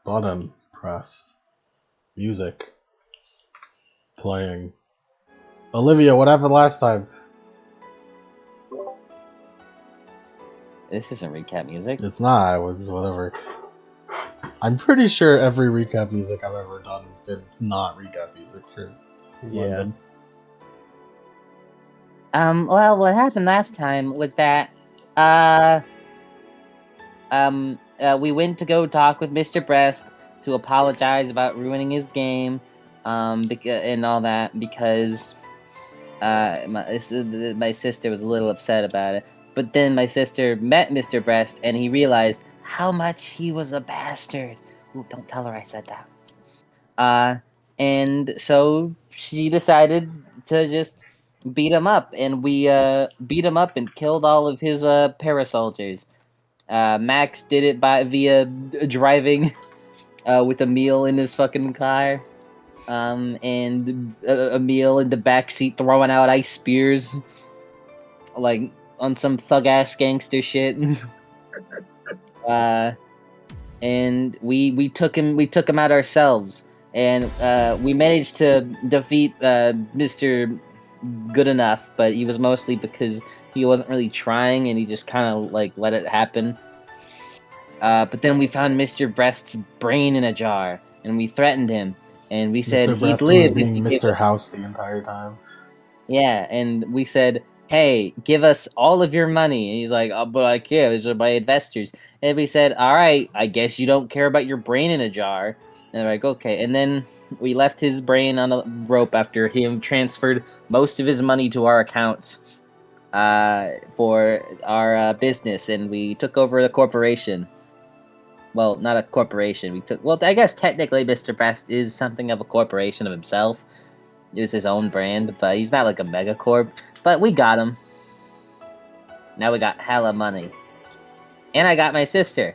button pressed. Music playing. Olivia, what happened last time? This isn't recap music. It's not. It was whatever. I'm pretty sure every recap music I've ever done has been not recap music for London. Well, what happened last time was that, we went to go talk with Mr. Breast to apologize about ruining his game, and all that because, my sister was a little upset about it. But then my sister met Mr. Breast, and he realized how much he was a bastard. Ooh, don't tell her I said that. And so she decided to just beat him up, and we beat him up and killed all of his parasoldiers. Max did it via driving with Emil in his fucking car, and Emil in the backseat throwing out ice spears, like on some thug ass gangster shit. And we took him out ourselves, and we managed to defeat Mr. Good Enough, but he was mostly because he wasn't really trying, and he just kind of like let it happen. But then we found Mr. Breast's brain in a jar, and we threatened him, and we said Mr. he'd Breast live was if being he gave Mr. us- House the entire time. Yeah, and we said, hey, give us all of your money. And he's like, oh, but I care. These are my investors. And we said, all right, I guess you don't care about your brain in a jar. And they're like, okay. And then we left his brain on a rope after he transferred most of his money to our accounts for our business. And we took over the corporation. Well, not a corporation. Well, I guess technically Mr. Breast is something of a corporation of himself. It's his own brand, but he's not like a megacorp. But we got him. Now we got hella money. And I got my sister.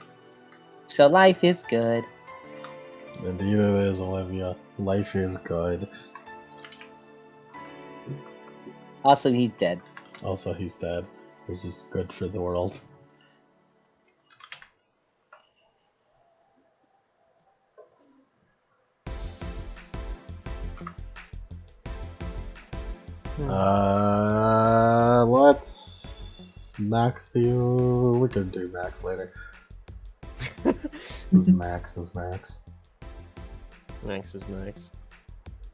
So life is good. Indeed it is, Olivia. Life is good. Also, he's dead. Also, he's dead, which is good for the world. Let's Max do. We could do Max later. Max is Max. Max is Max.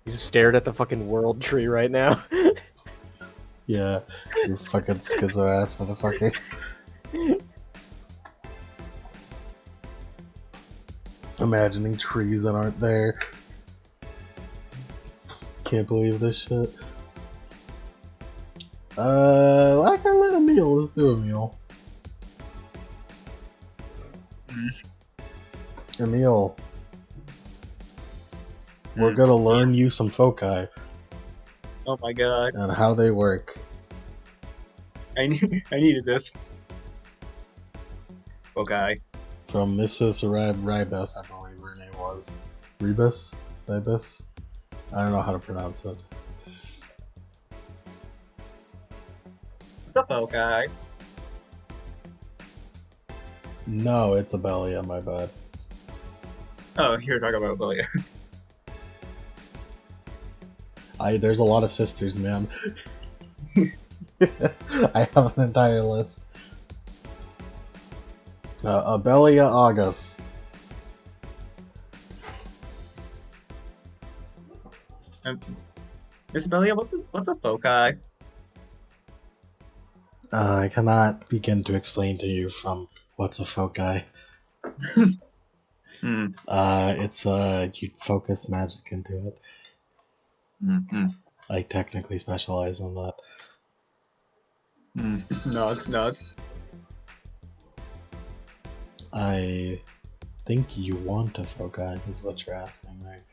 You just stared at the fucking world tree right now. Yeah, you fucking schizo ass motherfucker. Imagining trees that aren't there. Can't believe this shit. I can let a meal. Let's do a meal. Emil, we're gonna learn you some foci Oh my god. and how they work. I needed this. Okay. From Mrs. Ribes, I believe her name was. Rebus? Ribus? I don't know how to pronounce it. The foci. No, it's Abelia, my bad. Oh, you're talking about Abelia. There's a lot of sisters, man. I have an entire list. Abelia August. Miss Abelia, what's a foci? I cannot begin to explain to you from what's a foci. It's you focus magic into it. I technically specialize on that. Nuts. I think you want a foci, is what you're asking, right?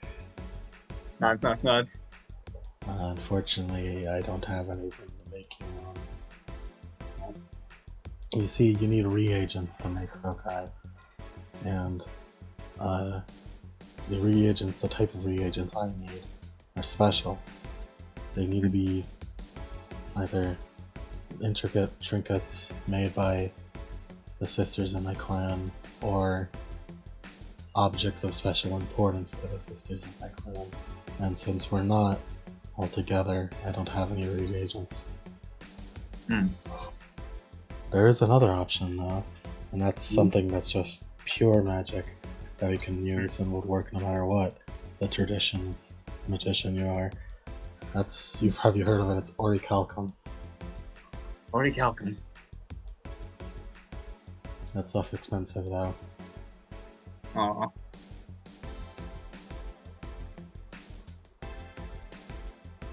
Nuts. Unfortunately, I don't have anything to make you one. You see, you need reagents to make foci, and the type of reagents I need are special. They need to be either intricate trinkets made by the sisters in my clan, or objects of special importance to the sisters of my clan. And since we're not all together, I don't have any reagents. Hmm. There is another option though, and that's something that's just pure magic that we can use and would work no matter what the tradition of magician you are. Have you heard of it? It's orichalcum. Orichalcum. That stuff's expensive though. Aw.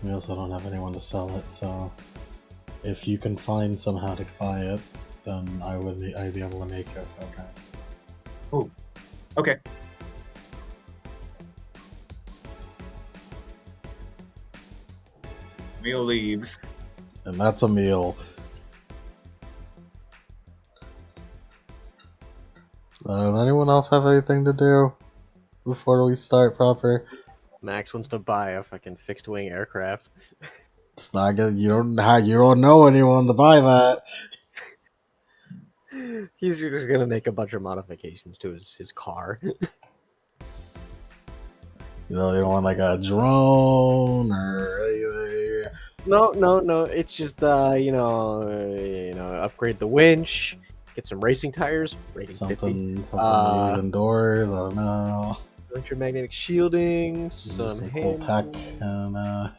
We also don't have anyone to sell it, so if you can find somehow to buy it, then I'd be able to make it. Okay. Oh. Okay. Meal leaves. And that's a meal. Anyone else have anything to do before we start proper? Max wants to buy a fucking fixed wing aircraft. It's not good. You don't know anyone to buy that. He's just gonna make a bunch of modifications to his car. You know, they don't want like a drone or anything. No. It's just upgrade the winch, get some racing tires, rating 50. Something to use indoors. I don't know. Electromagnetic shielding, some cool tech, handles, and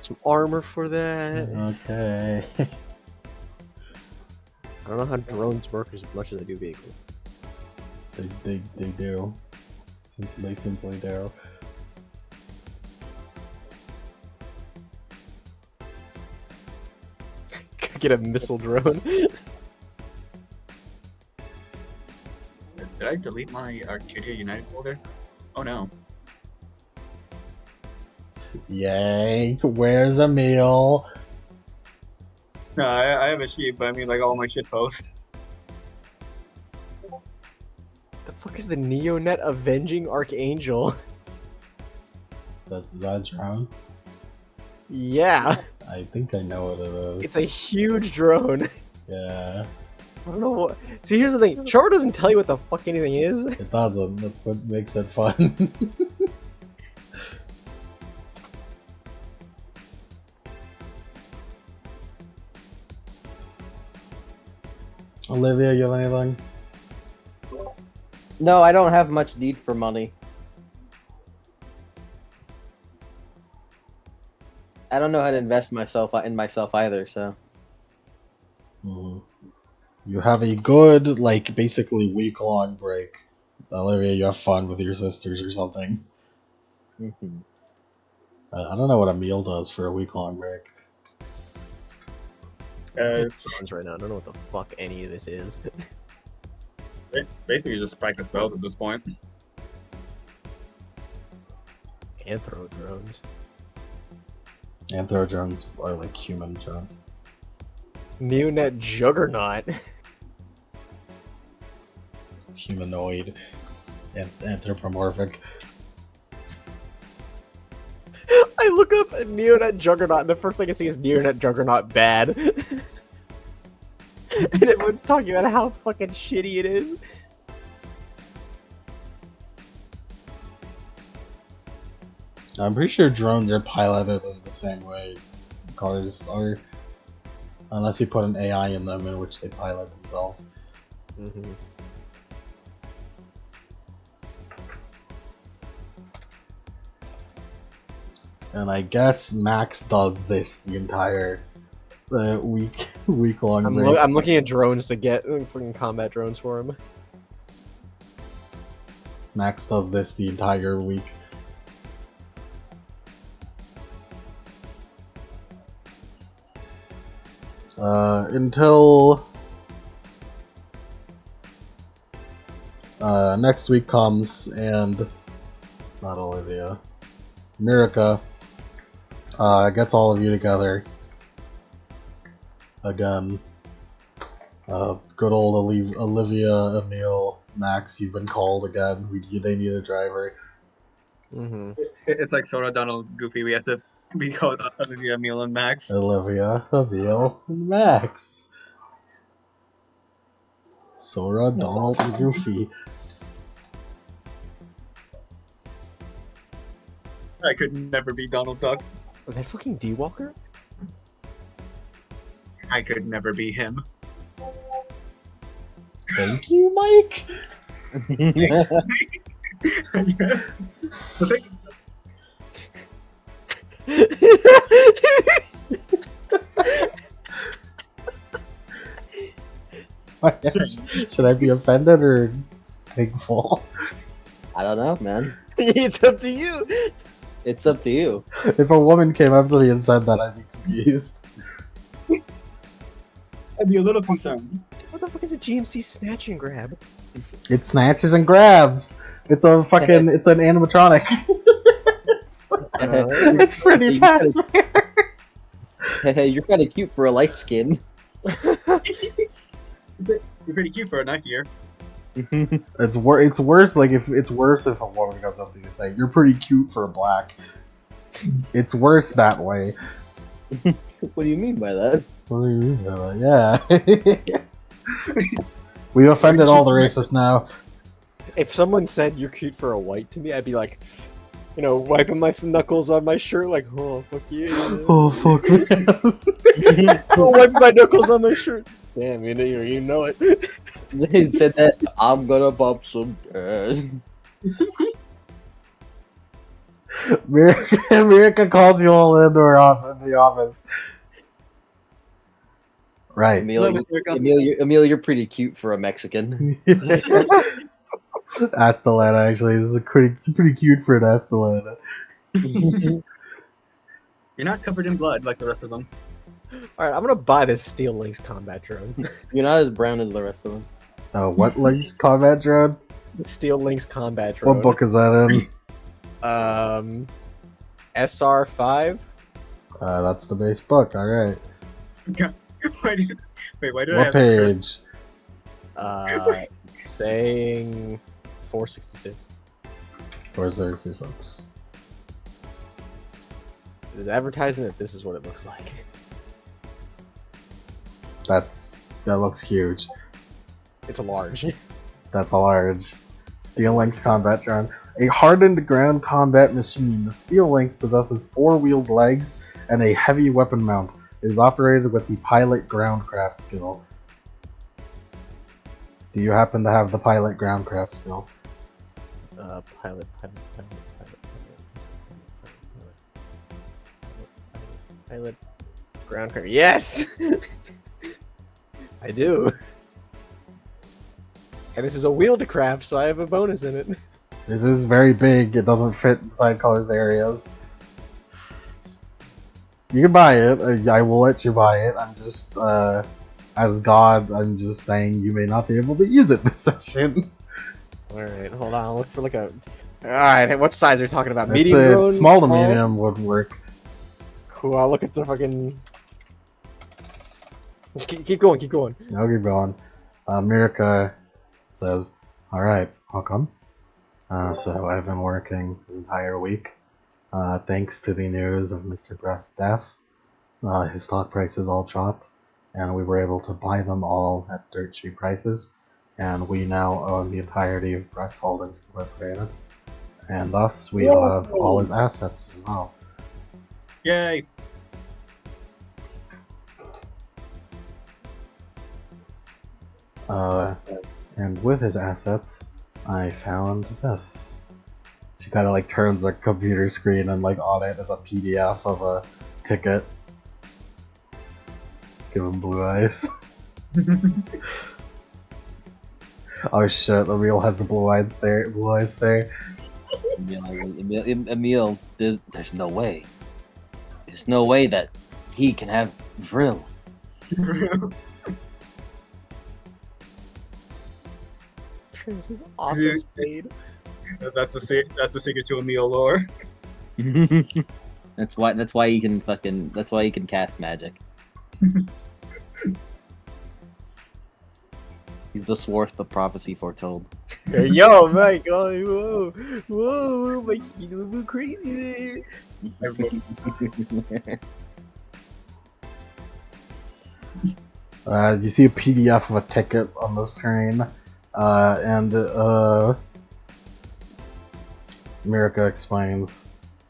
some armor for that. okay. I don't know how drones work as much as they do vehicles. They do. They simply do. Get a missile drone. Did I delete my Arcadia United folder? Oh no. Yay! Where's a meal? No, I have a sheet, but I mean like all my shit posts. The fuck is the Neonet Avenging Archangel? Is that a drone? Yeah, I think I know what it is. it's a huge drone. Yeah, I don't know what. See, here's the thing. Shadowrun doesn't tell you what the fuck anything is. it doesn't. That's what makes it fun. Olivia, you have anything? No, I don't have much need for money. I don't know how to invest in myself either, so. Mhm. You have a good, like, basically week-long break. Olivia, you have fun with your sisters or something. Mm-hmm. I don't know what a meal does for a week-long break. Drones right now. I don't know what the fuck any of this is. Basically just practice spells at this point. Anthro drones. Anthro drones are like human drones. Neonet Juggernaut. Humanoid. Anthropomorphic. I look up Neonet Juggernaut, and the first thing I see is Neonet Juggernaut bad. And everyone's talking about how fucking shitty it is. I'm pretty sure drones are piloted in the same way cars are. Unless you put an AI in them in which they pilot themselves. Mm-hmm. And I guess Max does this the entire week long break. I'm looking at drones to get fucking combat drones for him. Max does this the entire week. Until next week comes and not Olivia, Mirica gets all of you together again. Good old Olivia, Emil, Max, you've been called again. They need a driver. Mm-hmm. It's like Sora, Donald, Goofy. We have to be called Olivia, Emil, and Max. Olivia, Emil, and Max. Sora, Donald, and Goofy. I could never be Donald Duck. Was that fucking D-Walker? I could never be him. Thank you, Mike. Well, thank- Should I be offended or thankful? I don't know, man. It's up to you. It's up to you. If a woman came up to me and said that, I'd be confused. I'd be a little concerned. What the fuck is a GMC snatch and grab? It snatches and grabs. It's a fucking. It's an animatronic. It's pretty fast. You're kind of cute for a light skin. You're pretty cute for a knife here. It's worse. Like it's worse if a woman goes up to you and say, "You're pretty cute for a black." It's worse that way. What do you mean by that? What do you mean by that? Yeah. We offended all the racists now. If someone said you're cute for a white to me, I'd be like, you know, wiping my knuckles on my shirt, like, oh fuck yeah. Oh fuck me. Oh, wiping my knuckles on my shirt. Damn, you know it. They said that I'm gonna bump some gas. America calls you all into the office. Right. Emil, you're pretty cute for a Mexican. Astelana, actually. This is pretty cute for an Astelana. You're not covered in blood like the rest of them. Alright, I'm gonna buy this Steel Links combat drone. You're not as brown as the rest of them. What Links combat drone? The Steel Links combat drone. What book is that in? SR5? That's the base book, alright. Why did I What have page? Saying 466. 466. It is advertising that this is what it looks like. That looks huge. It's a large. That's a large. Steel Lynx combat drone. A hardened ground combat machine, the Steel Lynx possesses 4-wheeled legs and a heavy weapon mount. It is operated with the pilot groundcraft skill. Do you happen to have the pilot groundcraft skill? Pilot groundcraft. Yes! I do. And this is a wheeled craft, so I have a bonus in it. This is very big. It doesn't fit inside colors areas. You can buy it. I will let you buy it. I'm just, as God, I'm just saying you may not be able to use it this session. Alright, hold on. I'll look for like a... Alright, what size are we talking about? It's Medium drone? small to medium would work. Cool, I'll look at the fucking... Keep going, keep going. I'll keep going. Mirka says, alright, I'll come. So I've been working this entire week. Thanks to the news of Mr. Breast's death, his stock prices all dropped, and we were able to buy them all at dirt cheap prices, and we now own the entirety of Breast Holdings Incorporated, and thus we have all his assets as well. Yay! And with his assets, I found this. She kind of like turns the computer screen and like on it is a PDF of a ticket. Give him blue eyes. Oh shit, Emil has the blue eyes there. Emil, there's no way. There's no way that he can have Vril. This is office paid. That's the secret to Emil lore. That's why he can cast magic. He's the Swarth of prophecy foretold. Hey, yo, Mike! Oh, whoa, Mike, you a little bit crazy there. You see a PDF of a ticket on the screen, and Mirka explains,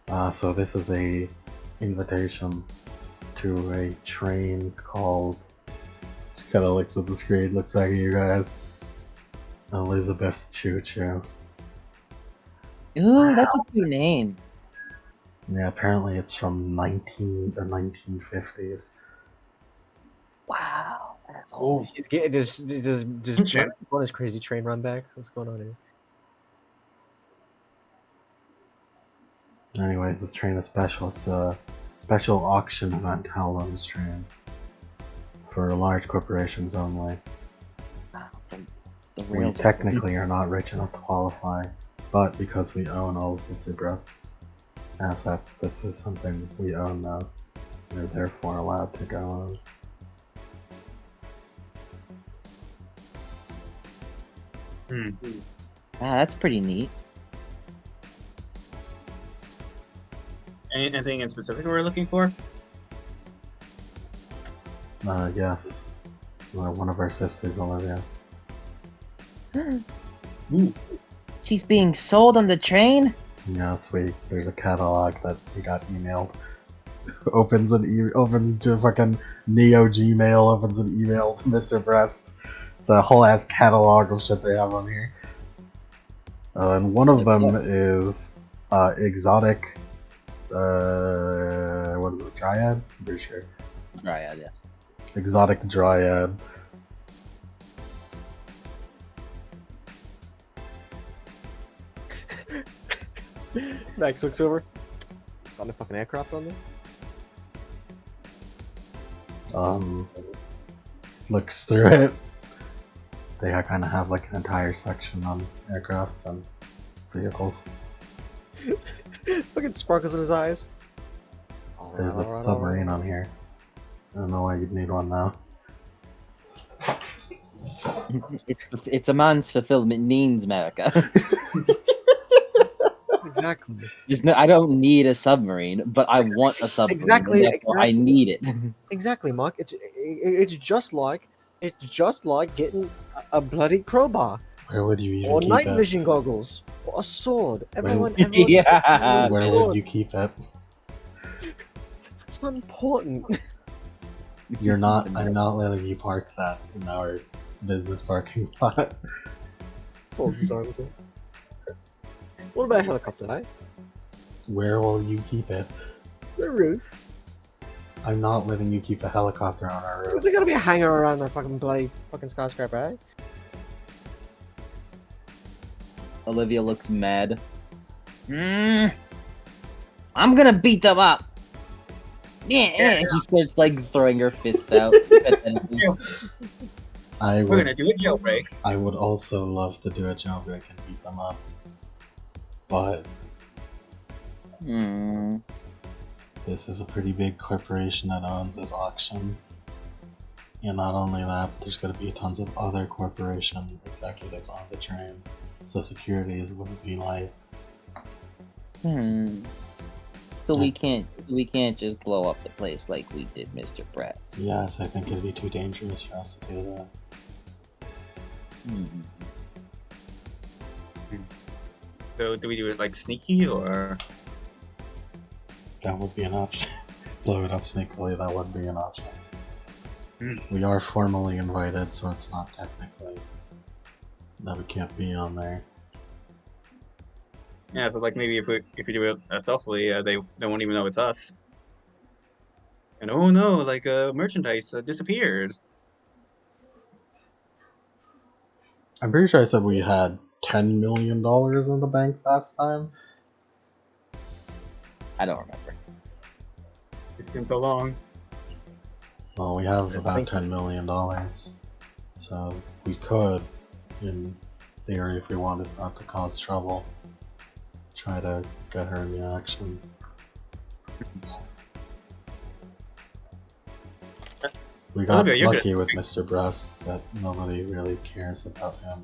So this is a invitation to a train called. She kind of looks at the screen, looks back at you guys. Elizabeth's Choo Choo. Ooh, that's a cute name. Yeah, apparently it's from 1950s. Wow, that's Oh, old. He's getting does Shit. on his crazy train run back? What's going on here? Anyways, this train is special. It's a special auction event held on this train for large corporations only. Wow, the We real technically are not rich enough to qualify, but because we own all of Mr. Breast's assets, this is something we own now. We're therefore allowed to go on. Wow, that's pretty neat. Anything in specific we're looking for? Yes. One of our sisters, Olivia. Ooh. She's being sold on the train? Yes, there's a catalog that he got emailed. opens to a fucking Neo Gmail, opens an email to Mr. Breast. It's a whole ass catalog of shit they have on here. And one of them is exotic. What is it? Dryad? I'm pretty sure. Dryad, yes. Exotic Dryad. Max looks over. Got a fucking aircraft on there? Looks through it. They kind of have like an entire section on aircrafts and vehicles. Fucking sparkles in his eyes. There's a submarine on here. I don't know why you'd need one though. It's a man's fulfillment needs, America. Exactly. I don't need a submarine, but I want a submarine. Exactly, Therefore I need it. Exactly, Mark. It's just like getting a bloody crowbar Where would you even or keep night it? vision goggles or a sword. Everyone Yeah. Where would you keep it? It's not important. I'm not letting you park that in our business parking lot. Folds his arms in. What about a helicopter, eh? Where will you keep it? The roof. I'm not letting you keep a helicopter on our So roof. they're gonna be hanging around that fucking bloody fucking skyscraper, eh? Olivia looks mad. I'm gonna beat them up. Yeah. She starts like throwing her fists out. We're gonna do a jailbreak. I would also love to do a jailbreak and beat them up. But this is a pretty big corporation that owns this auction. And not only that, but there's going to be tons of other corporation executives on the train. So security is going to be light. So we can't just blow up the place like we did Mr. Brett. Yes, I think it'd be too dangerous for us to do that. So do we do it like sneaky or? That would be an option. Blow it up sneakily, that would be an option. Hmm. We are formally invited, so it's not technically that we can't be on there. Yeah, so like maybe if we do it stealthily, they won't even know it's us. And oh no, like merchandise disappeared. I'm pretty sure I said we had $10 million in the bank last time. I don't remember. It's been so long. Well, we have I about think $10 million. So we could, in theory, if we wanted not to cause trouble, try to get her in the action. We got Olivia, you're lucky with Mr. Breast that nobody really cares about him,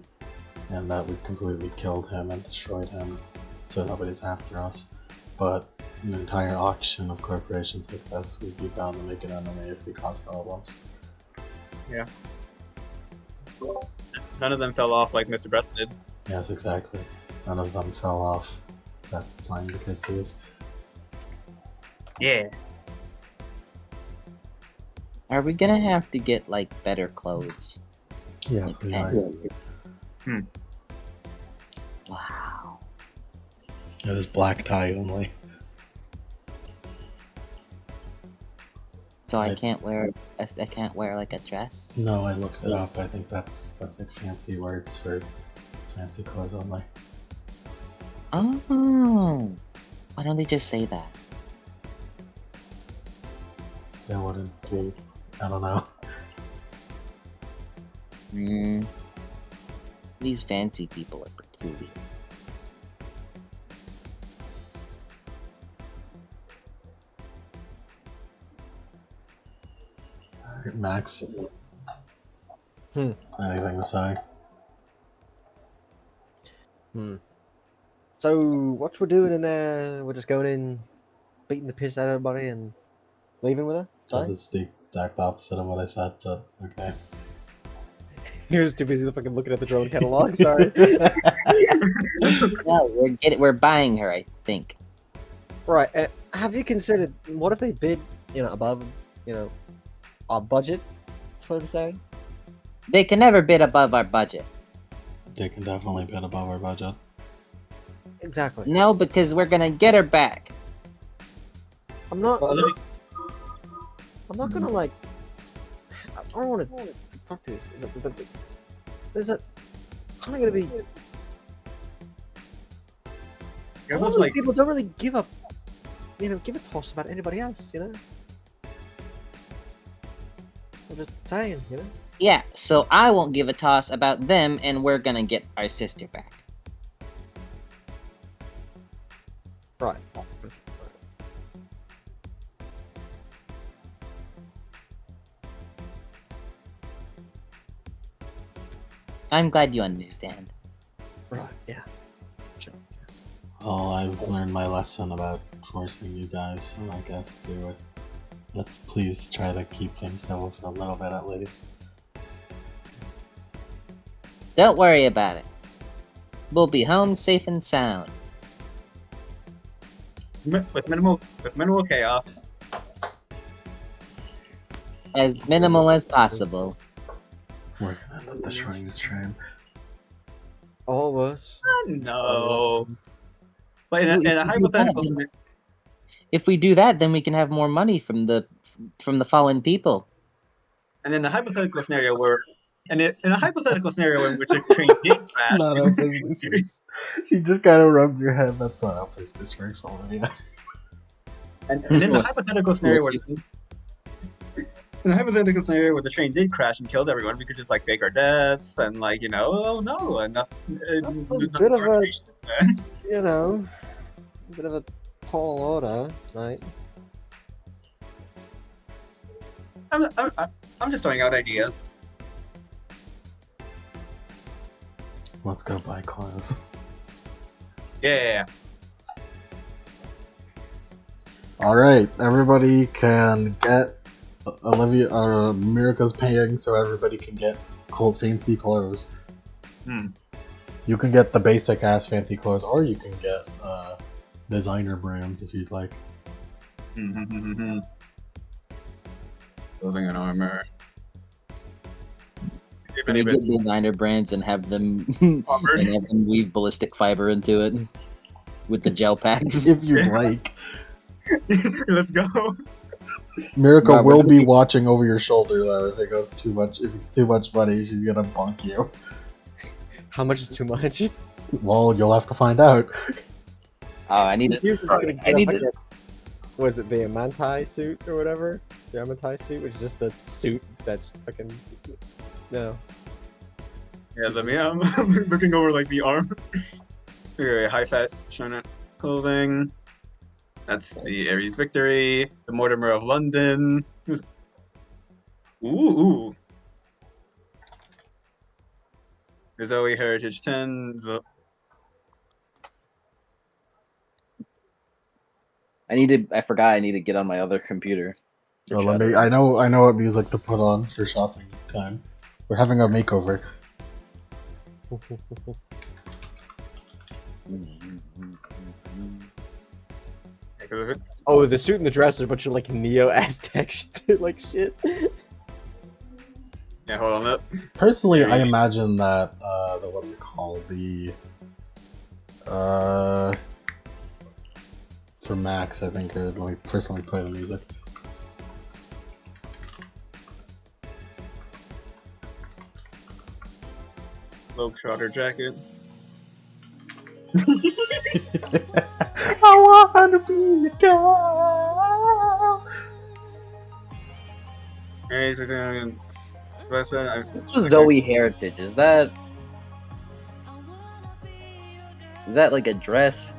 and that we completely killed him and destroyed him, so nobody's after us. But an entire auction of corporations like this, we'd be bound to make an enemy if we cause problems. Yeah. None of them fell off like Mr. Breath did. Yes, exactly. None of them fell off, except sign the kids. Yeah. Are we gonna have to get like better clothes? Yes, we are. Fancy. Wow. It is black tie only. So I I- can't wear like a dress. No, I looked it up. I think that's like fancy words for fancy clothes only. Oh, why don't they just say that? That wouldn't be. I don't know. These fancy people are peculiar. Max. Anything to say? So, what we're doing in there? We're just going in, beating the piss out of everybody, and leaving with her. That Sorry? is the exact opposite of what I said, but okay. You're just too busy fucking looking at the drone catalog. Sorry. No, we're buying her, I think. Right. Have you considered what if they bid, above, our budget, so to say? They can never bid above our budget. They can definitely bid above our budget. Exactly. No, because we're gonna get her back. I'm not. Well, let me- I'm not gonna like. I don't want to fuck this. But there's a. I'm not gonna be. Guess All what's those like, people don't really give a, give a toss about anybody else. I'm just saying. Yeah, so I won't give a toss about them, and we're gonna get our sister back. Right. I'm glad you understand. Right. Yeah. Sure. Well, I've learned my lesson about forcing you guys, so I guess do it. Let's please try to keep things civil for a little bit at least. Don't worry about it. We'll be home safe and sound. with minimal chaos. As minimal as possible. We're gonna end up destroying this train. All of us. No. But in Well, a if we do hypothetical, that, if we do that, then we can have more money from the fallen people. and in the hypothetical scenario where, in a hypothetical scenario in which a train did crash, That's not how business works. She just kind of rubs your head. That's not how business works, Olivia. and in the hypothetical scenario where the train did crash and killed everyone, we could just like fake our deaths and oh no, and nothing. That's a bit of a, bit of a tall order, right? I'm just throwing out ideas. Let's go buy clothes. Yeah. Alright, everybody can get Olivia or Miraca's paying so everybody can get cool fancy clothes. You can get the basic ass fancy clothes, or you can get designer brands if you'd like. Clothing and armor. See if Can we anybody- get designer brands and have them Armored. and have them weave ballistic fiber into it with the gel packs? If you'd like. Let's go. Miracle No, will we're- be watching over your shoulder though if it goes too much. If it's too much money, she's gonna bonk you. How much is too much? Well, you'll have to find out. Oh, I need He was just gonna I need get to- a fucking, was it the Amantai suit or whatever? The Amantai suit, which is just the suit that's fucking, Yeah, let me. I'm looking over like the arm. Okay, high fat China clothing. That's the Ares Victory. The Mortimer of London. Ooh. The Zoe Heritage 10. I forgot I need to get on my other computer. for So let me. Shadowrun. I know what music to put on for shopping time. We're having a makeover. Oh, the suit and the dress are a bunch of like Neo-Aztec like shit. Yeah, hold on. That. Personally, I imagine that the what's it called, the for Max, I think I would like personally play the music. Low trotter jacket. I wanna be a girl. Hey, so then, What's Zoe Heritage? Is that like a dress?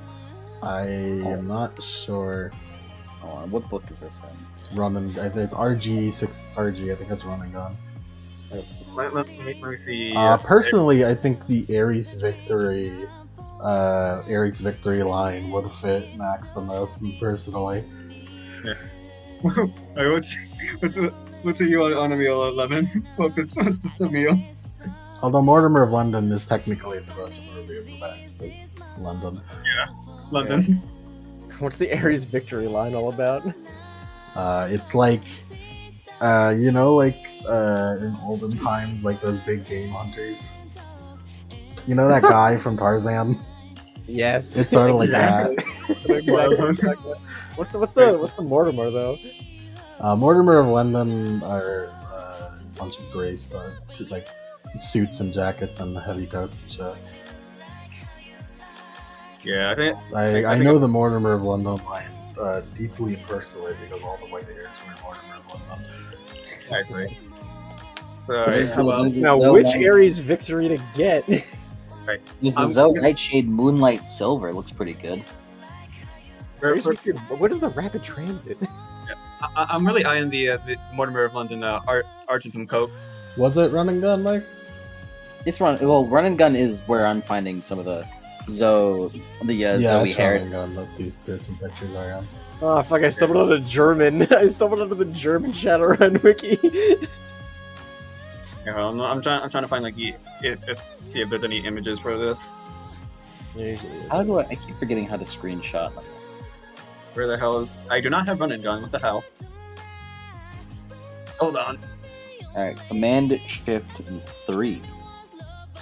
I am not sure. Hold on, what book is this in? It's running. I think it's RG6. It's RG. I think it's running gun. let me see. Personally, I think the Ares Victory line would fit Max the most. Me personally. Yeah. Alright, what's a you on a meal, Lemon? What's the meal? Although Mortimer of London is technically the best movie for Max, because London. Yeah, London. What's the Ares Victory line all about? It's like, you know, like in olden times, like those big game hunters. You know that guy from Tarzan? Yes. It's sort of like that. Exactly. What's the Mortimer though? Mortimer of London are it's a bunch of grey stuff, like suits and jackets and heavy coats and shit. Yeah, I think I know the Mortimer of London line deeply and personally because all the white hairs were Mortimer of London. I see. So, how about Now, which Ares Victory to get? There's the Zoe Nightshade Moonlight Silver. Looks pretty good. Ares Victory, what is the Rapid Transit? I'm really eyeing the Mortimer of London Argentum coat. Was it running gun, Mike? It's run and gun is where I'm finding some of the Zoe it's Heritage. running gun that these dudes and pictures are on. Oh fuck! I stumbled onto German. I stumbled onto the German Shadowrun wiki. Yeah, well, I'm trying to find like see if there's any images for this. How do I keep forgetting how to screenshot? Where the hell is... I do not have run and gun. What the hell? Hold on. Alright, Command Shift 3.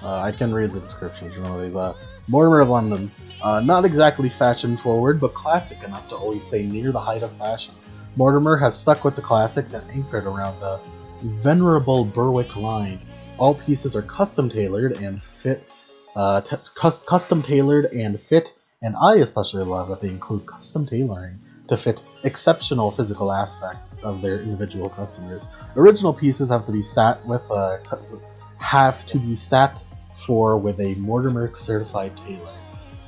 I can read the descriptions from all these. Mortimer of London. Not exactly fashion forward, but classic enough to always stay near the height of fashion. Mortimer has stuck with the classics and anchored around the venerable Berwick line. All pieces are custom tailored and fit. And I especially love that they include custom tailoring to fit exceptional physical aspects of their individual customers. Original pieces have to be sat with with a Mortimer certified tailor.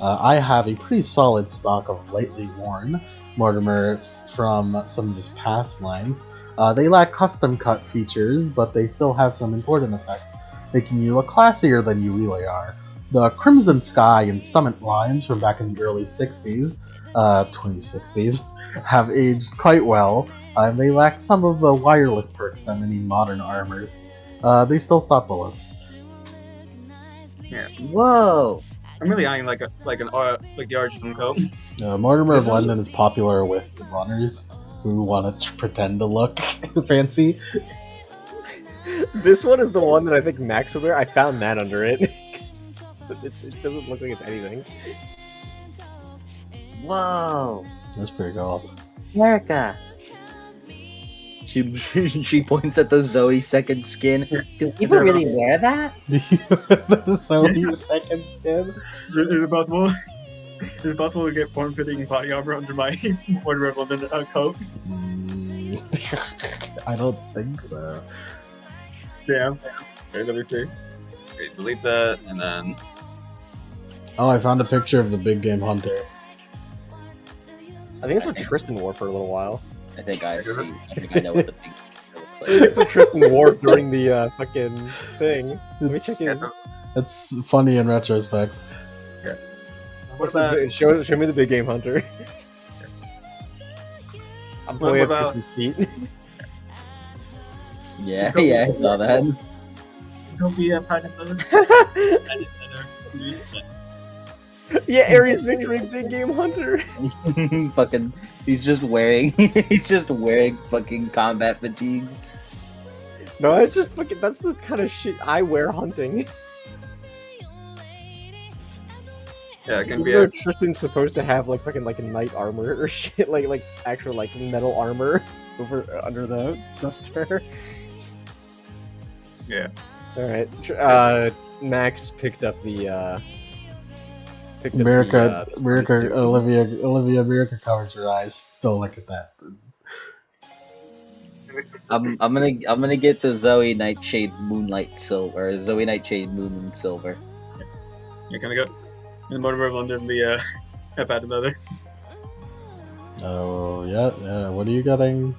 I have a pretty solid stock of lightly worn Mortimers from some of his past lines. They lack custom cut features, but they still have some important effects, making you look classier than you really are. The Crimson Sky and Summit lines from back in the early 60s, 2060s, have aged quite well, and they lack some of the wireless perks that many modern armors. They still stop bullets. Yeah. Whoa! I'm really eyeing like the Argentum coat. Mortimer of London is popular with runners who want to pretend to look fancy. This one is the one that I think Max would wear. I found that under it. It doesn't look like it's anything. Whoa! That's pretty cool. America! She points at the Zoe second skin. Do people really wear that? The Zoe second skin? Is it possible? Is it possible to get form-fitting body armor under my Mortimer of London coat? I don't think so. Damn. Okay, let me see. Okay, delete that, and then... Oh, I found a picture of the big game hunter. I think that's what Tristan wore for a little while. I think I know what the big looks like. That's what Tristan wore during the fucking thing. Let me check his... It's funny in retrospect. Yeah. What's that? Show me the big game hunter. I'm pulling up Tristan's feet. Yeah, I saw that. Don't be a part of the... Yeah, Ares Victory, big game hunter. Fucking, he's just wearing fucking combat fatigues. No, it's just fucking. That's the kind of shit I wear hunting. Yeah, it can Even be though a Tristan's supposed to have like fucking like a knight armor or shit, like actual like metal armor over under the duster. yeah. All right, Max picked up the. America, summit America, suit. Olivia, America covers her eyes. Don't look at that. I'm gonna get the Zoe Nightshade Moonlight Silver, or Zoe Nightshade Moon Silver. You're gonna go in the Mortimer of London, the about another. Oh yeah. What are you getting,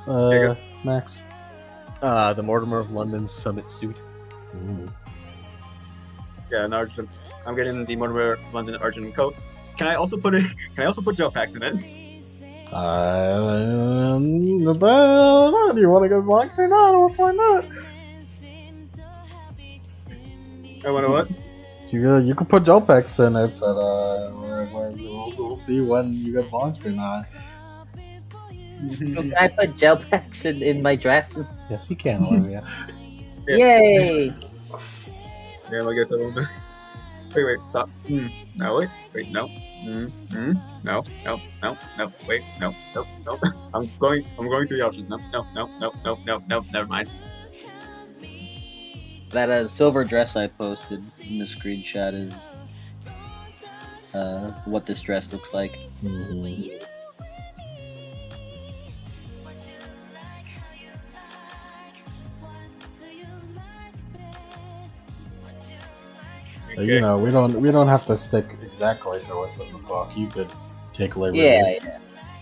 you Max? The Mortimer of London summit suit. Mm. Yeah, an Argent. I'm getting the Mortimer of London Argent coat. Can I also put it? Can I also put gel packs in it? Do you want to get blocked or not? Let's find out. I want to what? You can put gel packs in it, but we'll see when you get blocked or not. Can I put gel packs in my dress? Yes, you can, Olivia. Yeah. Yay! Yeah, I guess I won't. Wait, stop. No, wait, no. No, wait, no. I'm going through the options. No, never mind. That silver dress I posted in the screenshot is what this dress looks like. Mm-hmm. Okay. You know, we don't have to stick exactly to what's in the book. You could take liberties.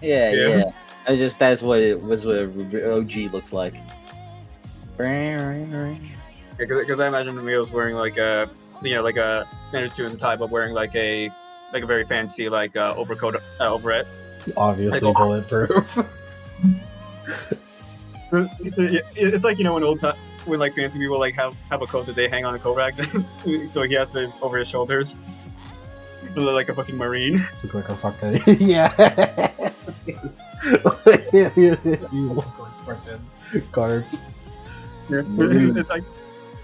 Yeah. That's what it was. What OG looks like. Because I imagine Emil's wearing like a like a standard suit and tie, but wearing like a very fancy like overcoat over it. Obviously Like, bulletproof. It's like when old time when like fancy people like have a coat that they hang on a coat rack, so he has it over his shoulders, like a fucking marine. Look like a fucking yeah. You look like fucking guard. It's like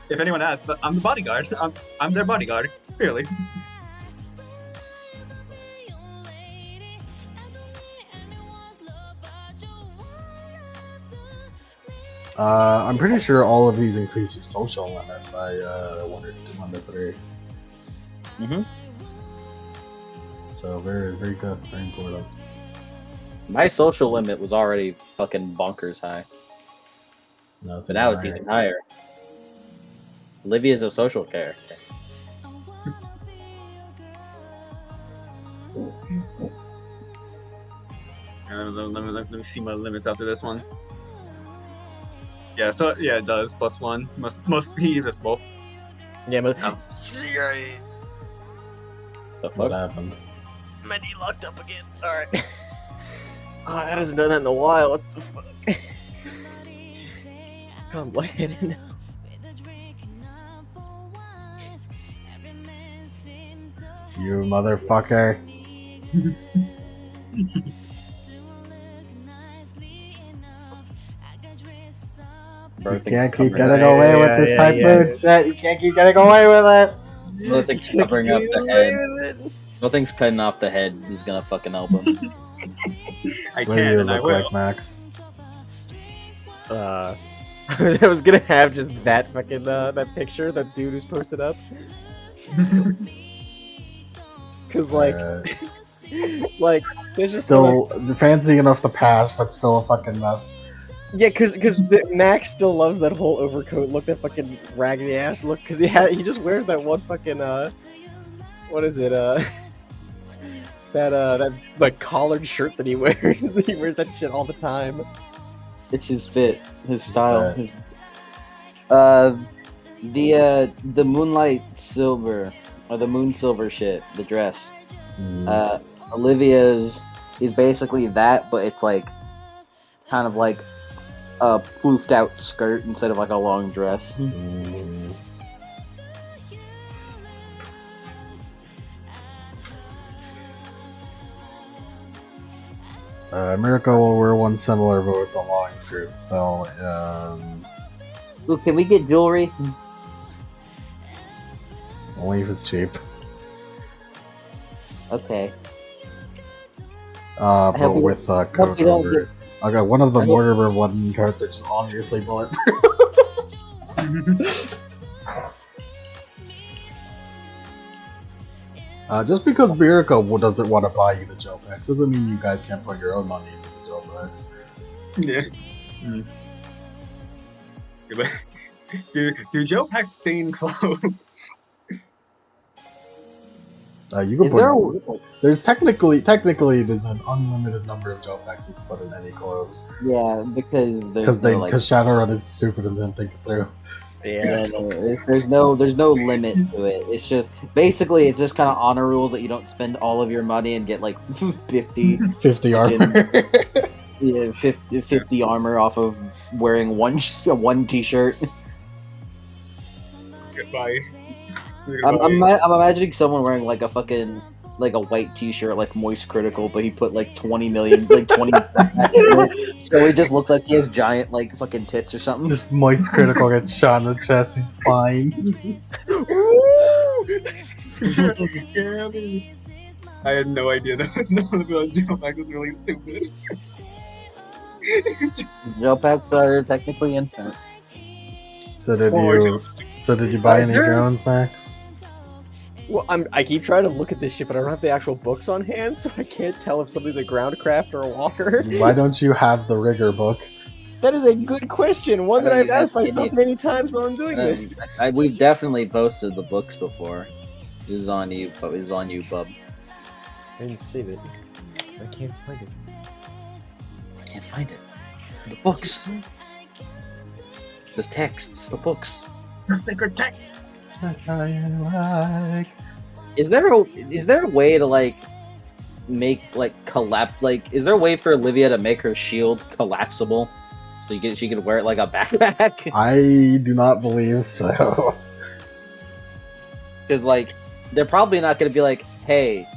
if anyone asks, I'm the bodyguard. I'm their bodyguard. Clearly. I'm pretty sure all of these increase your social limit by 1 to 3. Mhm. So very, very good, very important. My social limit was already fucking bonkers high, No, it's but now even it's higher. even higher. Olivia's a social character. Let me see my limits after this one. Yeah, so yeah, it does. +1 must be invisible. Yeah, but The What fuck? happened? Many locked up again. All right. Oh, that hasn't done that in a while. What the fuck? Come lightheaded. You motherfucker. Bro, You things can't keep covering getting up- away with this typhoon shit. You can't keep getting away with it. Nothing's covering up the head. Nothing's cutting off the head is gonna fucking help him. I What do can you and I look will. like, Max? I was gonna have just that fucking that picture that dude who's posted up. Cause like, like this is Still fancy enough to pass, but still a fucking mess. yeah, cause Max still loves that whole overcoat look, that fucking raggedy ass look. Cause he just wears that one fucking what is it that like collared shirt that he wears. He wears that shit all the time. It's his fit, his His style. fit. The Moonlight Silver or the Moon Silver shit, the dress. Olivia's is basically that, but it's like kind of like a ploofed out skirt instead of like a long dress. Mirko will wear one similar but with the long skirt still, and Ooh, can we get jewelry? only if it's cheap. Okay. But hope you- with hope coat you don't over. Okay, one of the I hope- Mortimer London coats are just obviously bulletproof. Just because Mirko doesn't want to buy you the gel packs doesn't mean you guys can't put your own money into the gel packs. Yeah. Do gel packs stain clothes? You can Is put. there? There's technically there's an unlimited number of gel packs you can put in any clothes. Yeah, because Because Shadowrun is stupid and didn't think it through. Yeah. there's no limit to it. It's just basically it's just kind of honor rules that you don't spend all of your money and get like 50 50 armor. yeah, 50 armor off of wearing one t-shirt. Goodbye. I'm imagining someone wearing like a fucking like a white t-shirt like Moist Critical, but he put like 20 million like 20 so he just looks like he has giant like fucking tits or something. Just Moist Critical gets shot in the chest, he's fine. I had no idea that was gel pack was really stupid. Gel packs are technically infinite. So did Oh, you buy any drones, Max? Well, I keep trying to look at this shit, but I don't have the actual books on hand, so I can't tell if somebody's a groundcraft or a walker. Why don't you have the rigger book? That is a good question, one that I I've mean, asked that's myself idiot. many times while I'm doing this. We've definitely posted the books before. This is on you, but it's on you, bub. I didn't save it. I can't find it. I can't find it. The books. There's texts. The books. Sacred text. Is there a way to like make like collapse? Like, is there a way for Olivia to make her shield collapsible so she could wear it like a backpack? I do not believe so. Because like they're probably not going to be like, hey,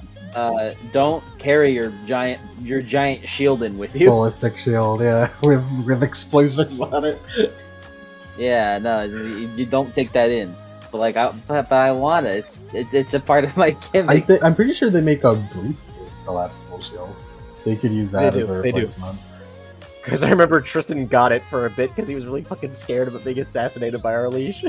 don't carry your giant shield in with you. Ballistic shield, yeah, with explosives on it. Yeah, no, you don't take that in. But like, but I want it. It's a part of my gimmick. I'm pretty sure they make a briefcase collapsible shield, so you could use that They as do, a they do. replacement. Because I remember Tristan got it for a bit because he was really fucking scared of it being assassinated by our leash.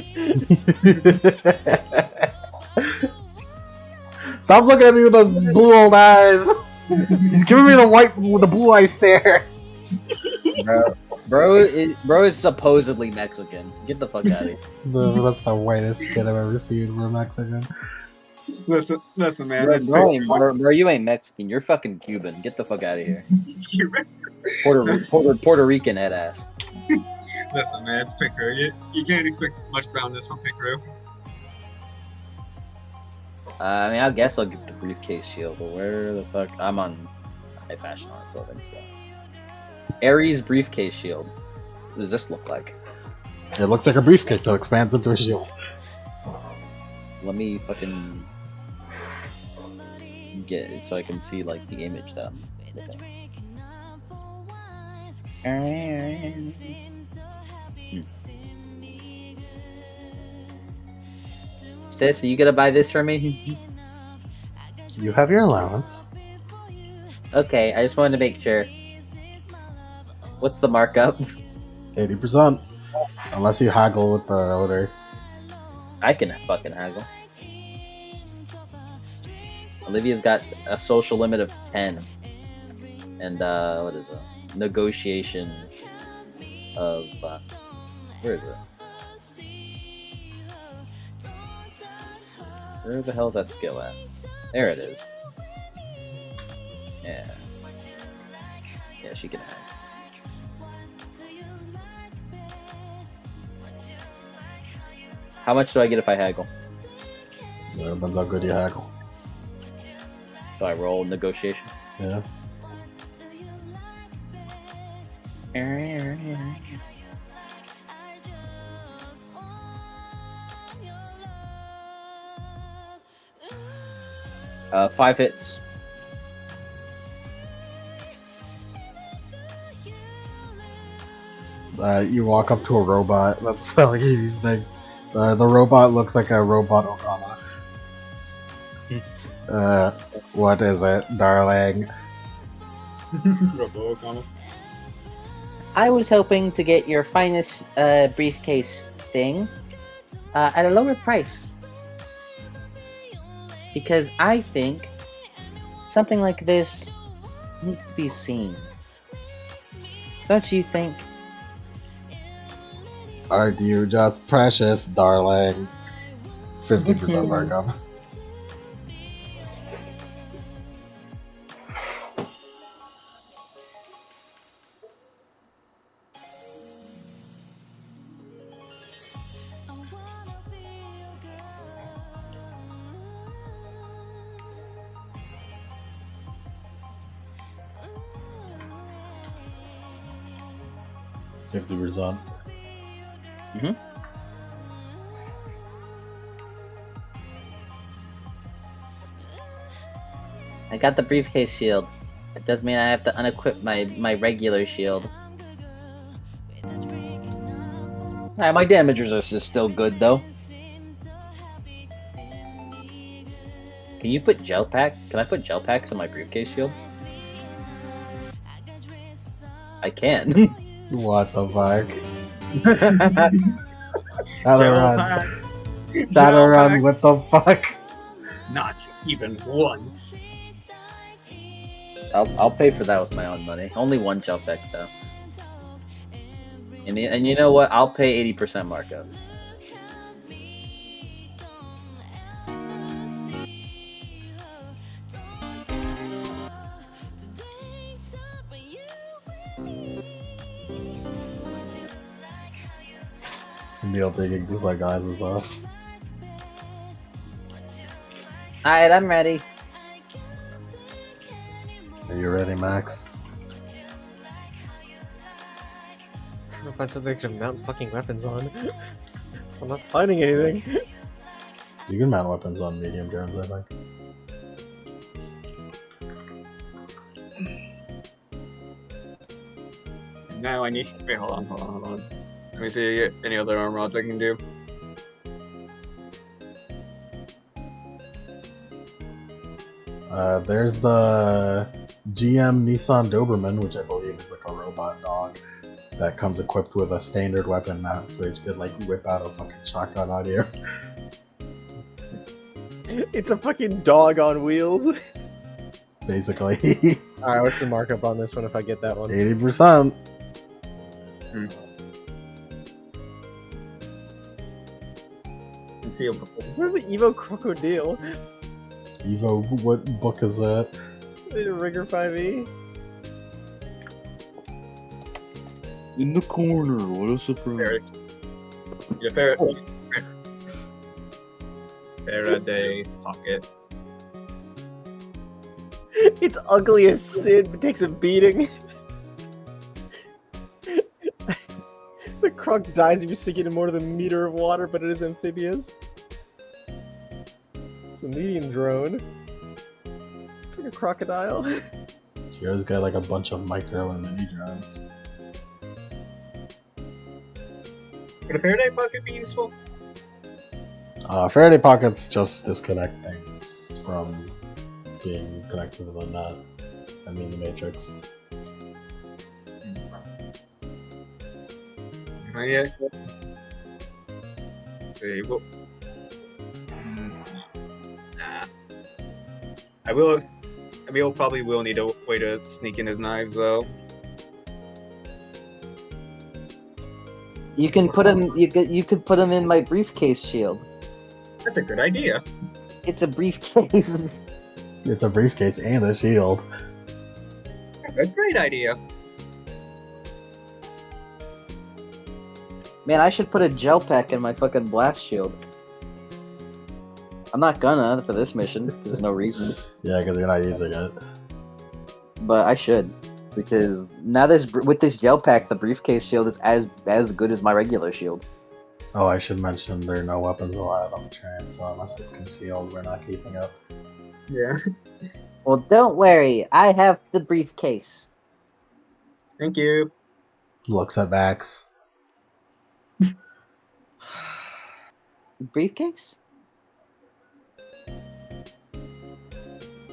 Stop looking at me with those blue old eyes. He's giving me the blue eye stare. Bro is supposedly Mexican. Get the fuck out of here. That's the whitest skin I've ever seen from a Mexican. Listen, man. Bro, you ain't Mexican. You're fucking Cuban. Get the fuck out of here. Puerto Rican head ass. Listen, man, it's Picaro. You can't expect much brownness from Picaro. I mean, I guess I'll get the briefcase shield, but where the fuck? I'm on high fashion art clothing stuff. Ares briefcase shield. What does this look like? It looks like a briefcase, so it expands into a shield. Let me fucking get it so I can see like the image that I'm looking at. Sis, are you gonna buy this for me? You have your allowance. Okay, I just wanted to make sure. What's the markup? 80%. Unless you haggle with the owner. I can fucking haggle. Olivia's got a social limit of 10. And, what is it? Negotiation of, where is it? Where the hell's that skill at? There it is. Yeah. Yeah, she can haggle. How much do I get if I haggle? Yeah, depends how good you haggle. Do I roll negotiation? Yeah. Five hits. You walk up to a robot that's selling you these things. The robot looks like a robot Okama. What is it, darling? Robo-Okama. I was hoping to get your finest briefcase thing at a lower price. Because I think something like this needs to be seen. Don't you think? Aren't you just precious, darling? 50% markup. %. Mm-hmm. I got the briefcase shield. It does mean I have to unequip my regular shield. Alright, my damage resist is still good though. Can you put gel pack? Can I put gel packs on my briefcase shield? I can. What the fuck? Gel Shadowrun. pack. Shadowrun, what the fuck? Not even once. I'll pay for that with my own money. Only one gel pack though. And you know what? I'll pay 80% markup. Neil taking the sunglasses off. Alright, I'm ready. Are you ready, Max? I'm trying to find something to mount fucking weapons on. I'm not finding anything. You can mount weapons on medium drones, I think. Now I need. Wait, hold on. Let me see any other armor mods I can do. There's the GM Nissan Doberman, which I believe is like a robot dog that comes equipped with a standard weapon mount, so it could like whip out a fucking shotgun on you. It's a fucking dog on wheels. Basically. Alright, what's the markup on this one if I get that one? 80%. Where's the Evo Crocodile? Evo, what book is that? Rigger 5e? In the corner, what a surprise. Faraday pocket. It's ugly as sin, but takes a beating. The croc dies if you sink it in more than a meter of water, but it is amphibious. It's a medium drone. It's like a crocodile. Hero's got like a bunch of micro and mini drones. Would a Faraday pocket be useful? Faraday pockets just disconnect things from being connected to the net. I mean the Matrix. Not yet. See, well, nah. I probably will need a way to sneak in his knives though. You can put him. You could put him in my briefcase shield. That's a good idea. It's a briefcase. It's a briefcase and a shield. That's a great idea. Man, I should put a gel pack in my fucking blast shield. I'm not gonna for this mission. There's no reason. Yeah, because you're not using it. But I should. Because now with this gel pack, the briefcase shield is as good as my regular shield. Oh, I should mention there are no weapons allowed on the train, so unless it's concealed, we're not keeping it. Yeah. Well, don't worry. I have the briefcase. Thank you. Looks at Max. Briefcase?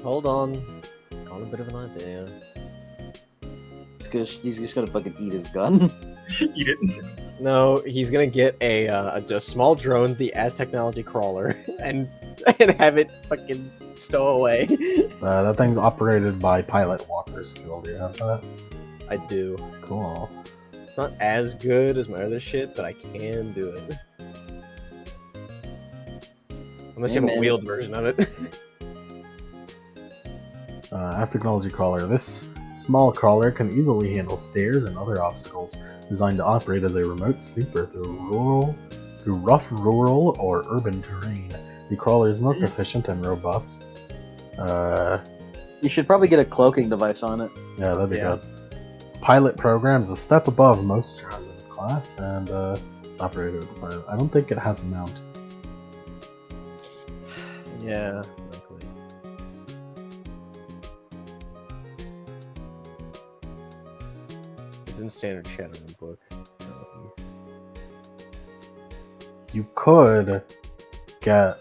Hold on. Got a bit of an idea. He's just gonna fucking eat his gun. Eat it. No, he's gonna get a small drone, the As Technology crawler, and have it fucking stow away. That thing's operated by pilot walker skill. Do you have that? I do. Cool. It's not as good as my other shit, but I can do it. Unless you have a wheeled version of it. As technology crawler. This small crawler can easily handle stairs and other obstacles, designed to operate as a remote sleeper through rough rural or urban terrain. The crawler is most efficient and robust. You should probably get a cloaking device on it. Yeah, that'd be good. Pilot program is a step above most drones in its class, and it's operated with the pilot. I don't think it has a mount. Yeah, likely. It's in standard Shadowrun book. You could get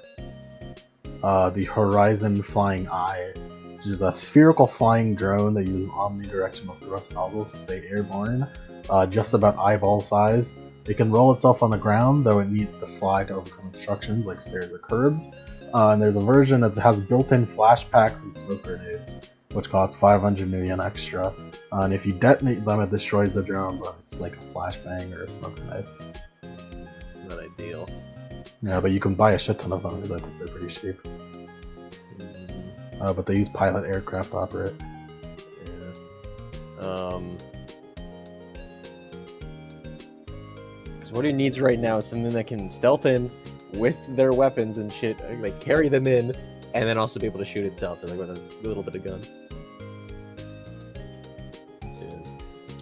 the Horizon Flying Eye, which is a spherical flying drone that uses omnidirectional thrust nozzles to stay airborne, just about eyeball sized. It can roll itself on the ground, though it needs to fly to overcome obstructions like stairs or curbs. And there's a version that has built-in flash packs and smoke grenades, which cost 500 million extra. And if you detonate them, it destroys the drone, but it's like a flashbang or a smoke grenade. Not ideal. Yeah, but you can buy a shit ton of them because I think they're pretty cheap. But they use pilot aircraft to operate. Yeah. Because what he needs right now is something that can stealth in with their weapons and shit, like carry them in, and then also be able to shoot itself, like with a little bit of gun.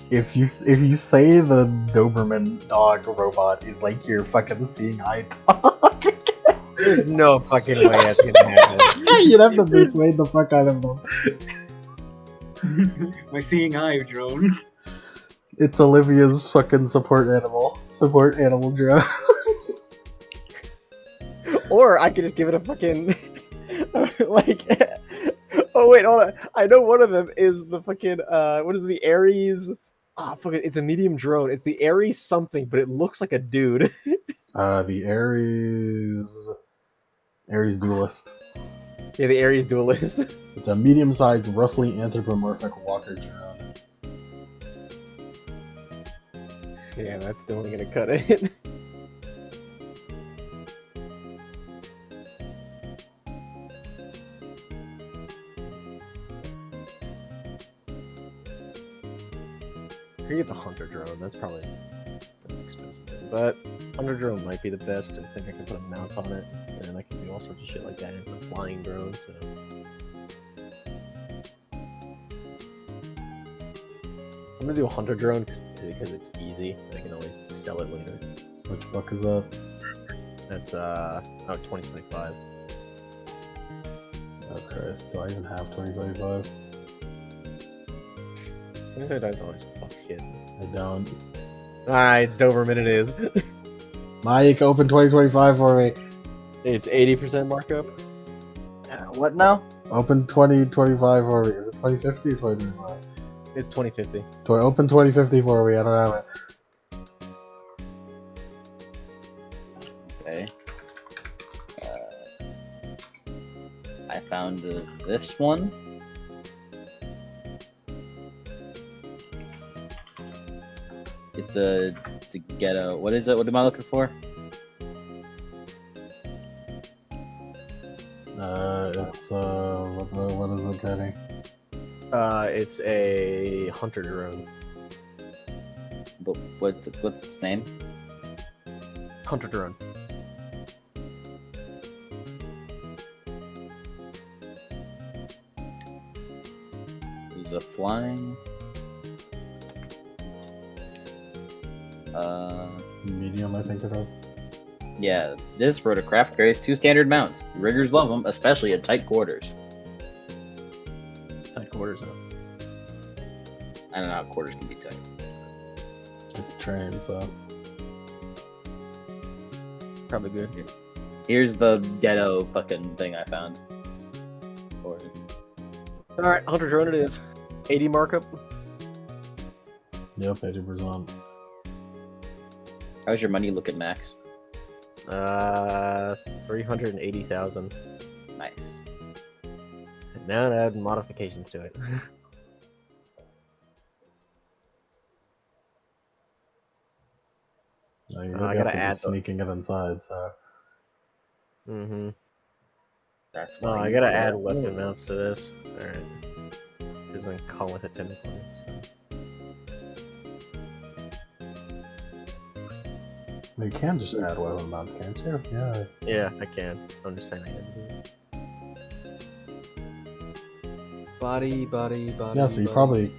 If you say the Doberman dog robot is like your fucking seeing eye dog, there's no fucking way that's gonna happen. You'd have to persuade the fuck out of them. My seeing eye drone. It's Olivia's fucking support animal drone. Or I could just give it a fucking like. Oh wait, hold on. I know one of them is the fucking what is it, the Ares? Ah, fuck it. It's a medium drone. It's the Ares something, but it looks like a dude. The Ares Duelist. Yeah, the Ares Duelist. It's a medium-sized, roughly anthropomorphic walker drone. Yeah, that's still only gonna cut it. I could get the Hunter drone. That's expensive. But Hunter drone might be the best because I think I can put a mount on it, and I can do all sorts of shit like that. It's a flying drone, so. I'm gonna do a Hunter drone because it's easy. And I can always sell it later. Which book is that? That's 2025. Oh Christ, do I even have 2025? 2025 is always fuck shit. I don't. Alright, it's Doberman, it is. Mike, open 2025 for me. It's 80% markup. What now? Open 2025 for me. Is it 2050 or 2025? It's 2050. Open 2050 for me. I don't have it. Okay. I found this one. It's a ghetto. What is it? What am I looking for? It's what is it getting? It's a Hunter drone. What's its name? Hunter drone. Is a flying. Medium, I think it is. Yeah, this rotorcraft carries 2 standard mounts. Riggers love them, especially at tight quarters. Tight quarters, huh? I don't know how quarters can be tight. It's train, so Probably good. Here's the ghetto fucking thing I found. Or All right, 100 drone it is. 80 markup. yep, 80%. how's your money looking, Max? 380,000. Nice. Now add modifications to it. Now you I really gotta have to be add the- sneaking it inside, so Mm-hmm. That's Oh, why I you gotta get add it. weapon mounts to this. Alright. Because then come with it technically. So. you can just add weapon mounts, can't you? Yeah. Yeah, I can. I'm just saying I had to do it. Body. Yeah, so you body.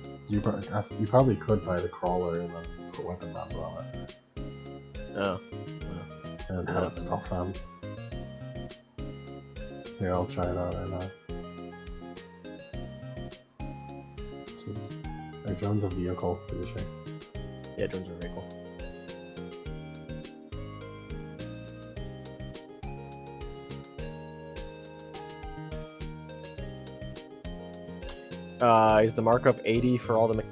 probably could buy the crawler and then put weapon mounts on it. Oh. And have it stuff in. Here, I'll try it out right now. Just our drone's a vehicle, pretty sure. Yeah, drones are very cool. Is the markup 80 for all the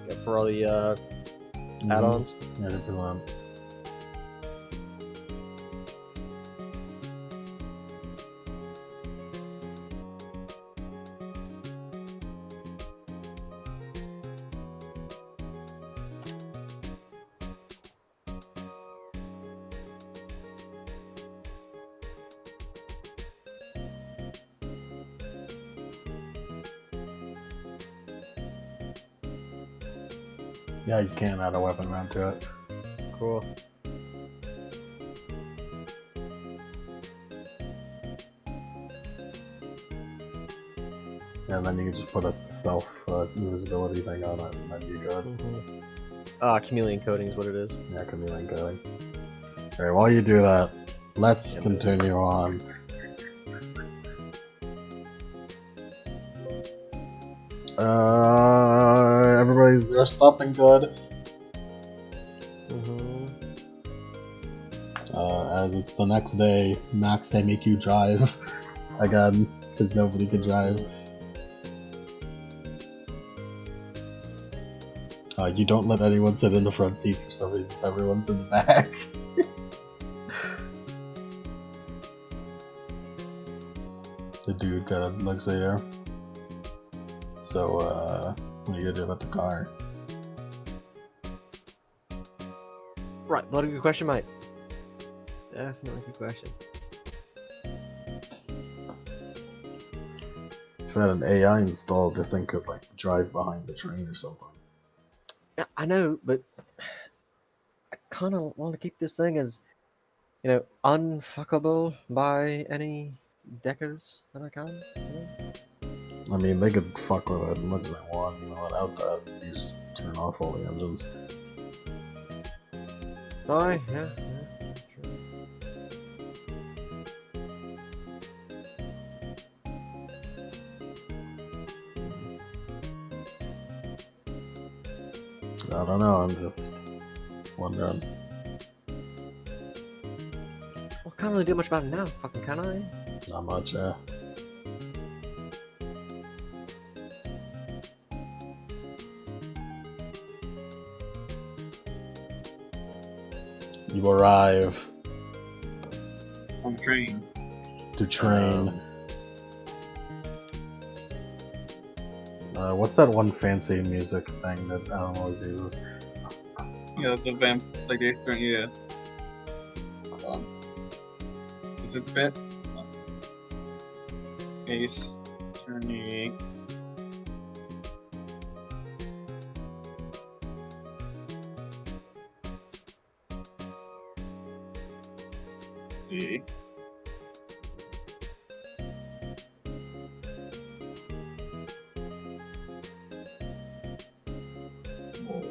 add-ons? 80%. Yeah, you can add a weapon mount to it. Cool. And then you can just put a stealth invisibility thing on it, and then you're good. Chameleon coding is what it is. Yeah, chameleon coding. Alright, while you do that, let's continue on. Everybody's dressed up and good. As it's the next day, Max, they make you drive again, because nobody could drive. You don't let anyone sit in the front seat for some reason, so everyone's in the back. The dude kind of looks at you. So, what are you gonna do about the car? Right, what a good question, mate. Definitely good question. If you had an AI installed, this thing could, like, drive behind the train or something. Yeah, I know, but I kind of want to keep this thing as, unfuckable by any deckers that I can. I mean, they could fuck with it as much as they want, without that, you just turn off all the engines. Aye, yeah, true. I don't know, I'm just wondering. Well, can't really do much about it now, fucking can I? Not much, yeah. You arrive On the train. to train. What's that one fancy music thing that Alan always uses? Yeah, the vamp, like they don't, yeah. Hold on. Is it fit? Ace, attorney. See. Oh.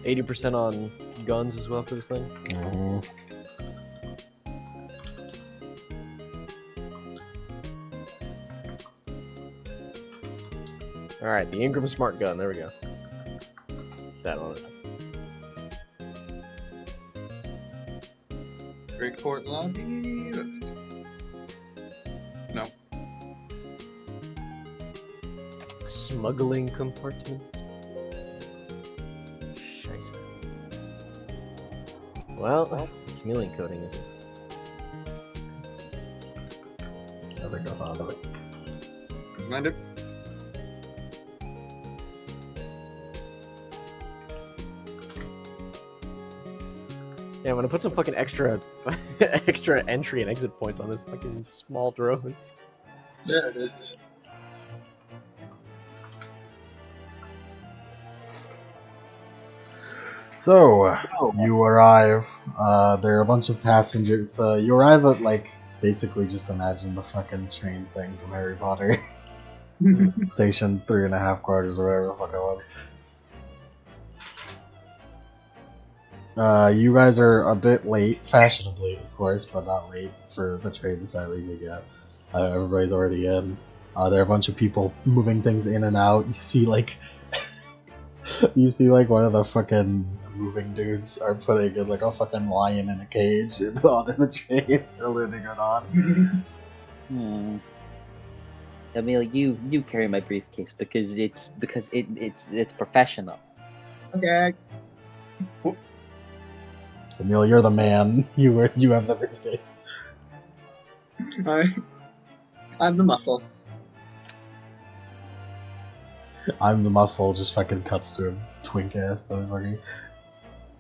80% on guns as well for this thing. All right, the Ingram Smart Gun. There we go. that one. Great port lobby. Let's see. No. Smuggling compartment. Scheiße. Well, chameleon coding isn't. I think I found it. Commander. Yeah, I'm gonna put some fucking extra entry and exit points on this fucking small drone. There it is. So, you arrive. There are a bunch of passengers. You arrive at, like, basically just imagine the fucking train thing from Harry Potter. Station 3.5 quarters or whatever the fuck it was. You guys are a bit late, fashionably, of course, but not late for the train to start leaving yet. Everybody's already in. There are a bunch of people moving things in and out. You see, like, one of the fucking moving dudes are putting like a fucking lion in a cage onto the train. They're loading it on. Emil, you carry my briefcase because it's professional. Okay. Emil, you're the man. You have the briefcase. I'm the muscle. I'm the muscle. Just fucking cuts to him. Twink ass motherfucker.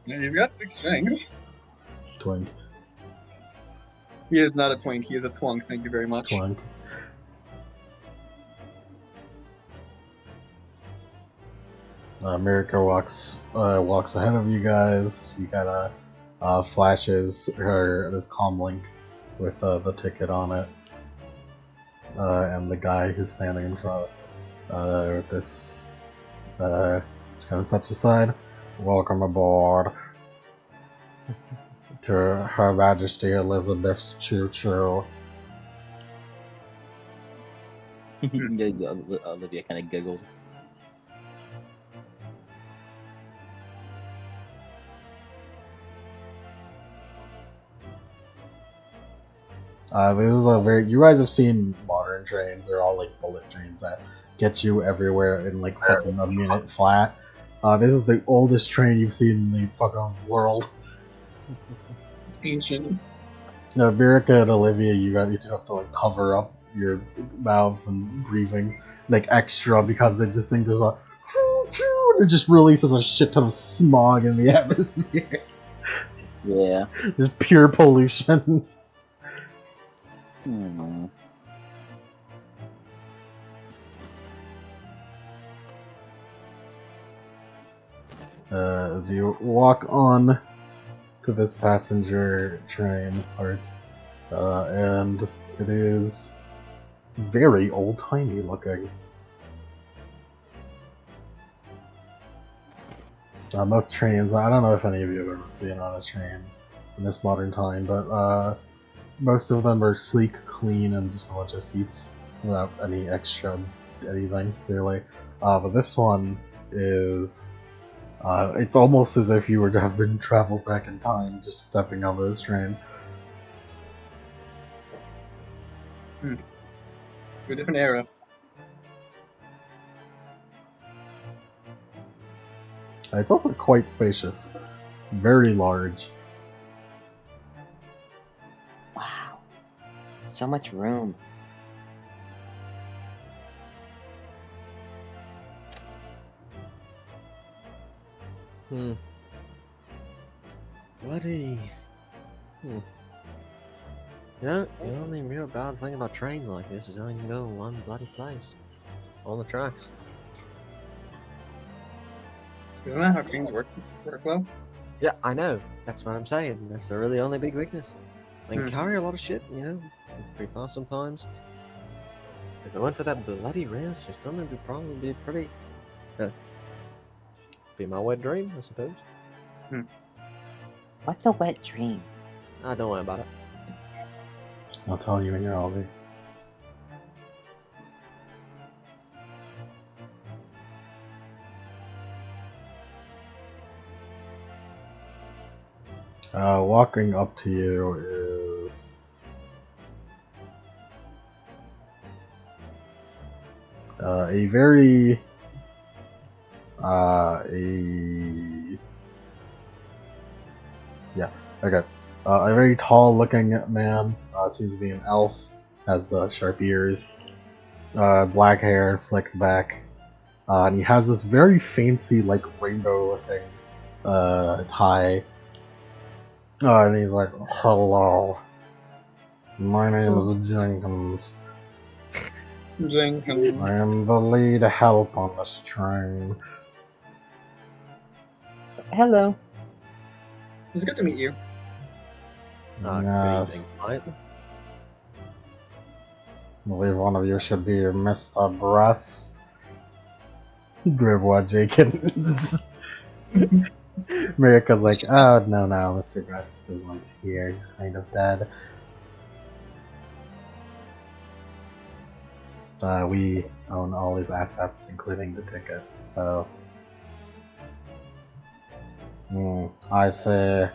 And he's got 6 strength. Twink. He is not a twink. He is a twunk. Thank you very much. Twink. Mirka walks ahead of you guys. You got flashes her this comlink with the ticket on it, and the guy who's standing in front with this just kind of steps aside. Welcome aboard to Her Majesty Elizabeth's Choo Choo. Olivia kind of giggles. This is a very. You guys have seen modern trains. They're all like bullet trains that get you everywhere in like fucking a minute flat. This is the oldest train you've seen in the fucking world. Ancient. Verica and Olivia, you two have to like cover up your mouth and breathing like extra because they just think there's a it just releases a shit ton of smog in the atmosphere. Yeah. Just pure pollution. As you walk on to this passenger train part, and it is very old-timey looking. Most trains, I don't know if any of you have ever been on a train in this modern time, but most of them are sleek, clean, and just a bunch of seats without any extra anything, really. But this one is... it's almost as if you were to have been traveled back in time, just stepping on this train. To a different era. It's also quite spacious. Very large. Wow. So much room. Bloody. You know, the only real bad thing about trains like this is only can go in one bloody place. On the tracks. Isn't that how trains work though? Yeah, I know. That's what I'm saying. That's the really only big weakness. They can carry a lot of shit, you know, pretty fast sometimes. If it went for that bloody rail system, it would probably be pretty... be my wet dream, I suppose. What's a wet dream? Don't worry about it. I'll tell you when you're older. Walking up to you is a very a very tall-looking man. Seems to be an elf. Has sharp ears, black hair, slicked back, and he has this very fancy, like rainbow-looking tie. And he's like, "Hello, my name is Jenkins. Jenkins. I am the lead help on this train." Hello. It's good to meet you. Yes. Good evening. I believe one of you should be Mr. Breast. Grivois Jenkins. Marika's like, oh, no, Mr. Breast isn't here. He's kind of dead. We own all his assets, including the ticket, so... I say,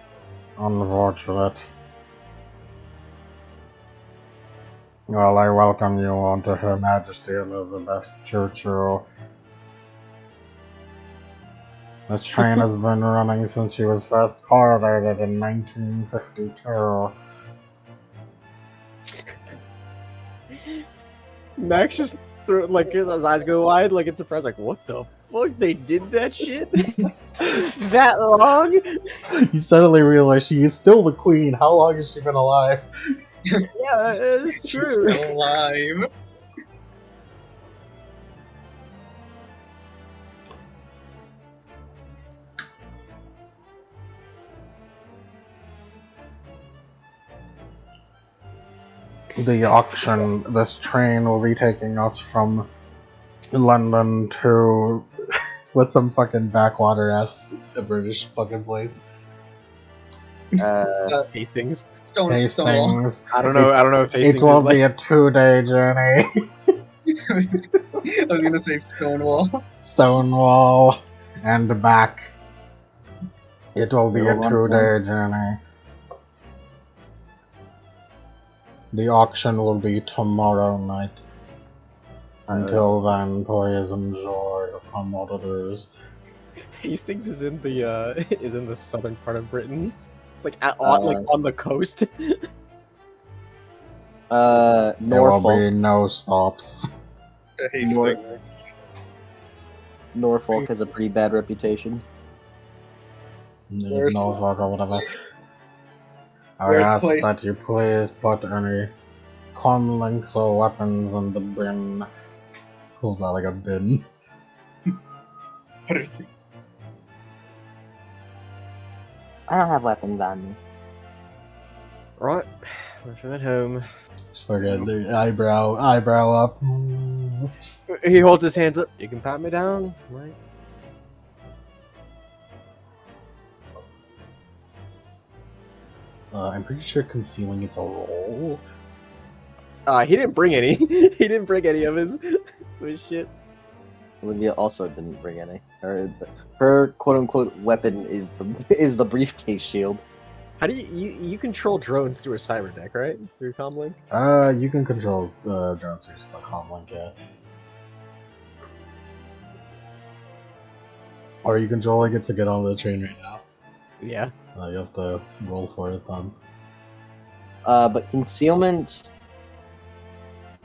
unfortunate. Well, I welcome you onto Her Majesty Elizabeth's Choo. This train has been running since she was first correlated in 1952. Max just threw like his eyes go wide, like it's surprised, like what the fuck? They did that shit that long? You suddenly realize she is still the queen. How long has she been alive? Yeah, it's true. Still alive. The auction, this train will be taking us from London to what's some fucking backwater ass British fucking place. Hastings. Stonewall. Hastings. I don't know if Hastings It will is like... be a 2-day journey. I was gonna say Stonewall. Stonewall and back. It will be a You're 2-day journey. The auction will be tomorrow night. Until then, please enjoy your commodities. Hastings is in the southern part of Britain, like on the coast. There will be Norfolk. no stops. Norfolk has a pretty bad reputation. Where's- Norfolk or whatever. I Where's ask place? that you please put any comlinks or weapons in the bin. Pulls out like a bin. What is he? I don't have weapons on me. Right, once I'm at home, Just fucking eyebrow up. he holds his hands up. You can pat me down, right? I'm pretty sure concealing is a roll. He didn't bring any. He didn't bring any of his shit. Olivia also didn't bring any. Her quote unquote weapon is the briefcase shield. How do you control drones through a cyber deck, right? Through comlink? You can control drones through just like comlink, yeah. Or you controlling it to get on the train right now. Yeah. You have to roll for it then. But concealment.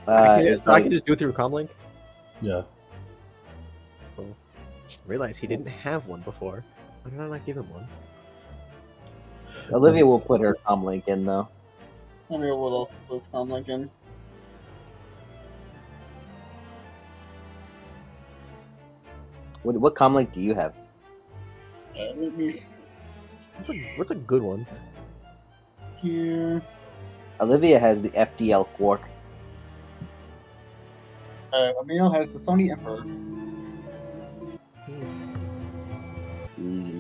I is can like, just do it through comlink. Yeah. Cool. Realize he didn't have one before. Why did I not give him one? Olivia will put her comlink in though. I mean, what else was comlink in? What comlink do you have? Let me see What's a good one? here. Olivia has the FDL Quark. Emil has the Sony Emperor.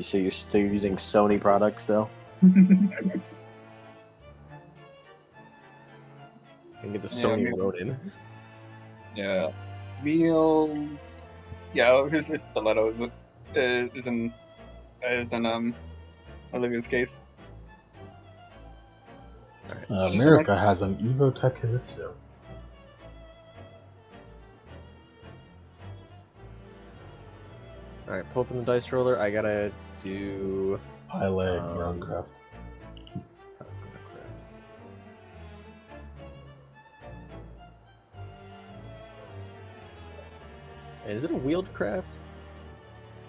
So you're still using Sony products though? Can get the Yeah, Sony maybe. Ronin. Yeah. Emil's. Yeah, his stiletto is in Olivia's case. America has an Evotech Hitsu. Alright, pull up in the dice roller. I gotta do... Pilot Groundcraft. And is it a wheeled craft?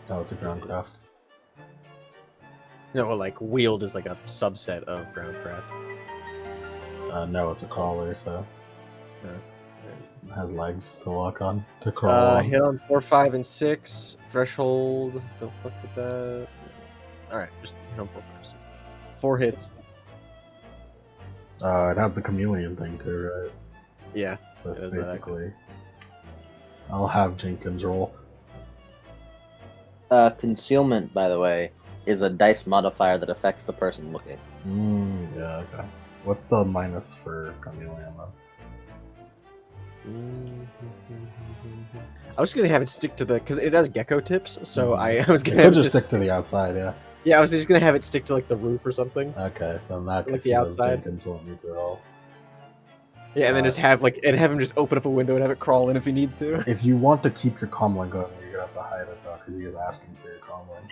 Oh, it's a Groundcraft. No, well, like, wheeled is like a subset of groundcraft. No, it's a crawler, so Yeah. it has legs to walk on, to crawl on. Hit on 4, 5, and 6. Threshold. Don't fuck with that. Alright, just hit on 4, 5, 6. 4 hits. It has the chameleon thing too, right? Yeah. So it's it is that basically... I'll have Jenkins roll. Concealment, by the way, is a dice modifier that affects the person looking. Yeah, okay. What's the minus for chameleon then? I was gonna have it stick to the... Because it has gecko tips, so I was It gonna could have it just stick to the outside, yeah. Yeah, I was just gonna have it stick to, like, the roof or something. Okay, then that Like case the outside? Jenkins won't need to roll. Yeah, and then just have, like... And have him just open up a window and have it crawl in if he needs to. If you want to keep your comlink going, you're gonna have to hide it though, because he is asking for your comlink.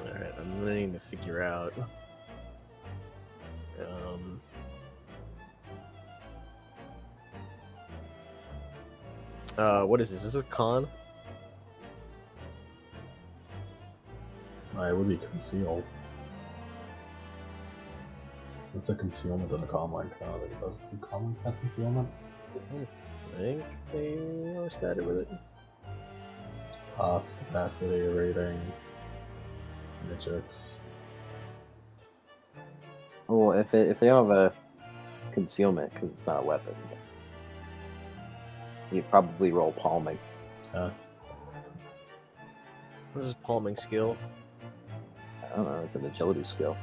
Alright, I'm needing to figure out... what is this? Is this a con? It would be concealed. It's a concealment and a comlink. I don't think it does. Do comlinks have concealment? I don't think they are started with it. Cost, capacity, rating, matrix. Well, if they don't have a concealment because it's not a weapon, you probably roll palming. What is this palming skill? I don't know. It's an agility skill.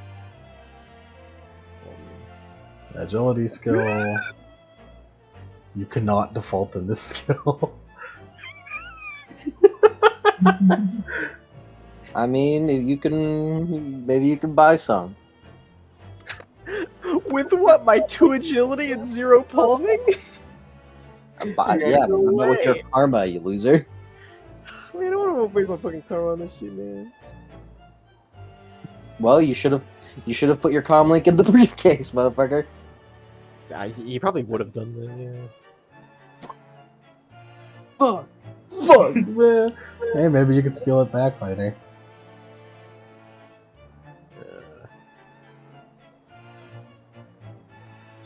Agility skill. You cannot default in this skill. I mean, if you can, maybe you can buy some. With what? My 2 agility and 0 palming? Buy, Yeah, yeah, no but with your way. karma, you loser. Man, I don't want to waste my fucking karma on this shit, man. Well, you should have put your comm link in the briefcase, motherfucker. He probably would have done that, yeah. Fuck. Fuck, man. Hey, maybe you could steal it back later.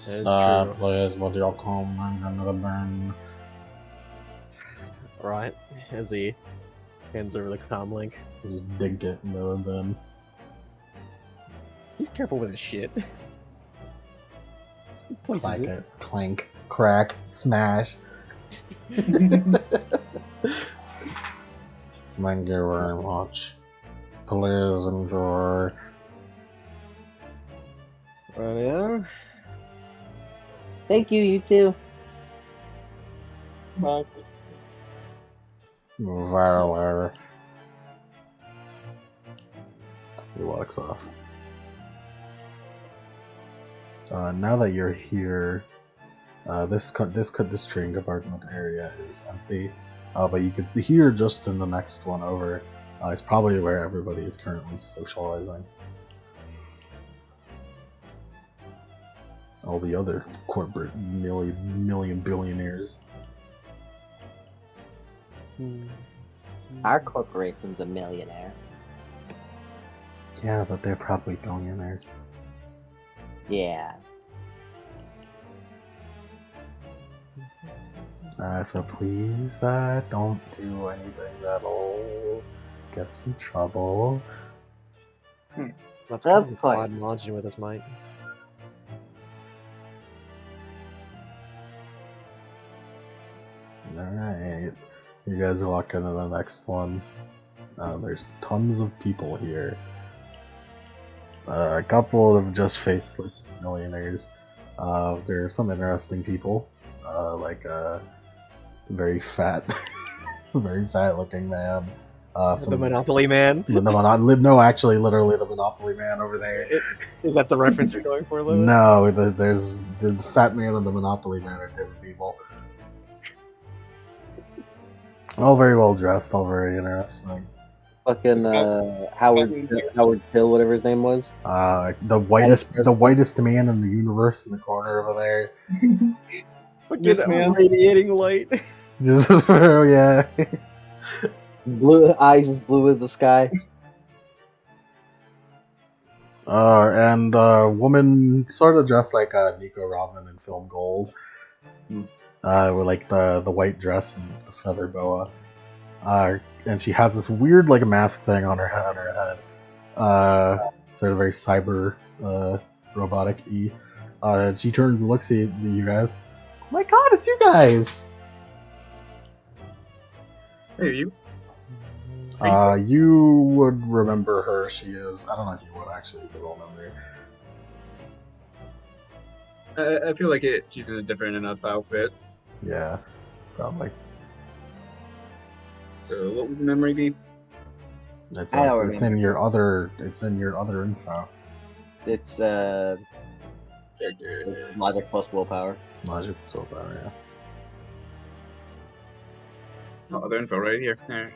is Stop, true. please, with your comlink under the burn. Right, as he hands over the comm link. Just dig it into the bin. He's careful with his shit. He places Clank it. it. Clank. Crack. Smash. Thank you very much. Please enjoy. Right, Thank you, you too. Valor. He walks off. Now that you're here, this train compartment area is empty. But you can see here, just in the next one over, is probably where everybody is currently socializing. All the other corporate million billionaires. Our corporation's a millionaire. Yeah, but they're probably billionaires. Yeah. So please, don't do anything that'll get us in trouble. Let's Of come course. and launch you with us, Mike. Alright. You guys walk into the next one. There's tons of people here. A couple of just faceless millionaires. There are some interesting people. Like a very fat, very fat looking man. The Monopoly Man. No, actually, literally the Monopoly Man over there. Is that the reference you're going for, Louis? No, there's the Fat Man and the Monopoly Man are different people. All very well dressed, all very interesting. Fucking Howard Till, whatever his name was. The whitest man in the universe in the corner over there. Fucking radiating light. Oh yeah. Blue eyes as blue as the sky. And woman sort of dressed like Nico Robin in Film Gold. With like the white dress and the feather boa. And she has this weird like a mask thing on her head. Sort of very cyber robotic-y. And she turns and looks at you guys. Oh my god, it's you guys! Hey, you. You would remember her. She is. I don't know if you would actually. You will remember. I feel like she's in a different enough outfit. Yeah, probably. So what would the memory be? It's I don't it's remember. in your other. It's in your other info. It's logic plus willpower. Logic so power. Yeah. Oh, other info right here. There.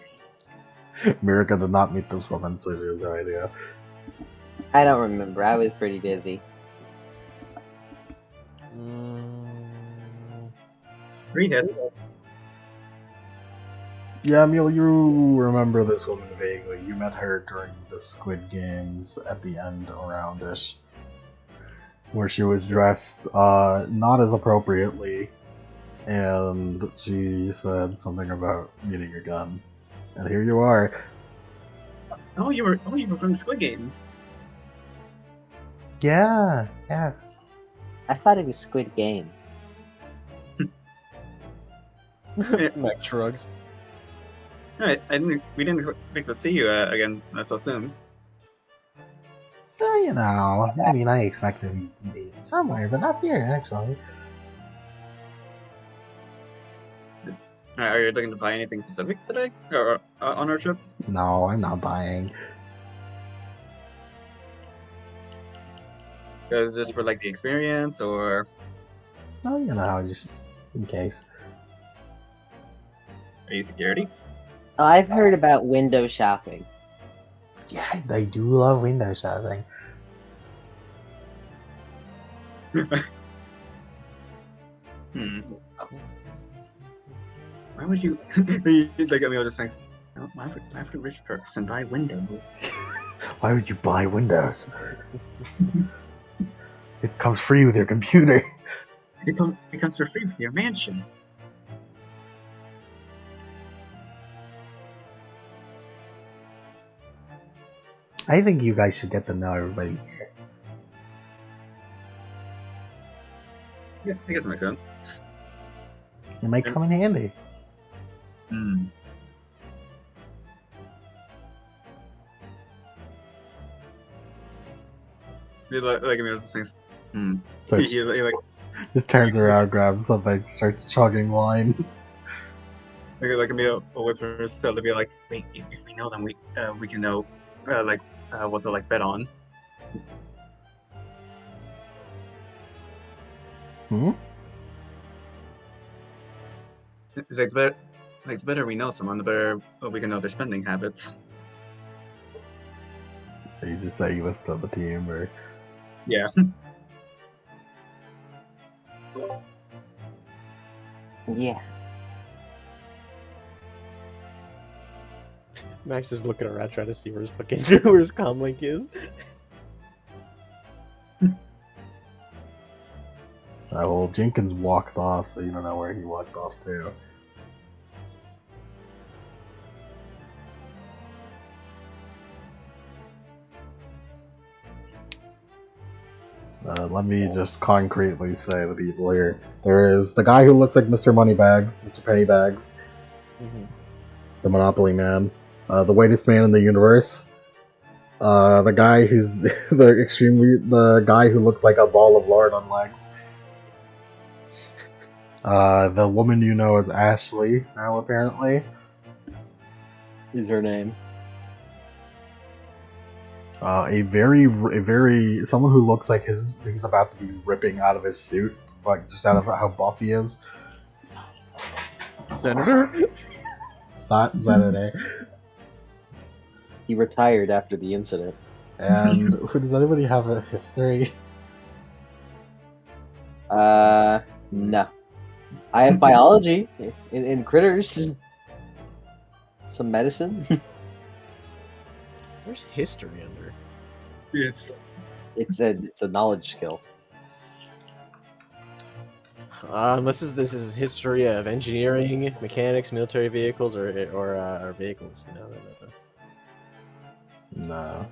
Mirka did not meet this woman, so she has no idea. I don't remember. I was pretty busy. 3 hits. Yeah, Emil, you remember this woman vaguely. You met her during the Squid Games at the end around-ish. Where she was dressed not as appropriately, and she said something about meeting a gun. And here you are. Oh, you were from the Squid Games. Yeah. I thought it was Squid Game. Max shrugs. Alright, we didn't expect to see you again so soon. You know, I mean, I expected you to be somewhere, but not here, actually. Are you looking to buy anything specific today, or on our trip? No, I'm not buying. Is this for like the experience, or Oh, you know, just in case. are you security? Oh, I've heard about window shopping. Yeah, I do love window shopping. Why would you like? I mean, just thinks. Why would a rich person buy windows? Why would you buy Windows? It comes free with your computer. It comes for free with your mansion. I think you guys should get to know everybody here. Yeah, I guess that makes sense. It might come in handy. Like I mean, just thinks. So He like just turns around, grabs something, starts chugging wine. like a meal with her still to be like, wait, if we know them, we can know what to like bet on. It's like the better we know someone, the better we can know their spending habits. Are you just saying this to the team, or? Yeah. Yeah. Max is looking around trying to see where his fucking where his comlink is. Well, Jenkins walked off, so you don't know where he walked off to. Let me just concretely say the people here. There is the guy who looks like Mr. Moneybags, Mr. Pennybags, the Monopoly Man, the whitest man in the universe, the guy who's the guy who looks like a ball of lard on legs, the woman you know as Ashley now apparently, is her name. A very someone who looks like he's about to be ripping out of his suit, like just out of how buff he is. Senator? It's not Saturday. He retired after the incident. And does anybody have a history? No. I have biology in critters. Some medicine. Where's history under? See, it's It's a knowledge skill. This is history of engineering, mechanics, military vehicles, or vehicles. You know. No.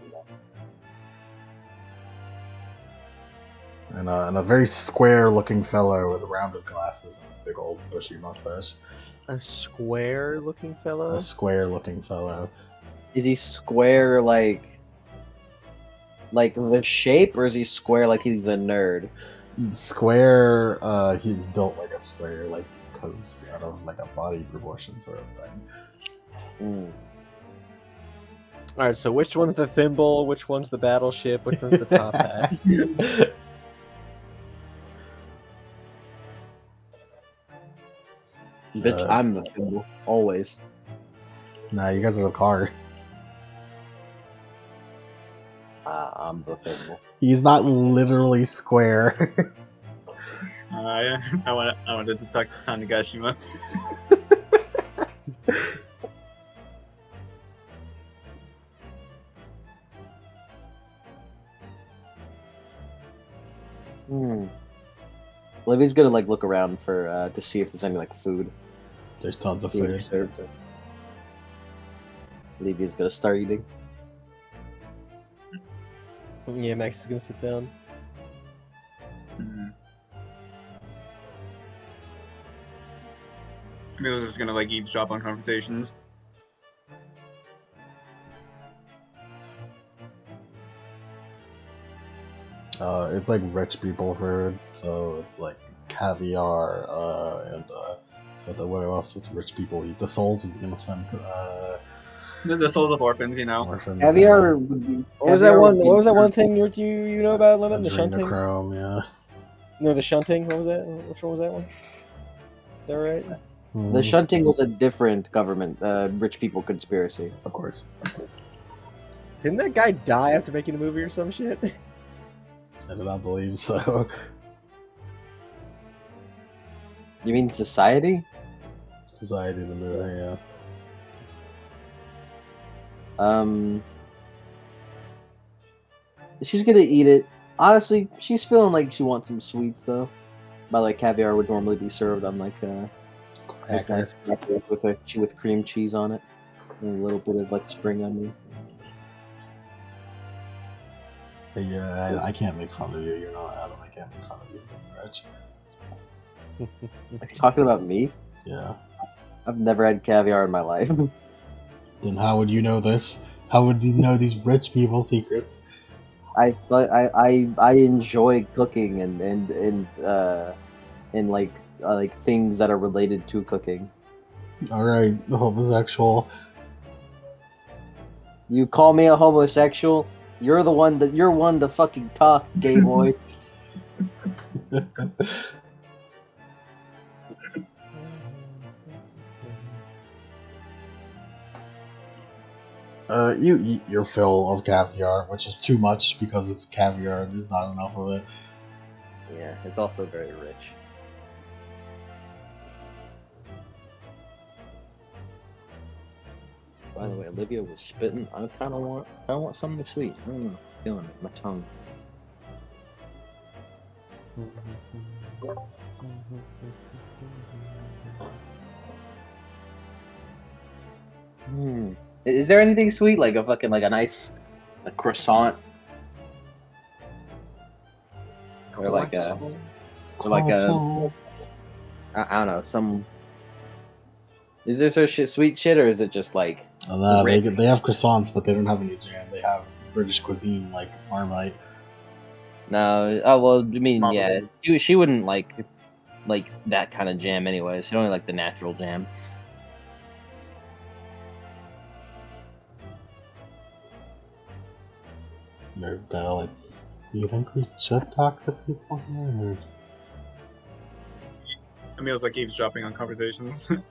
And a very square-looking fellow with rounded glasses and a big old bushy mustache. A square-looking fellow. A square-looking fellow. Is he square like the shape, or is he square like he's a nerd? Square. He's built like a square, like because out of like a body proportion sort of thing. Mm. All right. So which one's the thimble? Which one's the battleship? Which one's the top hat? Bitch, I'm the thimble, always. Nah, you guys are the car. I'm the thimble. He's not literally square. I wanted to talk to Tanegashima. Livy's gonna like look around for to see if there's any like food. There's tons of being food. served. Livy's gonna start eating. Yeah, Max is gonna sit down. Camille's just gonna like eavesdrop on conversations. It's like rich people food, so it's like caviar, and what else do rich people eat? The souls of the innocent, The souls of orphans, you know. orphans. Caviar would be. What was that one? What was that one thing you know about Lemon? The shunting? Adrenochrome, yeah. No, the shunting. What was that? Which one was that one? Is that right? The shunting was a different government, rich people conspiracy. Of course. Didn't that guy die after making the movie or some shit? I do not believe so. You mean society? Society, the movie, yeah. She's gonna eat it. Honestly, she's feeling like she wants some sweets though. But like caviar would normally be served on like Crackers. with cream cheese on it, and a little bit of like spring onion. Yeah, I can't make fun of you. You're not Adam. I can't make fun of you being rich. Are you talking about me? Yeah. I've never had caviar in my life. Then how would you know this? How would you know these rich people secrets? I enjoy cooking and like things that are related to cooking. All right, homosexual. You call me a homosexual? You're one to fucking talk, gay boy. You eat your fill of caviar, which is too much because it's caviar and there's not enough of it. Yeah, it's also very rich. By the way, Olivia was spitting. I kind of want something sweet. I don't know, feeling it, my tongue. Is there anything sweet like a fucking like a nice croissant? Or like a I don't know, some. Is there some sweet shit, or is it just like? No, they have croissants, but they don't have any jam. They have British cuisine like Marmite. No, oh well. I mean, Probably. yeah, she wouldn't like that kind of jam anyway. She only like the natural jam. They're kind of like, do you think we should talk to people here? Emil's like eavesdropping on conversations. You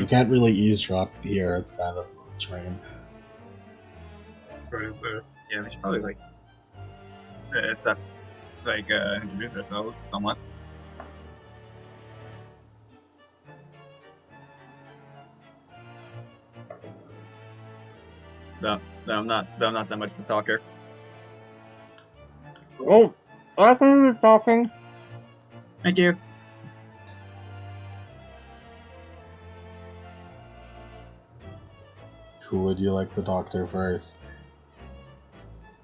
can't really eavesdrop here. It's kind of a train. Yeah, we should probably like introduce ourselves somewhat. No, I'm not that much of a talker. Oh, I can be talking. Thank you. Who would you like to talk to first?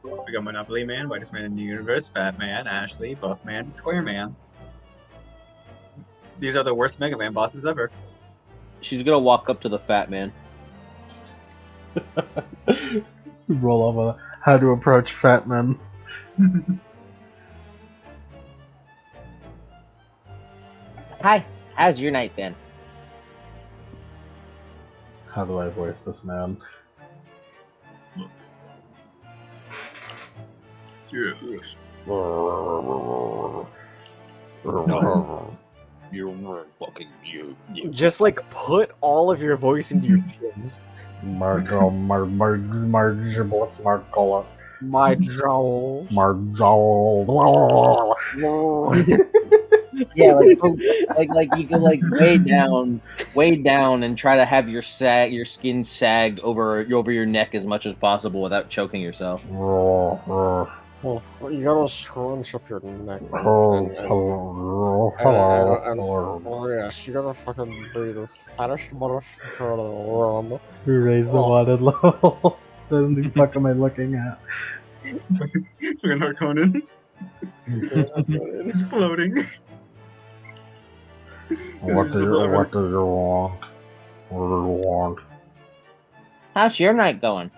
We got Monopoly Man, Whitest Man in the Universe, Fat Man, Ashley, Buff Man, and Square Man. These are the worst Mega Man bosses ever. She's gonna walk up to the fat man. Roll up on how to approach fat men. Hi, how's your night been? How do I voice this man? Yes. You're fucking you. Just like put all of your voice into your chins. Margola. My jowl. Marjowl. Yeah, like you can like way down, and try to have your skin sag over your neck as much as possible without choking yourself. Oh, you gotta scrunch up your neck. Hello. Oh yes, you gotta fucking be the fattest motherfucker in the world. You raised the wanted level. What the fuck am I looking at? Fucking Harkonnen. It's floating. What do you want? What do you want? How's your night going?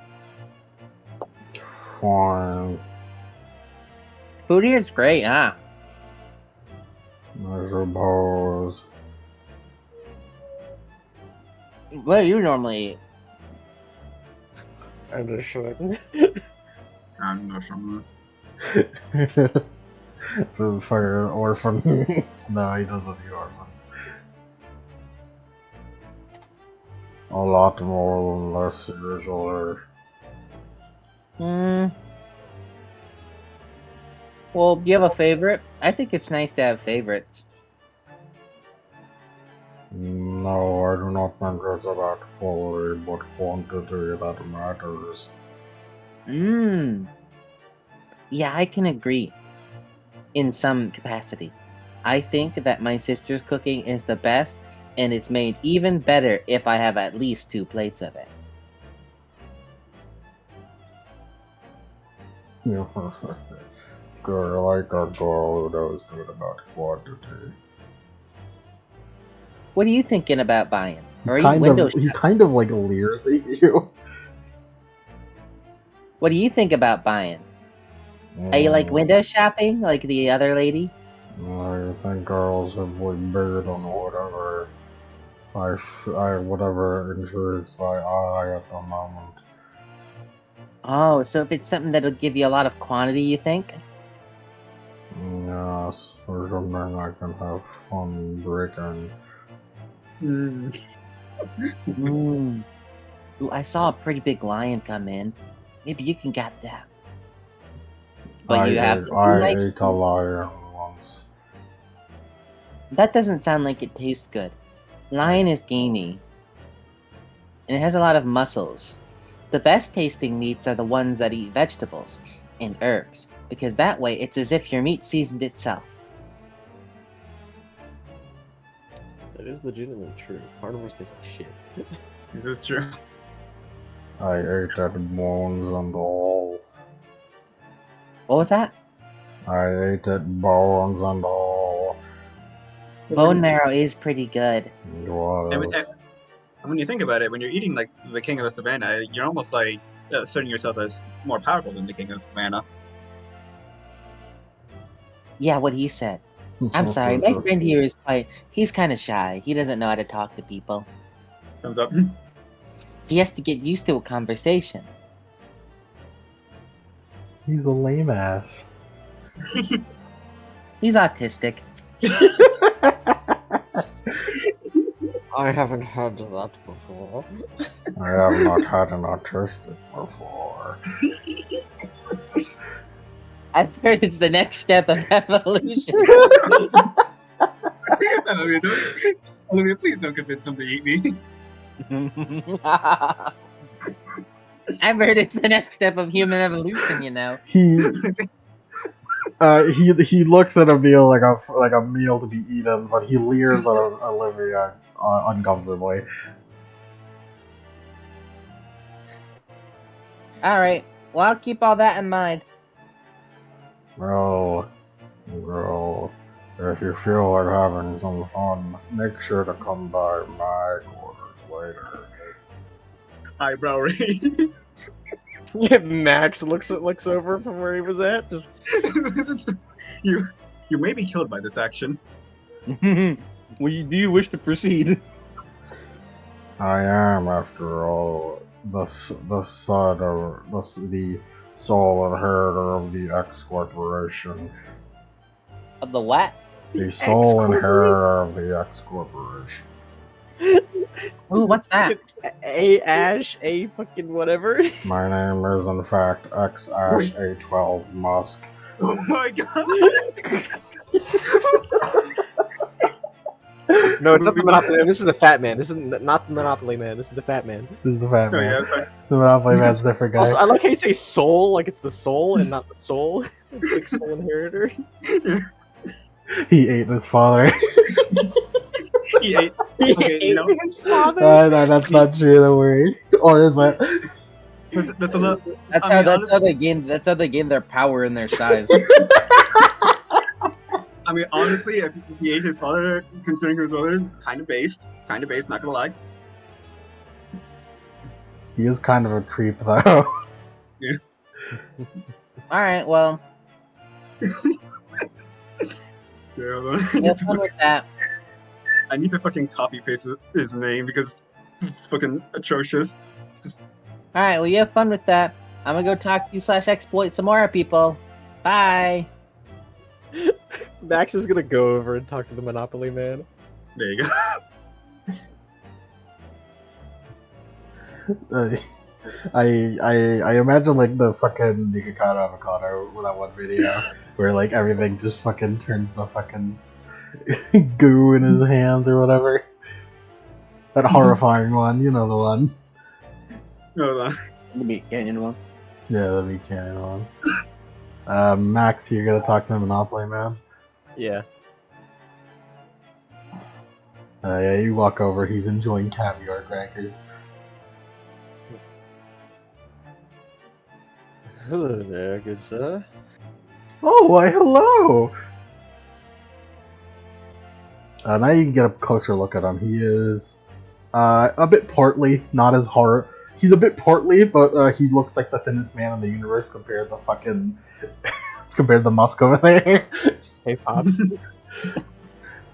Fine. Food here is great, huh? I suppose. What do you normally eat? And a shit. I'm not sure. The fucking orphans. No, he doesn't eat orphans. A lot more than less usually. Well, do you have a favorite? I think it's nice to have favorites. No, I do not think it's about quality, but quantity that matters. Yeah, I can agree. In some capacity. I think that my sister's cooking is the best, and it's made even better if I have at least 2 plates of it. Good, I like a girl who knows good about quantity. What are you thinking about buying? Or He kind of like leers at you. What do you think about buying? Are you like window shopping, like the other lady? I think I'll simply bid on whatever whatever intrigues my eye at the moment. Oh, so if it's something that'll give you a lot of quantity, you think? Yes, or something I can have fun breaking. Ooh, I saw a pretty big lion come in. Maybe you can get that. But I nice. ate a lion once. That doesn't sound like it tastes good. Lion is gamey. And it has a lot of muscles. The best tasting meats are the ones that eat vegetables and herbs, because that way it's as if your meat seasoned itself. That is legitimately true. Carnivores taste like shit. This is true. I ate it bones and all. What was that? I ate it bones and all. Bone marrow is pretty good. It was. And when you think about it, when you're eating like the King of the Savannah, you're almost like asserting yourself as more powerful than the King of the Savannah. Yeah, what he said. I'm sorry, my friend here is he's kind of shy. He doesn't know how to talk to people. Thumbs up. He has to get used to a conversation. He's a lame ass. He's autistic. I haven't heard of that before. I have not had an autistic before. I've heard it's the next step of evolution. Olivia, please don't convince him to eat me. I've heard it's the next step of human evolution, you know. He looks at a meal like a meal to be eaten, but he leers at Olivia uncomfortably. Alright, well, I'll keep all that in mind. Well, if you feel like having some fun, make sure to come by my quarters later. Eyebrow raise. Max looks over from where he was at. Just you may be killed by this action. Do you wish to proceed? I am, after all, the son or the sole inheritor of the X Corporation. Of the what? The sole inheritor of the X Corporation. Ooh, what's that? A Ash, A fucking whatever. My name is, in fact, X Ash A12 Musk. Oh my god! No, it's not the Monopoly Man. This is the Fat Man. This is not the Monopoly Man. This is the Fat Man. This is the Fat Oh, Man. yeah, it's like, The Monopoly Man's a different guy. Also, I like how you say soul, like it's the soul and not the soul. It's like soul inheritor. He ate his father. he ate. He Okay, ate no. his father. No, that's not true. Don't worry. Or is it? That's a lot. That's I how mean, that's how they gain their power and their size. I mean, honestly, if he ate his father, considering his father is kind of based, not gonna lie. He is kind of a creep, though. Alright, well, Yeah, have fun with that. I need to fucking copy paste his name because it's fucking atrocious. Alright, well, you have fun with that. I'm gonna go talk to you / exploit some more people. Bye. Max is gonna go over and talk to the Monopoly Man. There you go. I imagine like the fucking Nikocado Avocado with that one video where like everything just fucking turns to fucking goo in his hands or whatever. That horrifying one, you know the one. Hold on. The Meat Canyon one. Yeah, the Meat Canyon one. Max, you're gonna talk to the Monopoly Man? Yeah. Yeah, you walk over, he's enjoying caviar crackers. Hello there, good sir. Oh, why hello! Now you can get a closer look at him. He is a bit portly, not as hard. He's a bit portly, but he looks like the thinnest man in the universe compared to fucking compared to Musk over there. Hey, Pops.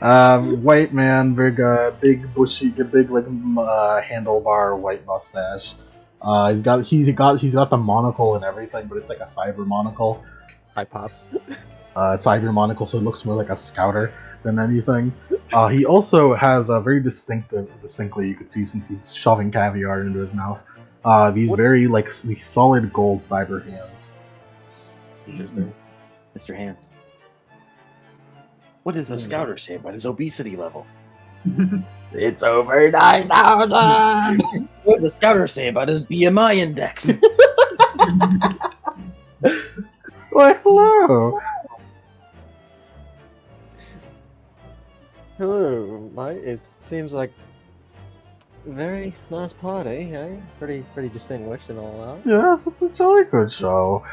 White man, big bushy, big like handlebar white mustache. He's got the monocle and everything, but it's like a cyber monocle. Hi, Pops. Cyber monocle, so it looks more like a scouter than anything. He also has a very distinctly you could see since he's shoving caviar into his mouth. These these solid gold cyber hands. Interesting. Mr. Hands. What does a scouter say about his obesity level? It's over 9,000. What does the scouter say about his BMI index? Why, hello. Hello, mate. It seems like very nice party, eh? Pretty distinguished and all that. Yes, it's a jolly good show.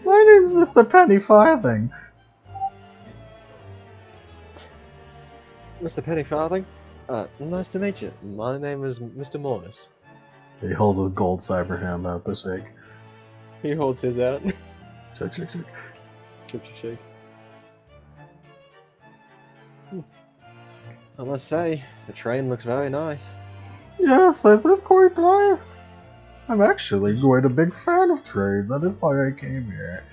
My name's Mr. Penny Farthing. Mr. Penny Farthing? Nice to meet you. My name is Mr. Morris. He holds his gold cyber hand out to shake. He holds his out. Shake, shake, shake. Shake, shake, shake. I must say, the train looks very nice. Yes, it is quite nice. I'm actually quite a big fan of trains. That is why I came here.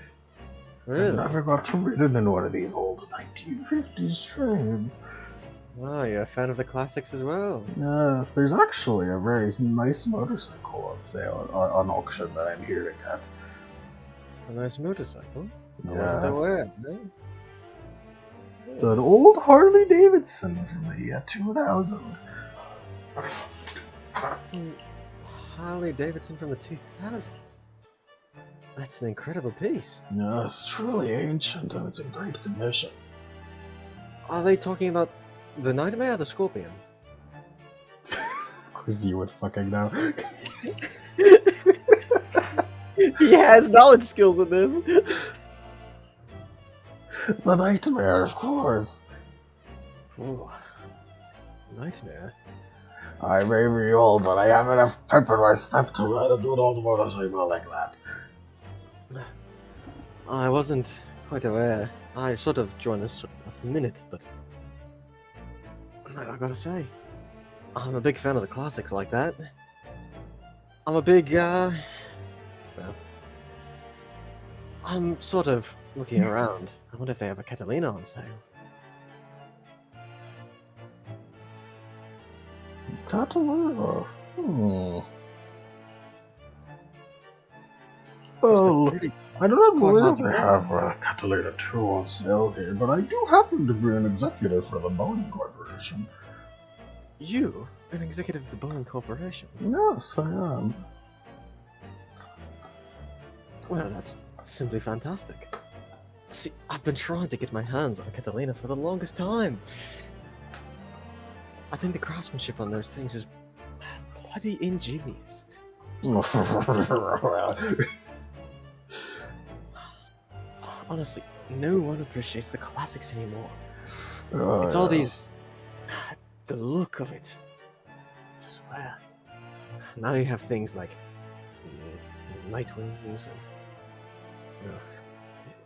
I Really? never got to ridden in one of these old 1950s trains. Wow, you're a fan of the classics as well. Yes, there's actually a very nice motorcycle on sale on auction that I'm here to get. A nice motorcycle. I wasn't Yes. aware. No? It's an old Harley Davidson from the 2000. Harley Davidson from the 2000s. That's an incredible piece. Yes, it's truly ancient and it's in great condition. Are they talking about the Nightmare or the Scorpion? Of course you would fucking know. He has knowledge skills in this. The Nightmare, of course. Ooh. Nightmare? I may be old, but I have enough pep in my step to ride a good old motorcycle like that. I wasn't quite aware. I sort of joined this sort of last minute, but I gotta say, I'm a big fan of the classics like that. I'm a big, well, I'm sort of looking around. I wonder if they have a Catalina on sale. Catalina? They're Well, pretty- I do not quite believe hard to they get. have Catalina 2 on sale here, but I do happen to be an executive for the Boeing Corporation. You, an executive of the Boeing Corporation? Yes, I am. Well, that's simply fantastic. See, I've been trying to get my hands on a Catalina for the longest time. I think the craftsmanship on those things is bloody ingenious. Honestly, no one appreciates the classics anymore. It's all these... The look of it. I swear. Now you have things like Nightwings and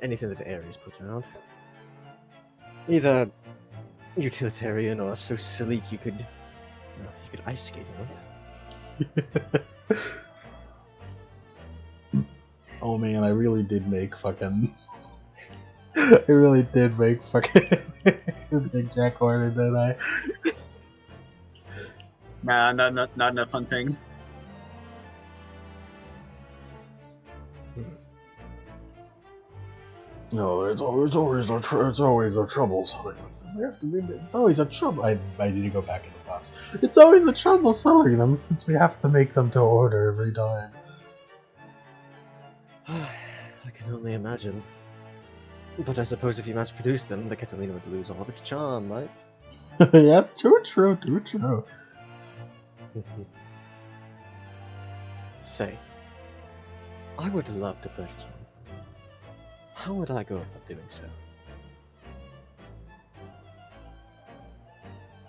anything that Ares puts out. Either utilitarian or so sleek you could ice skate on it. Oh man, I really did make fucking... I really did make fucking Big Jack Horner, didn't I? Nah, not enough hunting. No, it's always a trouble selling them since they have to be. It's always a trouble. I need to go back in the box. It's always a trouble selling them since we have to make them to order every time. I can only imagine. But I suppose if you mass produce them, the Catalina would lose all of its charm, right? That's too true, too true. Say, I would love to purchase one. How would I go about doing so?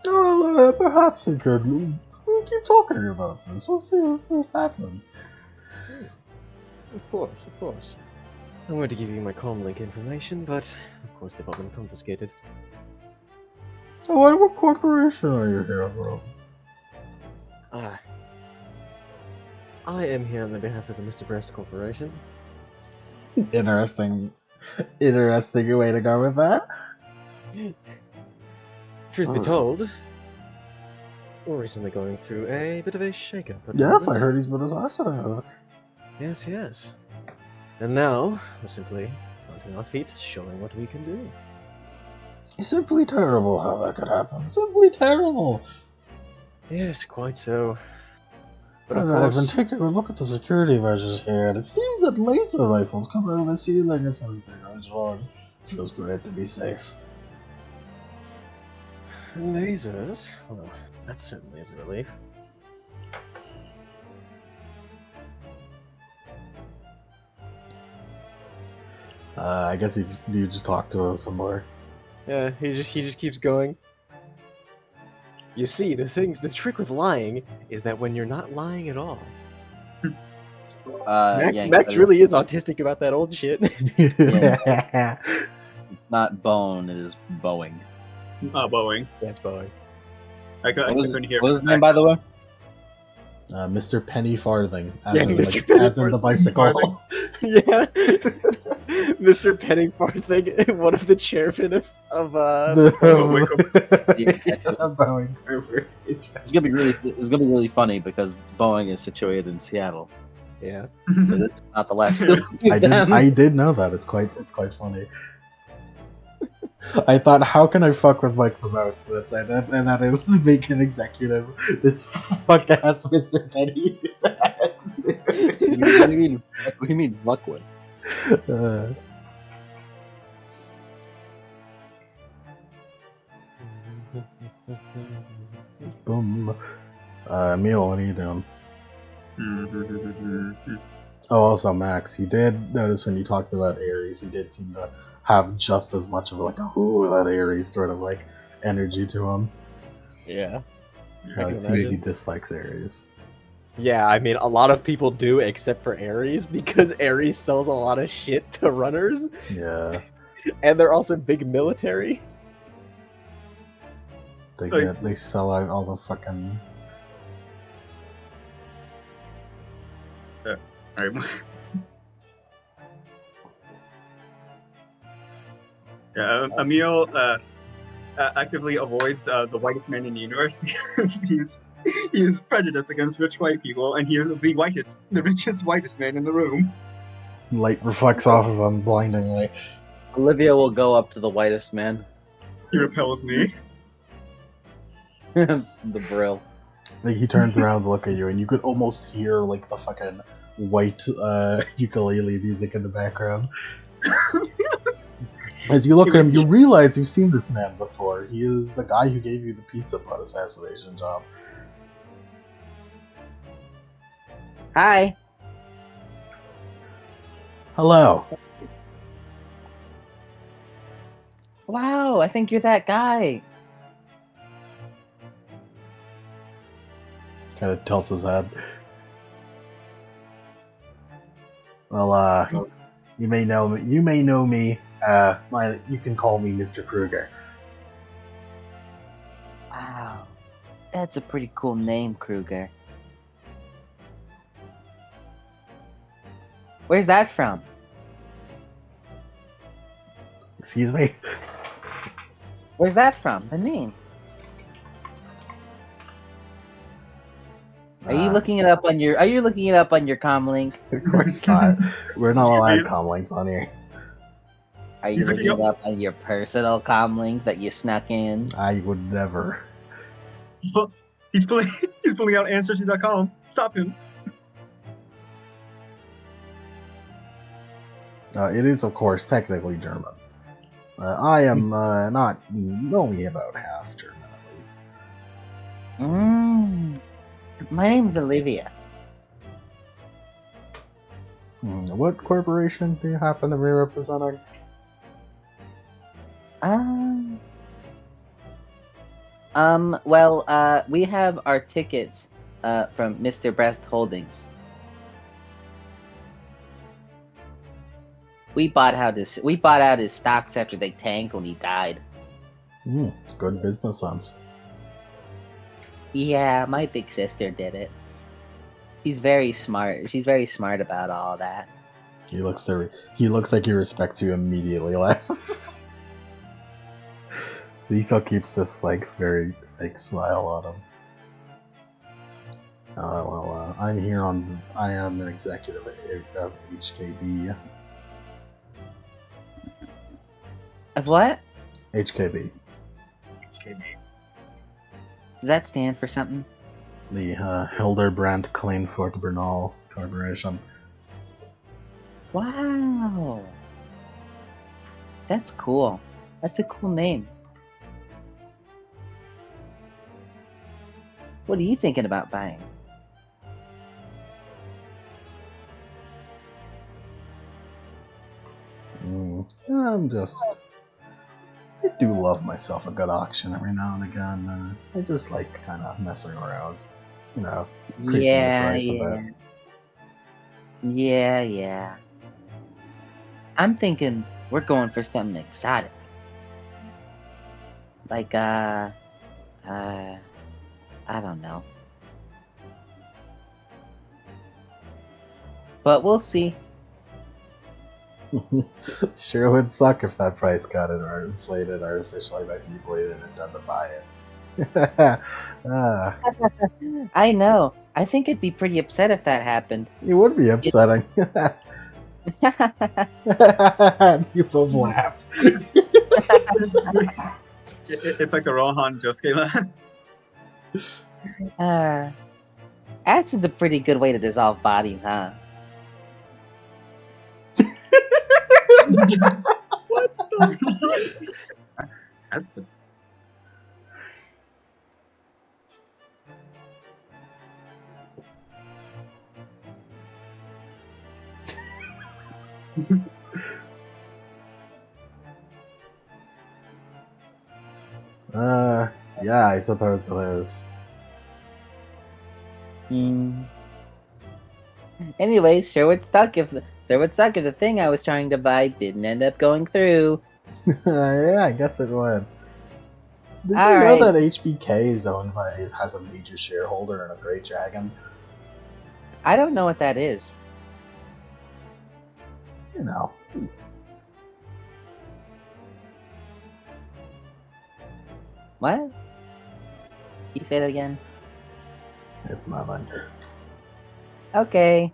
Oh, perhaps we could keep talking about this. We'll see what happens. Of course, of course. I'm going to give you my comlink information, but of course they've all been confiscated. So what corporation are you here from? I am here on the behalf of the Mr. Breast Corporation. Interesting way to go with that. Truth be told, we're recently going through a bit of a shake-up. at the Yes, I moment. heard he's been assassinated. Yes, yes. And now, we're simply planting our feet, showing what we can do. It's simply terrible how that could happen. Simply terrible. Yes, quite so. But of I've been course, taking a look at the security measures here, and it seems that laser rifles come out of the ceiling if anything goes wrong. Feels great to be safe. lasers? Well, that certainly is a relief. I guess you just talk to him some more. Yeah, he just keeps going. You see, the trick with lying is that when you're not lying at all. Max really is autistic about that old shit. Not bone, it is Boeing. Boeing. That's Boeing. I couldn't hear. What was his name, by the way? Mr. Penny Farthing, as Yeah, in Mr. like, Penny as in the Farthing. bicycle. Yeah, Mr. Pennyfarthing, one of the chairmen of The Boeing Corporation. It's gonna be really funny because Boeing is situated in Seattle. yeah. So this is not the last film. I did know that. It's quite funny. I thought, how can I fuck with Mike the most? That's it, and that is make an executive this fuck ass Mr. Penny. What do you mean fuck with? Boom. Emil, what are you doing? Oh, also Max, you did notice when you talked about Ares, he did seem to have just as much of like a ooh, that Ares sort of like energy to him. Yeah. It seems he dislikes Ares. Yeah, I mean, a lot of people do, except for Ares, because Ares sells a lot of shit to runners, Yeah, and they're also big military. they sell out all the fucking. Alright. Yeah, Emil actively avoids the whitest man in the universe because he's prejudiced against rich white people, and he is the richest, whitest man in the room. Light reflects off of him blindingly. Olivia will go up to the whitest man. He repels me. The brill. Like he turns around to look at you, and you could almost hear like the fucking white ukulele music in the background. As you look at him, you realize you've seen this man before. He is the guy who gave you the pizza butt assassination job. Hi. Hello. Wow, I think you're that guy. Kind of tilts his head. Well, you may know me. You may know me. You can call me Mr. Kruger. Wow, that's a pretty cool name, Kruger. Where's that from? Excuse me. Where's that from? The name. Are you looking it up on your? Are you looking it up on your comlink? Of course not. We're not allowed comlinks on here. Are you looking it up on your personal comlink that you snuck in? I would never. He's pulling out Ancestry.com. Stop him. It is, of course, technically German. I am not only about half German, at least. My name's Olivia. What corporation do you happen to be representing? Well, we have our tickets from Mr. Breast Holdings. We bought out his stocks after they tanked when he died. Good business sense. Yeah, my big sister did it. She's very smart. She's very smart about all that. He looks like he respects you immediately less. He still keeps this like very fake smile on him. I am an executive of HKB. Of what? HKB. Does that stand for something? The Hildebrand Kleinfort Bernal Corporation. Wow. That's cool. That's a cool name. What are you thinking about buying? I do love myself a good auction every now and again. I just like kind of messing around, increasing the price a bit. Yeah. I'm thinking we're going for something exotic. Like, I don't know. But we'll see. Sure would suck if that price got inflated artificially by people who didn't intend to buy it. I know. I think I'd be pretty upset if that happened. It would be upsetting. You both laugh. It's like the Rohan Josuke laugh. Acid's a pretty good way to dissolve bodies, huh? What the? That's the... Yeah, I suppose it is. Anyway, sure would suck if the thing I was trying to buy didn't end up going through. Yeah, I guess it would. Did you know Alright. that HBK is owned by has a major shareholder in a Great Dragon? I don't know what that is. You know. What? Can you say that again? It's nothing. Okay.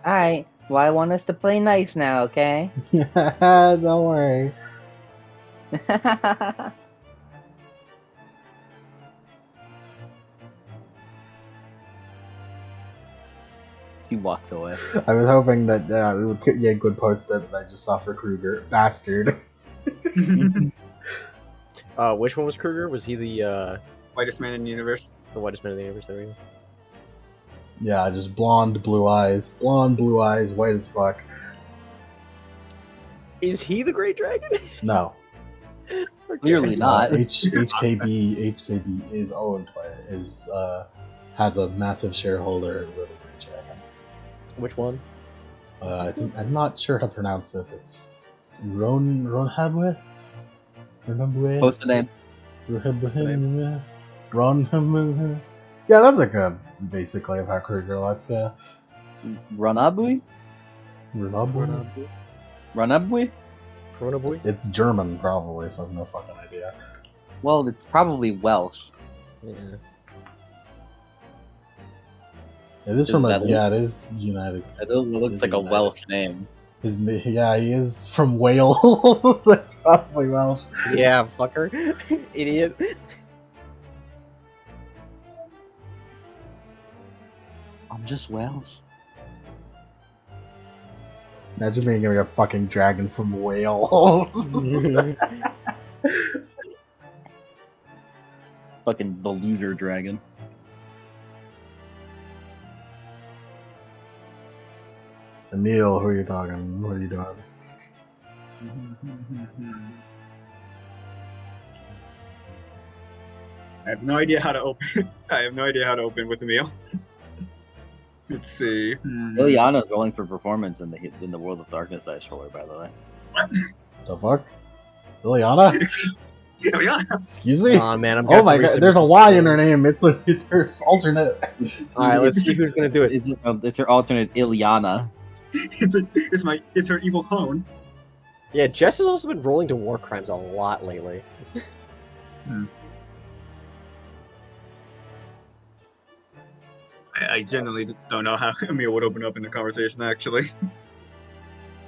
Alright. Well, I want us to play nice now, okay? Don't worry. He walked away. I was hoping that Yank would post that I just saw for Kruger. Bastard. Which one was Kruger? Was he the Whitest man in the universe. whitest man in the universe? There we go. Yeah, just blonde, blue eyes. Blonde, blue eyes, white as fuck. Is he the Great Dragon? No. Okay. Clearly not. HKB is owned by has a massive shareholder with a Great Dragon. Which one? I think I'm not sure how to pronounce this. It's Ronhabwe? Post the name. Ronhabwe. Yeah, that's a good basically of how Kruger looks, yeah. Runabui? Ronhabwe? Runabui? Corona Boy? It's German probably, so I have no fucking idea. Well, it's probably Welsh. Yeah. It is Is from that it? it is United. It looks like a United. Welsh name. Yeah, he is from Wales. That's probably Welsh. Yeah, fucker. Idiot. I'm just Welsh. Imagine being like a fucking dragon from Wales. Fucking the loser dragon. Emil, who are you talking? What are you doing? I have no idea how to open. I have no idea how to open with Emil. Let's see. Liliana's rolling for performance in the World of Darkness dice roller, by the way. What? The fuck? Liliana? Ileana. Excuse me? Aw, man, I'm Oh gonna my have to god, resubmit there's a this Y thing. in her name. It's her alternate. Alright, let's see who's gonna do it. It's her alternate Iliana. It's her evil clone. Yeah, Jess has also been rolling to war crimes a lot lately. I genuinely don't know how Emil would open up in the conversation. Actually,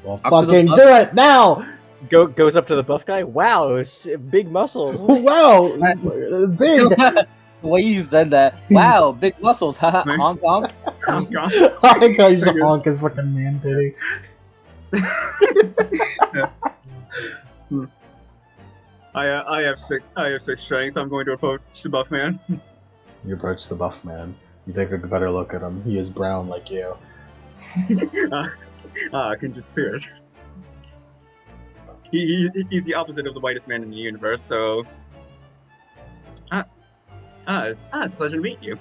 Well, Up to the fucking buff. do it now! Goes up to the buff guy. Wow, big muscles. Wow! Big! The way you said that. Wow, big muscles. Haha, honk honk. Hong Kong. I think I used to honk his fucking man titty. I have six strength. I'm going to approach the buff man. You approach the buff man. You take a better look at him. He is brown like you. Kindred spirit. He's the opposite of the whitest man in the universe. So, it's a pleasure to meet you.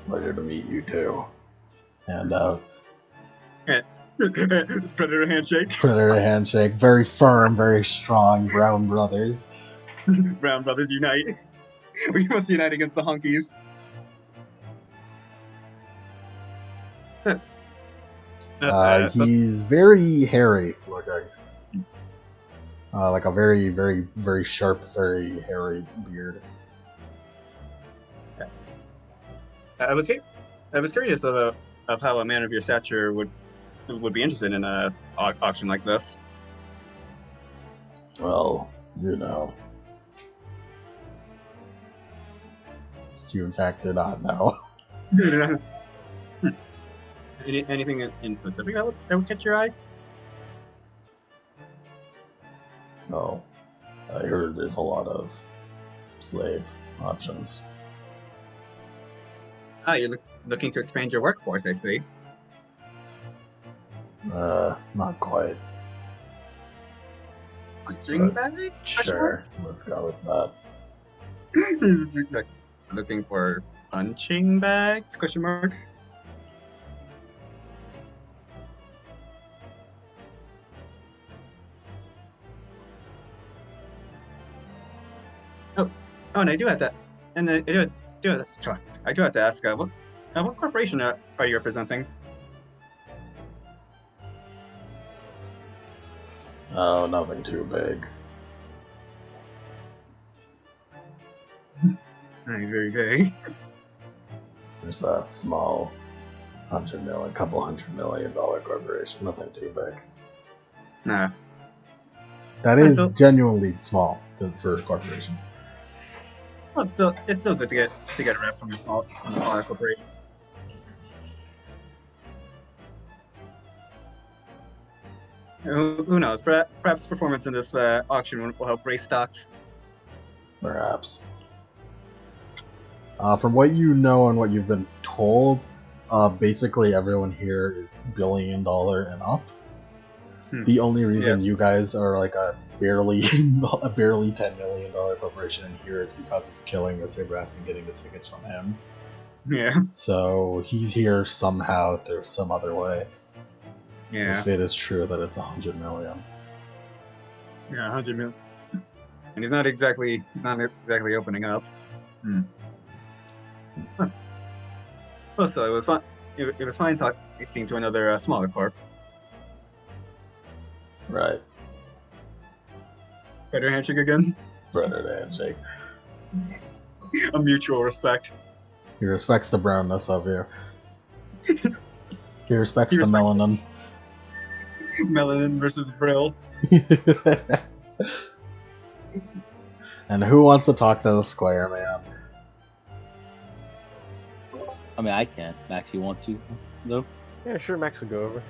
Pleasure to meet you too. And Predator handshake. Predator handshake. Very firm, very strong. Brown brothers. Brown brothers unite. We must unite against the honkies. That's, He's very hairy looking. Like a very, very, very sharp, very hairy beard. I was curious of how a man of your stature would be interested in a auction like this. Well, you know. You in fact did not know. Anything in specific that would catch your eye? No. I heard there's a lot of slave options. Ah, you're looking to expand your workforce, I see. Not quite. Punching bag? Sure, let's go with that. Looking for punching bags? Question mark. Oh, and I do have to, I do have to ask, what corporation are you representing? Oh, nothing too big. He's very big. There's a small couple $100 million corporation. Nothing too big. Nah. That is genuinely small for corporations. Well, it's still good to get a rep from a smaller corporation. Who knows? Perhaps performance in this auction will help raise stocks. Perhaps. From what you know and what you've been told, basically everyone here is $1 billion and up. The only reason you guys are like a barely $10 million corporation in here is because of killing the Sabrast and getting the tickets from him. Yeah. So he's here somehow through some other way. Yeah. If it is true that it's 100 million. Yeah, 100 million. And he's not exactly opening up. Huh. Well, so it was fun. It was fine talking to another smaller corp. Right. Better handshake again. Better handshake. A mutual respect. He respects the brownness of you. He respects the melanin. Melanin versus Brill. And who wants to talk to the square man? I mean, I can. Max, you want to? No. Yeah, sure. Max will go over.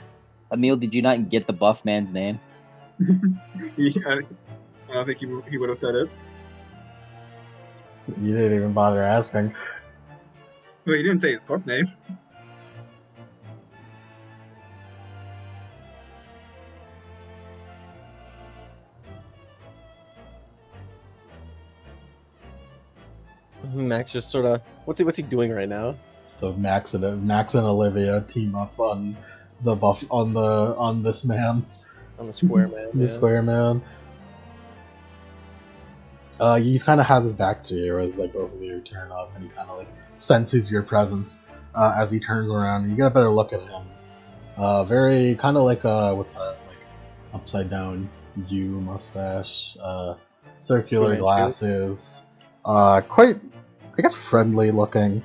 Emil, did you not get the buff man's name? I don't think he would have said it. You didn't even bother asking. Well, he didn't say his corp name. Max just sort of what's he doing right now? So Max and Olivia team up on the buff on this man. On the square man. The square man. He kind of has his back to you as like both of you turn up, and he kind of like senses your presence as he turns around. And you get a better look at him. Very kind of like what's that, like upside down U mustache, circular glasses, quite I guess friendly looking.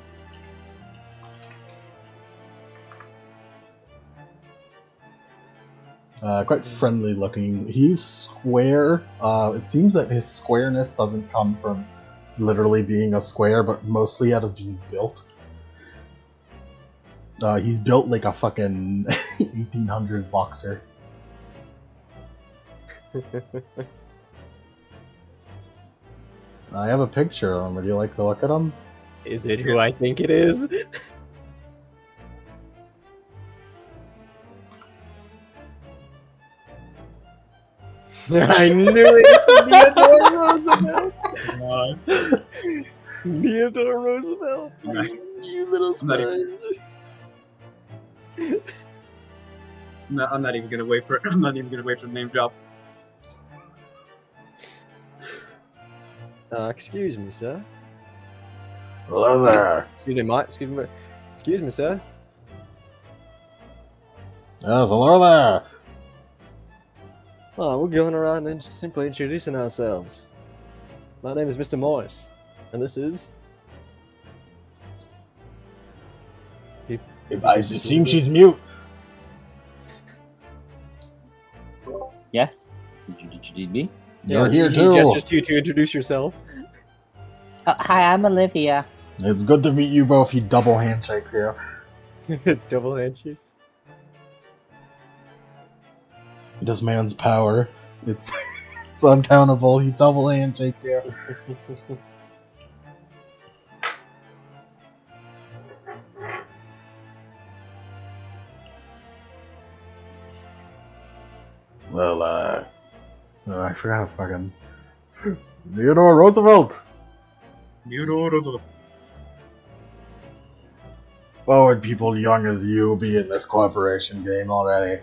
Quite friendly looking. He's square. It seems that his squareness doesn't come from literally being a square, but mostly out of being built. He's built like a fucking 1800 boxer. I have a picture of him. Would you like to look at him? Is it who I think it is? I knew it! Theodore Roosevelt! Theodore Roosevelt! You little sponge! No, I'm not even gonna wait for the name drop. Excuse me, sir. Hello there. Excuse me, Mike. Excuse me, sir. Yes, hello there. Oh, we're going around and just simply introducing ourselves. My name is Mr. Morris, and this is. I assume she's mute. Yes. Did you need me? You're here he too. gestures to you to introduce yourself. Hi, I'm Olivia. It's good to meet you both. He double handshakes you. Double handshake. This man's power. It's it's uncountable. He double handshaked you. Well, I forgot fucking Theodore Roosevelt. Theodore Roosevelt. What would people young as you be in this corporation game already?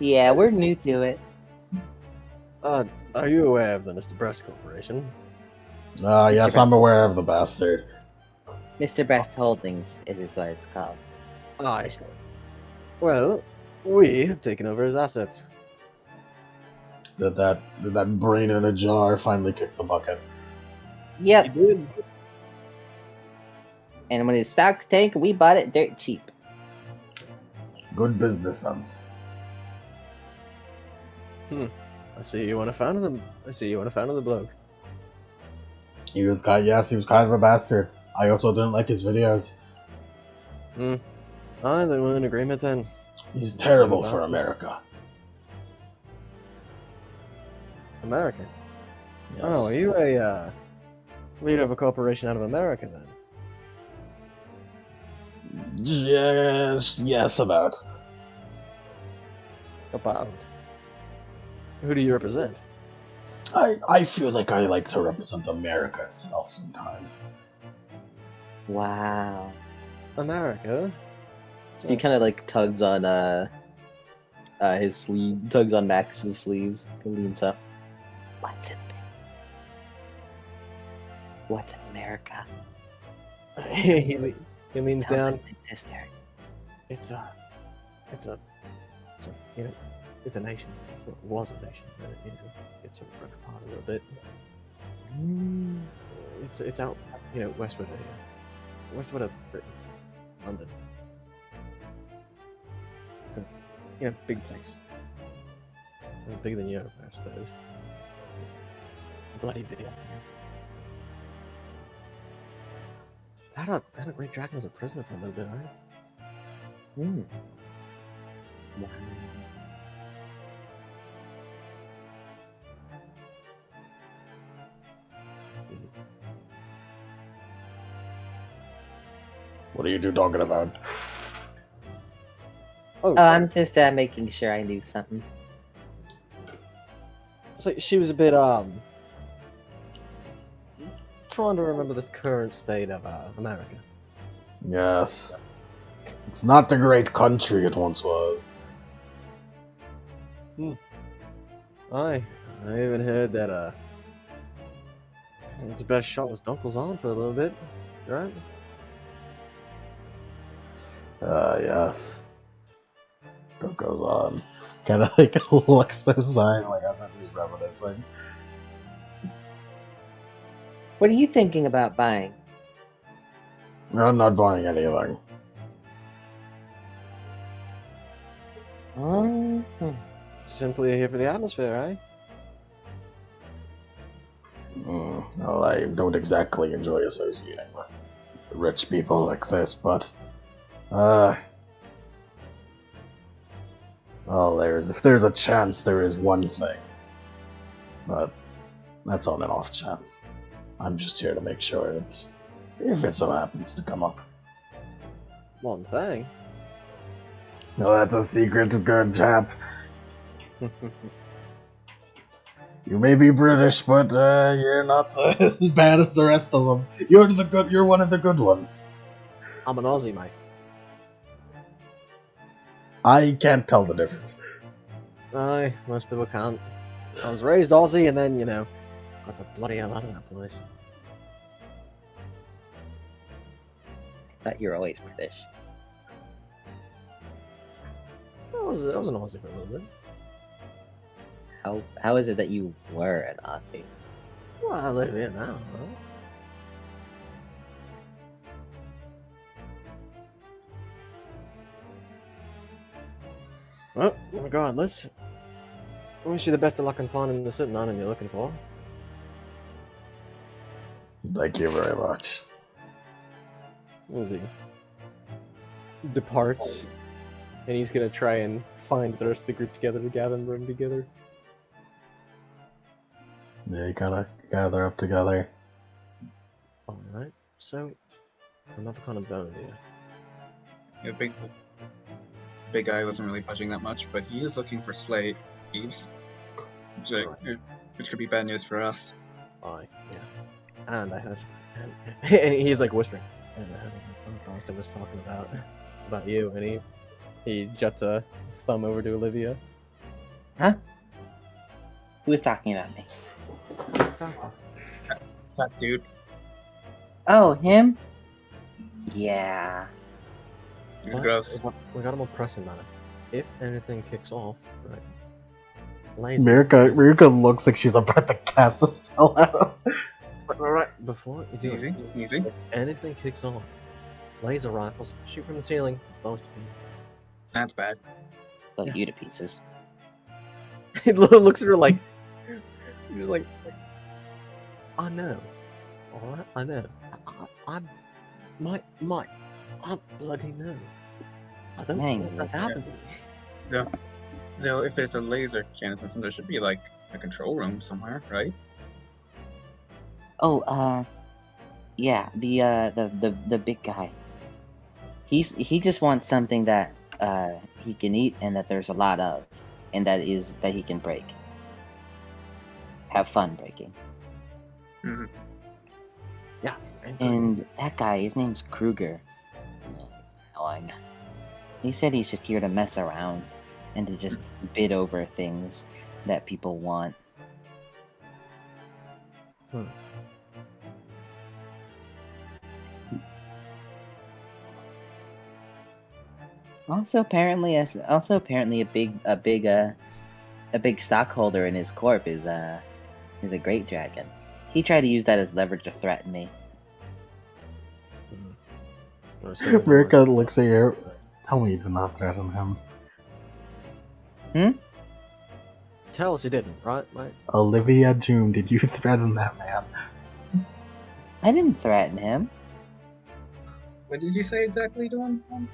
Yeah, we're new to it. Are you aware of the Mr. Breast Corporation? Yes, I'm aware of the bastard. Mr. Best Holdings is what it's called. Aye. Well, we have taken over his assets. Did that brain in a jar finally kick the bucket? Yep. did. And when his stocks tank, we bought it dirt cheap. Good business sense. I see you want to found them. I see you want to found the bloke. He was kind of a bastard. I also didn't like his videos. Aye, then we're in agreement then. He's terrible Bastard. for America. America. Yes. Oh, are you a leader of a corporation out of America then? Yes, about. About. Who do you represent? I feel like I like to represent America itself sometimes. Wow. America? So he kind of like tugs on his sleeve, tugs on Max's sleeves, and leans up. What's in America? he leans Sounds down. like my sister. It's a you know, it's a nation. It was a nation, but it's sort of broke apart a little bit. It's out, westward of Britain, London. It's a big place. Bigger than Europe, I suppose. Bloody big. I had a great dragon as a prisoner for a little bit, right? Wow. What are you two talking about? Oh, I'm just making sure I knew something. so she was a bit trying to remember this current state of America. Yes. It's not the great country it once was. I even heard that its best shot was Dunkel's on for a little bit, right? Yes. That goes on. Kinda like looks to the side like I said we remember this thing. What are you thinking about buying? I'm not buying anything. Simply here for the atmosphere, right? Well, I don't exactly enjoy associating with rich people like this, but well, if there's a chance, there is one thing. But that's on an off chance. I'm just here to make sure that if it so happens to come up. One thing. No, that's a secret, good chap. You may be British, but you're not as bad as the rest of them. You're one of the good ones. I'm an Aussie, mate. I can't tell the difference. Aye, most people can't. I was raised Aussie, and then got the bloody hell out of that place. Thought you were always British. I was an Aussie for a little bit. How is it that you were an Aussie? Well, I live here now. Huh? Well, regardless, I wish you the best of luck in finding the certain item you're looking for. Thank you very much. As he departs, and he's gonna try and find the rest of the group together to gather and run together. Yeah, you gotta gather up together. Alright, so another kind of bone here. Yeah, big guy wasn't really budging that much, but he is looking for slave thieves, which could be bad news for us. Yeah. And I heard, and he's like whispering, and I heard what the thumb bastard was talking about you, and he juts a thumb over to Olivia. Huh? Who was talking about me? That dude. Oh, him? Yeah. He's gross. We got a more pressing matter. If anything kicks off, right? Laser. Mirka looks like she's about to cast a spell out. Right. Before you do Easy. if anything kicks off, laser rifles shoot from the ceiling, blow us to pieces. That's bad. Blow Yeah. you to pieces. He looks at her like, he was like, I know, all right, I know. I bloody know. I don't Thanks, want that to happen to me. Yeah. So if there's a laser cannon system, there should be like a control room somewhere, right? Oh, yeah, the big guy. He just wants something that he can eat and that there's a lot of, and that he can break. Have fun breaking. Mm-hmm. Yeah. And that guy, his name's Kruger. Annoying. He said he's just here to mess around and to just bid over things that people want. Also, apparently, a big stockholder in his corp is a great dragon. He tried to use that as leverage to threaten me. Mirka looks at you. Tell me you did not threaten him. Tell us you didn't, right, mate? Olivia June, did you threaten that man? I didn't threaten him. What did you say exactly to him?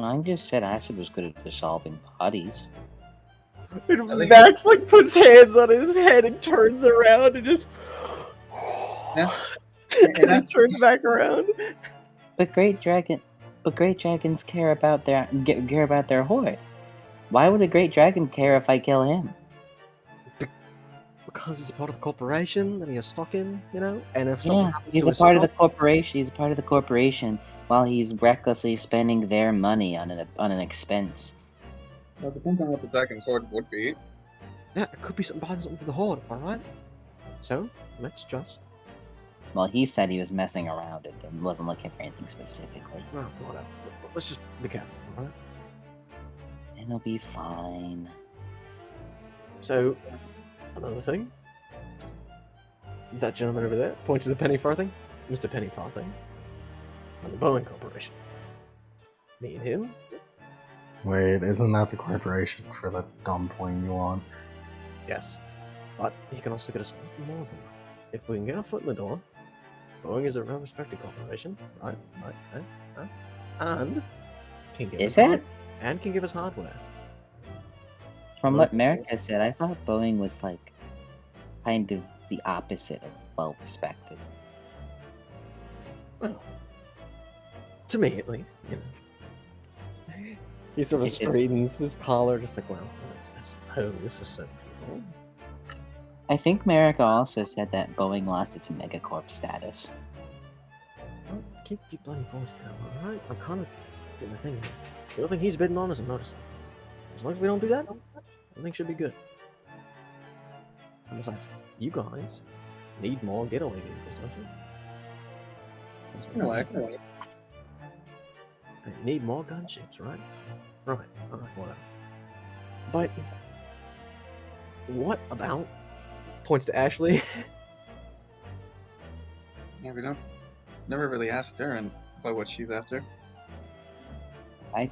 I just said acid was good at dissolving bodies. And Max like puts hands on his head and turns around and just Yeah. because he turns back around. But great dragons care about their horde. Why would a great dragon care if I kill him? Because he's a part of the corporation that he has stock in, and if Yeah, he's a part of the corporation. He's a part of the corporation while he's recklessly spending their money on an expense. Well, it depends on what the dragon's horde would be. Yeah, it could be something for the horde, alright? So, let's just... Well, he said he was messing around and wasn't looking for anything specifically. Well, whatever. Let's just be careful, alright? And it'll be fine. So, another thing. That gentleman over there points to the Penny Farthing. Mr. Penny Farthing. From the Boeing Corporation. Me and him. Wait, isn't that the corporation for the dumb plane you want? Yes. But he can also get us more than that. If we can get our foot in the door, Boeing is a well-respected corporation, right? And can give Is us it? and can give us hardware. From what America said, I thought Boeing was like kind of the opposite of well-respected. Well, to me at least, He sort of straightens his collar, just like, well, I suppose for certain people. I think America also said that Boeing lost its megacorp status. Well, keep your bloody voice down, alright? I'm kind of doing the thing here. The only thing he's bidding on is a motorcycle. As long as we don't do that, everything should be good. And besides, you guys need more getaway vehicles, don't you? That's what No, you I need. You need more gunships, right? Right, alright, whatever. But what about, points to Ashley, Yeah, we don't. Never really asked her about what she's after. I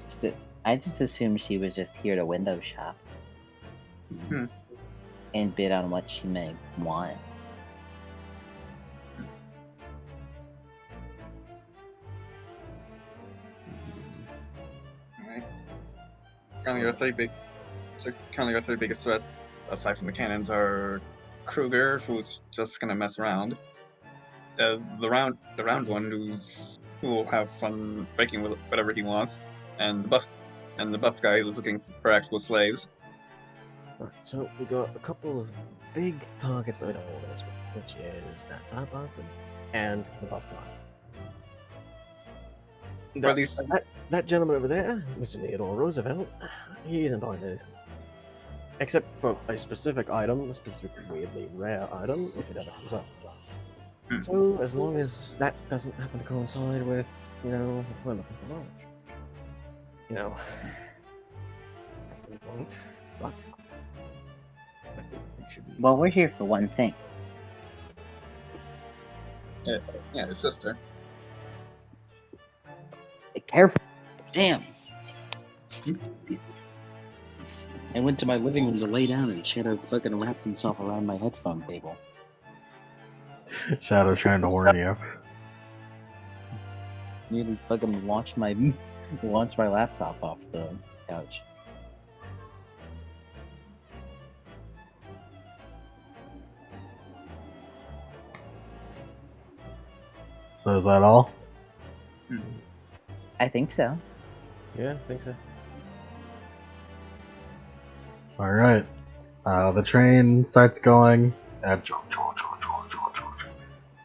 just assumed she was just here to window shop. Hmm. And bid on what she may want. Alright. Currently, our three biggest threats, aside from the cannons, are Kruger, who's just gonna mess around. The round one, who will have fun breaking with whatever he wants, and the buff guy who's looking for actual slaves. Right, so we got a couple of big targets that we don't want to mess with, which is that fat bastard and the buff guy. Or at least, That gentleman over there, Mr. Theodore Roosevelt, he isn't buying anything. Except for a specific item, a specific weirdly rare item, if it ever comes up. Hmm. So, as long as that doesn't happen to coincide with, you know, we're looking for knowledge. You know, probably won't, but it should be. Well, we're here for one thing. yeah, his sister. Be careful. Damn. I went to my living room to lay down and Shadow fucking wrapped himself around my headphone cable. Shadow's trying to warn you. Nearly fucking launched my laptop off the couch. So is that all? I think so. Yeah, I think so. Alright. The train starts going.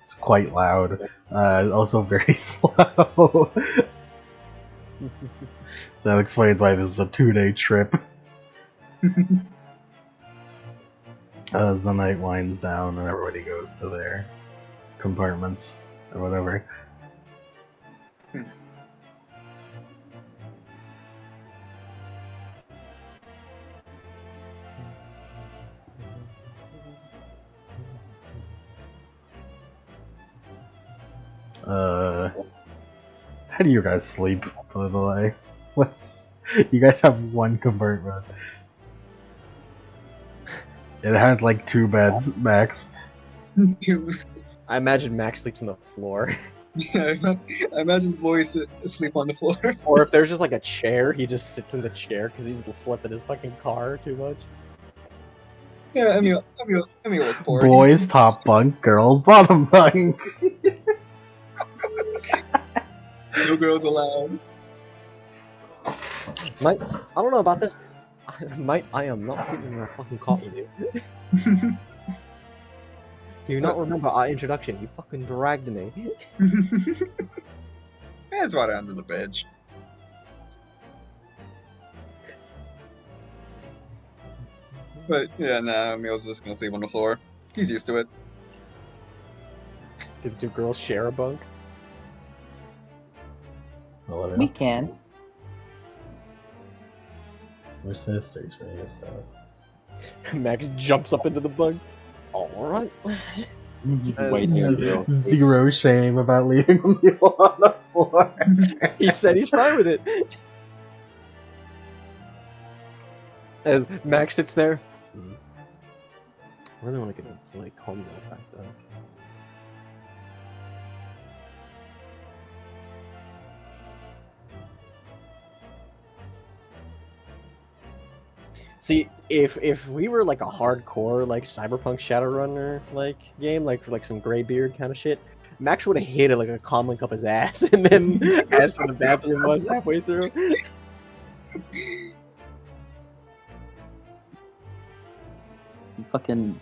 It's quite loud. Also very slow. So that explains why this is a 2-day trip. As the night winds down and everybody goes to their compartments or whatever. How do you guys sleep, by the way? You guys have one compartment. It has like 2 beds max. I imagine Max sleeps on the floor. Yeah, I imagine the boys sleep on the floor. Or if there's just like a chair, he just sits in the chair because he's slept in his fucking car too much. Yeah, Emil was poor. Boys top bunk, girls bottom bunk. No girls allowed. Mike, I don't know about this. Mike, I am not getting in that fucking car with you. Do you not remember our introduction? You fucking dragged me. There's water under the bridge. But yeah, nah, Emil's just gonna sleep on the floor. He's used to it. Do the 2 girls share a bunk? We can. We're sisters, right? Stuff. Max jumps up into the bunk. Alright. Way too real. Zero shame about leaving Emil on the floor. He said he's fine with it. As Max sits there. I really want to get a like home milk back though. See, if we were like a hardcore like cyberpunk Shadowrunner like game, like for like some graybeard kind of shit, Max would have hit it like a comlink up his ass and then asked where the bathroom was halfway through. Fucking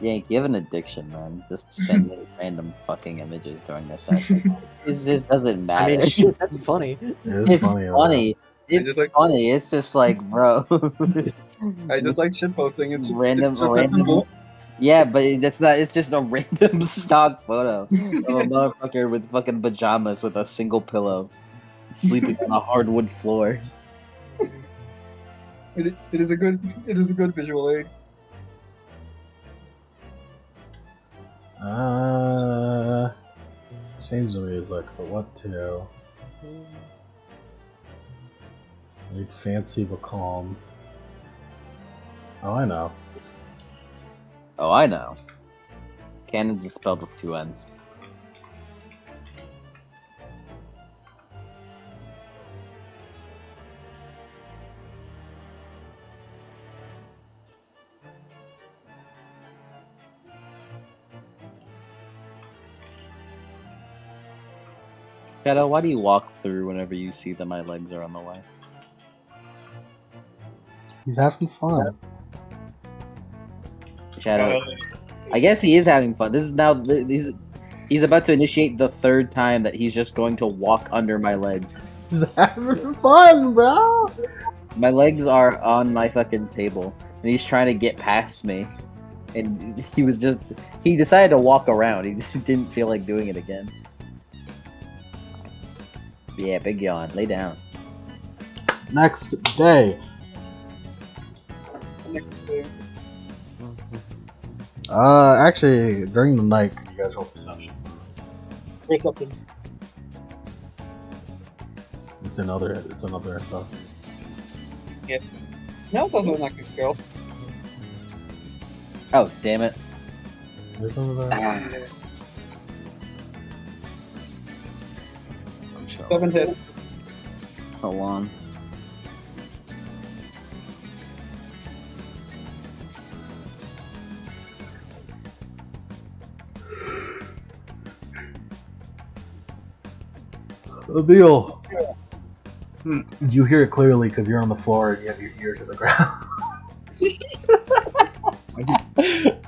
Yank, you have an addiction, man. Just send me random fucking images during this session. It just doesn't matter. I mean, shit, that's funny. It's funny. funny. It's just like- funny. It's just like, bro. I just like shit posting. It's Random- just that random- simple. Yeah, but that's not. It's just a random stock photo of a motherfucker with fucking pajamas with a single pillow, sleeping on a hardwood floor. It is a good visual aid. Change the music, but what to? Make fancy but calm. Oh, I know. Oh, I know. Cannons is spelled with 2 N's. Shadow, why do you walk through whenever you see that my legs are on the way? He's having fun. Shadow, I guess he is having fun. This is now he's about to initiate the 3rd time that he's just going to walk under my legs. He's having fun, bro. My legs are on my fucking table, and he's trying to get past me. And he decided to walk around. He just didn't feel like doing it again. Yeah, big yawn. Lay down. Next day. Actually, during the night, can you guys roll perception? Perception. It's another info. Now it's also an active skill. Oh, damn it. There's another. I'm sure. 7 hits. Hold on. Abil. You hear it clearly because you're on the floor and you have your ear to the ground.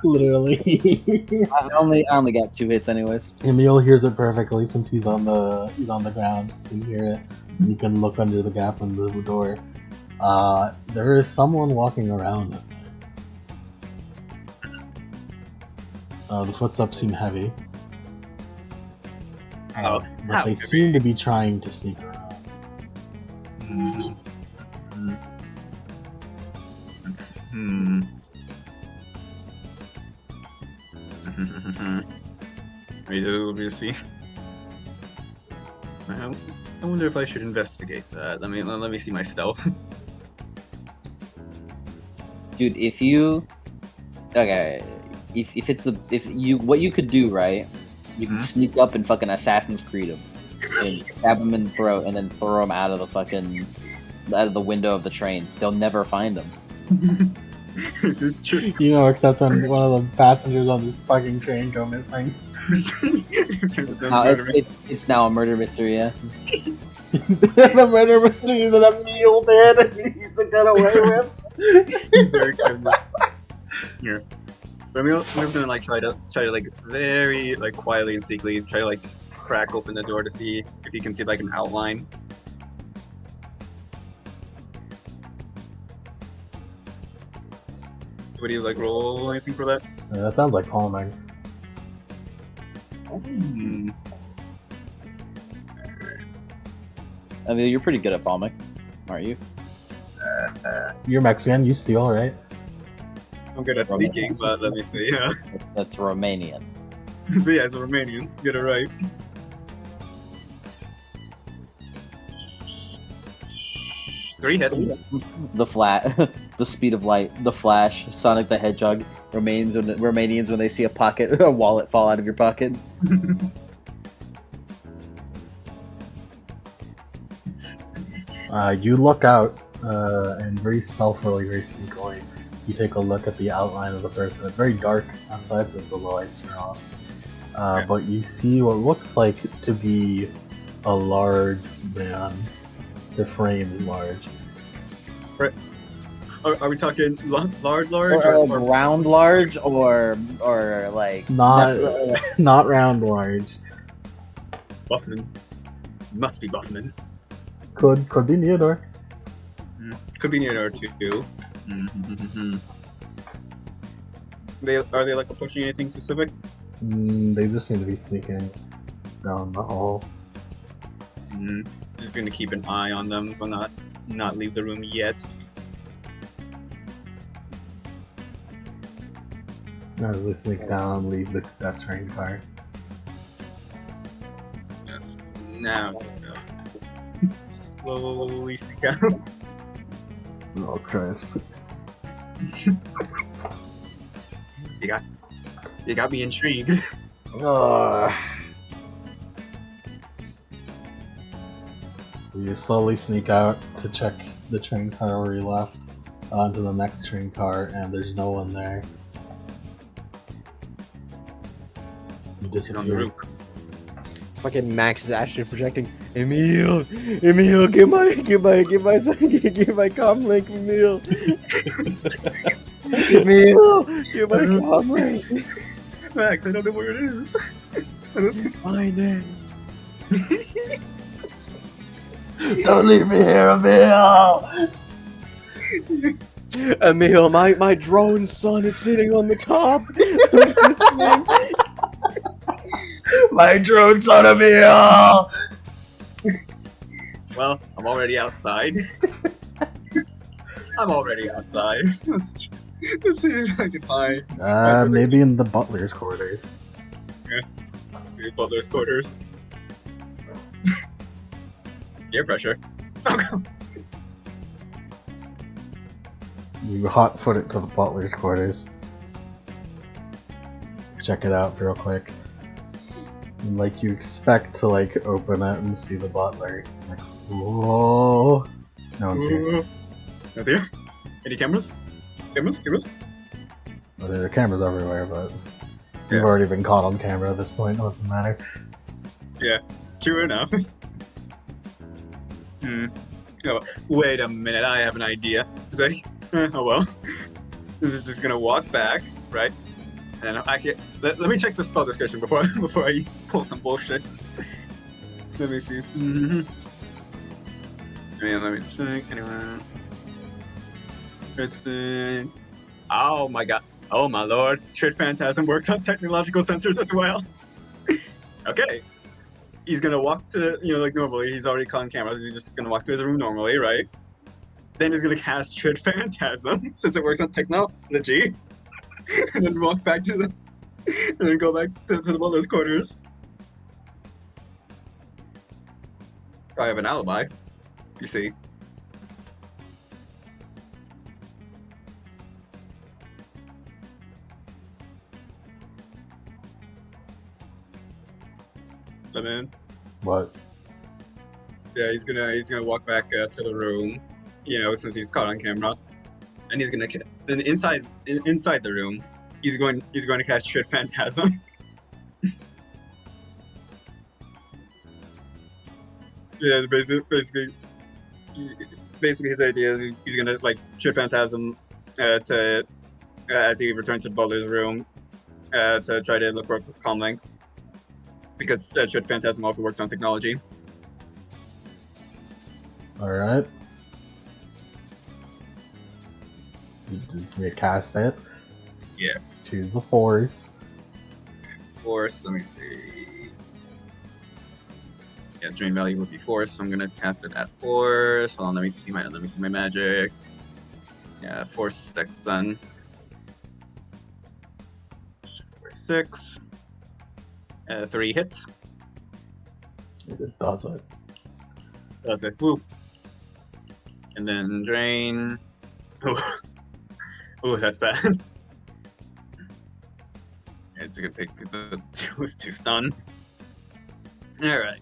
Literally. I only got 2 hits anyways. Emil hears it perfectly since he's on the ground. You can hear it. And you can look under the gap in the door. There is someone walking around at night. The footsteps seem heavy. But they seem to be trying to sneak around. We see. I wonder if I should investigate that. Let me see my stealth. Dude, if you what you could do, right? You can sneak up and fucking Assassin's Creed him, and stab him in the throat, and then throw him out of the window of the train. They'll never find him. This is true. You know, except when one of the passengers on this fucking train go missing. It's now a murder mystery, yeah. The murder mystery that Emil did and he needs to get away with. Very good. Here. But Emil's gonna like try to like very like quietly and secretly try to like crack open the door to see if he can see like an outline. Would you like roll anything for that? Yeah, that sounds like palming. I mean, you're pretty good at palming, aren't you? You're Mexican, you steal, right? I'm good at speaking, but let me see. Yeah. That's Romanian. So yeah, it's a Romanian. Get it right. Three hits. The flat, the speed of light, the Flash, Sonic the Hedgehog, Romanians when they see a wallet fall out of your pocket. You look out, and very stealthily, very sneakily, you take a look at the outline of the person. It's very dark outside since the lights are off. But you see what looks like to be a large man. The frame is large. Right. Are we talking large, or round large, or like not round large? Buffman. Must be Buffman. Could be Neodor. Could be Neodor too. Are they like approaching anything specific? They just seem to be sneaking down the hall. Just gonna keep an eye on them, but not leave the room yet. As they sneak down and leave that train car. Yes. Now just go slowly sneak out. Oh Christ. You got me intrigued. You slowly sneak out to check the train car where you left onto the next train car, and there's no one there. You On the disappear. roof. Fucking Max is actually projecting. Emil, get my comm link, Emil. Emil, get my comm link. Max, I don't know where it is. Find it. Don't leave me here, Emil! Emil, my drone son is sitting on the top of this thing. My drone son, Emil! Well, I'm already outside. Let's see if I can find. Maybe in the butler's quarters. See the butler's quarters. Air pressure. You hot-foot it to the butler's quarters. Check it out real quick. And, like, you expect to, like, open it and see the butler. Like, whoa! No one's here. Not here? Any cameras? Cameras? Well, there are cameras everywhere, but Yeah. you've already been caught on camera at this point. It doesn't matter. True enough. Oh, wait a minute, I have an idea. Is that, oh well. This is just gonna walk back, right? And actually, let me check the spell description before I pull some bullshit. Let me see. Let me check. Anyone? Kristen. Oh my god. Oh my lord. Shit Phantasm works on technological sensors as well. Okay. He's gonna walk to, like normally, he's already caught on cameras, he's just gonna walk to his room normally, right? Then he's gonna cast Shit Phantasm, since it works on technology. And then walk back to and then go back to the butler's quarters. I have an alibi, you see. And then, What? yeah, he's gonna walk back to the room, since he's caught on camera, and he's gonna then inside the room, he's going to cast Shit Phantasm. Yeah, basically his idea is he's gonna like Shit Phantasm to as he returns to the butler's room to try to look for comlink, because Shit Phantasm also works on technology. Alright. You cast it. Yeah. Choose the force. Force, let me see. Yeah, drain value would be force, so I'm gonna cast it at force. Hold on, let me see my magic. Yeah, force stacks done. 6. 3 hits. It does it. That's it. Woo. And then drain. Ooh, that's bad. It's gonna take the 2 stun. Alright.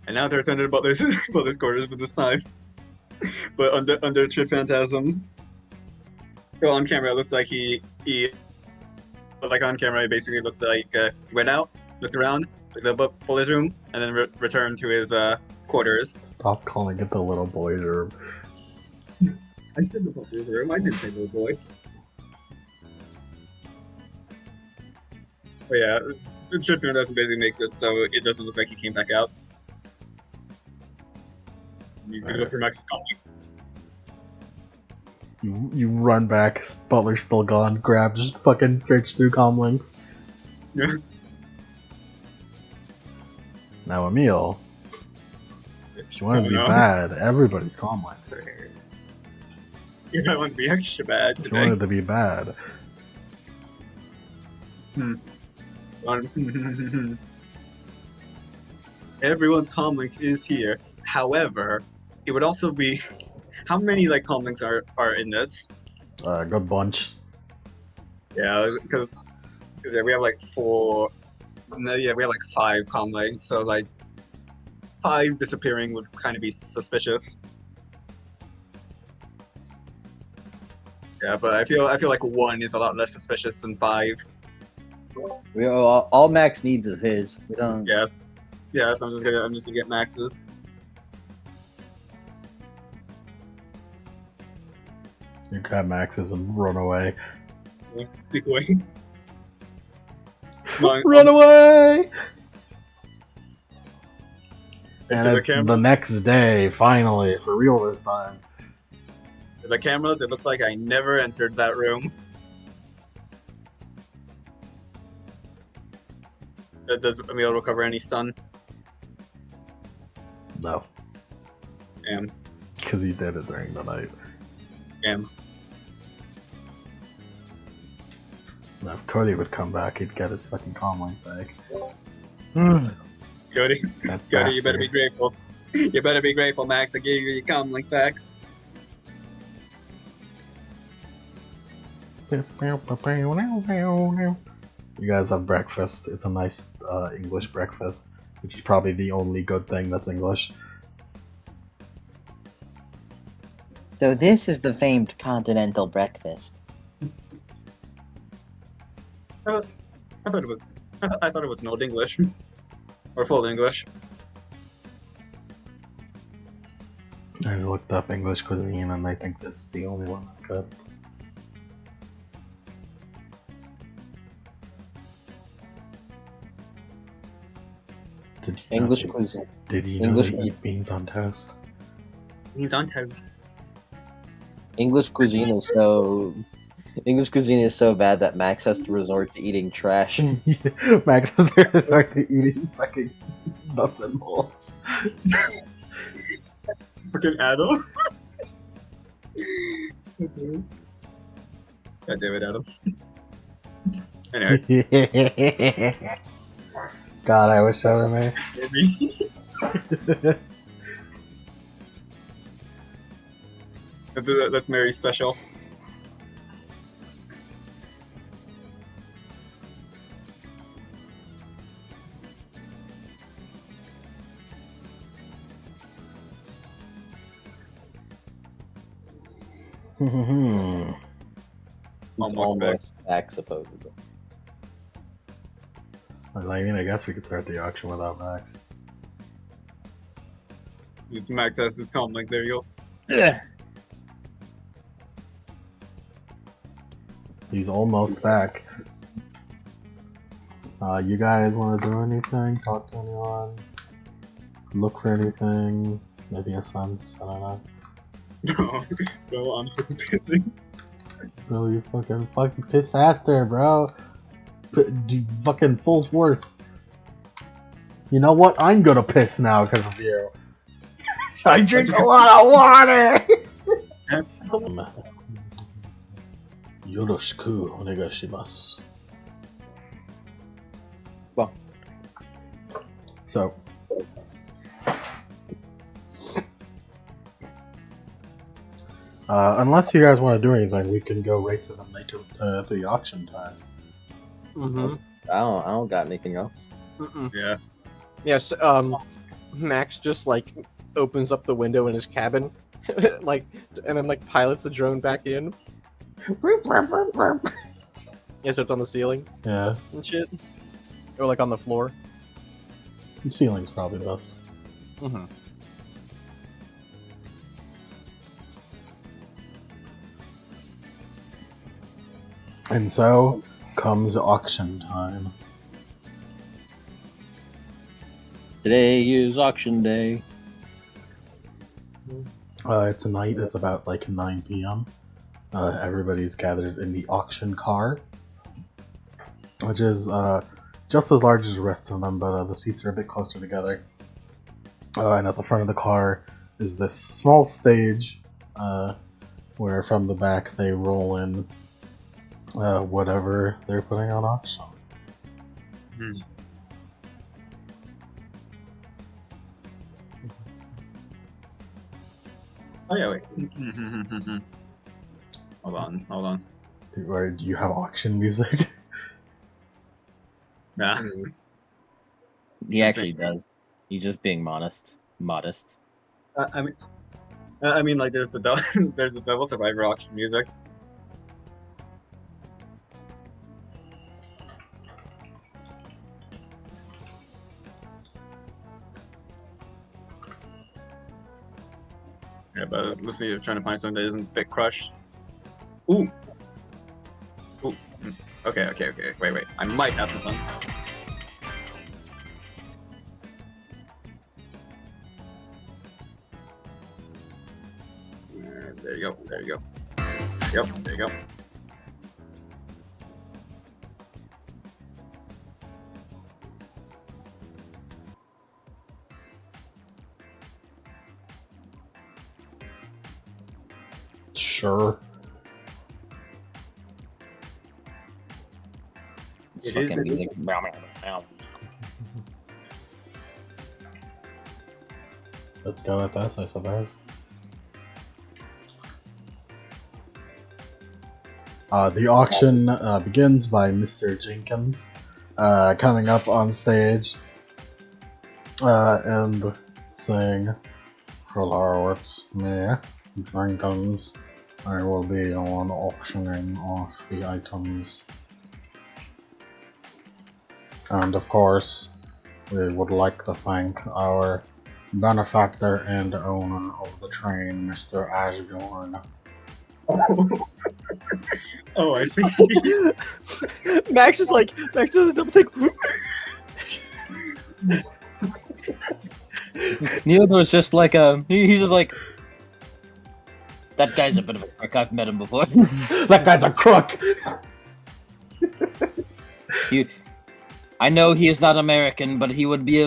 And now they're returned to the butler's quarters, but this time. But under Shit Phantasm. So on camera, it looks like but on camera, he basically looked like he went out, looked around, the butler's room, and then returned to his quarters. Stop calling it the little boy's room. I said the butler's room, I didn't say little boy. But yeah, Shit Phantasm basically makes it so it doesn't look like he came back out. He's gonna go for Max's calling. You run back, Butler's still gone, grab, just fucking search through comm links. Yeah. Now, Emil, if you want to be no. bad, everybody's comm links are here. Yeah, I want to be extra bad If you today. wanted to be bad, Everyone's comm links is here. However, it would also be how many like comm links are in this? good bunch. Yeah, because yeah, we have like 4. No, yeah, we have like 5 comm links. So like 5 disappearing would kind of be suspicious. Yeah, but I feel like 1 is a lot less suspicious than 5. All Max needs is his. We don't. Yes. Yes, I'm just gonna get Max's. You grab Max's and run away. Stick away. Come Run on, away! And to the it's the camera. next day, finally, for real this time. The cameras, it looks like I never entered that room. Does Emil recover any stun? No, Damn. because he did it during the night. Damn. Now, if Cody would come back, he'd get his fucking comm link back. Cody, That Cody, you better be bastard. grateful. You better be grateful, Max. I gave you your comm link back. You guys have breakfast. It's a nice English breakfast, which is probably the only good thing that's English. So this is the famed continental breakfast. I thought it was. I thought it was an old English, or full English. I looked up English cuisine, and I think this is the only one that's good. Did you English know, cuisine. Did you English know they eat cuisine. beans on toast? He's on toast. English cuisine is so bad that Max has to resort to eating trash. Max has to resort to eating fucking nuts and bolts. Fucking Adam. God damn it, Adam. Anyway, God, I wish I were me. maybe. That's Mary's special. He's Almost back. almost back, supposedly. I mean, I guess we could start the auction without Max. Max has his comm link. There you go. He's almost back. You guys want to do anything? Talk to anyone? Look for anything? Maybe a sense? I don't know. No, I'm fucking pissing. Bro, you fucking piss faster, bro. Do fucking full force. You know what? I'm gonna piss now because of you. I drink a lot of water. Yoroshiku onegaishimasu. Well. So. Unless you guys want to do anything, we can go right to the auction time. Mm-hmm. I don't got anything else. Yeah. Yes. Max just like opens up the window in his cabin, like, and then like pilots the drone back in. Yeah, so it's on the ceiling Yeah, and shit, or like on the floor. ceiling's probably best. Mm-hmm. And so comes auction time. Today is auction day. It's a night. It's about like 9 p.m. everybody's gathered in the auction car, which is just as large as the rest of them, but the seats are a bit closer together. And at the front of the car is this small stage where from the back they roll in whatever they're putting on auction. Oh yeah, wait. Hold on. Do you have auction music? Yeah. He actually does. He's just being modest. I mean, like there's the there's the Devil Survivor auction music. Yeah, but let's see. I'm trying to find something that isn't a bit crushed. Ooh. Okay. Wait. I might have something. There you go. Yep, there you go. Sure. It's It fucking is- music. Let's go with this, I suppose. The auction begins by Mr. Jenkins coming up on stage and saying, "Hello, it's me, Jenkins. I will be on auctioning off the items. And of course, we would like to thank our benefactor and owner of the train, Mr. Ashbourne." Oh, I see. Max does a double take. Neodor's just like he's just like, that guy's a bit of a prick. I've met him before. That guy's a crook! I know he is not American, but he would be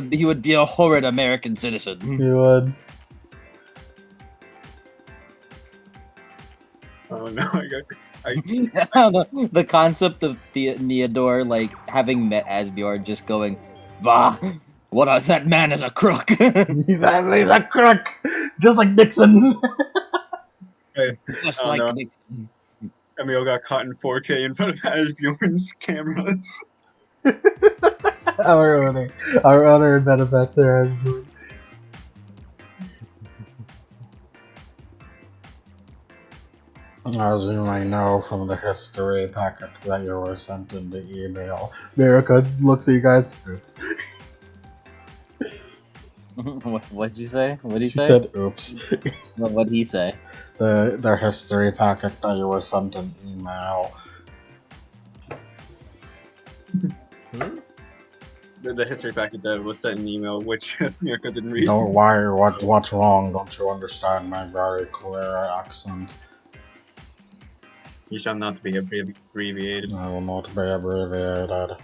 a horrid American citizen. You would. Oh no, The concept of Neodor like having met Asbjorn just going, bah, that man is a crook. He's a crook! Just like Nixon! Just Oh, like no. Nixon. Emil got caught in 4K in front of Ashbjorn's cameras. Our owner and benefactor Ashbourne. As you may know from the history packet that you were sent in the email, Miracle looks at you guys. Oops. What'd you say? What'd he She say? said, "Oops." What'd he say? The history packet that you were sent an email. The history packet that was sent in an email, which Mirka didn't read. Don't worry, what's wrong? Don't you understand my very clear accent? You shall not be abbreviated. I will not be abbreviated.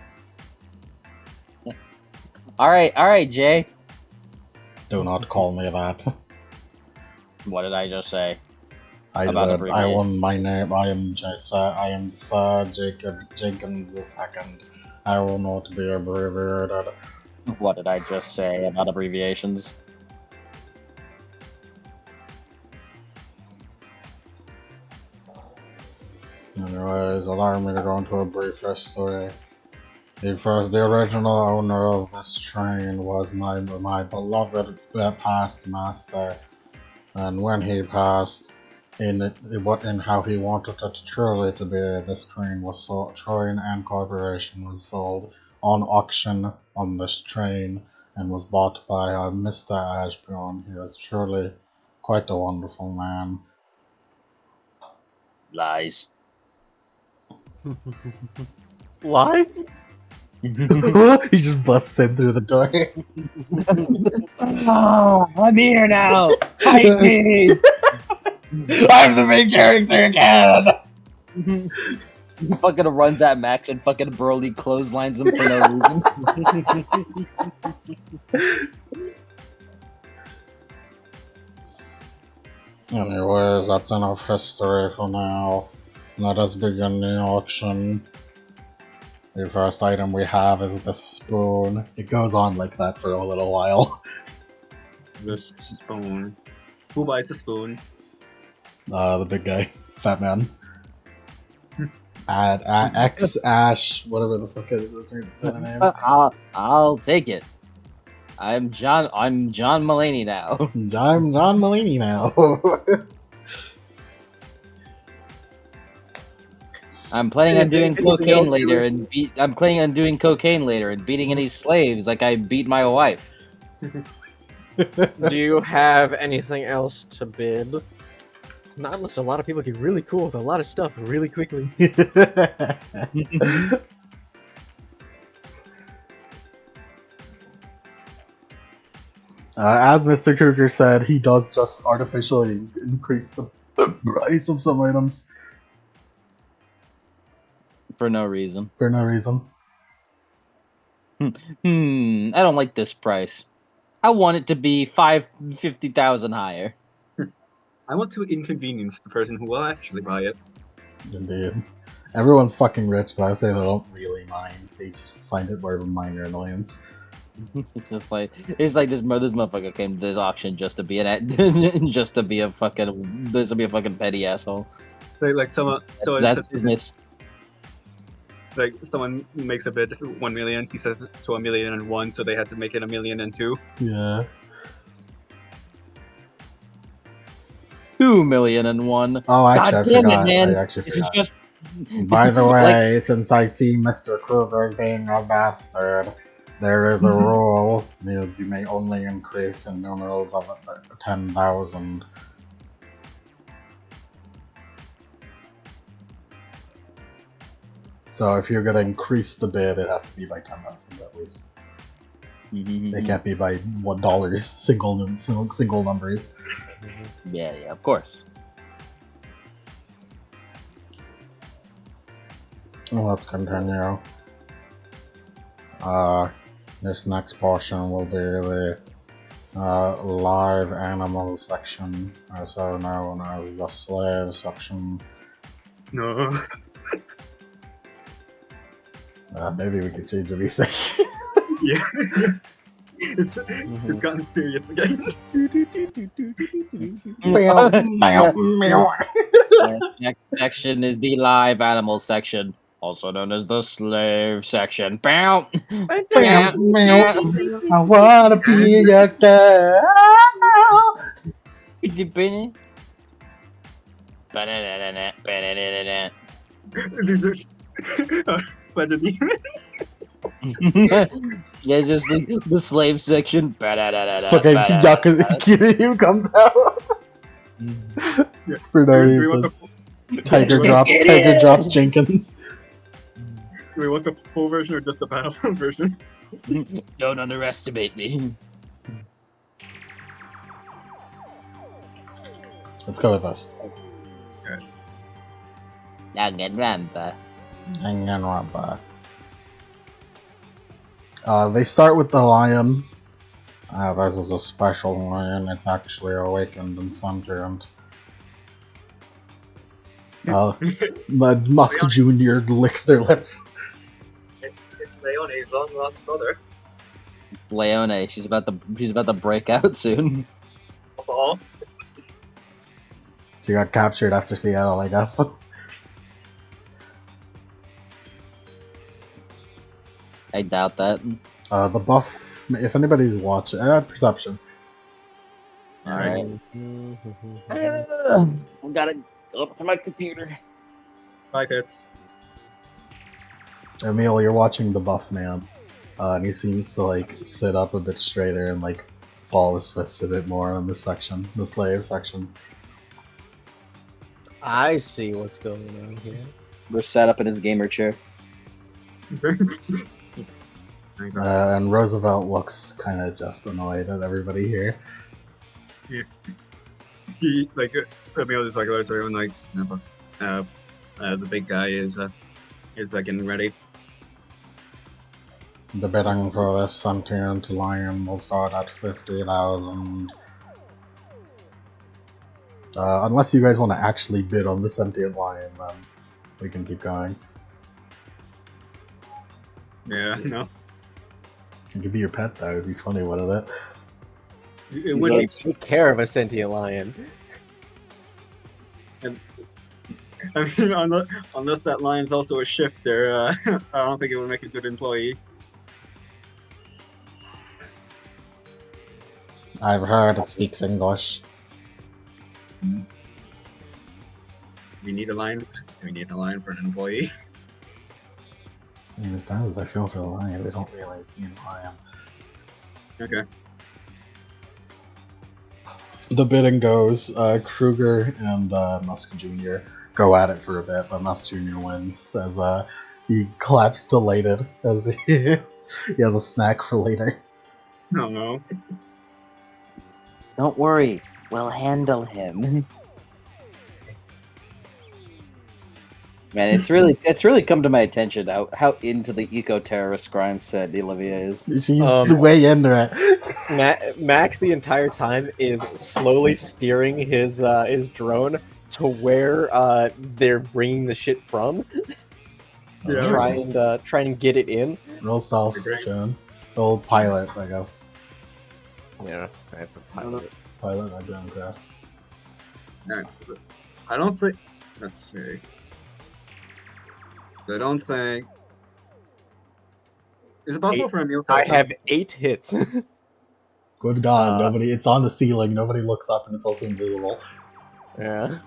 All right, Jay. Do not call me that. What did I just say? I About said, I abbreviation. want my name. I am Sir Jacob Jenkins II. I will not be abbreviated. What did I just say about abbreviations? Anyways, allow me to go into a brief history. The original owner of this train was my beloved past master, and when he passed, in how he wanted it truly to be, this train was sold. Train and corporation was sold on auction on this train, and was bought by Mr. Ashbourne. He was truly quite a wonderful man. Lies. Lie? He just busts in through the door. Oh, I'm here now. Fight me. I'm the main character again! He fucking runs at Max and fucking Broly clotheslines him for no reason. Anyways, that's enough history for now. Let us begin the auction. The first item we have is the spoon. It goes on like that for a little while. The spoon. Who buys the spoon? The big guy. Fat man. X Ash, whatever the fuck it is. What's her name? I'll take it. I'm John Mulaney now. I'm John Mulaney now. I'm planning on doing Anything cocaine else later and I'm planning on doing cocaine later and beating any slaves like I beat my wife. Do you have anything else to bid? Not unless a lot of people get really cool with a lot of stuff really quickly. As Mr. Kruger said, he does just artificially increase the price of some items For no reason. for no reason. I don't like this price. I want it to be 50,000 higher. I want to inconvenience the person who will actually buy it. Indeed. Everyone's fucking rich, so I say they don't really mind. They just find it more of a minor annoyance. It's like this motherfucker came to this auction just to be a fucking petty asshole. Like someone That's says- business. like someone makes a bid 1 million, he says to 1,000,001, so they had to make it 1,000,002. Yeah. 2,000,001. Oh, actually, God I damn it, forgot. man. I actually This is forgot. just By the way, since I see Mr. Kruger as being a bastard, there is a rule. You may only increase in numerals of 10,000. So if you're gonna increase the bid, it has to be by 10,000 at least. It can't be by $1 single numbers. Yeah, of course. Let's continue. This next portion will be the live animal section, also known as the slave section. No. Maybe we could change the music. Yeah. It's gotten serious again. Next section is the live animal section, also known as the slave section. Bow. I wanna be a girl. This is Pleasure Demon. Yeah, just the slave section. Fucking Kiryu comes out Yeah. for no Do we want reason. the Tiger drops Jenkins. Do we want the full version or just the battle version? Don't underestimate me. Let's go with this. Danganronpa. They start with the lion. This is a special lion. It's actually awakened and sentient. Musk Jr. licks their lips. It's Leone's long lost brother. Leone, she's about to break out soon. Of all. She got captured after Seattle, I guess. I doubt that. The buff, if anybody's watching, perception. Alright. I gotta go up to my computer. 5 hits. Emil, you're watching the buff man. And he seems to like sit up a bit straighter and like ball his fists a bit more on this section, the slave section. I see what's going on here. We're set up in his gamer chair. And Roosevelt looks kind of just annoyed at everybody here. he like Camille just like alerts everyone like, the big guy is getting ready. The bidding for this sentient lion will start at 50,000. Unless you guys want to actually bid on the sentient lion, then we can keep going. Yeah, no. It could be your pet, though. It'd be funny, wouldn't it? It We would can't take care of a sentient lion. I mean, unless that lion's also a shifter, I don't think it would make a good employee. I've heard it speaks English. We need a lion. Do we need a lion for an employee? I mean, as bad as I feel for the lion, we don't really need a lion. Okay. The bidding goes, Kruger and Musk Jr. go at it for a bit, but Musk Jr. wins as he claps delighted as he has a snack for later. No, no. Don't worry, we'll handle him. Man, it's really come to my attention how into the eco-terrorist grind set Olivia is. She's way into it. Max the entire time is slowly steering his drone to where they're bringing the shit from. Yeah. Try and get it in. Roll stealth, John. Roll pilot, I guess. Yeah, I have to pilot it. Pilot at Groundcraft. Alright. I don't think. Let's see. I don't think. Is it possible for Emil to? I have 8 hits. Good God, nobody. It's on the ceiling. Nobody looks up, and it's also invisible. Yeah.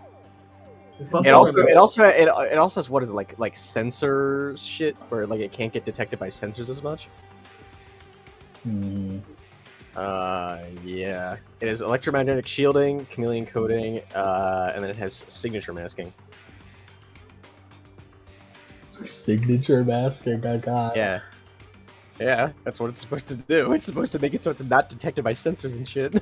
It's It possible also has what is it, like sensor shit where like it can't get detected by sensors as much. Yeah. It is electromagnetic shielding, chameleon coating, and then it has signature masking. Signature masking, oh God. Yeah. Yeah, that's what it's supposed to do. It's supposed to make it so it's not detected by sensors and shit.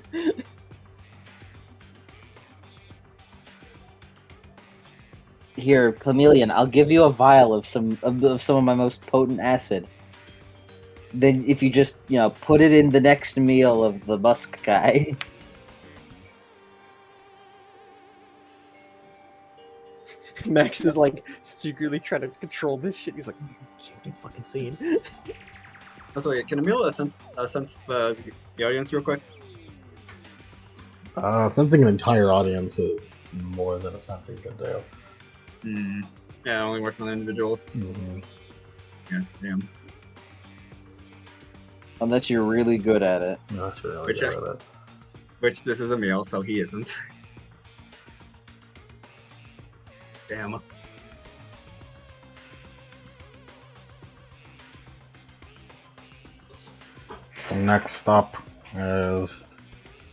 Here, Chameleon, I'll give you a vial of some of my most potent acid. Then, if you just put it in the next meal of the Musk guy. Max is like secretly trying to control this shit. He's like, can't get fucking seen. Also, wait, can Emil sense the audience real quick? Sensing an entire audience is more than a sensing can do. Yeah, it only works on individuals. Mm-hmm. Yeah, damn. Unless you're really good at it. That's really Which good at it. Which this is Emil, so he isn't. Damn. Next up is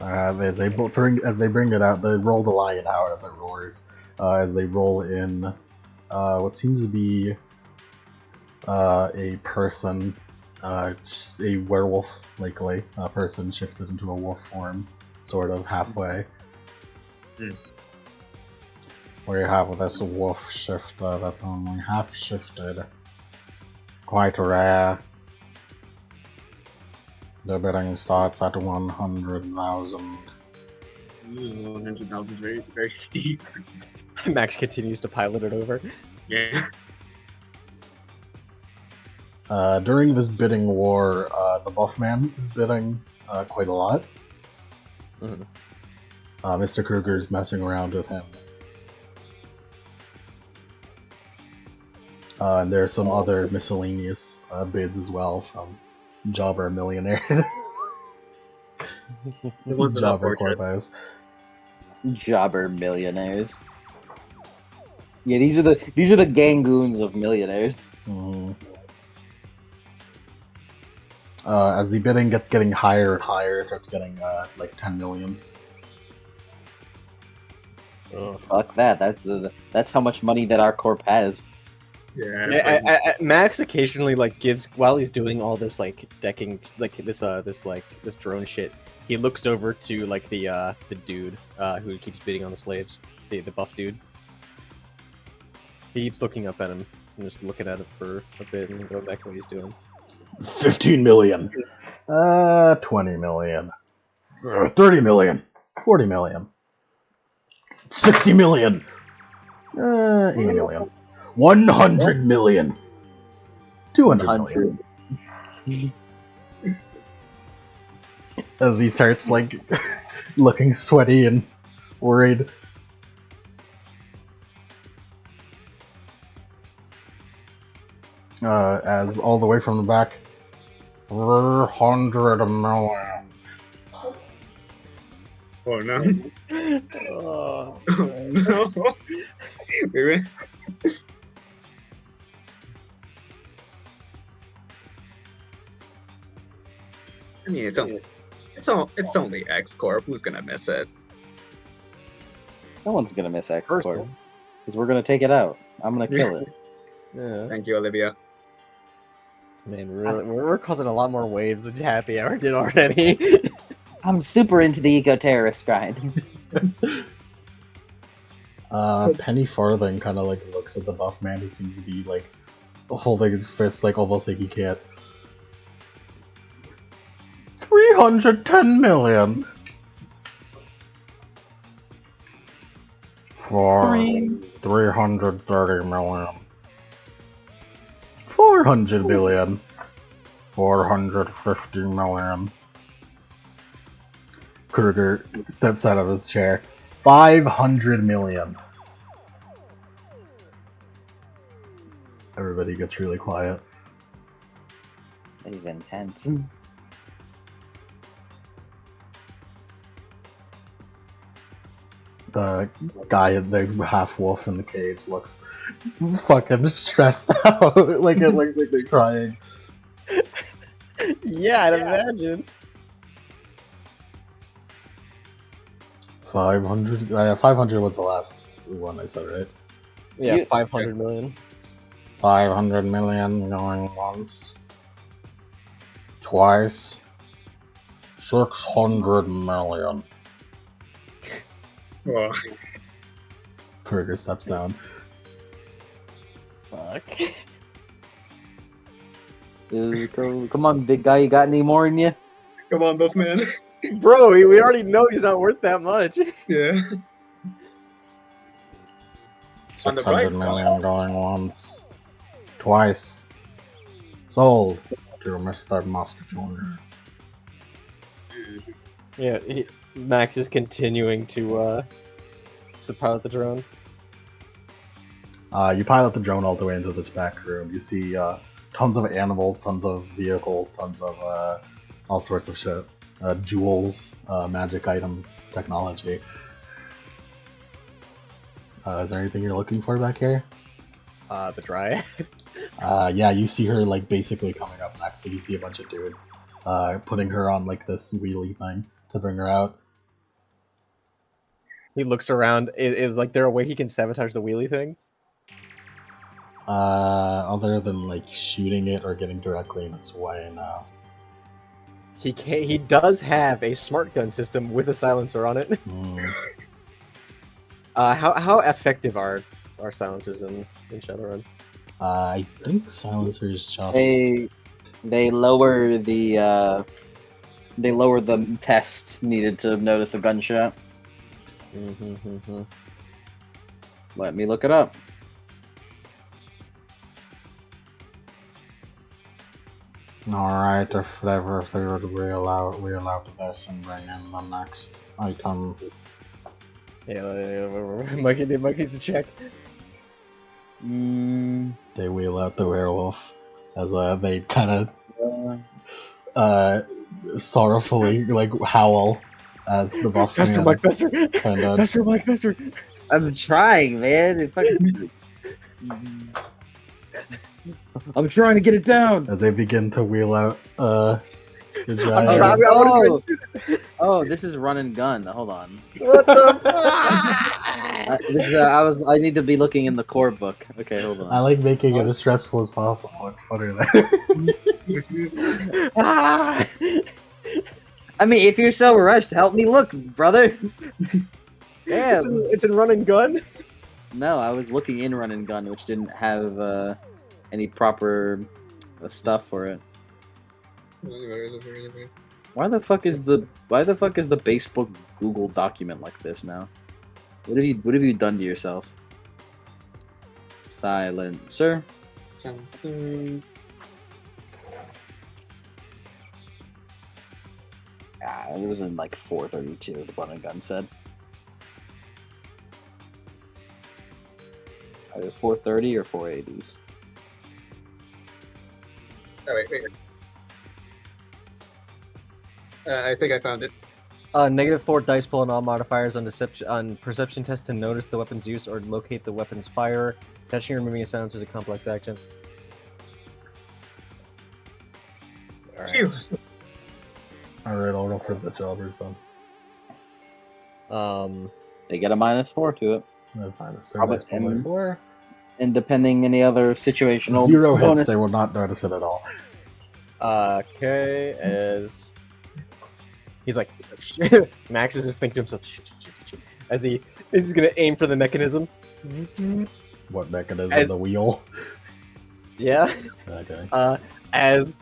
as they bring it out, they roll the lion out as it roars. As they roll in what seems to be a person, a werewolf, likely a person shifted into a wolf form, sort of halfway. Where you have this wolf shifter that's only half shifted. Quite rare. The bidding starts at 100,000. 100,000 is very, very steep. Max continues to pilot it over. Yeah. During this bidding war, the buff man is bidding quite a lot. Mhm. Mr. Kruger's messing around with him. And there are some other miscellaneous bids as well from jobber millionaires. Jobber corpos. Jobber millionaires. Yeah, these are the gangoons of millionaires. Mm. As the bidding getting higher and higher, it starts getting like 10 million. Oh, Fuck that. That's how much money that our corp has. Yeah. Max occasionally like gives while he's doing all this like decking like this drone shit. He looks over to like the dude who keeps beating on the slaves, the buff dude. He keeps looking up at him and just looking at it for a bit and going back to what he's doing. 15 million. 20 million. 30 million. 40 million. 60 million. 80 million. 100 million. 200 million. As he starts, like, looking sweaty and worried. As all the way from the back, 300 million. Oh no. Oh, Oh no. Wait. I mean, it's only X Corp. Who's gonna miss it? No one's gonna miss X First Corp one. because we're gonna take it out. I'm gonna kill it. Yeah. Thank you, Olivia. Man, we're causing a lot more waves than Happy Hour did already. I'm super into the eco-terrorist grind. Penny Farthing kind of like looks at the buff man. He seems to be like holding his fist, like almost like he can't. 310 million for 330 million. 400 billion. 450 million. Kruger steps out of his chair. 500 million. Everybody gets really quiet. This is intense. The guy, the half wolf in the cage, looks fucking stressed out. Like it looks like they're crying. Yeah, I'd imagine. 500. 500 was the last one I said, right? Yeah, You- 500 million. 500 million going once, twice, 600 million. Oh, Kruger steps down. Fuck. Come on, big guy, you got any more in you? come on, buff man. Bro, we already know he's not worth that much. Yeah. On the 600 bright million going once, twice. Sold to Mr. Musk Jr. Yeah, Max is continuing to pilot the drone. You pilot the drone all the way into this back room. You see tons of animals, tons of vehicles, tons of all sorts of shit. Jewels, magic items, technology. Is there anything you're looking for back here? The dryad. Yeah, you see her like basically coming up next, and you see a bunch of dudes putting her on like this wheelie thing to bring her out. He looks around. Is like there a way he can sabotage the wheelie thing? Other than like shooting it or getting directly in its way now. He can. He does have a smart gun system with a silencer on it. How effective are silencers in Shadowrun? I think silencers just They lower the tests needed to notice a gunshot. Let me look it up. Alright, if they were to reload this and bring in the next item. Yeah, Mikey needs to check. They wheel out the werewolf as they kind of sorrowfully like howl as the buff Faster, man Mike, faster! kinda- Faster, Mike, faster! I'm trying, man. It fucking... I'm trying to get it down. as they begin to wheel out The I'm giant. trying. I want to try and shoot it. Oh, this is run and gun. Hold on. What the fuck? This is, I need to be looking in the core book. Okay, hold I on. like making it as stressful as possible. It's funner there. Ah! I mean, if you're so rushed, help me look, brother. Yeah. It's in run and gun. No, I was looking in run and gun, which didn't have any proper stuff for it. Why the fuck is the basebook Google document like this now? What have you done to yourself? Silencer. Ah, it was in like 432. The run and gun said. Either 430 or 480s. Oh, wait. I think I found it. -4 dice pull on all modifiers on perception test to notice the weapon's use or locate the weapon's fire. Touching or removing a silencer is a complex action. Phew. Alright, I'll roll for the jobbers then. They get a -4 to it. Minus Probably 4. And depending any other situational 0 hits, bonus- they will not notice it at all. Okay, as he's like, Max is just thinking to himself, shit, as he's gonna aim for the mechanism. What mechanism? As- The wheel? Yeah. Okay. As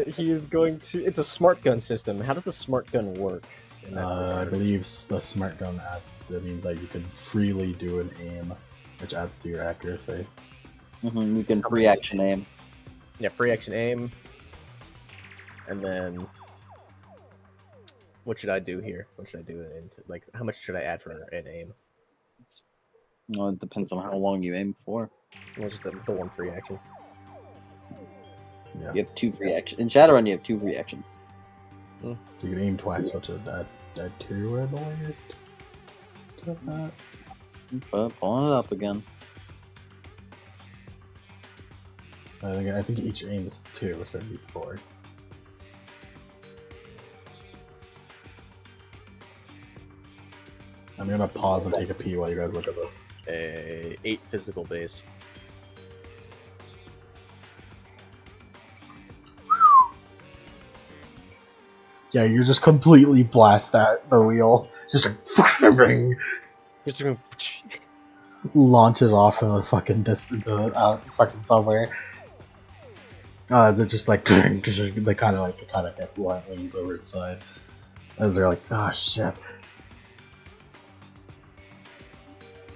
he is going to. It's a smart gun system. How does the smart gun work? I believe the smart gun adds. That means that you can freely do an aim, which adds to your accuracy. You can free action aim. Yeah, free action aim. And then, what should I do here? What should I do into like? How much should I add for an aim? Well, it depends on how long you aim for. Well, just the one free action. Yeah. You have 2 free actions. In Shadowrun, you have 2 free actions. So you can aim twice, which would add 2, I believe. To that. But pulling it up again. I think each aim is 2, so it'd be 4. I'm gonna pause and take a pee while you guys look at this. 8 physical base. Yeah, you just completely blast at the wheel. Just like Just gonna- launch it off in the fucking distance, fucking somewhere. As it just like they kind of get leans over its side. As they're like, oh shit.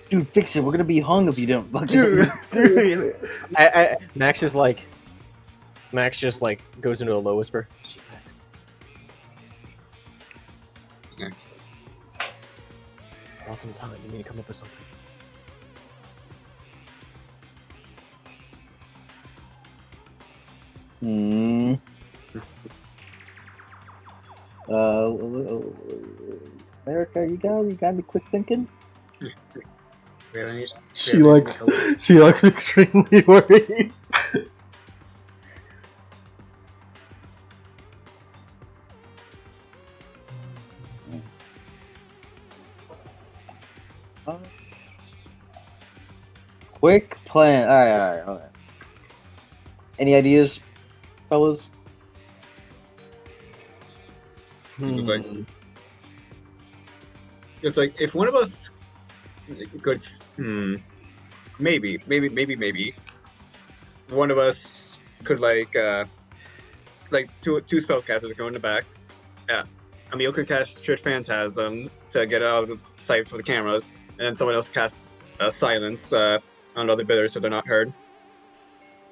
Dude, fix it. We're gonna be hung if you don't. Dude. Max is like, Max just like goes into a low whisper. She's next. Next. I want some time. You need to come up with something. Erica, you got any quick thinking? She looks extremely worried. Quick plan. All right. Hold on. Any ideas, fellas? It's like if one of us could, maybe one of us could like two spellcasters go in the back. Yeah, Emil could cast Trick Phantasm to get out of sight for the cameras, and then someone else casts Silence on the other bidders so they're not heard.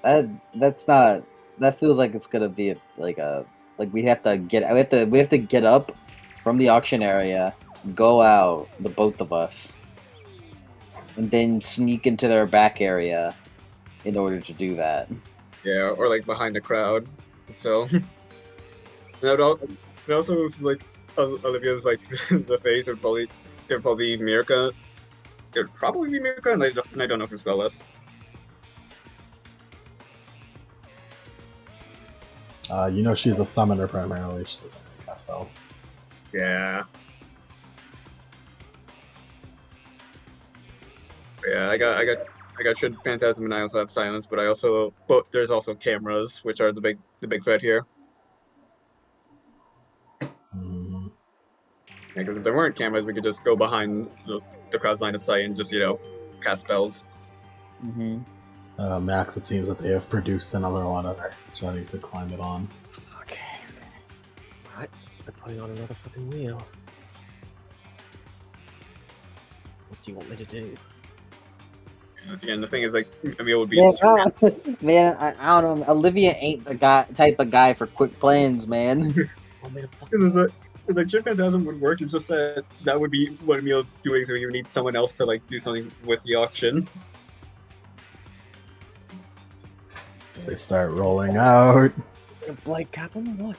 That's not. That feels like it's gonna be we have to get up from the auction area, go out, the both of us, and then sneak into their back area in order to do that. Yeah, or like behind the crowd. So it also was like Olivia's like the face would probably Mirka. It would probably be Mirka, and I don't know if it's spell list. You know she's a summoner primarily. She doesn't really cast spells. Yeah. Yeah, I got Shred Phantasm, and I also have Silence, but there's also cameras, which are the big threat here. Mm. Yeah, because if there weren't cameras, we could just go behind the crowd's line of sight and just cast spells. Mm-hmm. Max, it seems that they have produced another one and are starting to climb it on. Okay. Alright, they're putting on another fucking wheel. What do you want me to do? And the thing is, like, Emil would be. Man, I don't know. Olivia ain't the type of guy for quick plans, man. Want me to fucking... Because it's like Shred Phantasm would work. It's just that would be what Emil's doing, so you need someone else to like do something with the auction. They start rolling out. Blight cap him? What?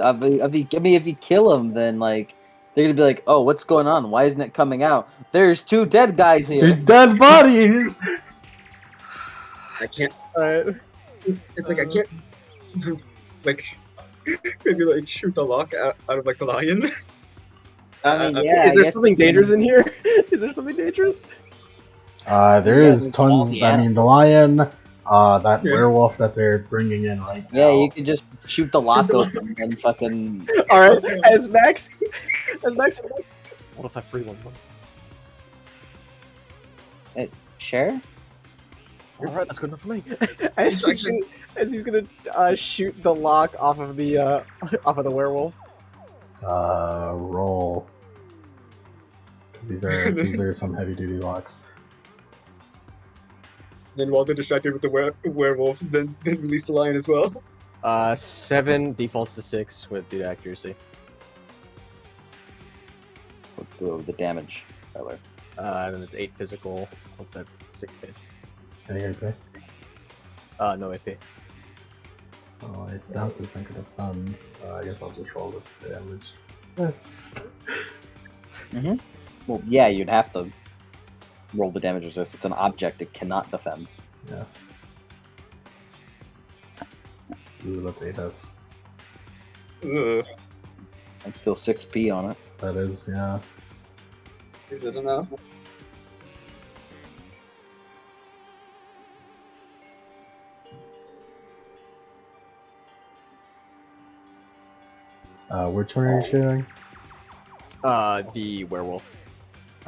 I mean, if you kill him, then like they're gonna be like, "Oh, what's going on? Why isn't it coming out? There's 2 dead guys here." There's dead bodies. I can't. Alright. It's like I can't. Like maybe like shoot the lock out of like the lion. I mean, yeah. Is there something dangerous in here? Is there something dangerous? There is there's tons. all the I mean, the lion, that Yeah. werewolf that they're bringing in right now. Yeah, you could just shoot the lock open and fucking. Alright, as Max... What if I free one? Sure. Alright, that's good enough for me. As he's gonna shoot the lock off of the werewolf. Roll. 'Cause these are some heavy duty locks. Then while they're distracted with the werewolf, then release the lion as well. 7 defaults to 6 with dude accuracy. The damage, Tyler. And then it's 8 physical. What's that? 6 hits. Any AP? No AP. Oh, I doubt this thing could defend, so I guess I'll just roll the damage. Yes. Mm-hmm. Well, yeah, you'd have to roll the damage resist. It's an object; it cannot defend. Yeah. Ooh, that's 8 hits. Ugh, It's still 6p on it. That is, yeah. it doesn't know. Which one are you shooting? The werewolf.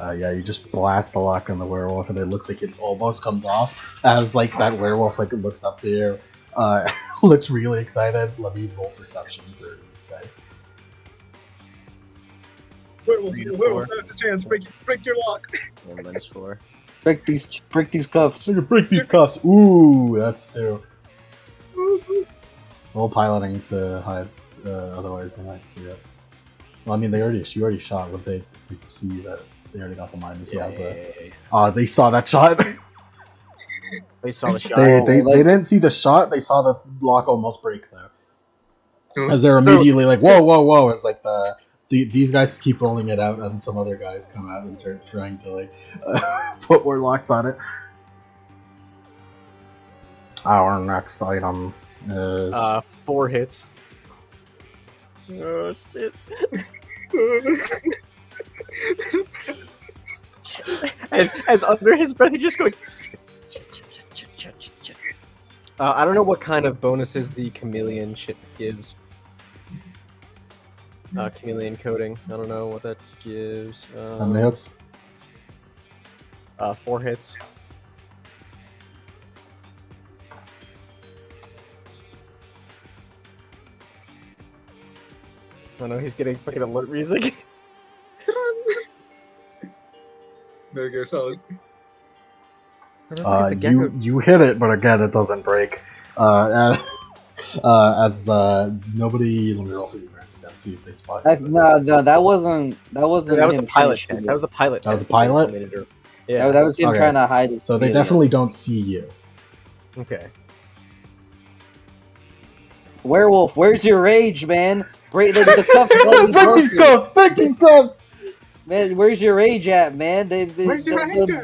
Yeah, you just blast the lock on the werewolf, and it looks like it almost comes off as like that werewolf like looks up there, looks really excited. Let me roll perception for these guys. Werewolf, that's a chance. Break your lock. -4. Break these cuffs. So you break these cuffs. Ooh, that's 2. Roll piloting to hide. Otherwise, they might see it. Well, I mean, she already shot. Would they? If they see that they already got the minus, yeah. So, they saw that shot. They saw the shot. they didn't see the shot. They saw the lock almost break though. As they're immediately like, whoa! It's like these guys keep rolling it out, and some other guys come out and start trying to like put more locks on it. Our next item is 4 hits. Oh shit! as under his breath, he just going. I don't know what kind of bonuses the chameleon shit gives. Chameleon coding. I don't know what that gives. how many hits? 4 hits. Oh no, he's getting fucking alert music. Metal Gear Solid. You hit it, but again, it doesn't break. As nobody. Let me roll these nerds again. See if they spot. No, that wasn't. That wasn't. That was him the pilot trying test. to- That was the pilot. That was test the pilot? that he told me to do. Yeah, Yeah. that was him Okay. trying to hide his. So they chameleon. definitely don't see you. Okay. Werewolf, where's your rage, man? Break the cuffs. Break these cuffs! Break these cuffs! Man, where's your rage at, man? Where's your anger?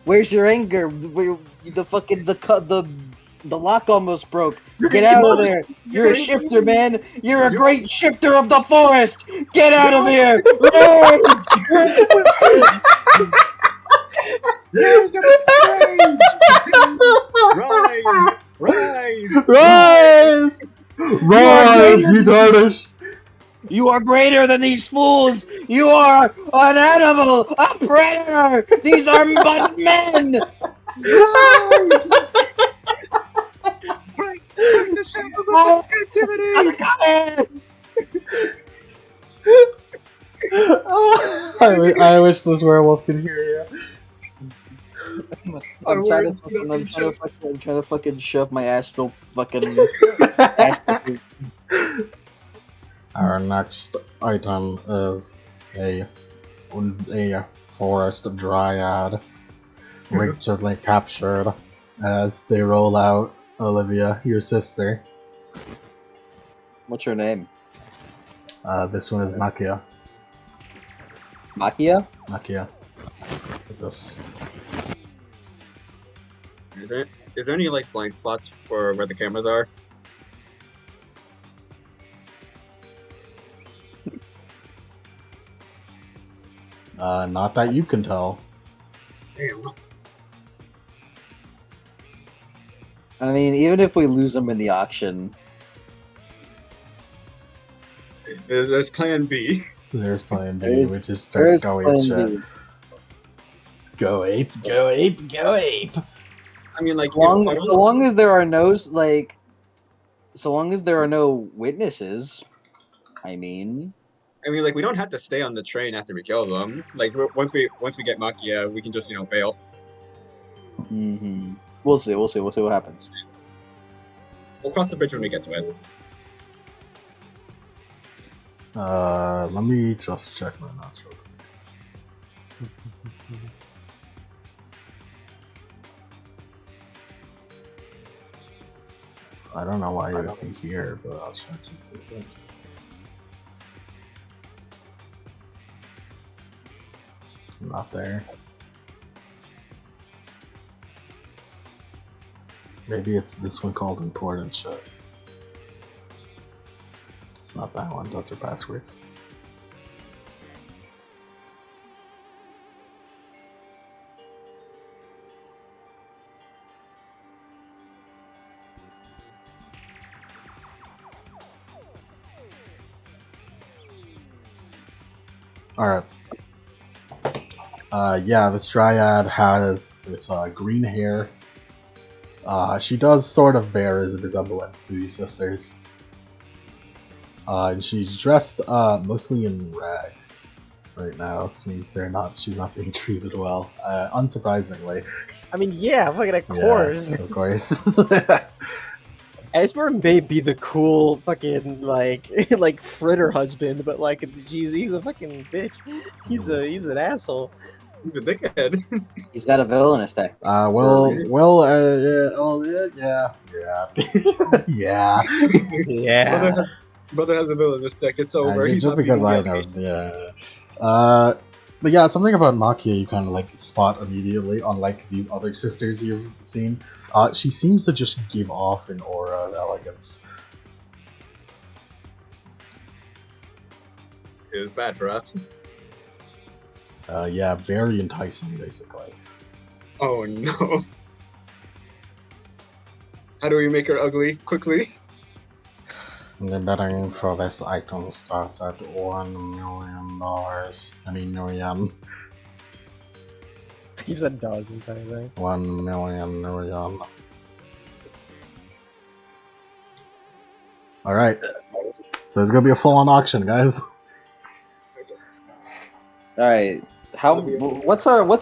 Where's your anger? The The lock almost broke. Get out of there. You're a shifter, man. You're a great shifter of the forest. Get out of here. Yes, rise! Rise! Rise! Rise, you tarnished! You are greater than these fools. You are an animal, a predator. These are but men. Rise! Break the shackles of captivity! I wish this werewolf could hear you. I'm trying to fucking shove my astral fucking. Our next item is a forest dryad, recently captured as they roll out Olivia, your sister. What's her name? This one is Makia. Makia? Makia. This. Is there any like blind spots for where the cameras are? Not that you can tell. Damn. I mean, even if we lose them in the auction, There's Plan B. There's Plan B, There's- which is start going Plan shit. B. Go ape, go ape, go ape! I mean, like, So long as there are no witnesses, I mean, like, we don't have to stay on the train after we kill them. Like, once we get Makia, we can just bail. we'll see what happens. We'll cross the bridge when we get to it. Let me just check my notes real quick. I don't know why you would be here, but I'll check just in case. I'm not there. Maybe it's this one called important shit. It's not that one, those are passwords. Alright. Yeah, this dryad has this green hair. She does sort of bear a resemblance to these sisters. And she's dressed mostly in rags right now. It seems she's not being treated well. Unsurprisingly. I mean, yeah, fucking of course. Yeah, of course. Esper may be the cool fucking like fritter husband, but like he's a fucking bitch. He's an asshole. He's a dickhead. He's got a villainous deck. yeah, yeah. Yeah. Brother has a villainous deck. It's over. Just because I know, yeah. But yeah, something about Makia you kind of like spot immediately, unlike these other sisters you've seen. She seems to just give off an aura of elegance. It was bad for us. Yeah, very enticing, basically. Oh no. How do we make her ugly quickly? The bidding for this item starts at $1 million. I mean, million. He said does entire thing. 1 million. Alright. So it's gonna be a full-on auction, guys. All right. What's our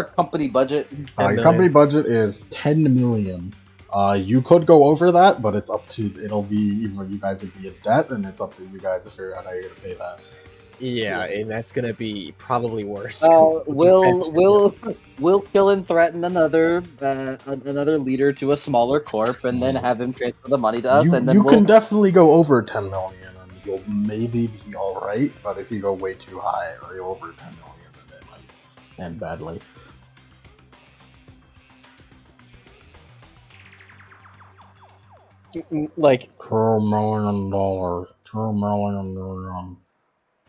company budget? Your company budget is 10 million. You could go over that, but it's up to, it'll be either you guys would be in debt, and it's up to you guys to figure out how you're gonna pay that. Yeah, and that's gonna be probably worse. We'll kill and threaten another leader to a smaller corp, and then have him transfer the money to us. And then you can definitely go over 10 million, and you'll maybe be all right. But if you go way too high or you're over 10 million, then it might end badly. like $2 million. $2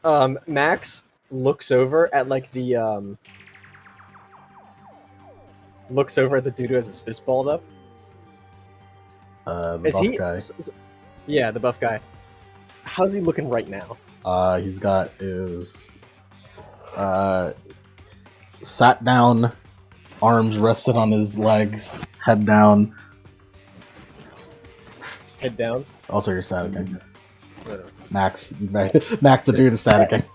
million. Max looks over at like the dude who has his fist balled up. The Is buff he? guy. Yeah, the buff guy. How's he looking right now? He's got his sat down, arms rested on his legs, head down. Head down. Also, you're staticking. Whatever. Max the dude is staticking.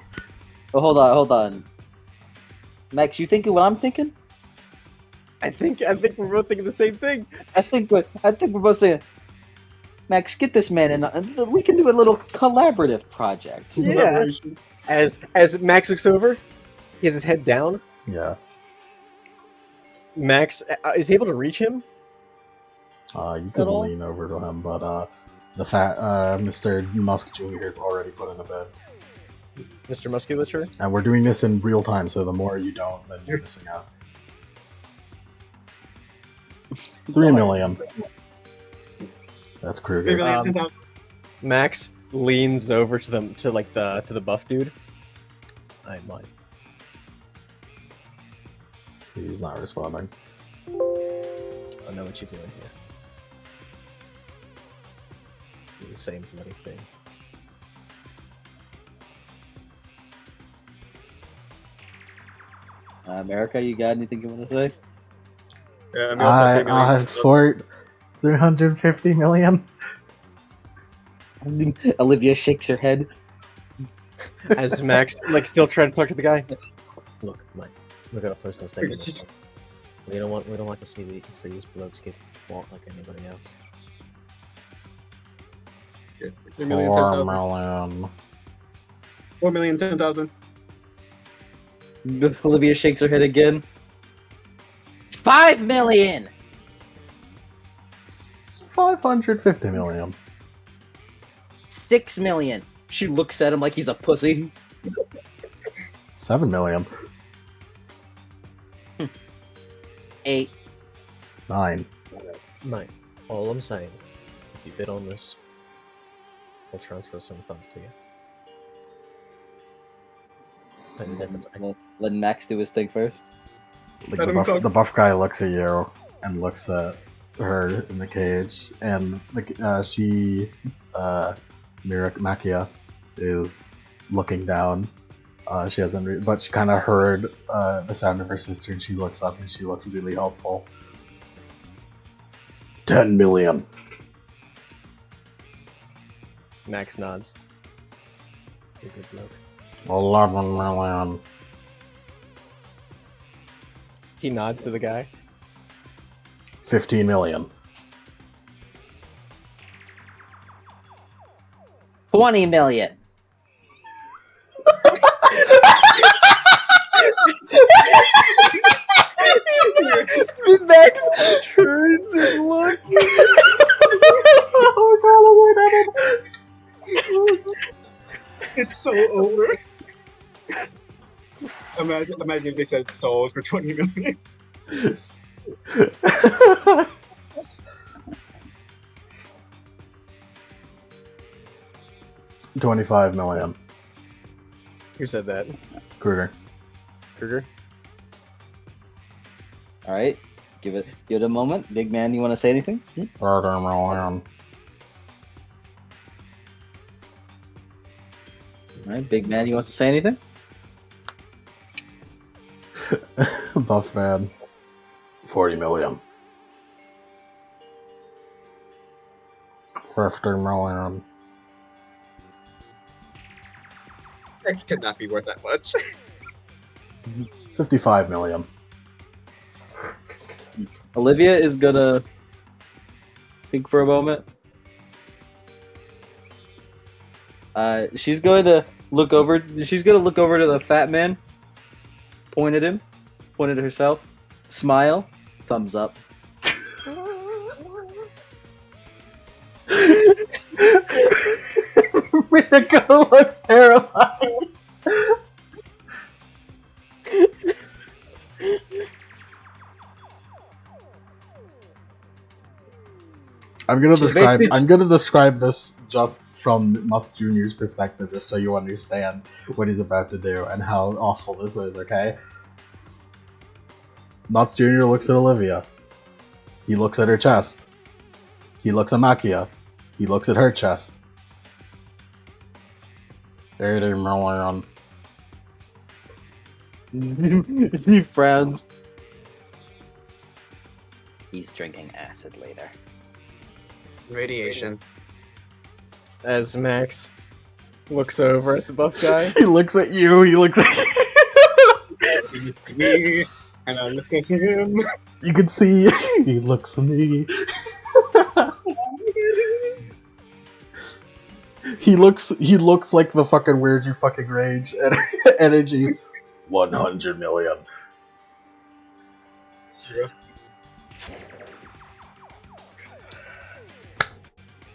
Oh, hold on. Max, you thinking what I'm thinking? I think we're both thinking the same thing. I think we're both saying, Max, get this man in. We can do a little collaborative project. Yeah. Collaboration. As Max looks over, he has his head down. Yeah. Max is he able to reach him. You could all? lean over to him, but the fat Mr. Musk Jr. is already put in the bed. Mr. Musculature. And we're doing this in real time, so the more you don't, then you're missing out. 3 million. That's Kruger. 3 million. Max leans over to the buff dude. I might. He's not responding. I know what you're doing here. Do the same bloody thing. America, you got anything you want to say? Yeah, I'm also thinking, For 350 million. Olivia shakes her head. As Max still trying to talk to the guy. Look, Mike. Look at a personal statement. We don't want to see these blokes get bought like anybody else. 3 million, 4 10,000. million. 4 million, 10,000. Olivia shakes her head again. 5 million. 550 million. 6 million. She looks at him like he's a pussy. 7 million. 8. 9. Mike, all I'm saying, if you bid on this, we'll transfer some funds to you. And the difference, Let Max do his thing first. Like Let him cook. the buff guy looks at you and looks at her in the cage, and Makia is looking down. She hasn't, but she kind of heard the sound of her sister, and she looks up and she looks really helpful. 10 million. Max nods. You're a good bloke. 11 million. He nods to the guy. 15 million. 20 million. Max turns and looks. It's so over. Imagine if they said souls for 20 million. $25 million. Who said that? Kruger. Kruger? All right. Give it a moment. Big man, you want to say anything? 30 million. All right. Big man, you want to say anything? Buff man. 40 million. 50 million. X could not be worth that much. 55 million. Olivia is gonna think for a moment. She's going to look over. She's gonna look over to the fat man. Point at him. Point at herself. Smile. Thumbs up. Miracle looks terrifying. I'm gonna describe. basically- I'm gonna describe this just from Musk Jr.'s perspective, just so you understand what he's about to do and how awful this is. Okay. Musk Jr. looks at Olivia. He looks at her chest. He looks at Makia. He looks at her chest. 80 million. He frowns. He's drinking acid later. Radiation. As Max looks over at the buff guy. He looks at you. He looks at Me, and I look at him. You can see. He looks at me. He looks like the fucking Where'd You Fucking Rage energy. 100 million. Yeah.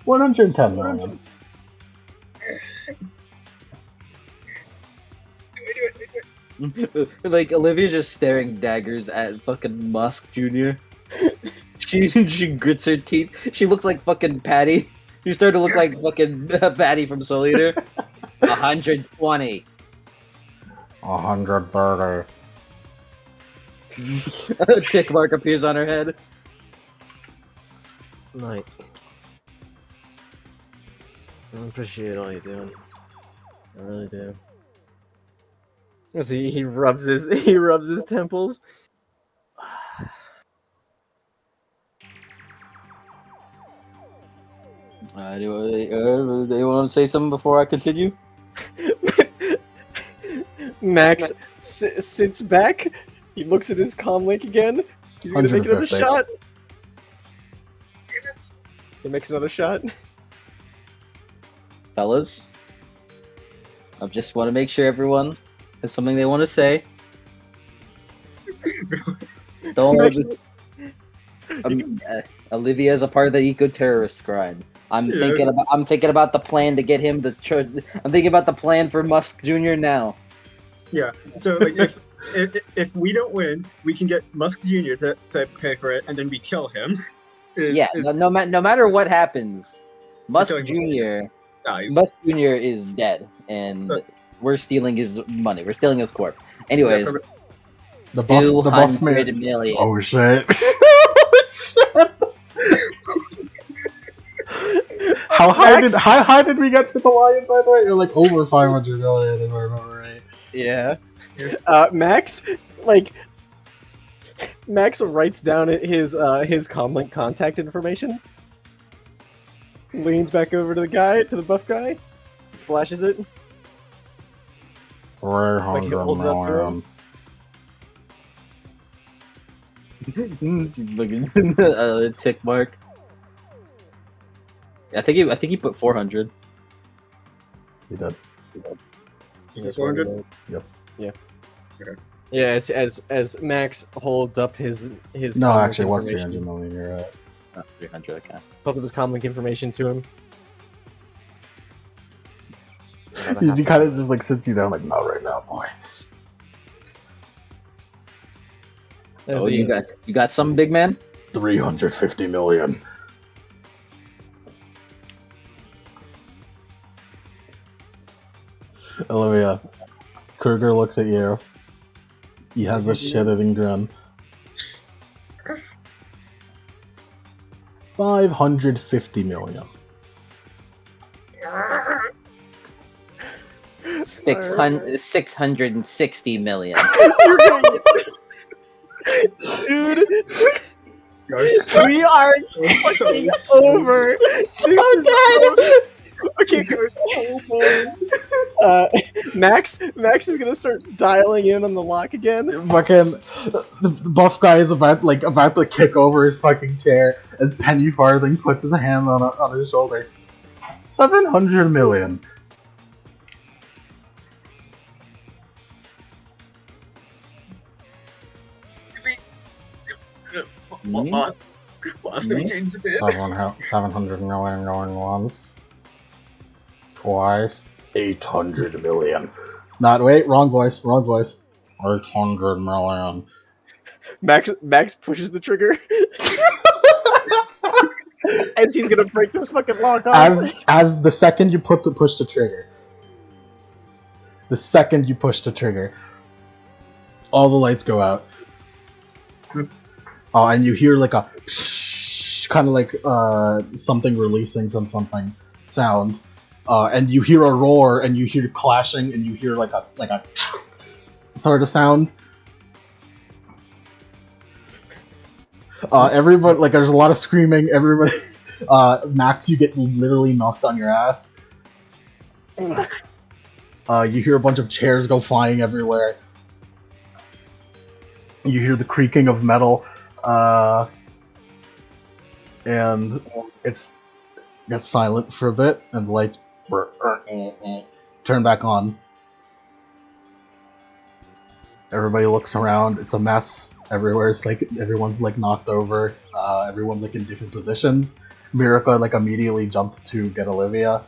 110 million. Like Olivia's just staring daggers at fucking Musk Jr. She grits her teeth. She looks like fucking Patty. She started to look like fucking Patty from Soul Eater. 120. 130. A tick mark appears on her head. Mate. I appreciate all you're doing. I really do. As he rubs his temples. Do you want to say something before I continue? Max sits back. He looks at his comm link again. He's gonna make another 150. shot. He makes another shot. Fellas, I just want to make sure everyone has something they want to say. Don't Max- Olivia is a part of the eco-terrorist grind. I'm thinking about the plan to get him I'm thinking about the plan for Musk Jr. now. Yeah. So like, if we don't win, we can get Musk Jr. to pay for it, and then we kill him. Yeah, no matter what happens, Musk Until Jr. dies. Musk Jr. is dead, and So- we're stealing his money. We're stealing his corp. Anyways, The buff 200 man. million. Oh shit. How high did we get for the lion, by the way? You're like over 500 million, if I remember right. Yeah. Max writes down his comlink contact information. Leans back over to the buff guy, flashes it. 300 holds it up to him. Looking tick mark. I think he put 400. He did. 400? Yep. Yeah. Okay. Yeah, as Max holds up his No, comlink actually, it was information- 300 million. You're right. Oh, 300. Okay. holds up his comlink information to him. He kind of just like sits you down, like, not right now, boy. As Oh, he- you got some big man? 350 million. Olivia, Kruger looks at you. He has a shit-eating grin. 550 million. 660 million. Dude, we are fucking over. This is okay. Max is gonna start dialing in on the lock again. Fucking the buff guy is about to kick over his fucking chair as Penny Farthing puts his hand on his shoulder. 700 million. Lost. We changed a bit. 700 million going once. Twice. 800 million. Wrong voice. 800 million. Max pushes the trigger. As he's gonna break this fucking lock off. As the second you push the trigger, all the lights go out. And you hear like a kind of like something releasing from something sound, and you hear a roar, and you hear clashing, and you hear like a sort of sound. Everybody, like, there's a lot of screaming. Everybody, Max, you get literally knocked on your ass. You hear a bunch of chairs go flying everywhere. You hear the creaking of metal, and it gets silent for a bit, and the lights turn back on. Everybody looks around. It's a mess. Everywhere's like everyone's like knocked over. Everyone's like in different positions. Miracle like immediately jumped to get Olivia.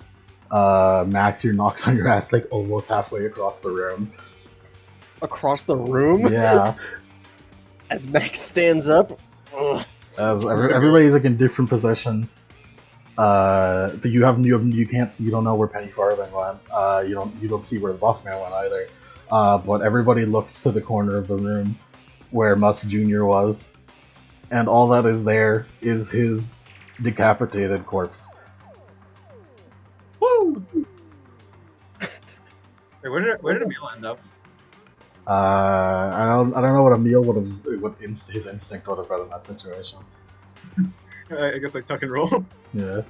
Max, you're knocked on your ass like almost halfway across the room. Across the room? Yeah. As Max stands up. As everybody's like in different positions. But you can't see. You don't know where Penny Farthing went. You don't see where the buff man went either. But everybody looks to the corner of the room where Musk Jr. was, and all that is there is his decapitated corpse. Woo! Wait, where did Emil end up? I don't know what Emil would have, his instinct would have been in that situation. I guess like tuck and roll. Yeah.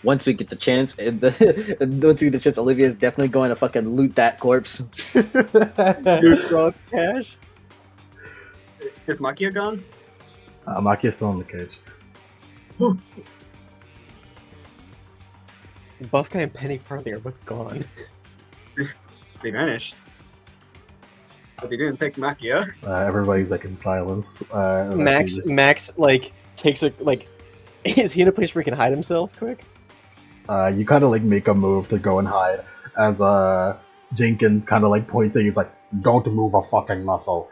Once we get the chance, Olivia is definitely going to fucking loot that corpse. Loot Ron's cash. Is Makia gone? Makia's still in the cage. Buff Guy and Penny Farthing are both gone. They vanished. But they didn't take Makia. Everybody's like in silence. Max like takes a like. Is he in a place where he can hide himself quick? You kind of like make a move to go and hide as Jenkins kind of like points at you. He's like, "Don't move a fucking muscle."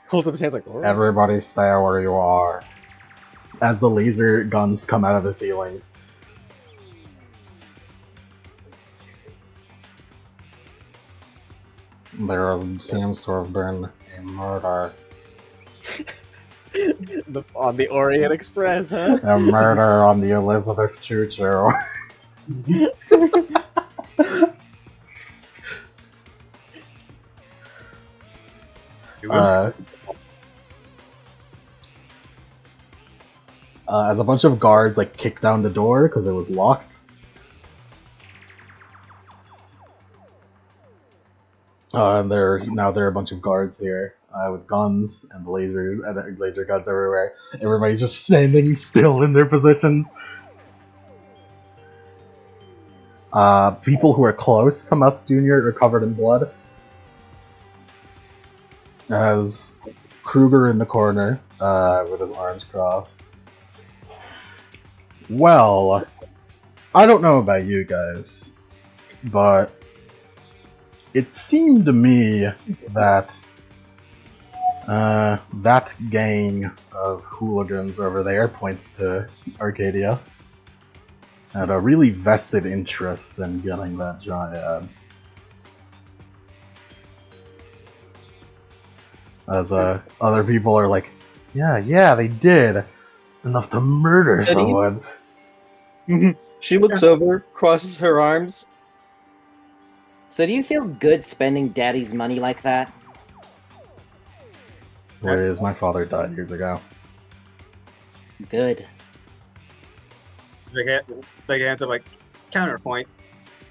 Holds up his hands like, "Oh." Everybody stay where you are. As the laser guns come out of the ceilings. There seems to have been a murder. On the Orient Express, huh? A murder on the Elizabeth Choo-Choo. As a bunch of guards like kick down the door because it was locked. And there are a bunch of guards here with guns and laser guns everywhere. Everybody's just standing still in their positions. People who are close to Musk Jr. are covered in blood. As Kruger in the corner with his arms crossed. Well, I don't know about you guys, but it seemed to me that that gang of hooligans over there, points to Arcadia, had a really vested interest in getting that Dryad. As other people are like, yeah, they did enough to murder someone. She looks over, crosses her arms. So do you feel good spending Daddy's money like that? Whereas my father died years ago. Good. They had to like counterpoint.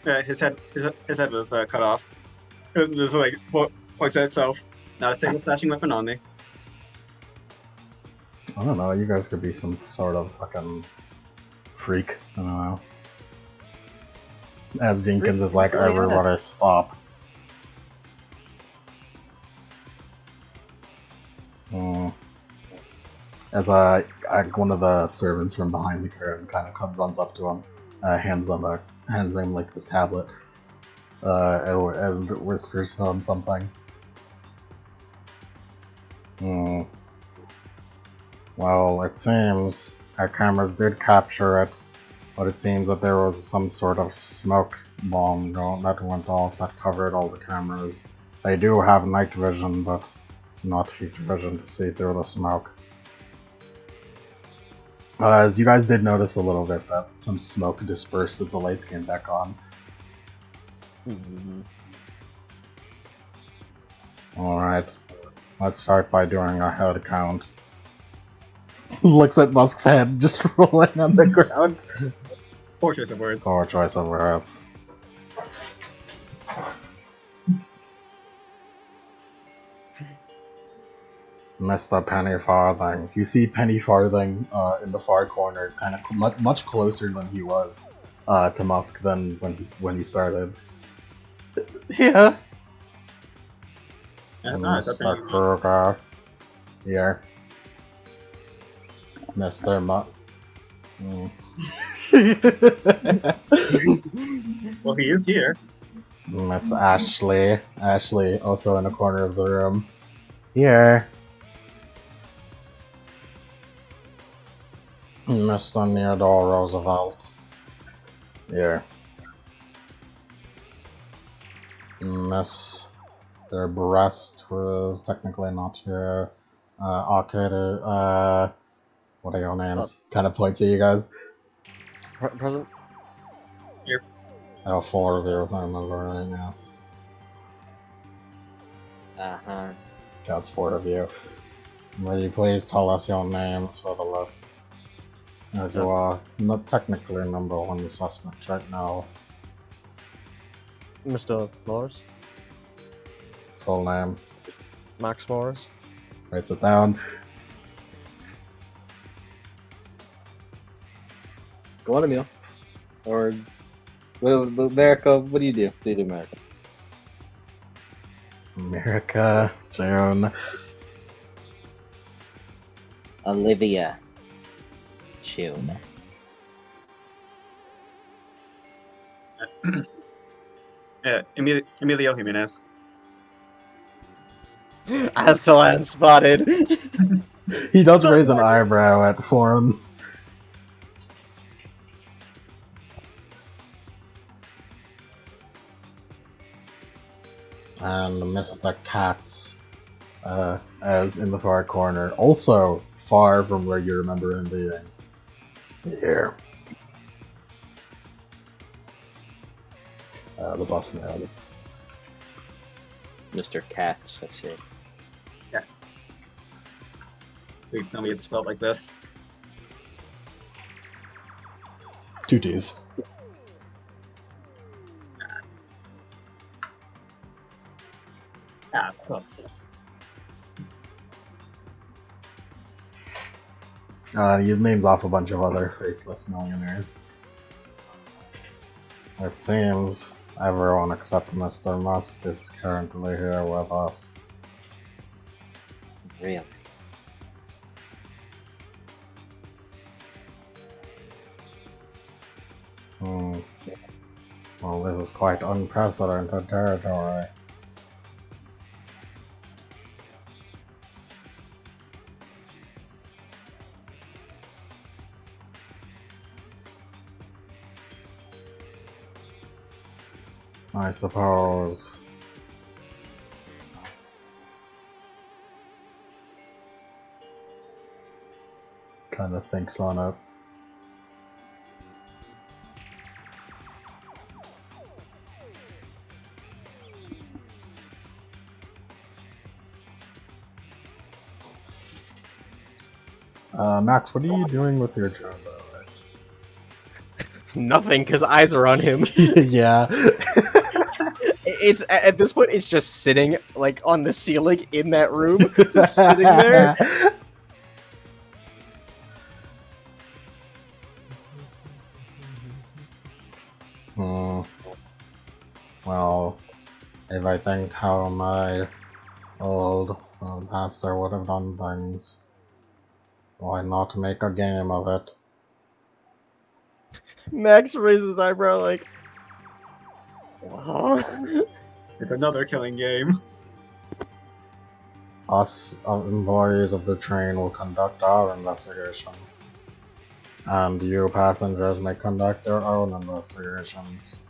His head was cut off. It was just like points at itself. Not a single slashing weapon on me. I don't know. You guys could be some sort of fucking freak. I don't know. As Jenkins is like, everybody stop. As one of the servants from behind the curtain kind of runs up to him, hands him like this tablet, and whispers to him something. Well, it seems our cameras did capture it, but it seems that there was some sort of smoke bomb that went off that covered all the cameras. They do have night vision, but not heat vision to see through the smoke. As you guys did notice a little bit that some smoke dispersed as the lights came back on. Mm-hmm. Alright, let's start by doing a head count. Looks at Musk's head just rolling on the ground. Poor choice of words. Poor choice of words. Mr. Penny Farthing. You see Penny Farthing in the far corner, kind of much closer than he was to Musk than when he started. Yeah. Yeah, And nice, Mr. Kruger. Here. Mr. Well, he is here. Miss Ashley. Ashley, also in a corner of the room. Here. Mr. Theodore Roosevelt. Here. Miss their breast, who is technically not here. Arcadia, what are your names? Kind of points at you guys. Present. Here. There are 4 of you, if I remember right, yes. Uh-huh. Counts 4 of you. Will you please tell us your names for the list? As you are not technically number 1 suspect right now. Mr. Morris. Full name. Max Morris. Writes it down. Go on, Emil. Or, America, what do you do? What do you do, America? America. June. Olivia. Choo. Emilio Jimenez. Astalan spotted. He does raise an eyebrow at Forum. And Mr. Katz, as in the far corner, also far from where you remember him being. Here. The buff man. Mr. Katz, I see. Please tell me it's spelled like this. 2 T's. Ah, it's close. You've named off a bunch of other faceless millionaires. It seems everyone except Mr. Musk is currently here with us. Really? Well, this is quite unprecedented territory. I suppose. Kind of thinks on it. Max, what are you doing with your jumbo? Nothing, because eyes are on him. Yeah. It's at this point, it's just sitting like on the ceiling in that room, sitting there. Well, if I think how my old pastor would have done things, why not make a game of it? Max raises his eyebrow like, "Huh?" It's another killing game. Us employees of the train will conduct our investigation. And you passengers may conduct your own investigations.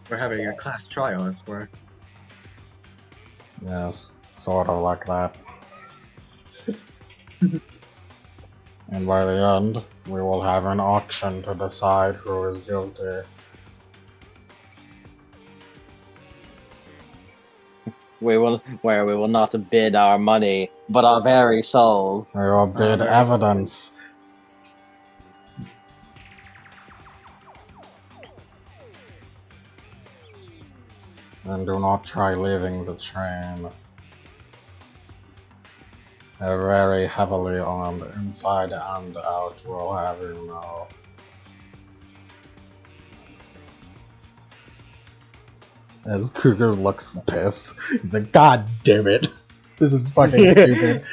We're having a class trial, as we're. Yes, sort of like that. And by the end, we will have an auction to decide who is guilty. We will not bid our money, but our very souls. We will bid evidence. And do not try leaving the train. They're very heavily armed inside and out, we'll have you know. As Kruger looks pissed, he's like, God damn it! This is fucking stupid.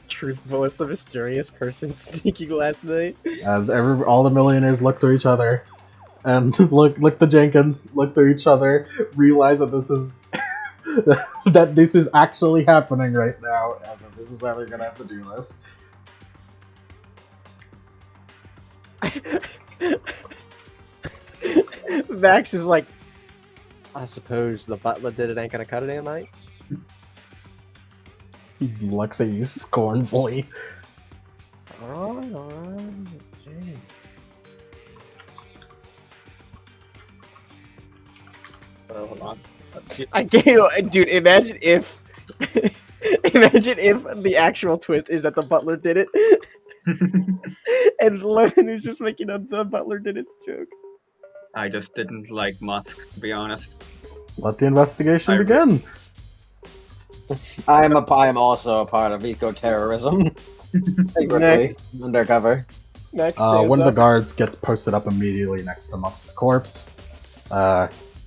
Truth bullets, the mysterious person sneaking last night. As all the millionaires look to each other, and look to Jenkins, look to each other, realize that this is that this is actually happening right now, and that this is how they're gonna have to do this. Max is like, I suppose the butler did it, ain't gonna cut it in, mate. He looks at you scornfully. Alright. Jeez. Oh, hold on. I can't, dude, imagine if the actual twist is that the butler did it. And Lemon is just making up the butler did it joke. I just didn't like Musk, to be honest. Let the investigation begin. I am also a part of eco-terrorism. Next. Undercover. Next, One of the guards gets posted up immediately next to Mux's corpse.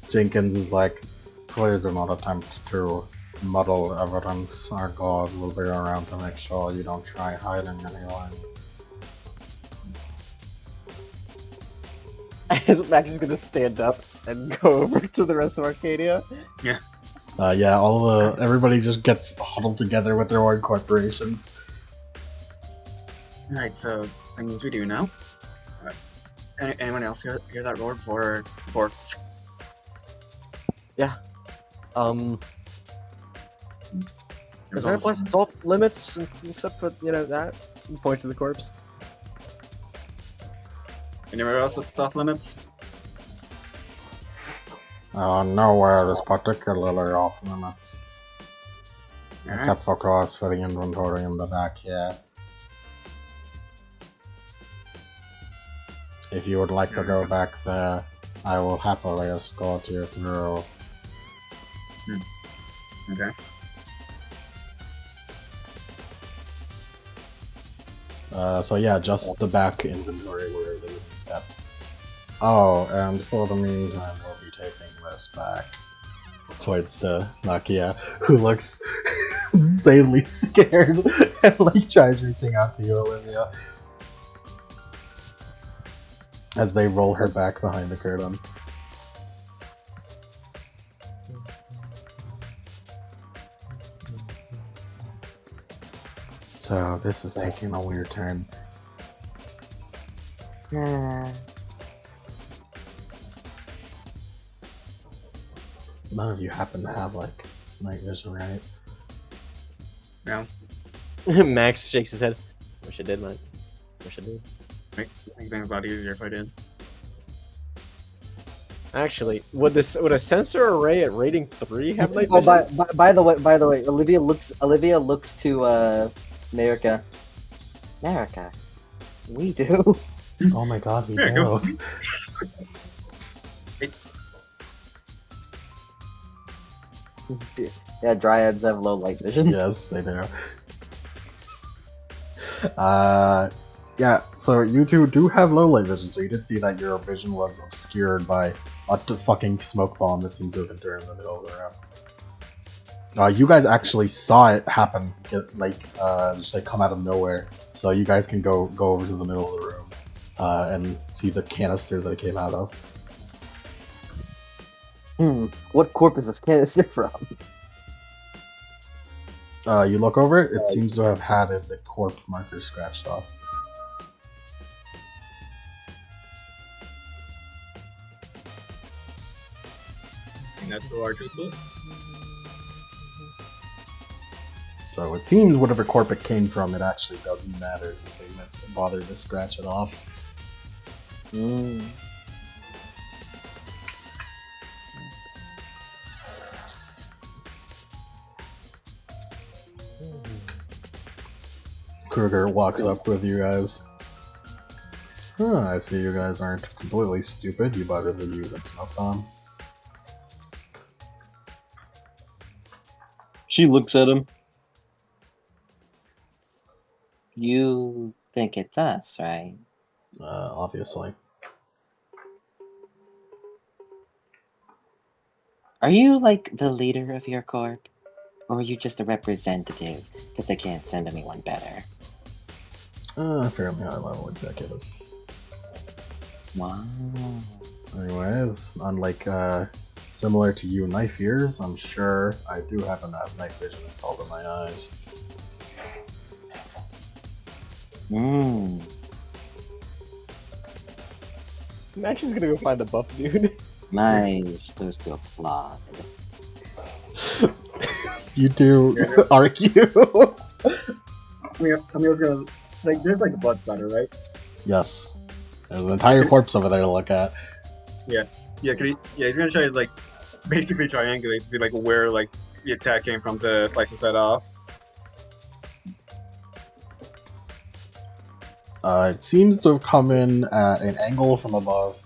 Jenkins is like, please do not attempt to muddle evidence. Our guards will be around to make sure you don't try hiding anything. As Max is gonna stand up and go over to the rest of Arcadia. Yeah. Everybody just gets huddled together with their own corporations. Alright, so things we do now. Anyone else hear that roar before? Yeah. Is there a place that's off limits except for that? He points to the corpse. Anywhere else that's off limits? Nowhere is particularly off limits. Alright. Except of course for the inventory in the back here. If you would like to go back there, I will happily escort you through. Okay. So yeah, just the back inventory where everything is kept. Oh, and for the meantime, we'll be taking this back. Points to Nakia, who looks insanely scared and like tries reaching out to you, Olivia. As they roll her back behind the curtain. So this is taking a weird turn. None of you happen to have like night vision, right? No. Max shakes his head. Wish I did, mate. Wish I did. Makes things a lot easier if I did. Actually, would a sensor array at rating 3 have night Oh, vision? by the way, Olivia looks to America. America, we do. Oh my god, we There you do. go. Yeah, dryads have low light vision. Yes, they do. Yeah, so you two do have low light vision, so you did see that your vision was obscured by a fucking smoke bomb that seems to have been turned in the middle of the room. You guys actually saw it happen, just like come out of nowhere. So you guys can go over to the middle of the room and see the canister that it came out of. What corp is this canister from? You look over it. It seems to have had the corp marker scratched off. And that's the larger book. So it seems whatever corp it came from, it actually doesn't matter since they bothered to scratch it off. Kruger walks up with you guys. I see you guys aren't completely stupid. You bothered to use a smoke bomb. She looks at him. You think it's us, right? Obviously. Are you like the leader of your corp? Or are you just a representative because they can't send anyone better? Fairly high level executive. Wow. Anyways, unlike similar to you knife ears, I'm sure I do have enough night vision installed in my eyes. Max is gonna go find the buff dude. Am I supposed to applaud? You do argue. Camille's gonna there's like a blood splatter, right? Yes. There's an entire corpse over there to look at. Yeah, he's gonna try to basically triangulate to see where the attack came from to slice his head off. It seems to have come in at an angle from above.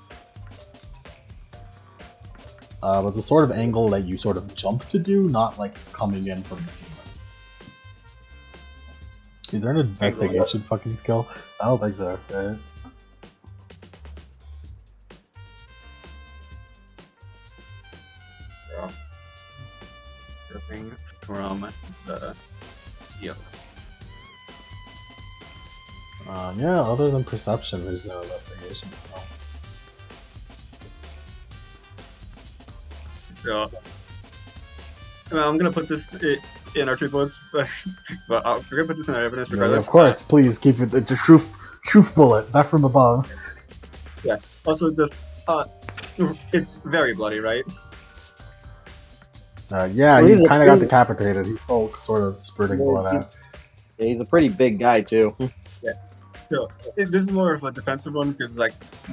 But the sort of angle that you sort of jump to do, not coming in from the ceiling. Is there an investigation fucking skill? I don't think so. Right? Dripping from the yeah, other than perception, there's no investigation skill. So, I'm gonna put this in our triplets, but we're gonna put this in our evidence regardless. Yeah, of course, please keep it the truth bullet, not from above. Yeah. Also, just it's very bloody, right? Yeah, Well, he he's kind a of got big- decapitated. He's still sort of spurting blood out. Yeah, he's a pretty big guy too. So this is more of a defensive one because,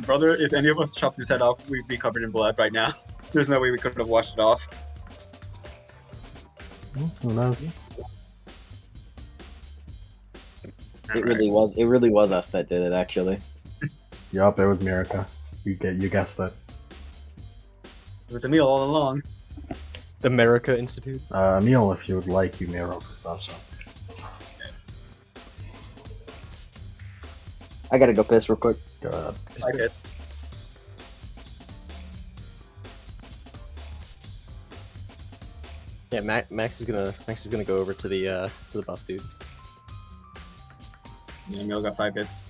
brother, if any of us chopped his head off, we'd be covered in blood right now. There's no way we could have washed it off. Who knows? It really was us that did it, actually. Yup, it was Miraca. You guessed it. It was Emil all along. The America Institute. Emil, if you would like, you may roll perception. Yes. I gotta go piss real quick. Go ahead. Okay. Yeah, Max is gonna go over to the buff dude. Yeah, Emil got 5 hits.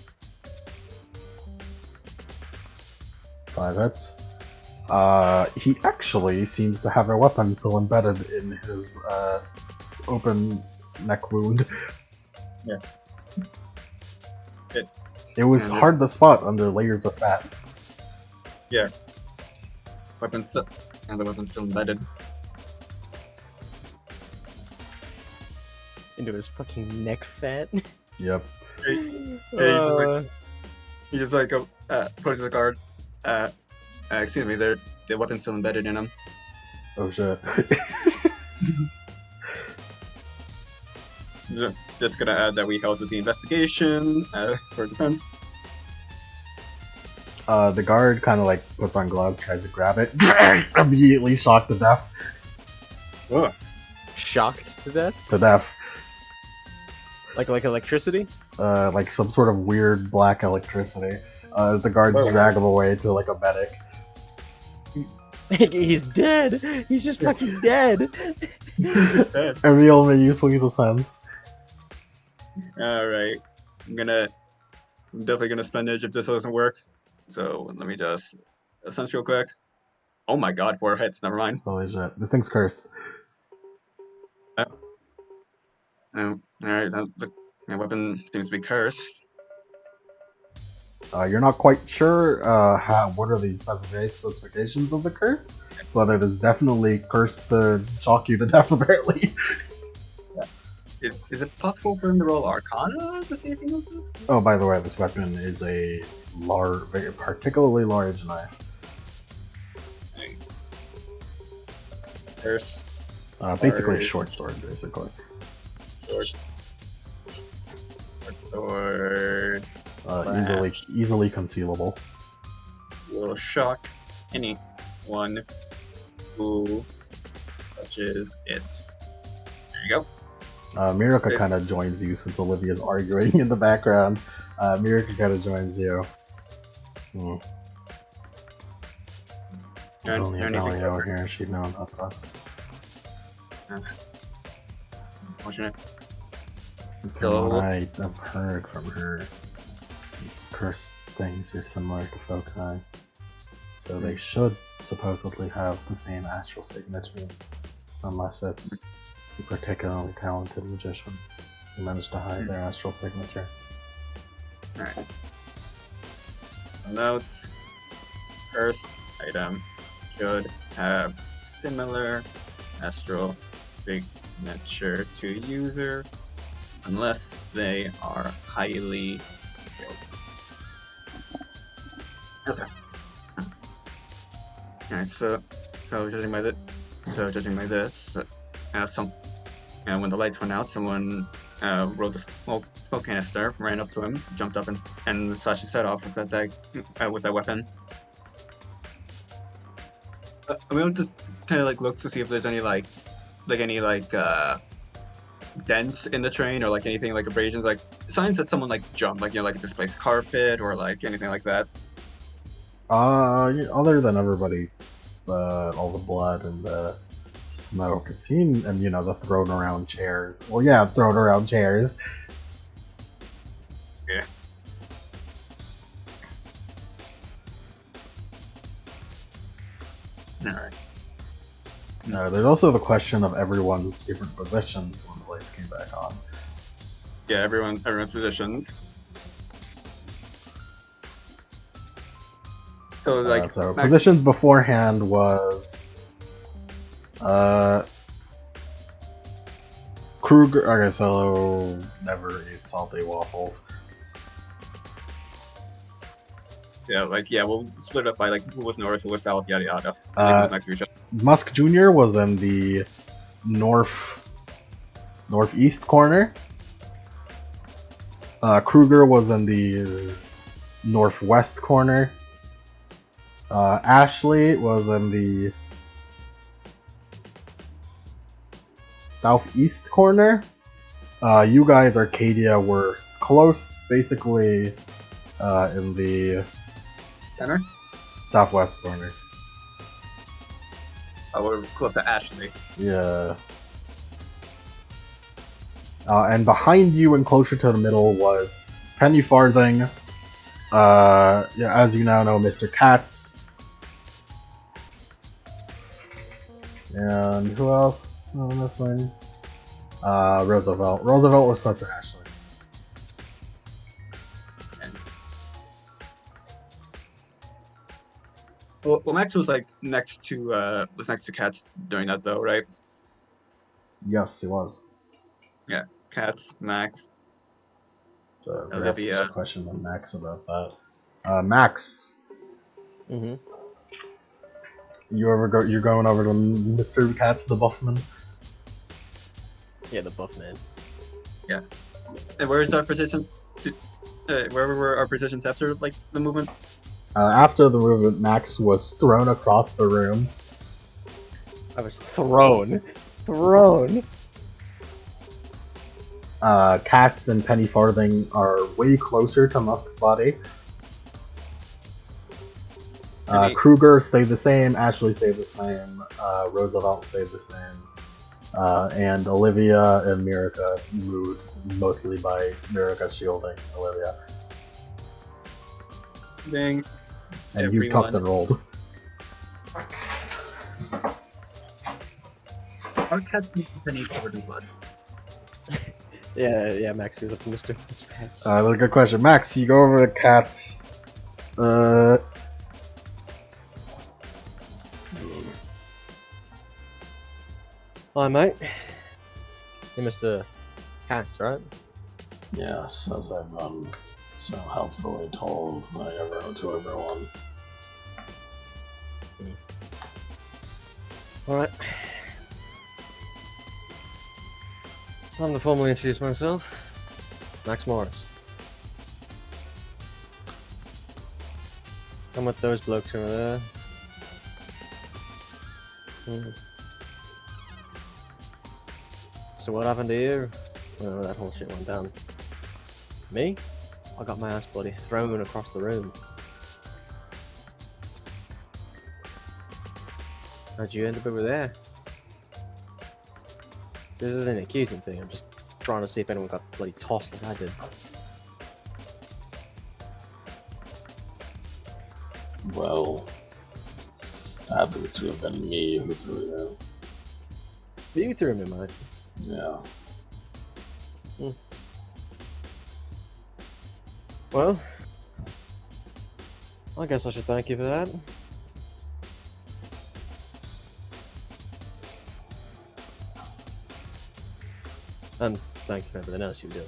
5 hits. He actually seems to have a weapon still embedded in his open neck wound. Yeah. It was And hard to spot under layers of fat. Yeah. And the weapon's still embedded. Into his fucking neck fat. Yep. He just pushes the guard. Excuse me, the weapon's still embedded in him. Oh shit. Just gonna add that we helped with the investigation for defense. The guard kind of puts on gloves, tries to grab it, immediately shocked to death. Oh. Shocked to death. To death. Like electricity. Like some sort of weird black electricity. As the guards Whoa. drag him away to a medic. He's dead. He's just fucking dead. He's just dead. Emil, may you please ascend? Alright. I'm definitely gonna spinach if this doesn't work. So let me just ascend real quick. Oh my god, 4 hits, never mind. Holy shit, this thing's cursed. Alright, my weapon seems to be cursed. You're not quite sure what are the specifications of the curse, but it is definitely cursed to shock you to death, apparently. Is it possible for him to roll Arcana to see if he knows this? Oh, by the way, this weapon is a very particularly large knife. Cursed. Basically a Large. short sword, basically. Short sword. Easily concealable. Will shock anyone who touches it. There you go. Mirka Okay. kind of joins you since Olivia's arguing in the background. Mirka kind of joins you. Hmm. If only Valerie were here, she'd know about us. Fortunate. From what I have heard from her, cursed things are similar to foci. So they should supposedly have the same astral signature, unless it's a particularly talented magician who managed to hide their astral signature. Alright. Notes. Cursed item should have similar astral signature to user unless they are highly skilled. Okay. Alright, so judging by this, when the lights went out, someone rolled a smoke canister, ran up to him, jumped up and slashed his head off with that weapon. We'll just kind of look to see if there's any dents in the train or anything abrasions, signs that someone jumped, a displaced carpet or anything like that. Other than everybody's, all the blood and the smoke, it seemed, and the thrown around chairs. Well, yeah, thrown around chairs. Yeah. Alright. There's also the question of everyone's different positions when the lights came back on. Yeah, everyone's positions. So positions beforehand was Kruger. Okay, so never ate salty waffles. Yeah, we'll split up by who was north, who was south, yada yada. Who was next to each other. Musk Jr. was in the northeast corner. Kruger was in the northwest corner. Ashley was in the southeast corner. You guys, Arcadia, were close, basically, in the Center? southwest corner. Oh, we're close to Ashley. Yeah. And behind you and closer to the middle was Penny Farthing. As you now know, Mr. Katz. And who else? Oh, I'm missing. Roosevelt. Roosevelt was close to Ashley. Well, Max was next to Katz during that though, right? Yes, he was. Yeah, Katz, Max. So we have Olivia. to question on Max about that. Max, Mm-hmm. you're going over to Mr. Katz, the Buffman? Yeah, the buff man. Yeah. And where's our position? Wherever were our positions after the movement? After the movement, Max was thrown across the room. I was thrown. Katz and Penny Farthing are way closer to Musk's body. Kruger stayed the same, Ashley stayed the same, Roosevelt stayed the same, and Olivia and Mirica moved mostly by Mirica shielding Olivia. Dang. And you tucked and rolled. Our cats need to finish over blood. Yeah, Max goes up to Mr. Cats. That's a good question. Max, you go over the cats. Hi, mate. You're Mr. Cats, right? Yes, as I've so helpfully told to everyone. Alright. Time to formally introduce myself. Max Morris. I'm with those blokes over there. So what happened to you? Well, that whole shit went down. Me? I got my ass bloody thrown across the room. How'd you end up over there? This isn't an accusing thing, I'm just trying to see if anyone got bloody tossed like I did. Well, happens to have been me who threw you. You threw me, mate. Yeah. Well, I guess I should thank you for that. And thank you for everything else you do.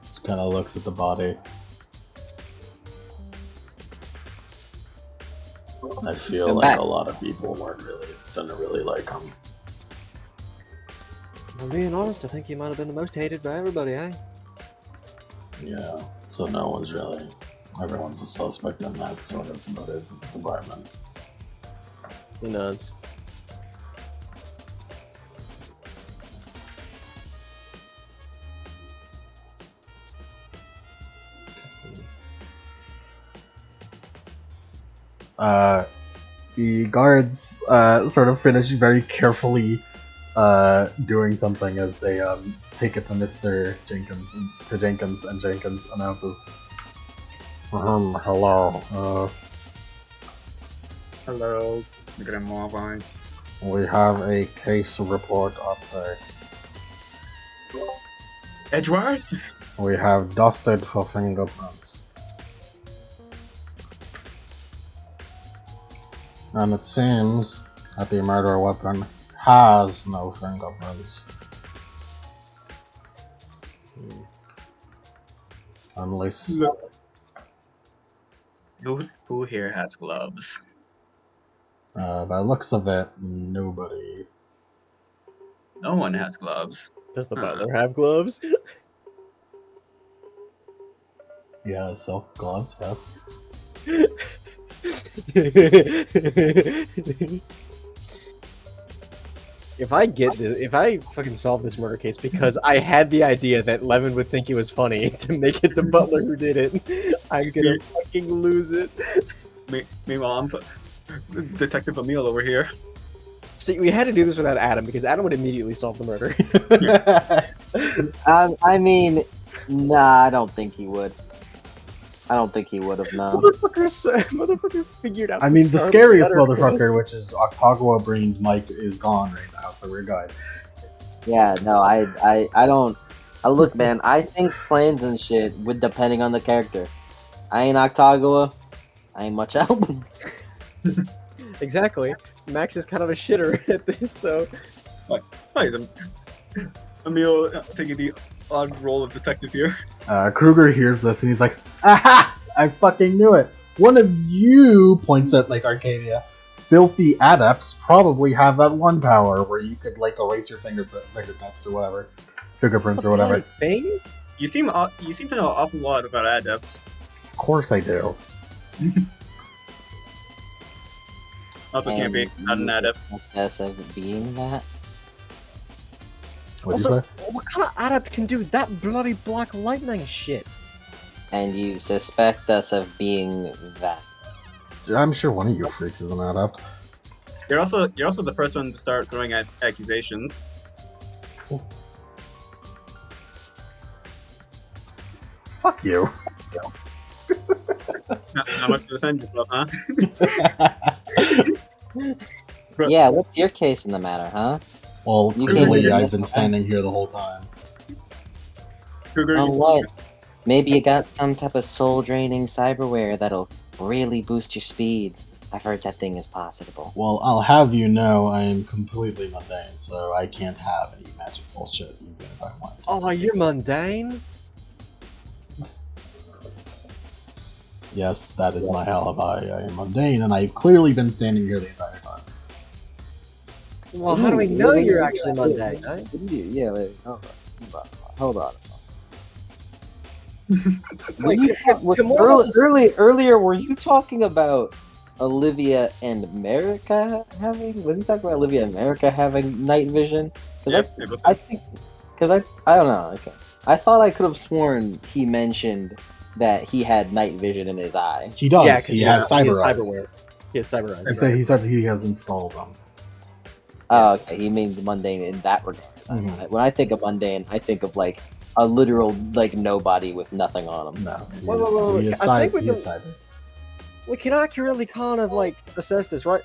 Just kind of looks at the body. I feel Come like back. a lot of people didn't really like him. If I'm being honest, I think he might have been the most hated by everybody, eh? Yeah, so everyone's a suspect in that sort of motive department. He nods. The guards sort of finish very carefully doing something as they take it to Mr. Jenkins, and Jenkins announces, hello, Hello, Grandma Vine. we have a case report update. Edgeworth? We have dusted for fingerprints. And it seems that the murder weapon has no fingerprints. Unless... Look. Who here has gloves? by the looks of it, nobody. No one has gloves. Does the butler have gloves? Yeah, silk gloves, yes. If I fucking solve this murder case because I had the idea that Levin would think it was funny to make it the butler who did it, I'm gonna fucking lose it. Meanwhile, I'm Detective Emil over here. See, we had to do this without Adam because Adam would immediately solve the murder. I mean, nah, I don't think he would. I don't think he would have known. Motherfucker figured out. I mean, the scariest motherfucker, which is Octagua-brained Mike, is gone right now, so we're good. Yeah, no, I don't. Look, man, I think plans and shit would depending on the character. I ain't Octagua. I ain't much help. Exactly. Max is kind of a shitter at this, so. Hi, is Emil taking the odd role of detective here. Kruger hears this and he's like, aha! I fucking knew it! One of you, points at, like, Arcadia, filthy adepts probably have that one power where you could, like, erase your fingertips or whatever. Fingerprints or whatever. Thing? You seem to know an awful lot about adepts. Of course I do. Also can't be not an adept. Yes, of being that. What'd you Also, say? what kind of adept can do that bloody black lightning shit? And you suspect us of being that. I'm sure one of you freaks is an adept. You're also the first one to start throwing out accusations. Fuck you. Not much to defend yourself, huh? Yeah, what's your case in the matter, huh? Well, You clearly can't- I've been standing here the whole time. Cougar, Oh, what? Maybe you got some type of soul-draining cyberware that'll really boost your speeds. I've heard that thing is possible. Well, I'll have you know I am completely mundane, so I can't have any magic bullshit even if I want. Oh, you're mundane? Yes, that is my alibi. I am mundane, and I've clearly been standing here the entire time. Well, how do we know you're actually mundane, eh? Yeah, wait, hold on. Wait, can one of us- Earlier, were you talking about Olivia and America having? Was he talking about Olivia and America having night vision? Yep, it was- I think, because I don't know. Okay, I thought I could have sworn he mentioned that he had night vision in his eye. He does. Yeah, 'cause he has cyber eyes. cyberware. He has cyber eyes. He said he has installed them. Oh, okay. He means mundane in that regard. Mhm. When I think of mundane, I think of like a literal like nobody with nothing on him. No, he Wait, is, wait, wait, he is, I think cyber, with he is the- cyber. We can accurately kind of like assess this, right?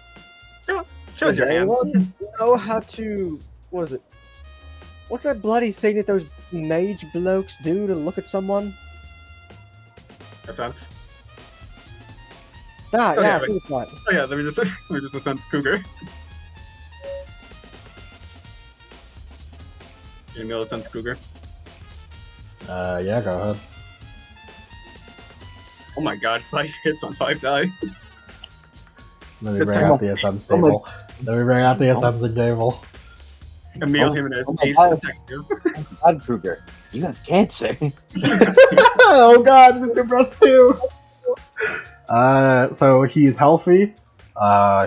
Shows Does your hands. anyone know how to? What is it? What's that bloody thing that those mage blokes do to look at someone? Offense. That, Oh, yeah, yeah, I think it's that. Oh yeah, let me just sense Cougar. You know sense Cougar. Yeah, go ahead. Oh my god, 5 hits on 5 die. Let me Good bring time. out the Essence table. Let me bring out the Essence table. Emil Oh, Jimenez, oh my ace God. detective. God, Kruger, you have cancer. Oh god, Mr. Breast 2! So he's healthy.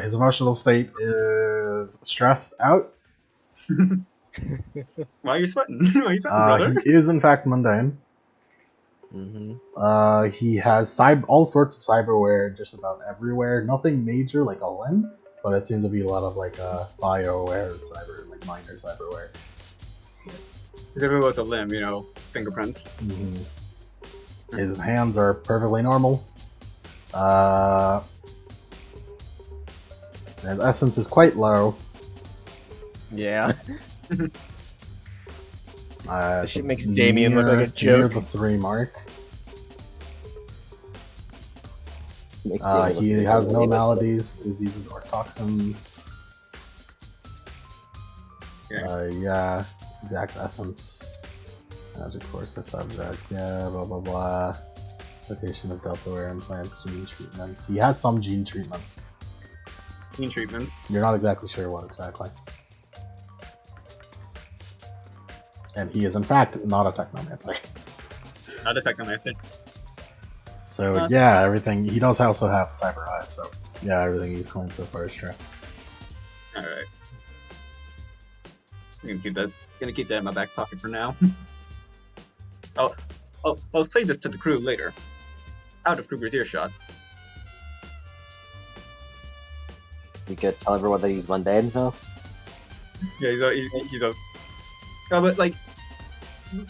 His emotional state is stressed out. Why are you sweating? Why are you sweating, brother? He is in fact mundane. Mm-hmm. He has all sorts of cyberware just about everywhere. Nothing major like a limb, but it seems to be a lot of like BioWare and cyber, like minor cyberware. If it was a limb, you know, fingerprints. His hands are perfectly normal. His essence is quite low. Yeah. That shit makes near- Damien look like a Near joke. the 3 mark. Makes me look He like has a no lame- maladies, diseases, or toxins. Yeah, exact essence. Magic force, a subject, yeah, blah blah blah. Location of Deltaware implants, gene treatments. He has some gene treatments. Gene treatments. You're not exactly sure what exactly. And he is in fact not a technomancer. Not a technomancer. So yeah, everything. He does also have cyber eyes, so yeah, everything he's claimed so far is true. Alright. I'm gonna keep that in my back pocket for now. I'll say this to the crew later. Out of Kruger's earshot. You could tell everyone that he's mundane, though. Yeah, he's a. Oh, but like,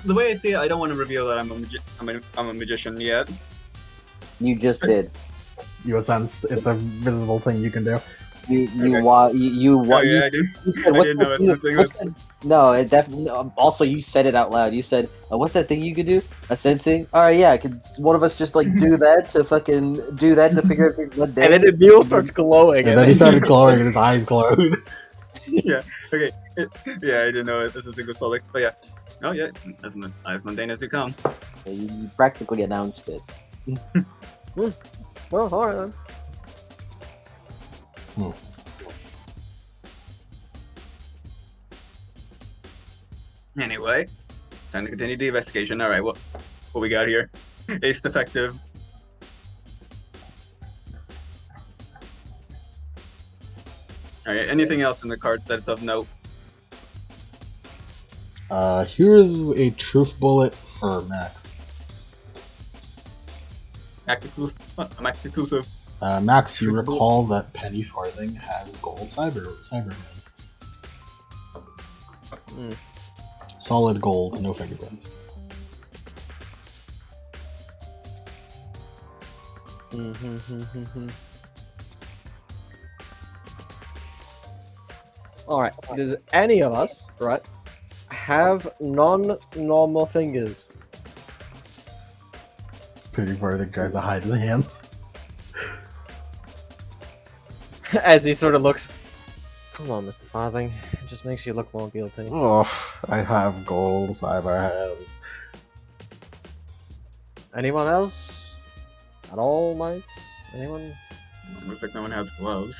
the way I see it, I don't want to reveal that I'm a magician yet. You just did. You sense it's a visible thing you can do. You Okay. Oh yeah, I do. You said, I what's didn't know that it thing? was- What's that? No, it definitely. Also, you said it out loud. You said, "What's that thing you could do? A sensing? All right, yeah. Could one of us just like do that to fucking do that to figure out if he's mundane?" And then Emil starts glowing. And then he started glowing and his eyes glowed. Yeah. Okay. Yeah, I didn't know it. This is a good solid. But yeah. Oh yeah, as mundane as you come. You practically announced it. Well, alright then. Anyway, time to continue the investigation. All right, what we got here? Ace defective. All right. Anything else in the card that's of note? Here's a truth bullet for Max. Max exclusive. Max, you Truth bullet. recall that Penny Farthing has gold cyberhands. Mm. Solid gold, no fingerprints. Alright, does any of us, right, have non-normal fingers? Penny Farthing tries to hide his hands. As he sort of looks. Come on, Mr. Farthing. It just makes you look more guilty. Oh, I have gold cyber hands. Anyone else? At all, mates? Anyone? Looks like no one has gloves.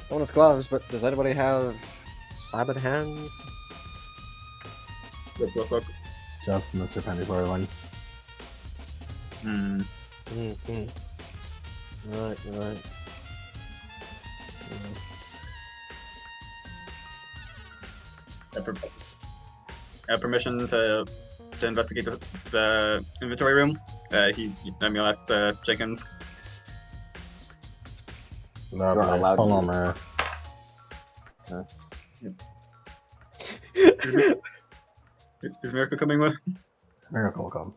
No one has gloves, but does anybody have cybered hands? Look. Just Mr. Penny Farthing. Hmm. Right. I have permission to investigate the inventory room. Emil asked Jenkins. Lovely, allowed follow me. Is Miracle coming with? Miracle will come.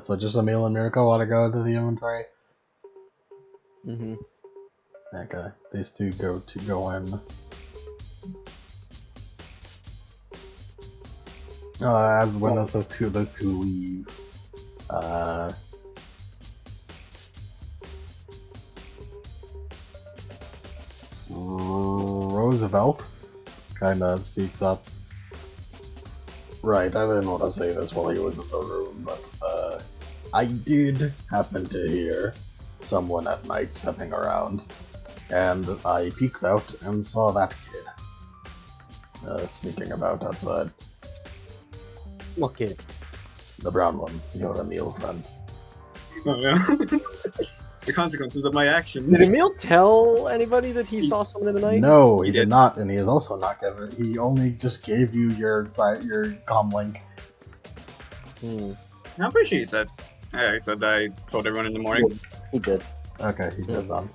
So just Emil and Miracle want to go into the inventory? Mm-hmm. Okay, these two go in. As when those two leave, Roosevelt kind of speaks up. Right, I didn't want to say this while he was in the room, but I did happen to hear someone at night stepping around, and I peeked out and saw that kid sneaking about outside. What kid? The brown one, your Emil friend. Oh yeah. The consequences of my actions. Did Emil tell anybody that he saw someone in the night? No, he He did did. not, and he is also not given. He only just gave you your comm link. I'm pretty sure he said. Yeah, he said I told everyone in the morning. He did. Okay, he did then.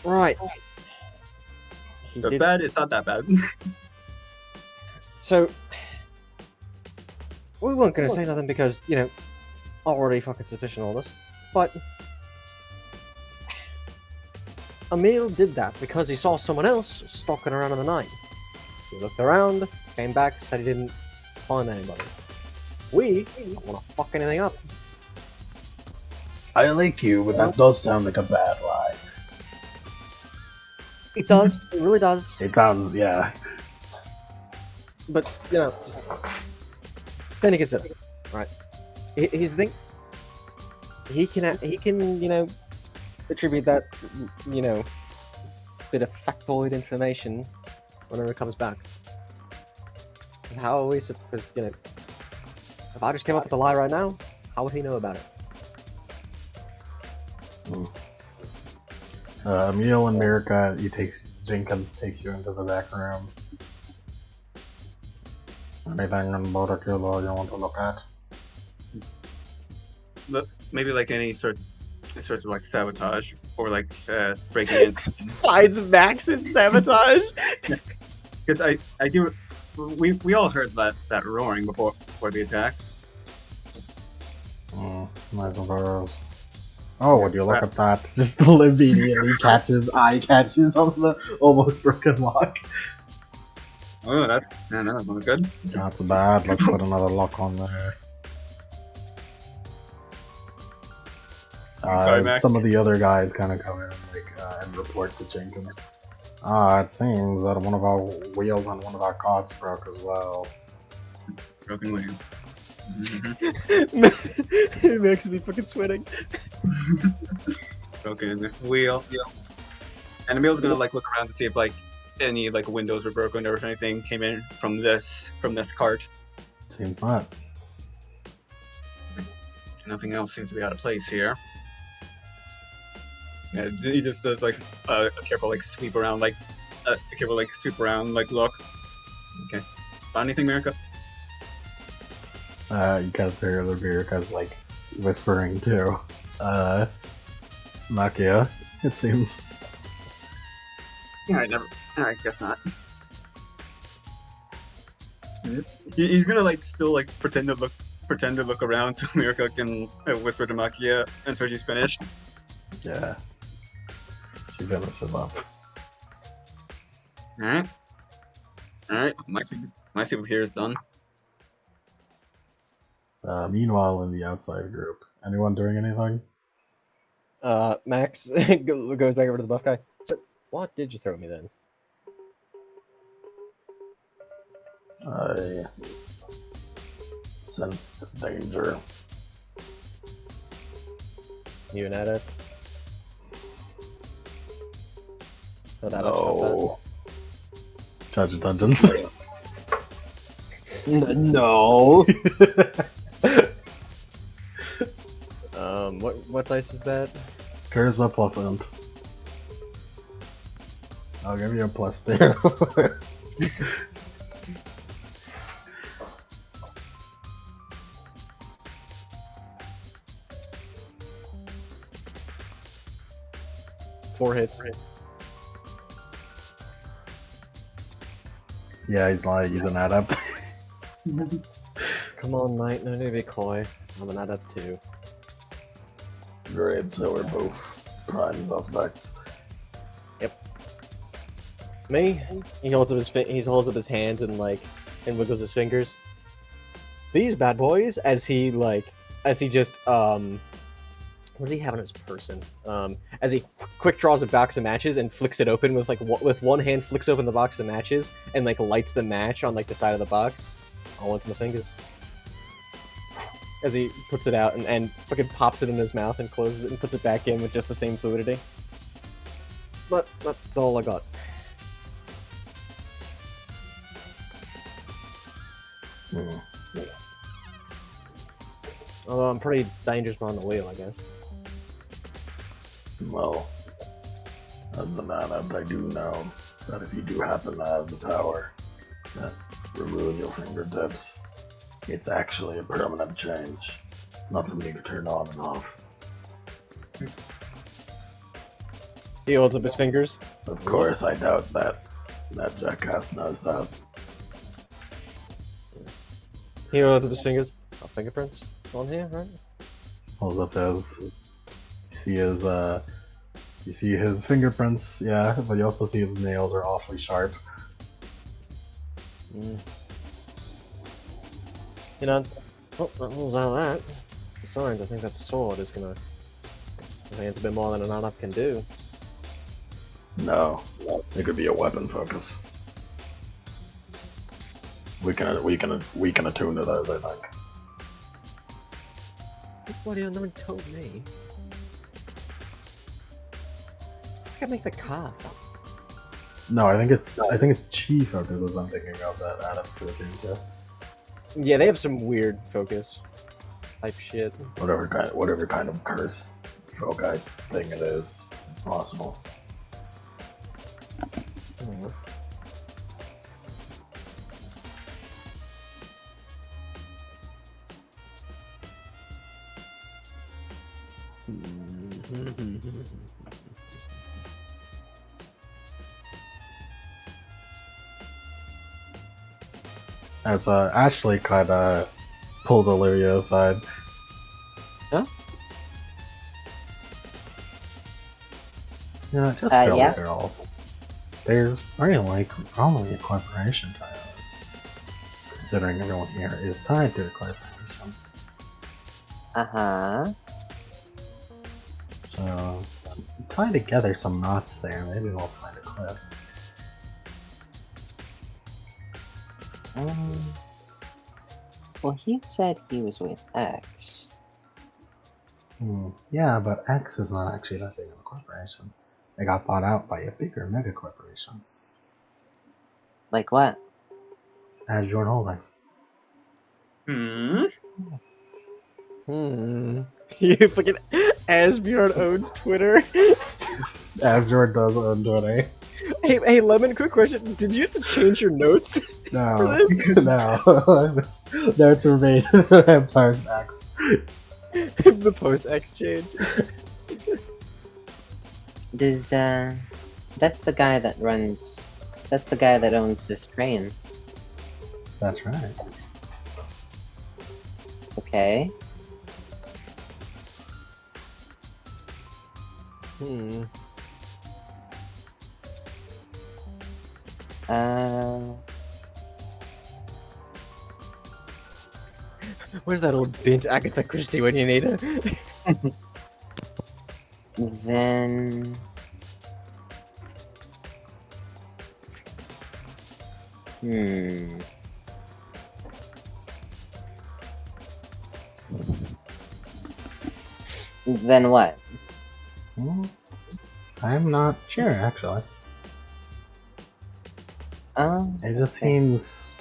Right. He If it's did. bad, it's not that bad. So we weren't gonna say nothing because, you know, already fucking suspicion all this. But Emil did that because he saw someone else stalking around in the night. He looked around, came back, said he didn't find anybody. We don't want to fuck anything up. I like you, but that does sound like a bad lie. It does. It really does. It sounds, yeah. But, you know, then he consider, right? His thing, he can, you know, attribute that, you know, bit of factoid information whenever it comes back. Because how are we supposed, you know, if I just came up with a lie right now, how would he know about it? Emil and Mirica, Jenkins takes you into the back room. Anything in particular you want to look at? Maybe like any sorts of like sabotage or like breaking in. Finds Max's sabotage. Because I do. We all heard that roaring before the attack. I suppose. Oh, would you look at that? Just immediately eye catches on the almost broken lock. Oh, that's not good. That's bad. Let's put another lock on there. Sorry, Max. Some of the other guys kind of come in and report to Jenkins. It seems that one of our wheels on one of our carts broke as well. Broken wheel. It makes me fucking sweating. Broken wheel. And Emil's gonna like look around to see if like any like windows were broken or if anything came in from this cart. Seems not. Nothing else seems to be out of place here. Yeah, he just does like a careful like sweep around, like a careful like sweep around, like look. Okay. Found anything, Miraca? You gotta tell the beer because like whispering to Makia, it seems. Alright, never. Alright, guess not. He's gonna like still like pretend to look around so Miraca can whisper to Makia until she's finished. Yeah. She finishes up. Alright. Alright, my sweep here is done. Meanwhile, in the outside group, anyone doing anything? Max goes back over to the buff guy. So, what did you throw me then? I sensed danger. You an adept? Oh, that No. Charge of Dungeons. No. What dice is that? Charisma plus int. I'll give you a +2. 4 hits. Yeah, he's an adept. Come on, mate. No need to be coy. I'm an adept too. Great, so we're both prime suspects. Me? He holds up his hands and wiggles his fingers. These bad boys, as he just what does he have on his person? As he quick draws a box of matches and flicks it open with one hand, flicks open the box of matches and like lights the match on like the side of the box. All into my fingers. As he puts it out and fucking pops it in his mouth and closes it and puts it back in with just the same fluidity. But that's all I got. Although I'm pretty dangerous behind the wheel, I guess. Well, as an adept, I do know that if you do happen to have the power that removes your fingertips, it's actually a permanent change, not something to turn on and off. He holds up his fingers. Of course, I doubt that jackass knows that. He holds up his fingers. Oh, fingerprints on here, right? Holds up his. You see his fingerprints, yeah, but you also see his nails are awfully sharp. You know, well, that rules out that. Besides, I think that sword is gonna. I think it's a bit more than an adept can do. No, it could be a weapon focus. We can attune to those, I think. What do you know? Told me. I can make the car. No, I think it's chi focus was I'm thinking of that Adam's gonna do. Yeah. Yeah, they have some weird focus type shit. Whatever kind of curse foci thing it is, it's possible. As Ashley kind of pulls Olivia aside. Huh? Yeah, just go yeah? girl. There's probably a corporation tie us. Considering everyone here is tied to a corporation. Uh-huh. So tie together some knots there, maybe we'll find a clip. Well, he said he was with X. Yeah, but X is not actually that big of a corporation. They got bought out by a bigger mega corporation. Like what? Azure Holdings. You fucking Asbjorn owns Twitter. Abjord does on Twitter. Hey, Lemon, quick question. Did you have to change your notes for No. this? No. Notes were made post X. The post-X change. Does that's the guy that runs. That's the guy that owns this train. That's right. Okay. Hmm. Where's that old bint Agatha Christie when you need her? Then. Hmm. Then what? I'm not sure, actually. It just okay. seems,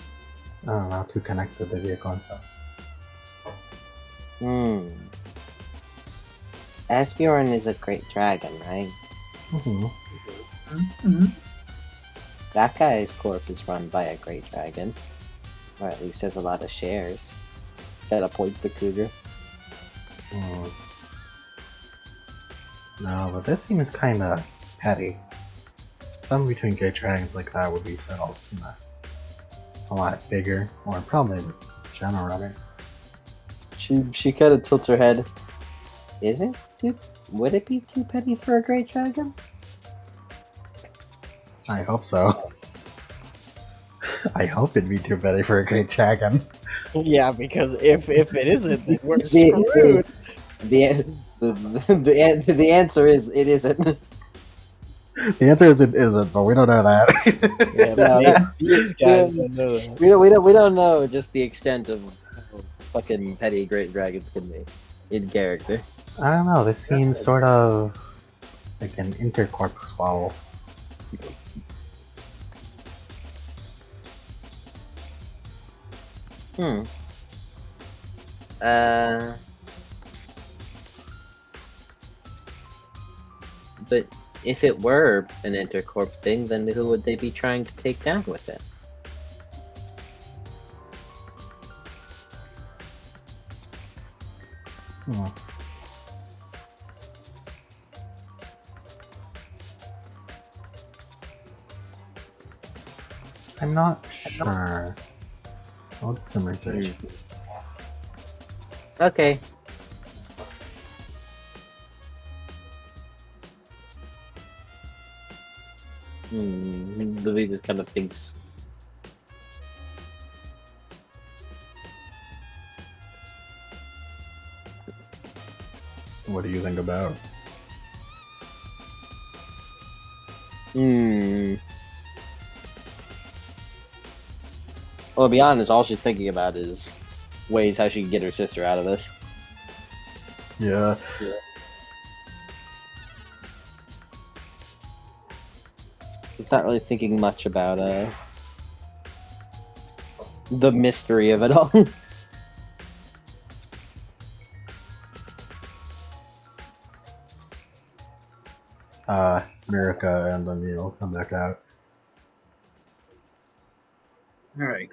I don't know, too connected to vehicle concepts. Asbjorn is a great dragon, right? Mm-hmm. That guy's corp is run by a great dragon. Or at least has a lot of shares. Got a point to Cougar. No, but this seems kind of petty. Something between great dragons like that would be settled, you know, a lot bigger, or probably Shadowrunners. She kind of tilts her head. Is it too? Would it be too petty for a great dragon? I hope so. I hope it'd be too petty for a great dragon. Yeah, because if it isn't, then we're The- screwed. The answer is it isn't. The answer is it isn't, but we don't know that. Yeah, No. these guys don't know that. We don't know just the extent of how fucking petty great dragons can be in character. I don't know, this seems sort of like an intercorpus squabble. But if it were an intercorp thing, then who would they be trying to take down with it? I'm not sure. I'll do some research. Okay. Louis just kind of thinks. What do you think about? Well, to be honest, all she's thinking about is ways how she can get her sister out of this. Yeah. She's not really thinking much about the mystery of it all. Mirica and Emil come back out. Alright.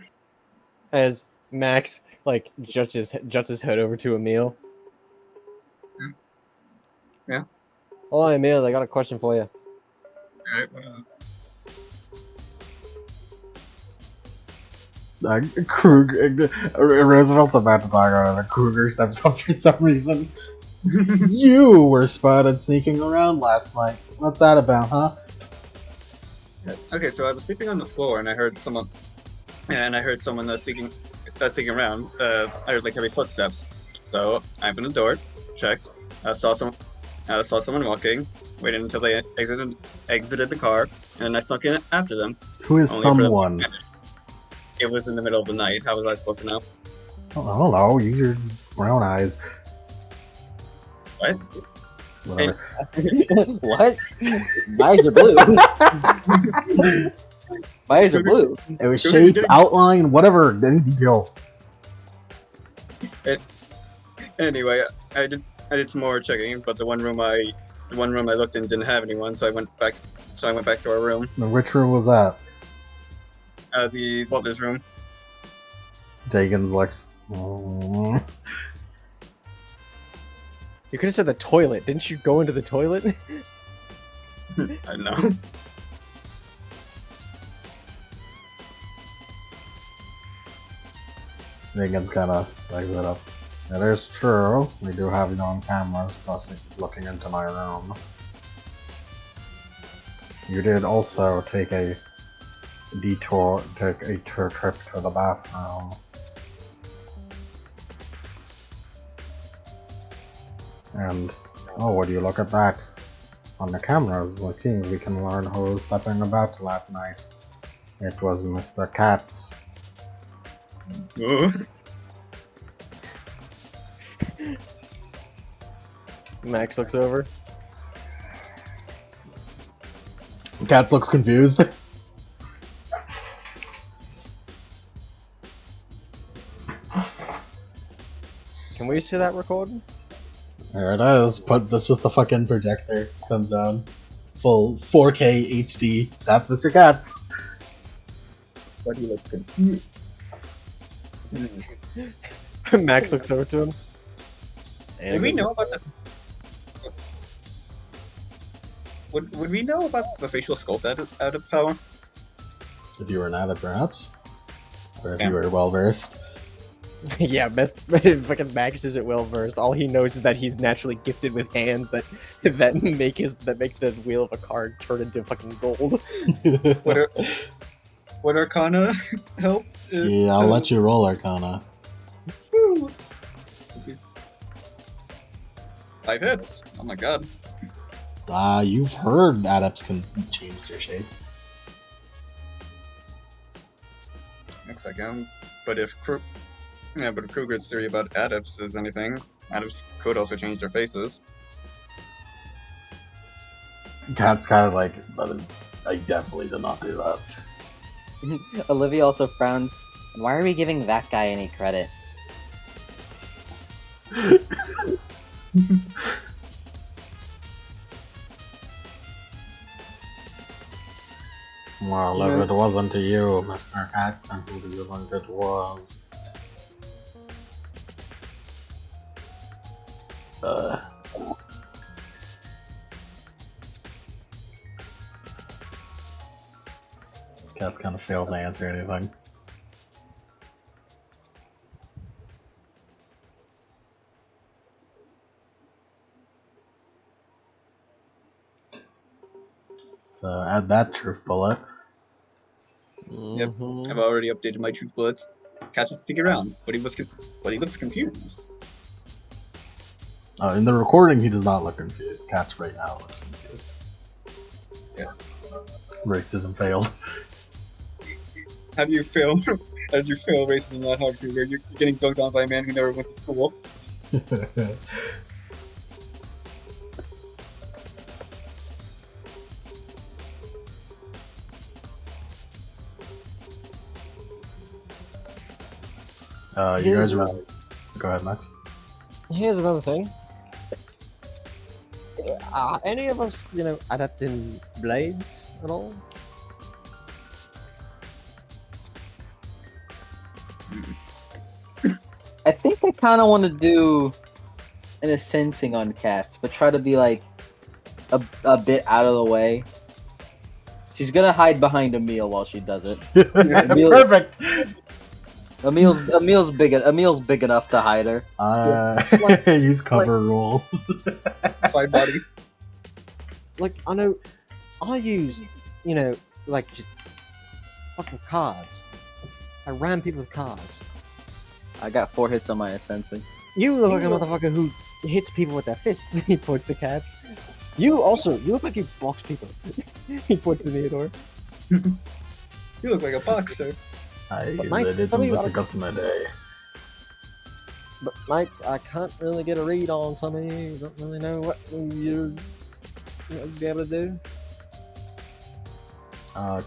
As Max like juts his head over to Emil. Yeah. Hold on, Emil, I got a question for you. Alright, what up? Roosevelt's about to talk about it. Kruger steps up for some reason. You were spotted sneaking around last night. What's that about, huh? Okay, so I was sleeping on the floor and I heard someone sneaking around. I heard like heavy footsteps. So I opened the door, checked. I saw someone walking, waited until they exited the car, and then I snuck in after them. Who is someone? It was in the middle of the night. How was I supposed to know? I don't know. Use your brown eyes. What? Whatever. What? My eyes are blue. My eyes are blue. It was shape, outline, whatever. Any details. Anyway, I did some more checking, but the one room I The one room I looked in didn't have anyone, so I went back. So I went back to our room, Now, which room was that? the butler's room. Dagon's looks. Mm. You could have said the toilet. Didn't you go into the toilet? I don't know. Dagon's kind of legs it up. It is true. We do have you on cameras looking into my room. You did also take a trip to the bathroom. And, oh, would you look at that? On the cameras, it seems we can learn who was stepping about that night. It was Mr. Katz. Max looks over. Katz looks confused. Can we see that recording? There it is, but that's just a fucking projector. Comes down. Full 4K HD. That's Mr. Katz. But he looks confused. Max looks over to him. Did we know about the? Would we know about the facial sculpt out of power? If you were an adept, perhaps? Or if Yeah. you were well versed. Yeah, fucking Max isn't well versed. All he knows is that he's naturally gifted with hands that make the wheel of a card turn into fucking gold. Would Arcana help? Yeah, I'll let you roll Arcana. Woo. 5 hits. Oh my god. You've heard adepts can change their shape. Looks like but if Kruger's theory about adepts is anything, adepts could also change their faces. Kat's kind of like, I definitely did not do that. Olivia also frowns. Why are we giving that guy any credit? Well, if it wasn't to you, Mr. Katz, then who do you think it was? Katz kind of fails to answer anything. So add that truth bullet. Yep. I've already updated my truth bullets. Catch us stick around, but he looks confused. In the recording, he does not look confused. Katz right now looks confused. Yeah. Racism failed. How do you feel? How did you feel racism that hard, Kruger? You're getting dunked on by a man who never went to school. You guys are... Go ahead, Max. Here's another thing. Are any of us, adept in blades at all? I think I kind of want to do an sensing on cats, but try to be like a bit out of the way. She's gonna hide behind Emil while she does it. Perfect. Emil's big enough to hide her. Use cover rules. My body. Like, I know, I use, just fucking cars. I ram people with cars. I got 4 hits on my sensing. You look like a motherfucker who hits people with their fists. He points to cats. You look like you box people. He points to Theodore. You look like a boxer. But Max, It's just a customer day. But Max, I can't really get a read on some of you. Don't really know what you'd be able to do.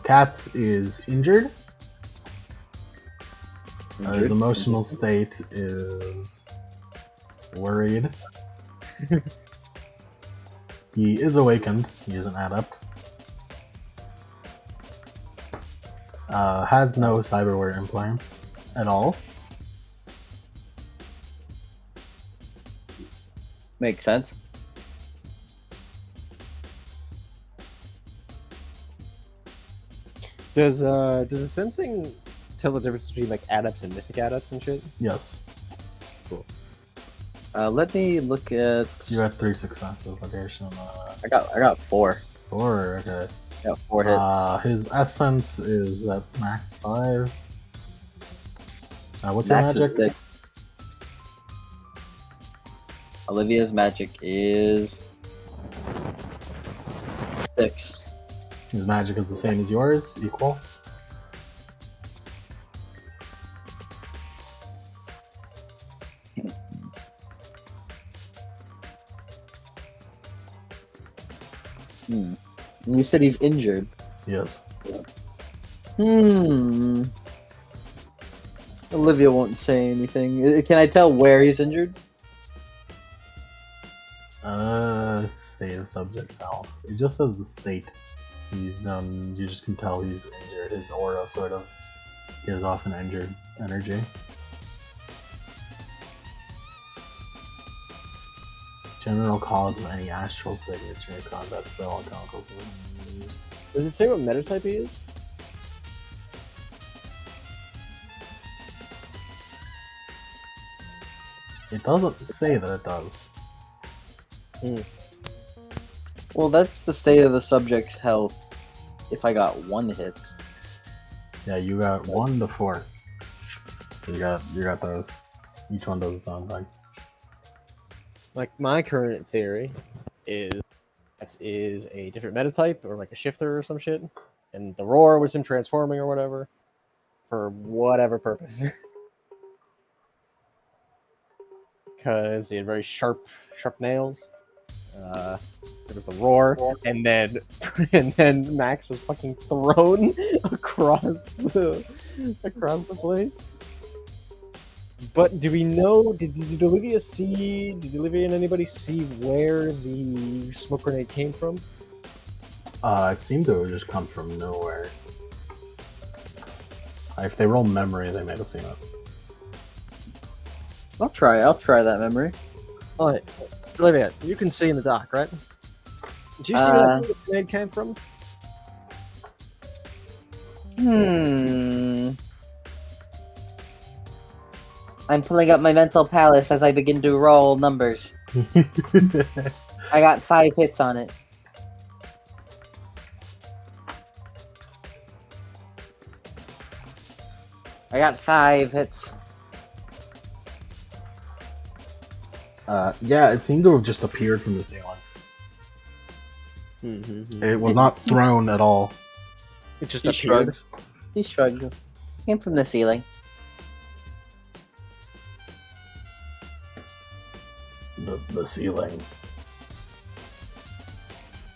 Katz is injured. His emotional state is worried. He is awakened. He is an adept. Has no cyberware implants at all. Makes sense. Does the sensing tell the difference between like adepts and mystic adepts and shit? Yes. Let me look at. You had 3 successes. Location. I got 4. 4. Okay. I got 4 hits. His essence is at max 5. What's Max your is magic? 6. Olivia's magic is 6. His magic is the same as yours, equal. You said he's injured. Yes. Olivia won't say anything. Can I tell where he's injured? State of subject's health. It just says the state. He's you just can tell he's injured. His aura sort of gives off an injured energy. General cause of any astral signature, combat spell, and chemicals. Does it say what metatype he is? It doesn't say that it does. Well, that's the state of the subject's health. If I got 1 hit. Yeah, you got 1 to 4. So you got those. Each one does its own thing. Like my current theory is that is a different metatype or like a shifter or some shit, and the roar was him transforming or whatever for whatever purpose. Because he had very sharp nails. There was the roar, and then Max was fucking thrown across the place. But do we know? Did Olivia see? Did Olivia and anybody see where the smoke grenade came from? It seemed to have just come from nowhere. If they roll memory, they might have seen it. I'll try that memory. Alright, Olivia, you can see in the dock, right? Did you see where that smoke grenade came from? I'm pulling up my mental palace as I begin to roll numbers. I got 5 hits on it. I got 5 hits. Yeah, it seemed to have just appeared from the ceiling. It was not thrown at all. It just He appeared. shrugged. He shrugged. Came from the ceiling. The ceiling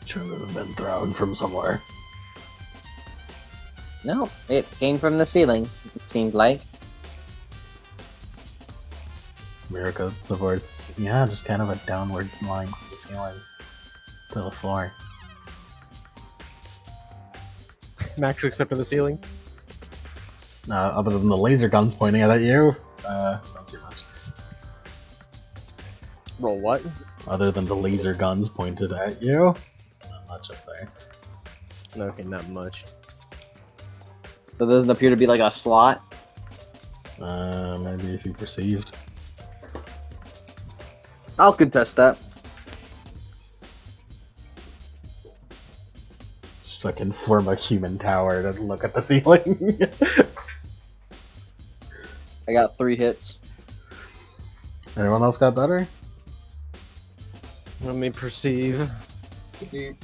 should have been thrown from somewhere. No, it came from the ceiling, it seemed like. Miracle supports, yeah, just kind of a downward line from the ceiling to the floor. Max looks up to the ceiling. Other than the laser guns pointing at you, not too much. Roll what? Other than the laser guns pointed at you, not much up there. Okay, not much. So there doesn't appear to be like a slot. Maybe if you perceived. I'll contest that. Just fucking form a human tower to look at the ceiling. I got 3 hits. Anyone else got better? Let me perceive. Yep.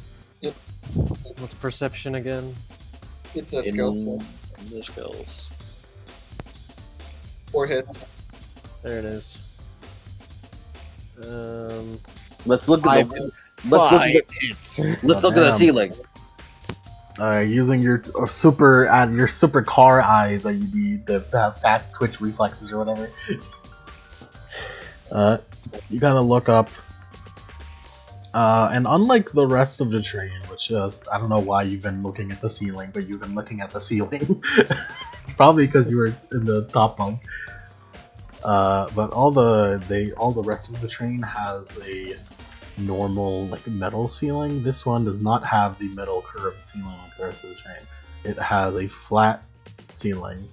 What's perception again? It's a skill. In the skills. 4 hits. There it is. Let's look at the hits. let's look at the ceiling. Using your super car eyes that you need to have fast twitch reflexes or whatever. You gotta look up. And unlike the rest of the train, which just I don't know why you've been looking at the ceiling, but you've been looking at the ceiling. It's probably because you were in the top bunk. But all the rest of the train has a normal like metal ceiling. This one does not have the metal curved ceiling like the rest of the train. It has a flat ceiling.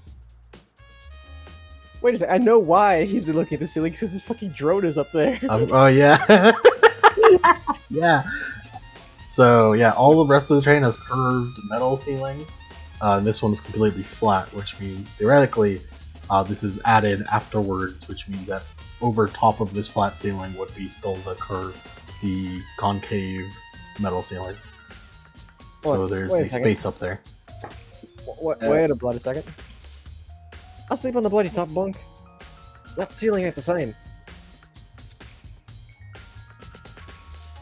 Wait a second, I know why he's been looking at the ceiling, because his fucking drone is up there. Oh yeah. Yeah. So yeah, all the rest of the train has curved metal ceilings. And this one's completely flat, which means theoretically, this is added afterwards, which means that over top of this flat ceiling would be still the concave metal ceiling. So What? there's Wait a a second. space up there. Wait a bloody second. I'll sleep on the bloody top bunk. That ceiling ain't the same.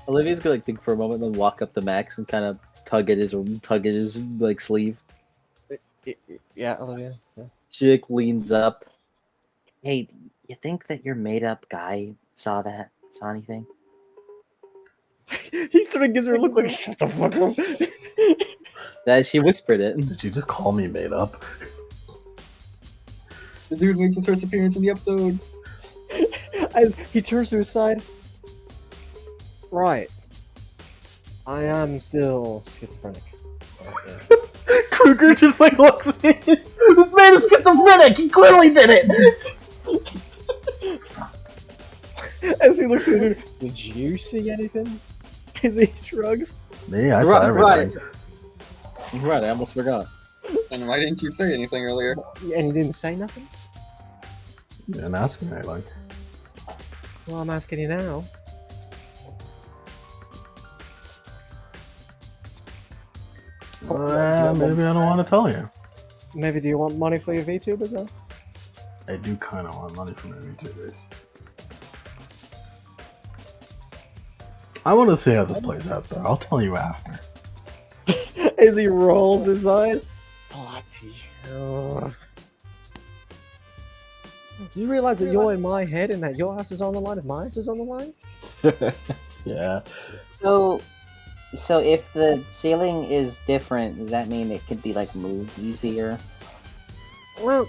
Olivia's gonna like think for a moment, then walk up to Max and kind of tug at his like sleeve. Yeah, Olivia. Yeah. She like leans up. Hey, you think that your made up guy saw anything? He sort of gives her a look like, shut the fuck up. That she whispered it. Did you just call me made up? The dude makes his first appearance in the episode. As he turns to his side. Right. I am still schizophrenic. Okay. Kruger just like looks at it. This man is schizophrenic. He clearly did it. As he looks at the dude, did you see anything? As he shrugs. Me, I saw everything. Right, I almost forgot. And why didn't you say anything earlier? And he didn't say nothing? You didn't ask me anything. Well, I'm asking you now. Maybe I don't want to tell you. Maybe do you want money for your VTubers? Huh? I do kind of want money from my VTubers. I want to see how this plays out, though. I'll tell you after. As he rolls his eyes. Bloody hell. Do you realize that you're in my head and that your ass is on the line if my ass is on the line? Yeah. So if the ceiling is different, does that mean it could be like moved easier? Well,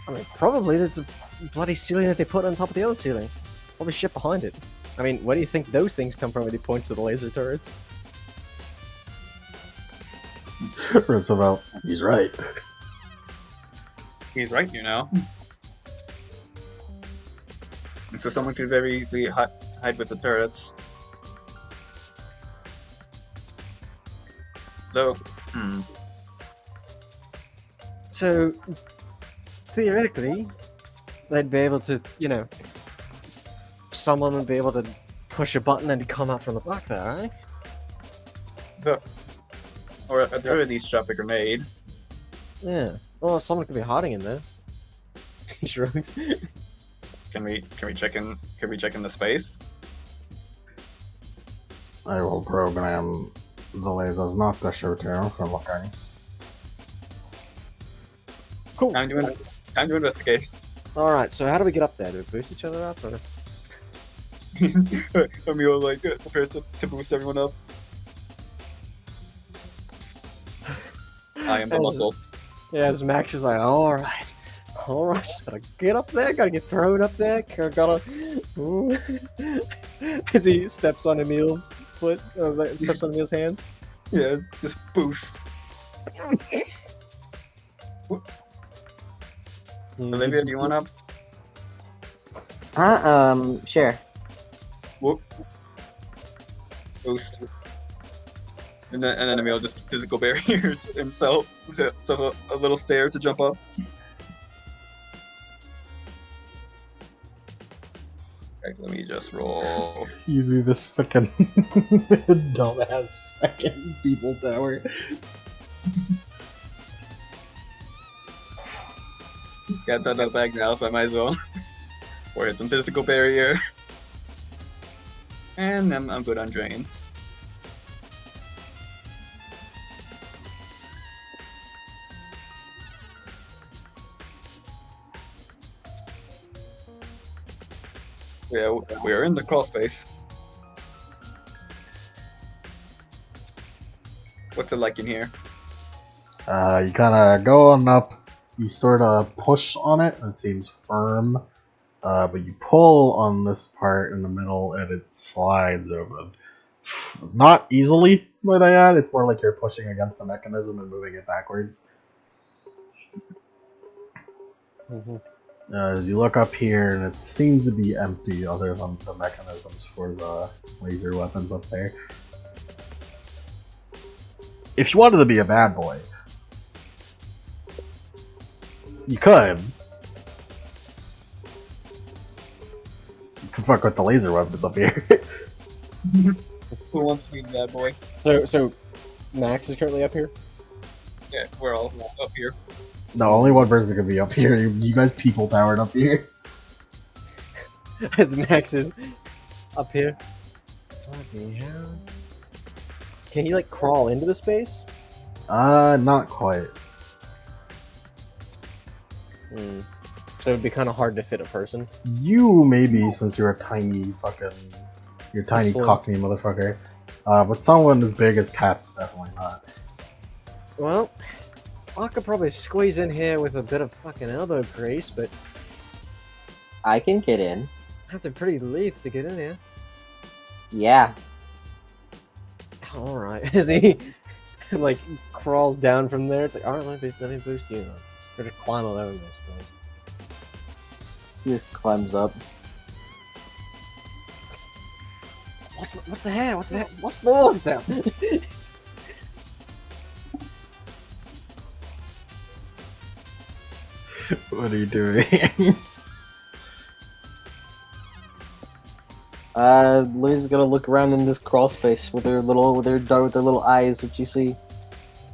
I mean, probably it's a bloody ceiling that they put on top of the other ceiling. Probably shit behind it. I mean, where do you think those things come from when he points to the laser turrets? Roosevelt, he's right. He's right, you know. So someone could very easily hide with the turrets. Though, So, theoretically, they'd be able to, you know, someone would be able to push a button and come out from the back there, right? or at the very least drop a grenade. Yeah. Or someone could be hiding in there. He shrugs. Can we check in? Can we check in the space? I will program the lasers not to shoot you for looking. Cool. Time to investigate. Alright, so how do we get up there? Do we boost each other up? Or... Emil like prepared to boost everyone up. I am the muscle. Yeah, as Max is like, alright, just gotta get up there, gotta get thrown up there, gotta... Ooh. As he steps on Emil's foot, steps on Emil's hands. Yeah, just boost. Olivia, do you want up? Sure. Whoop. Boost. And then Emil just physical barriers himself, so a little stair to jump up. Okay, let me just roll. You do this fucking dumbass fucking people tower. Got that out bag now, so I might as well. Or hit some physical barrier. And I'm good on drain. Yeah, we are in the crawl space. What's it like in here? You kind of go on up. You sort of push on it. It seems firm. But you pull on this part in the middle, and it slides open. Not easily, might I add. It's more like you're pushing against the mechanism and moving it backwards. As you look up here, and it seems to be empty other than the mechanisms for the laser weapons up there. If you wanted to be a bad boy, you could. You could fuck with the laser weapons up here. Who wants to be the bad boy? So Max is currently up here. Yeah, we're all up here. No, only one person could be up here. You guys people powered up here. As Max is up here. Bloody hell. Can he like crawl into the space? Not quite. So it'd be kind of hard to fit a person. You maybe, since you're a tiny you're a tiny Slim. cockney motherfucker. But someone as big as Cat's definitely not. Well, I could probably squeeze in here with a bit of fucking elbow grease, but I can get in. I have to pretty lithe to get in here. Yeah. All right. As he like crawls down from there, it's like, all right, let me boost you. Or just climb all over, I suppose. He just climbs up. What's the hair? What's that? What's the wolf down? What are you doing? Louise is gonna look around in this crawl space with her little eyes. What you see?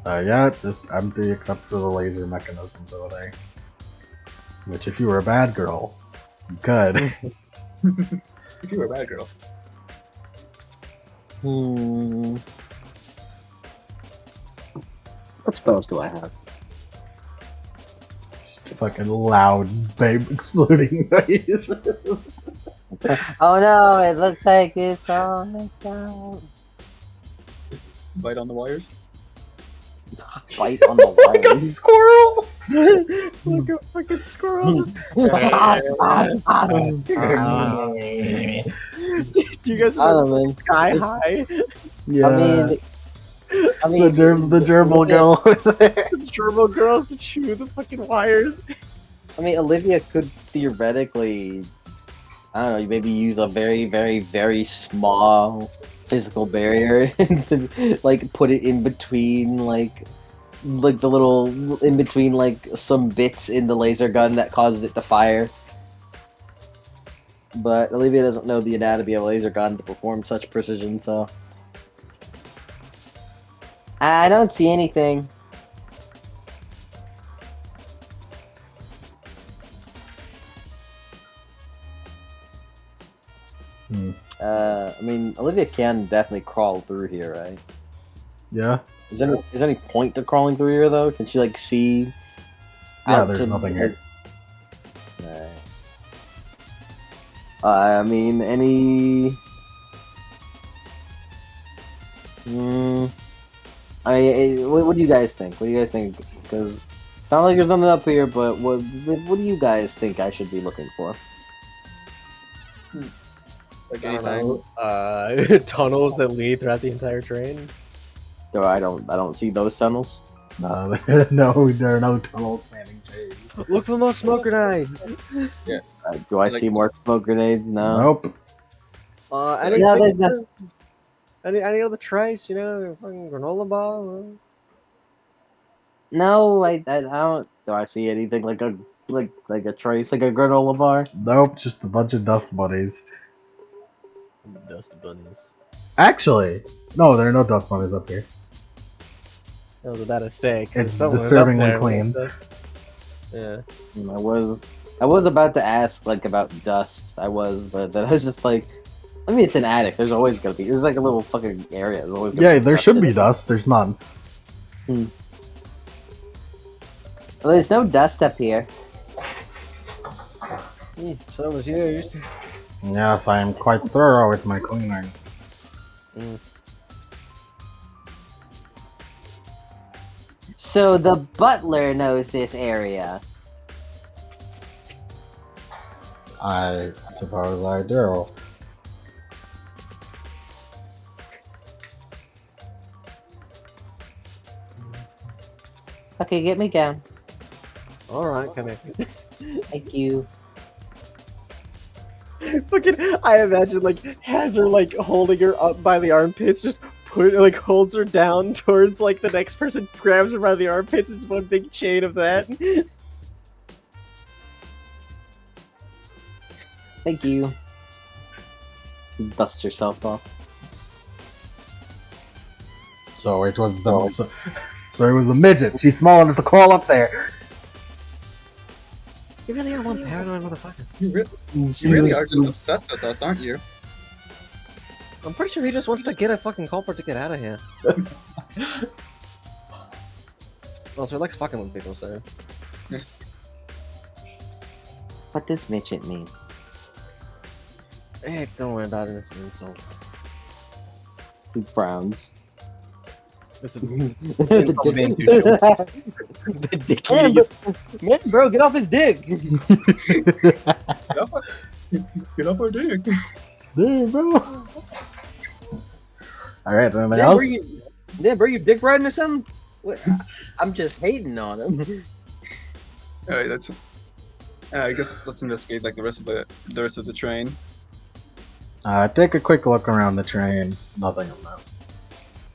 Yeah, just empty except for the laser mechanisms over there. Which, if you were a bad girl, you could. If you were a bad girl. What spells do I have? Just fucking loud babe exploding noise. Oh no! It looks like it's all messed up. Bite on the wires. Bite on the wires. Squirrel! Like a fucking squirrel just. Do you guys I don't remember know. Sky High? Yeah. I mean, the gerbil girl. The gerbil girls that chew the fucking wires. I mean, Olivia could theoretically, I don't know, maybe use a very, very, very small physical barrier and like put it in between like the little in between like some bits in the laser gun that causes it to fire. But Olivia doesn't know the anatomy of a laser gun to perform such precision, so I don't see anything. I mean, Olivia can definitely crawl through here, right? Yeah. Is there any point to crawling through here, though? Can she, like, see? Yeah, out there's to nothing here. Alright. I mean, any... what do you guys think? What do you guys think? Because it's not like there's nothing up here, but what do you guys think I should be looking for? Like I don't anything. know, tunnels that lead throughout the entire train. So I don't see those tunnels. No, there are no tunnels spanning chain. Look for more smoke grenades. Do I Like- see more smoke grenades? No. Nope. Anything? No, there's no- Any other trace? You know, fucking granola bar. No, I don't. Do I see anything like a trace, like a granola bar? Nope, just a bunch of dust bunnies. Dust bunnies. Actually, no, there are no dust bunnies up here. I was about to say. 'cause if It's someone was up disturbingly there, clean. Yeah. I was about to ask like about dust. But then I was just like, I mean, it's an attic. There's always gonna be. There's like a little fucking area. There's always gonna Yeah, there dust should in be it. dust. There's none. Well, there's no dust up here. So was used. Yes, I am quite thorough with my cleaning. So the butler knows this area. I suppose I do. Okay, get me down. All right, come here. Thank you. Fucking, I imagine like has her like holding her up by the armpits, just holds her down towards like the next person, grabs her by the armpits. It's one big chain of that. Thank you. Dust yourself off. So it was the so it was the midget. She's small enough to crawl up there. You really are one paranoid motherfucker. You really are just obsessed with us, aren't you? I'm pretty sure he just wants to get a fucking culprit to get out of here. Also, he likes fucking when people say. What does midget mean? Hey, don't worry about it. It's an insult. He frowns. Listen, The being too short. The dickies. Man, bro, get off his dick. Get off our dick. There, bro. Alright, anything Yeah, else? bro, you dick riding or something? What? I'm just hating on him. Alright, that's. I guess let's investigate like the rest of the train. Take a quick look around the train. Nothing of note.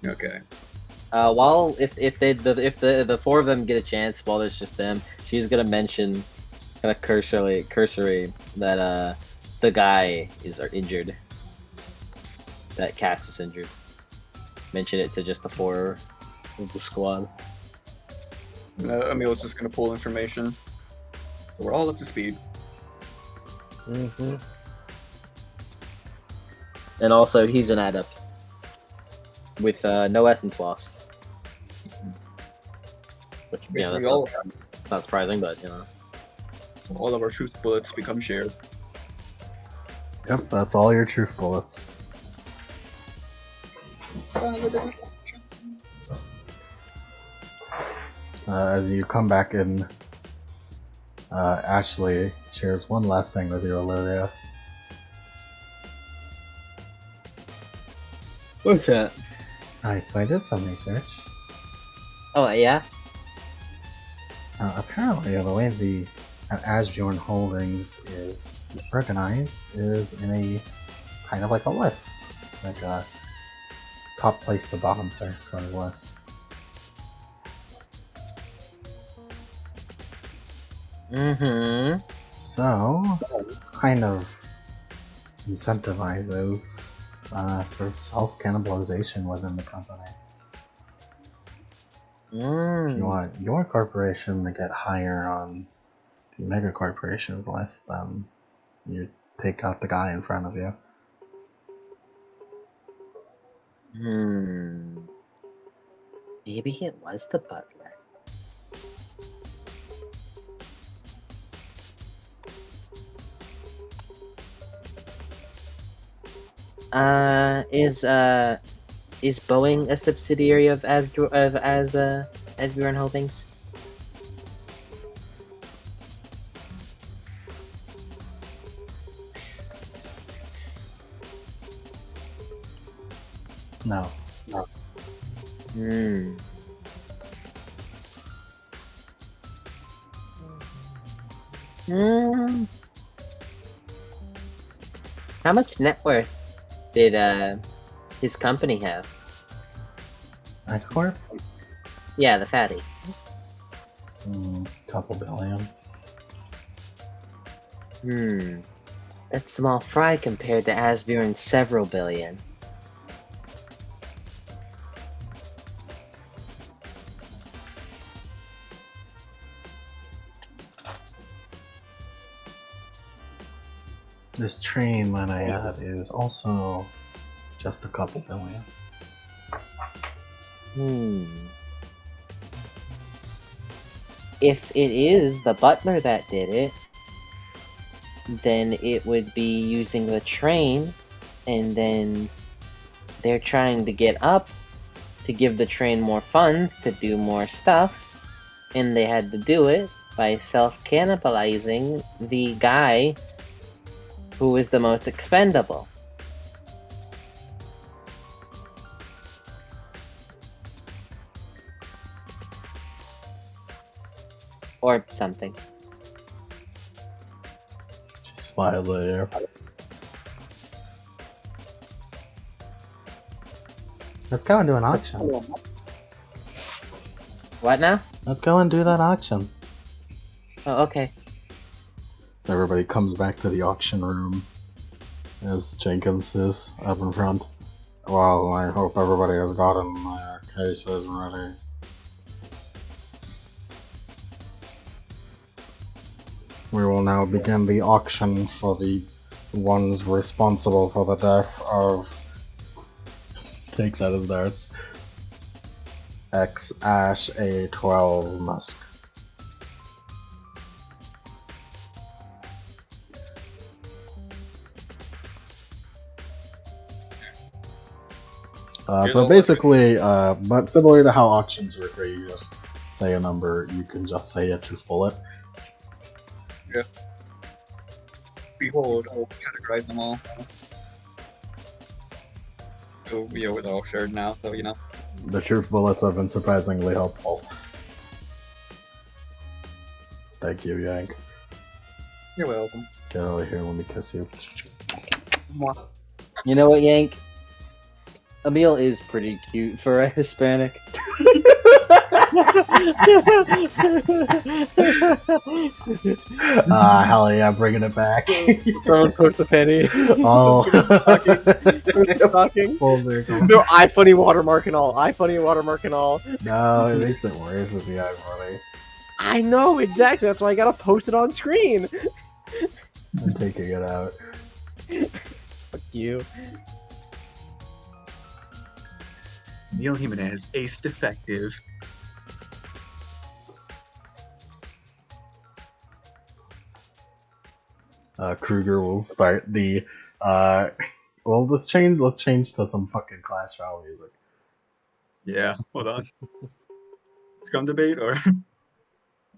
Okay. While if the four of them get a chance, while there's just them, she's gonna mention, kind of cursory that the guy is injured. That Katz is injured. Mention it to just the four of the squad. Emil's just gonna pull information, so we're all up to speed. Mm-hmm. And also, he's an adept with no essence loss. Which, yeah, Basically, that's not surprising, but you know. So all of our truth bullets become shared. Yep, that's all your truth bullets. As you come back in, Ashley shares one last thing with you, Olivia. What's that? Alright, so I did some research. Oh yeah. Apparently, the way the Asbjorn Holdings is organized is in a kind of like a list, like a top place to bottom place sort of list. Mm-hmm. So it's kind of incentivizes sort of self-cannibalization within the company. If you want your corporation to get higher on the mega corporations list, then you take out the guy in front of you. Maybe it was the butler. Is Boeing a subsidiary of Asbjorn Holdings? No. How much net worth did his company have? X-Corp? Yeah, the fatty. Couple billion. That's small fry compared to Asbjorn's several billion. This train, might I add, is also just a couple billion. If it is the butler that did it, then it would be using the train, and then they're trying to get up to give the train more funds to do more stuff. And they had to do it by self-cannibalizing the guy who is the most expendable. Or something. Just smile there. Let's go and do an auction. What now? Let's go and do that auction. Oh, okay. So everybody comes back to the auction room as Jenkins is up in front. Well, I hope everybody has gotten their cases ready. We will now begin the auction for the ones responsible for the death of... Takes out his darts. X Ash A12 Musk. So basically, but similar to how auctions work, where you just say a number, you can just say a truth bullet. Yeah. Behold, I'll categorize them all. So we are all shared now, so you know. The truth bullets have been surprisingly helpful. Thank you, Yank. You're welcome. Get over here, let me kiss you. You know what, Yank? Emil is pretty cute for a Hispanic. Hell yeah, bringing it back. Someone post the penny. Oh. Post the stocking. Full circle. No, iFunny watermark and all. iFunny watermark and all. No, it makes it worse with the iFunny. I know, exactly. That's why I gotta post it on screen. I'm taking it out. Fuck you. Neil Jimenez, ace defective. Kruger will start the well, let's change to some fucking Clash Royale music. Yeah, hold on. Scrum debate or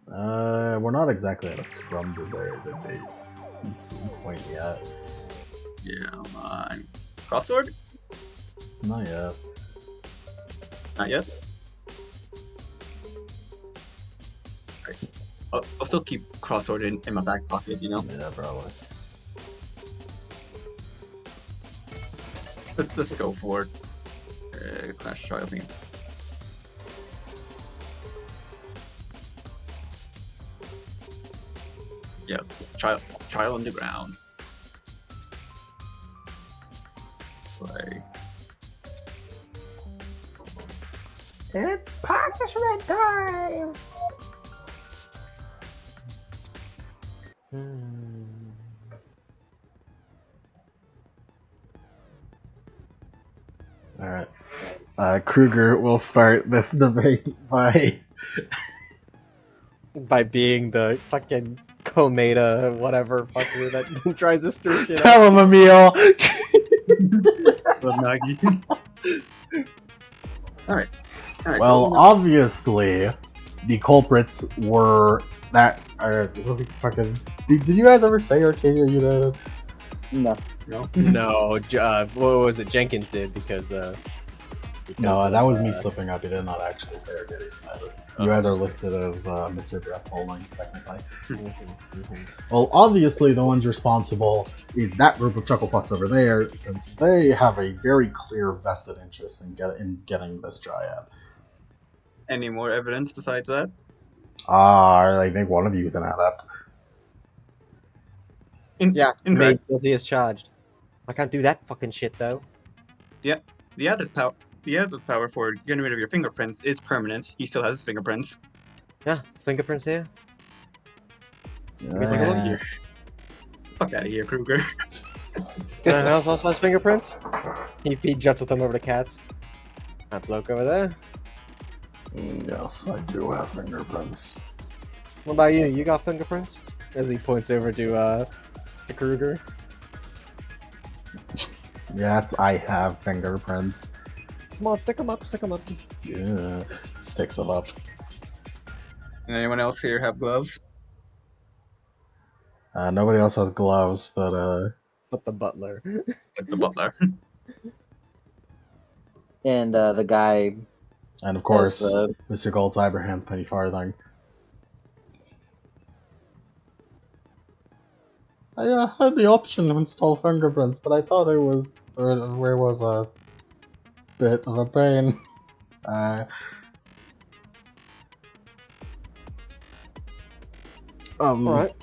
We're not exactly at a scrum debate point yet. yeah, crossword? Not yet. Not yet. Right. I'll still keep crossword in my back pocket, you know. Yeah, probably. Let's go for it. Clash Royale thing. Yeah, child on the ground. Play. It's punishment time! Alright. Kruger will start this debate By being the fucking Komeda, whatever fucker that tries to stir shit up. Tell him, Emil! Love Nagi. Alright. Well, so obviously, the culprits were that. Did you guys ever say Arcadia United? No. No, what was it? Jenkins did because No, that was me slipping up. You did not actually say Arcadia United. You guys are listed as Mr. Breast Holdings, technically. Well, obviously, the ones responsible is that group of Chuckle Fucks over there, since they have a very clear vested interest in getting this dryad. any more evidence besides that? I think one of you is an adept. yeah, in made fact, guilty as charged. I can't do that fucking shit though. the added power for getting rid of your fingerprints is permanent. He still has his fingerprints. Yeah, fingerprints here. Take a look here. Fuck out of here, Kruger. Anyone else also has fingerprints? He jumps with them over to cats. That bloke over there. Yes, I do have fingerprints. What about you? You got fingerprints? As he points over to Kruger. Yes, I have fingerprints. Come on, stick them up, stick them up. Yeah, sticks them up. And anyone else here have gloves? Nobody else has gloves, but But the butler. Like the butler. And the guy and of has course, the Mr. Gold Cyberhand's penny farthing. I had the option to install fingerprints, but I thought it was where was a bit of a pain. Alright.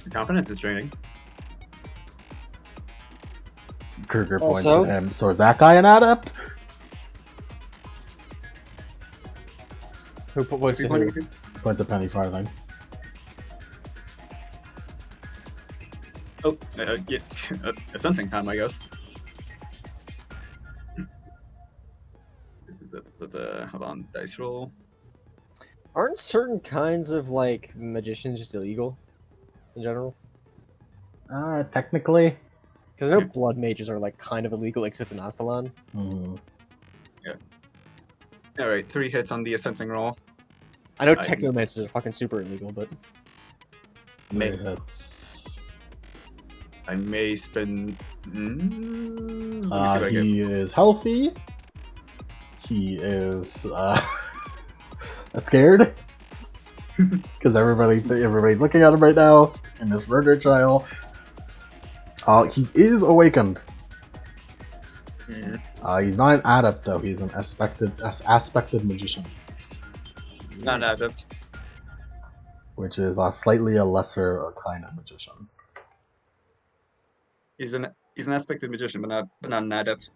Your confidence is draining. Kruger points Also- at him. So is that guy an adept? Who points to who? Points at penny farthing. Oh, yeah, a sensing time, I guess. Hold on, dice roll. Aren't certain kinds of like magicians just illegal in general? Technically. Because I know blood mages are like kind of illegal except in Astalan. Hmm. All right, 3 hits on the sensing roll. I know I- technomancers are fucking super illegal, but May, That's I may spend. Let me see what I get. he is healthy. He is scared because everybody's looking at him right now in this murder trial. He is awakened. Mhm. He's not an adept though. He's an aspected magician, Not an adept. which is slightly a lesser kind of magician. He's an aspected magician, but not an adept.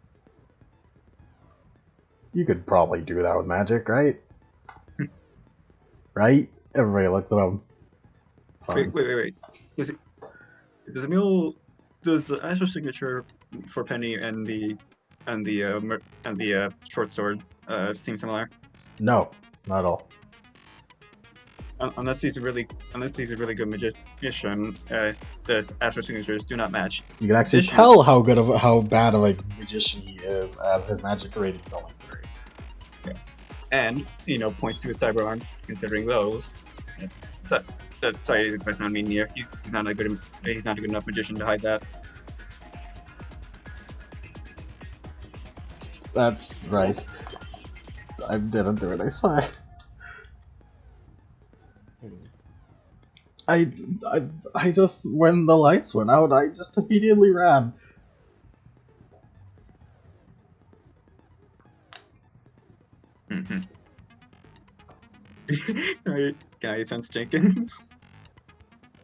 You could probably do that with magic, right? Right? Everybody looks at him. Fine. Wait. Does the astral signature for Penny and the short sword seem similar? No, not at all. Unless he's a really good magician, the astral signatures do not match. You can actually Magician- tell how bad of a magician he is as his magic rating is only 3. And points to his cyber arms, considering those. So, sorry, that's not mean here. He's not a good enough magician to hide that. That's right. I didn't do it, I swear. I just, when the lights went out, I just immediately ran. Mm-hmm. Right? Can I sense Jenkins?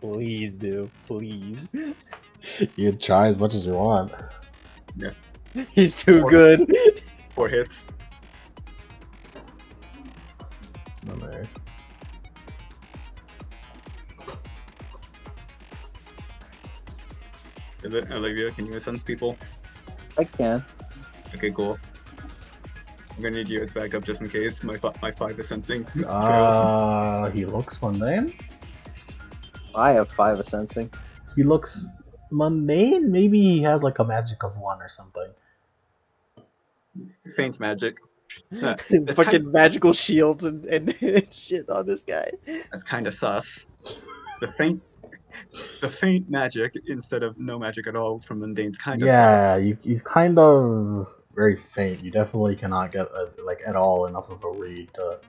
please do, please. You can try as much as you want. He's too Or- good. 4 hits. No, no. Olivia, can you sense people? I can. Okay, cool. I'm gonna need you as backup just in case my 5 is sensing. He looks mundane. I have 5 of sensing. He looks mundane? Maybe he has like a magic of 1 or something. Faint magic. That's Fucking magical shields and shit on this guy. That's kind of sus. The faint magic instead of no magic at all from mundane's kind of Yeah, sus. he's kind of very faint. You definitely cannot get at all enough of a read to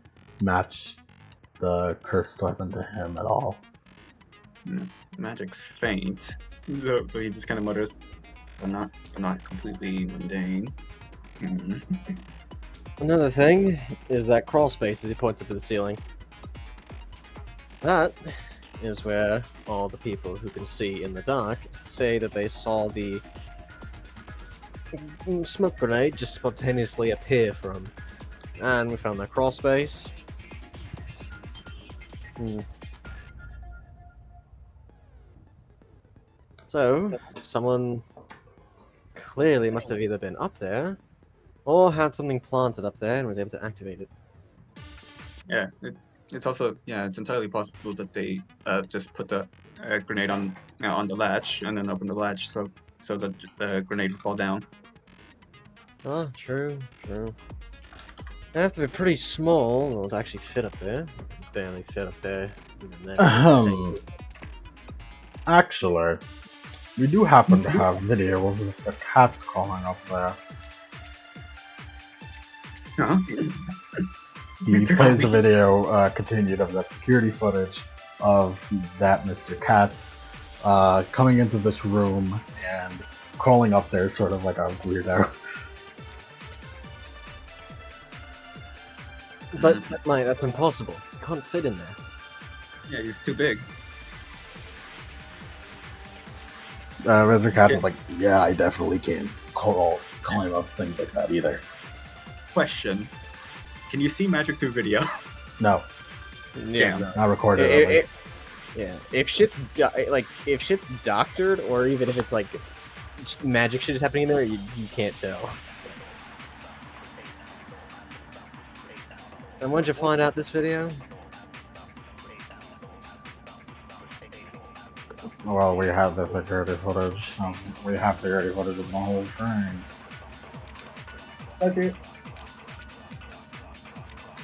match the cursed weapon to him at all. Magic's faint. So he just kind of mutters, I'm not completely mundane. Hmm. Another thing is that crawl space as he points up at the ceiling. That is where all the people who can see in the dark say that they saw the smoke grenade just spontaneously appear from. And we found that crawl space. So, someone clearly must have either been up there or had something planted up there and was able to activate it. Yeah, it's also it's entirely possible that they just put the grenade on the latch and then open the latch so that the grenade would fall down. Oh, true. They have to be pretty small in order to actually fit up there. Barely fit up there. Even then. Actually, we do happen to have video of Mr. Katz crawling up there. Huh? He plays the video continued of that security footage of that Mr. Katz coming into this room and crawling up there sort of like a weirdo. But like, that's impossible. You can't fit in there. Yeah, he's too big. Mr. Katz is like, yeah, I definitely can't climb up things like that either. Question: can you see magic through video? No, Yeah. not recorded at least. Yeah, if shit's if shit's doctored, or even if it's like magic shit is happening in there, you can't tell. And when'd you find out this video? Well, we have the security footage. We have security footage of the whole train. Okay.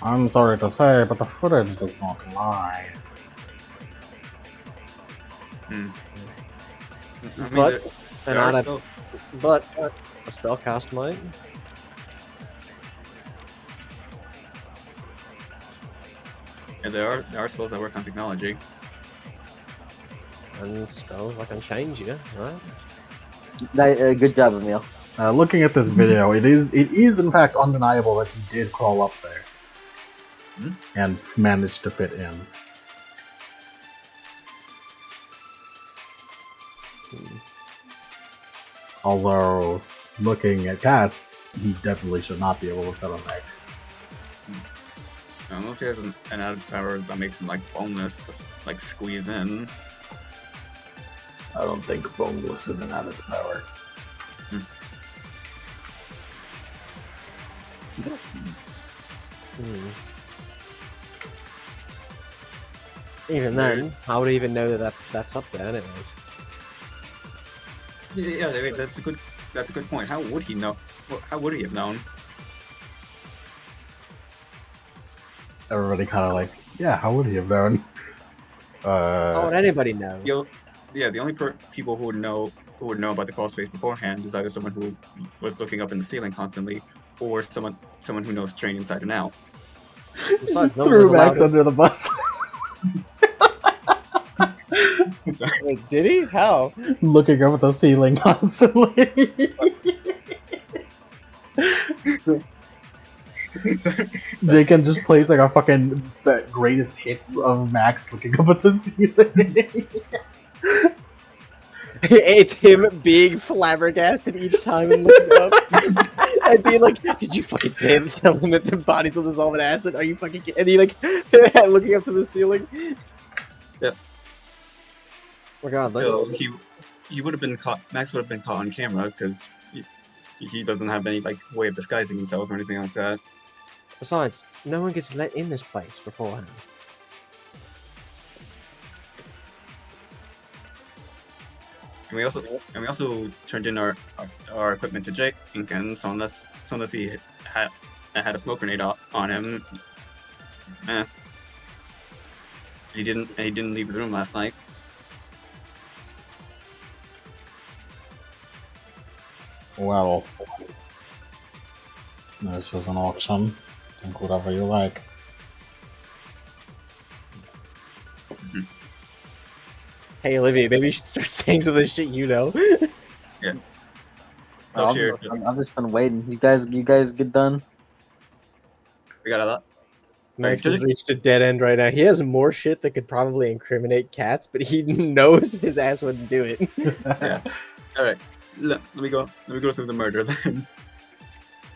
I'm sorry to say, but the footage does not lie. I mean, But there are still- but a spellcast might. yeah, there are spells that work on technology. And spells that can change you, right? Good job, Emil. Looking at this video, it is in fact undeniable that he did crawl up there and managed to fit in. Although, looking at Katz, he definitely should not be able to fit on there. Unless he has an added power that makes him like boneless to like squeeze in. I don't think boneless is an added power. Even then, how would he even know that that's up there, anyways? Yeah, I mean, that's a good point. How would he know? Well, how would he have known? Everybody kind of like, yeah, how would he have known? How would anybody know? The only people who would know about the crawl space beforehand is either someone who was looking up in the ceiling constantly, or someone who knows train inside and out. Besides, Just no one was threw Max allowed under the bus. Wait, did he? How? Looking up at the ceiling constantly. Jacob just plays like a fucking the greatest hits of Max looking up at the ceiling. It's him being flabbergasted each time and looking up and being like, "Did you fucking tell him that the bodies will dissolve in acid? Are you fucking?" And he like looking up to the ceiling. Yep. Regardless, So he would have been caught. Max would have been caught on camera because he doesn't have any like way of disguising himself or anything like that. besides, no one gets let in this place beforehand. And we also turned in our equipment to Jake, and so unless he had a smoke grenade on him, he didn't leave his room last night. Well, this is an auction. Think whatever you like. Hey Olivia, maybe you should start saying some of the shit you know. Yeah. Oh, Sure. I've just been waiting. You guys get done. We got a lot. Max Did has it? reached a dead end right now. He has more shit that could probably incriminate cats, but he knows his ass wouldn't do it. All right. Let me go through the murder then.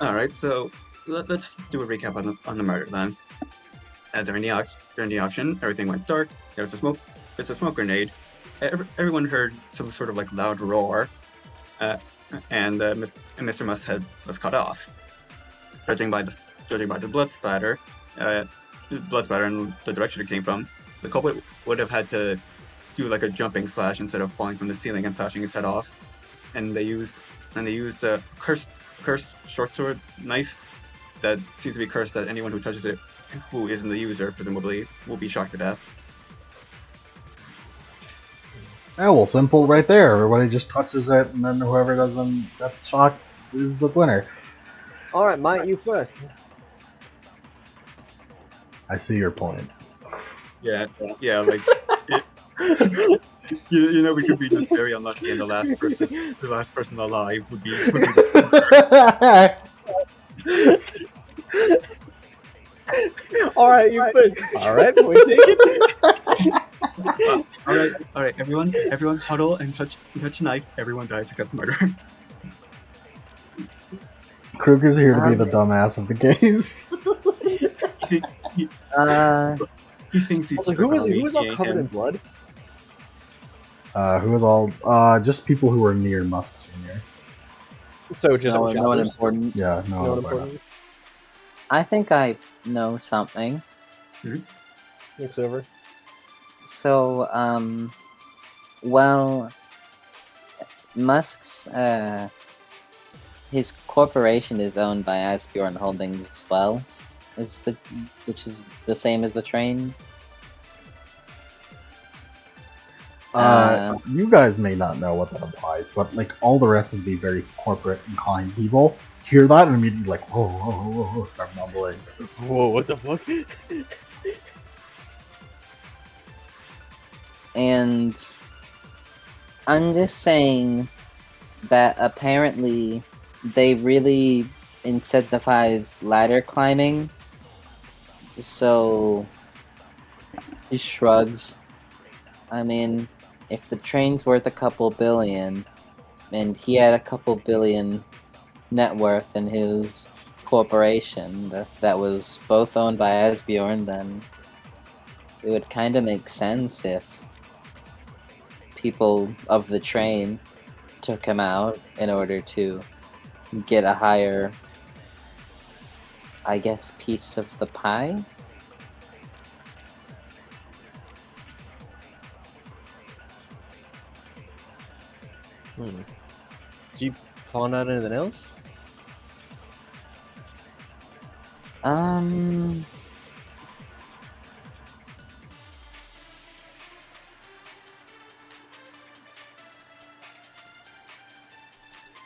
All right. So let's do a recap on the murder then. During the auction, everything went dark. There was a smoke grenade. Everyone heard some sort of like loud roar, and Mr. Musthead was cut off. Judging by the blood splatter and the direction it came from, the culprit would have had to do like a jumping slash instead of falling from the ceiling and slashing his head off. And they used a cursed short sword knife that seems to be cursed that anyone who touches it, who isn't the user, presumably, will be shocked to death. Oh, well, simple right there. Everybody just touches it, and then whoever doesn't get shocked is the winner. All right, Mike, you first. I see your point. Yeah, like you know, we could be just very unlucky, and the last person alive would be the All right, you first. All right, point taken. all right, everyone huddle and touch a knife. Everyone dies except the murderer. Kruger's here to be the dumbass of the case. He thinks he's Also, super who Halloween, is all he ain't covered him. in blood? Who was all just people who were near Musk Jr. So just no one jobbers? important. Yeah, No no, one no, important. I think I know something. Looks over. So, well, Musk's, his corporation is owned by Asbjorn Holdings as well, which is the same as the train. You guys may not know what that implies, but like all the rest of the very corporate inclined people hear that and immediately like, whoa, whoa, whoa, whoa, start mumbling. Whoa, what the fuck? And I'm just saying that apparently they really incentivize ladder climbing. So he shrugs. I mean, if the train's worth a couple billion, and he had a couple billion net worth in his corporation that was both owned by Asbjorn, then it would kind of make sense if people of the train took him out in order to get a higher, I guess, piece of the pie. Did you find out anything else?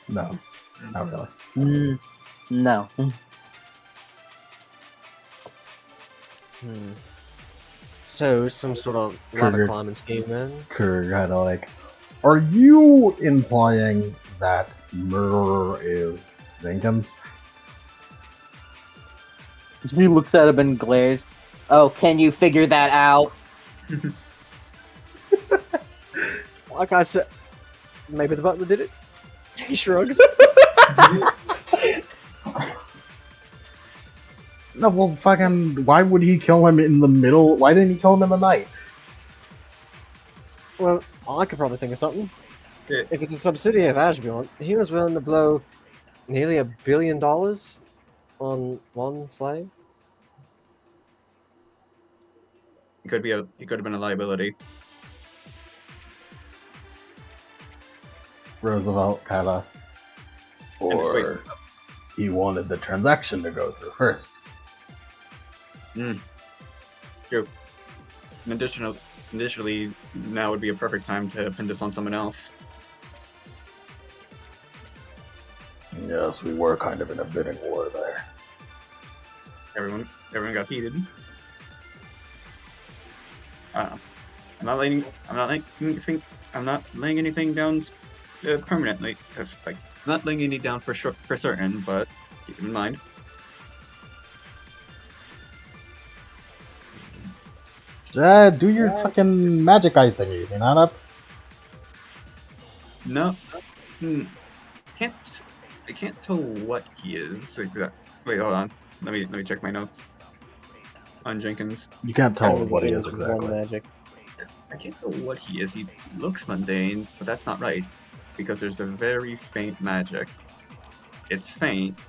No, not really. No. So, some sort of ladder Triggered. climbing scheme then? Kruger had a like, are you implying that the murderer is Jenkins? He looks at him and glares. Oh, can you figure that out? Like I said, maybe the butler did it? He shrugs. No, well, fucking, why would he kill him in the middle? Why didn't he kill him in the night? Well, I could probably think of something. Yeah. If it's a subsidiary of Asbjorn, he was willing to blow nearly $1 billion on one slave. He could have been a liability. Roosevelt kinda. Or he wanted the transaction to go through first. True. And initially, now would be a perfect time to pin this on someone else. Yes, we were kind of in a bidding war there. Everyone got heated. I'm not laying anything down permanently. Like, I'm not laying anything down for certain, but keep it in mind. Do your fucking magic eye thingies, you know that? No, I can't tell what he is exactly. Wait, hold on. Let me check my notes on Jenkins. You can't tell That was what he in is one exactly. magic. I can't tell what he is. He looks mundane, but that's not right because there's a very faint magic. It's faint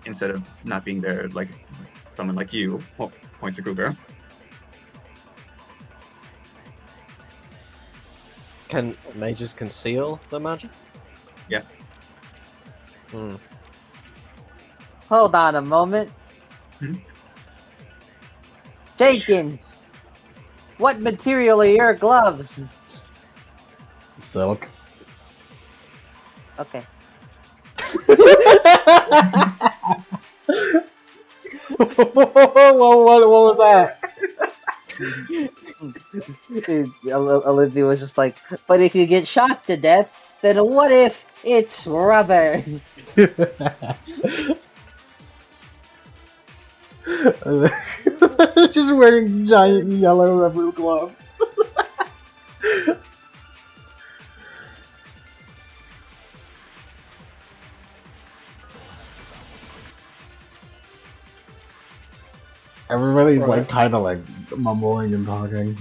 instead of not being there like someone like you. Well, points to Kruger. Can mages conceal the magic? Yeah. Hold on a moment. Jenkins, what material are your gloves? Silk. Okay. what was that? Olivia was just like, but if you get shot to death, then what if it's rubber? Just wearing giant yellow rubber gloves. Everybody's like kind of like mumbling and talking.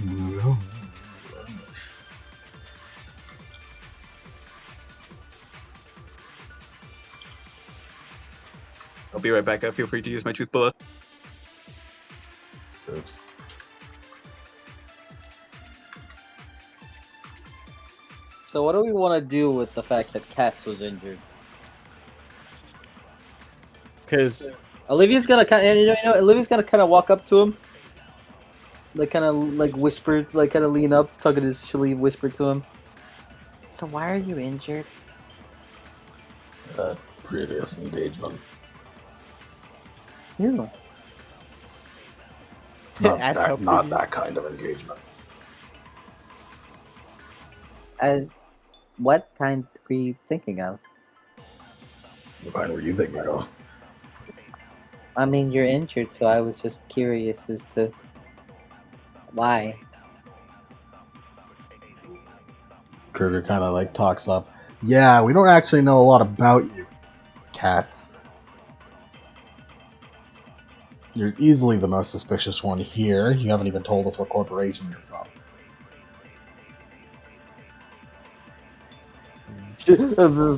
I'll be right back. Feel free to use my truth bullet. Oops. So what do we want to do with the fact that Katz was injured? Because Olivia's gonna Olivia's gonna kind of walk up to him, like kind of like whisper, like kind of lean up, tugging his sleeve, whisper to him. So why are you injured? Previous engagement. Yeah. Not that kind of engagement. What kind were you thinking of? What kind were you thinking of? I mean, you're injured, so I was just curious as to why. Kruger kind of like talks up. Yeah, we don't actually know a lot about you, Cats. You're easily the most suspicious one here. You haven't even told us what corporation you're from.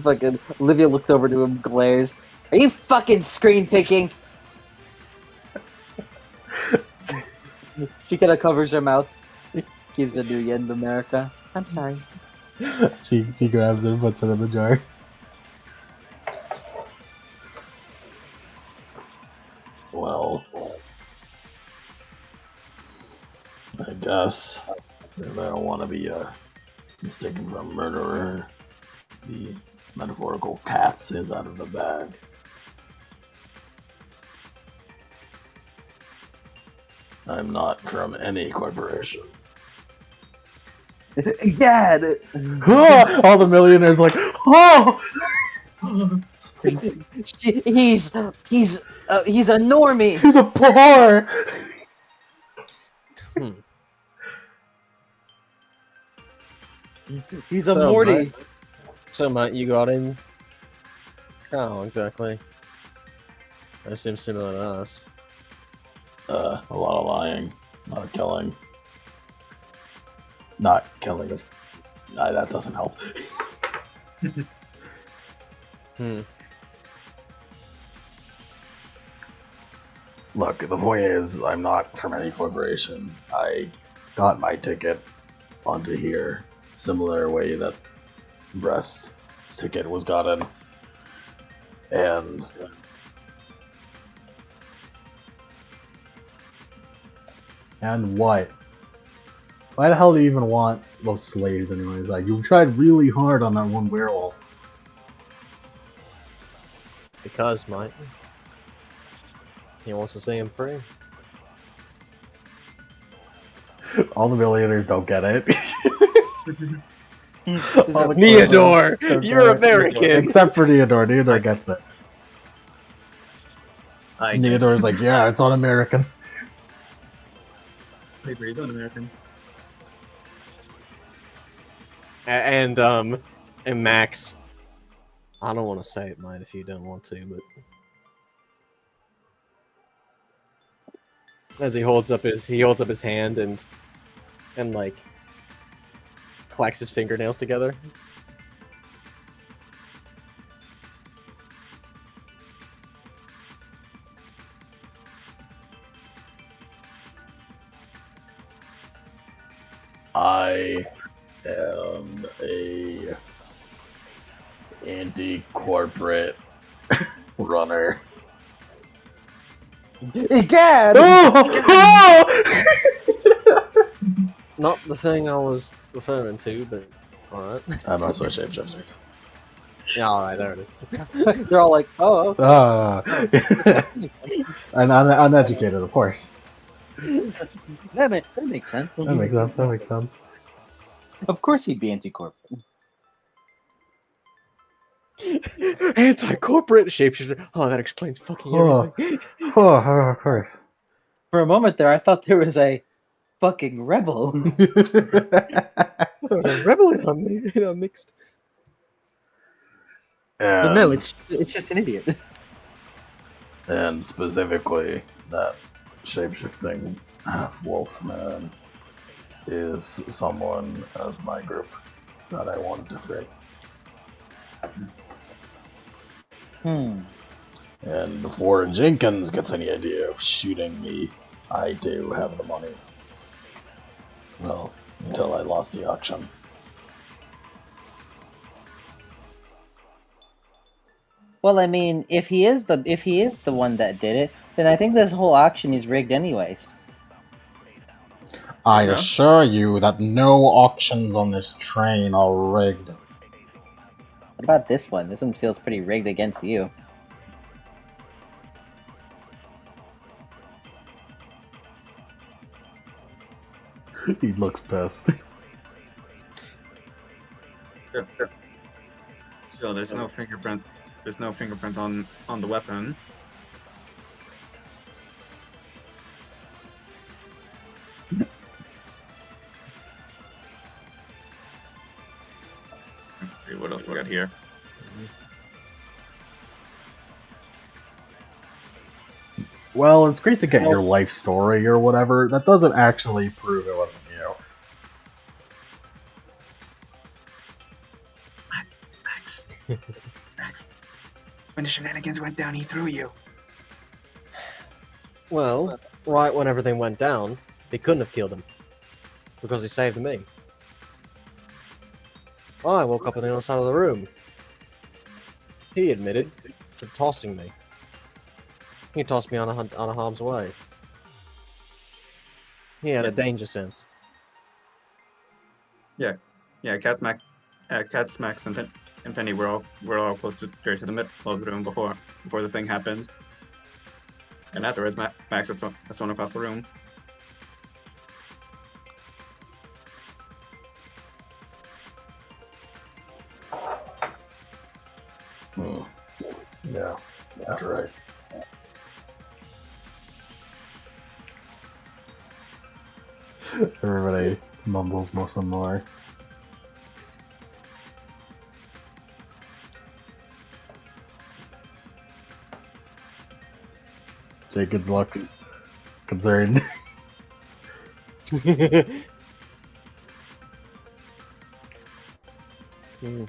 Fucking Olivia looks over to him, glares. Are you fucking screen picking? She kind of covers her mouth, gives a new yen to America. I'm sorry. She grabs it and puts it in the jar. Well, I guess if I don't want to be mistaken for a murderer, the metaphorical Cats is out of the bag. I'm not from any corporation. Dad! All the millionaires like, oh! He's a normie! He's a poor! He's a Morty! So, Matt, you got in? How exactly? I assume similar to us. A lot of lying, a lot of killing. Not killing of... that doesn't help. Look, the point is, I'm not from any corporation. I got my ticket onto here, similar way that Breast's ticket was gotten. And... And what? Why the hell do you even want those slaves anyways? Like, you tried really hard on that one werewolf. Because, Mike. He wants to see him free. All the millionaires don't get it. Neodor! You're American! Except for Neodor. Neodor gets it. Neodor's like, yeah, it's un-American. I agree, he's un-American. And Max. I don't want to say it, mate, if you don't want to, but as he holds up his hand and like clacks his fingernails together. I am a anti-corporate runner. Egad! Oh! Not the thing I was referring to, but alright. I'm also a shapeshifter. Yeah, alright, there it is. They're all like, oh, okay. Ah. And uneducated, of course. That makes sense. That makes sense. That makes sense. Of course he'd be anti-corporate. Anti-corporate shapeshifter. Oh, that explains fucking Oh. everything. Oh, of course. For a moment there, I thought there was a fucking rebel. There was a rebel in our mixed. But no, And- it's just an idiot. And specifically, that shapeshifting half-wolf man is someone of my group that I wanted to free. Hmm. And before Jenkins gets any idea of shooting me, I do have the money. Well, until I lost the auction. Well, I mean, if he is the one that did it, then I think this whole auction is rigged anyways. I Yeah. assure you that no auctions on this train are rigged. What about this one? This one feels pretty rigged against you. He looks pissed. Sure. Still, there's no fingerprint. There's no fingerprint on the weapon. Let's see what else we got here. Well, it's great to get your life story or whatever. That doesn't actually prove it wasn't you. Max. When the shenanigans went down, he threw you. Well, right when everything went down, they couldn't have killed him. Because he saved me. I woke up on the other side of the room. He admitted to tossing me. He tossed me on a harm's way. He had a danger sense. Yeah, Cats, Max, and Penny were all close to straight to the middle of the room before the thing happened. And afterwards, Max was thrown across the room. Yeah, that's right. Everybody mumbles more some more. Jacobs looks concerned. Hmm.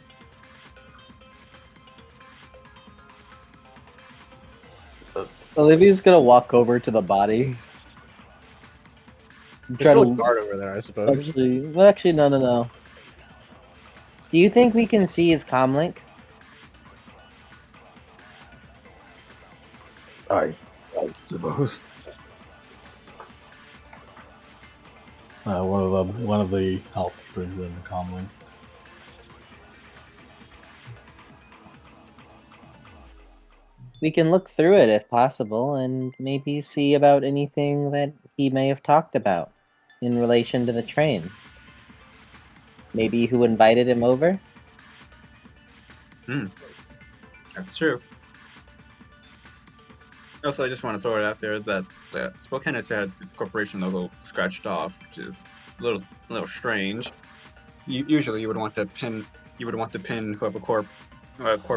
Olivia's gonna walk over to the body. There's still a guard over there, I suppose. Actually, no. Do you think we can see his comlink? I suppose. One of the help brings in the comlink. We can look through it if possible and maybe see about anything that he may have talked about in relation to the train. Maybe who invited him over? That's true. Also, I just want to throw it out there that Spokane has had its corporation logo scratched off, which is a little strange. Usually, you would want to pin whoever corp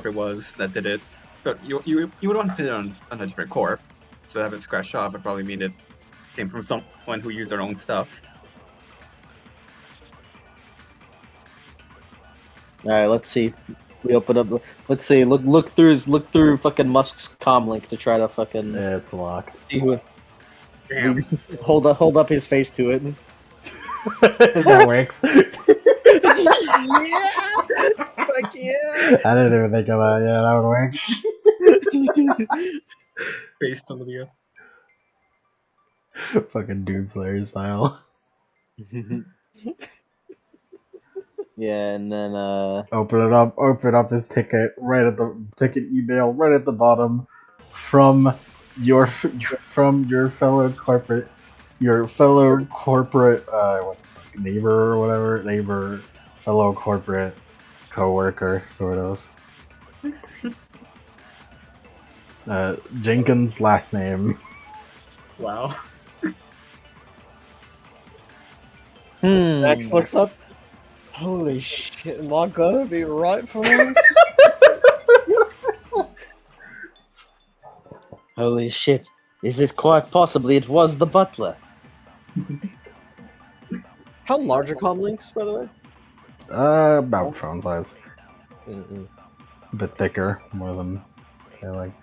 it was that did it, but you would want to pin it on a different corp. So to have it scratched off would probably mean it came from someone who used their own stuff. All right, let's see. We open up. Let's see. Look through fucking Musk's comlink to try to fucking It's locked. see who. Damn. Hold up his face to it. That works. Yeah! Fuck yeah! I didn't even think of that. Yeah, that would work. Based on the video. Fucking Doomslayer style. Yeah, and then Open up this ticket right at the ticket email right at the bottom from your fellow corporate what the fuck, neighbor or whatever, fellow corporate co-worker sort of. Jenkins last name. Wow. Max looks up. Holy shit, am I gonna be right for once? Holy shit! Is it quite possibly it was the butler? How large are comm links, by the way? About phone size. Mm-mm. A bit thicker, more than I like.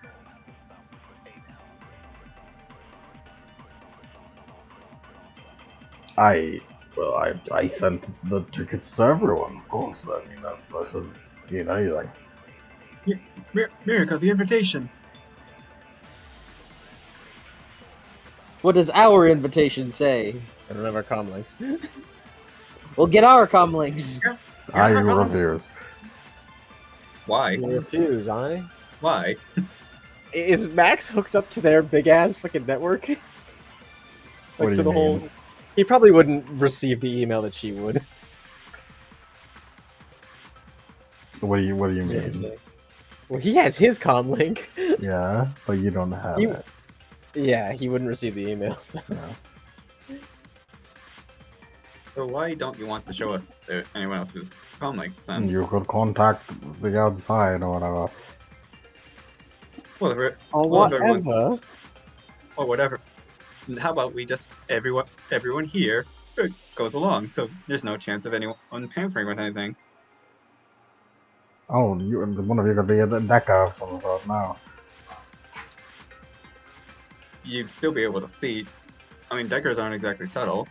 I sent the tickets to everyone, of course. I mean, that doesn't mean anything. Miracle, the invitation. What does our invitation say? I don't have our comm links. We'll get our comm links. I refuse. Why? You refuse, I. Why? Is Max hooked up to their big ass fucking network? What do to you the whole. mean? He probably wouldn't receive the email that she would. What do you You know what I'm mean? saying? Well, he has his comm link. Yeah, but you don't have He- it. Yeah, he wouldn't receive the emails. Yeah. So why don't you want to show us anyone else's comm links then? You could contact the outside or whatever. Well, if it- Or well, if everyone's- whatever. or whatever. And how about we just everyone here goes along, so there's no chance of anyone pampering with anything. Oh, one of you could be a decker of some sort now. You'd still be able to see. I mean, deckers aren't exactly subtle.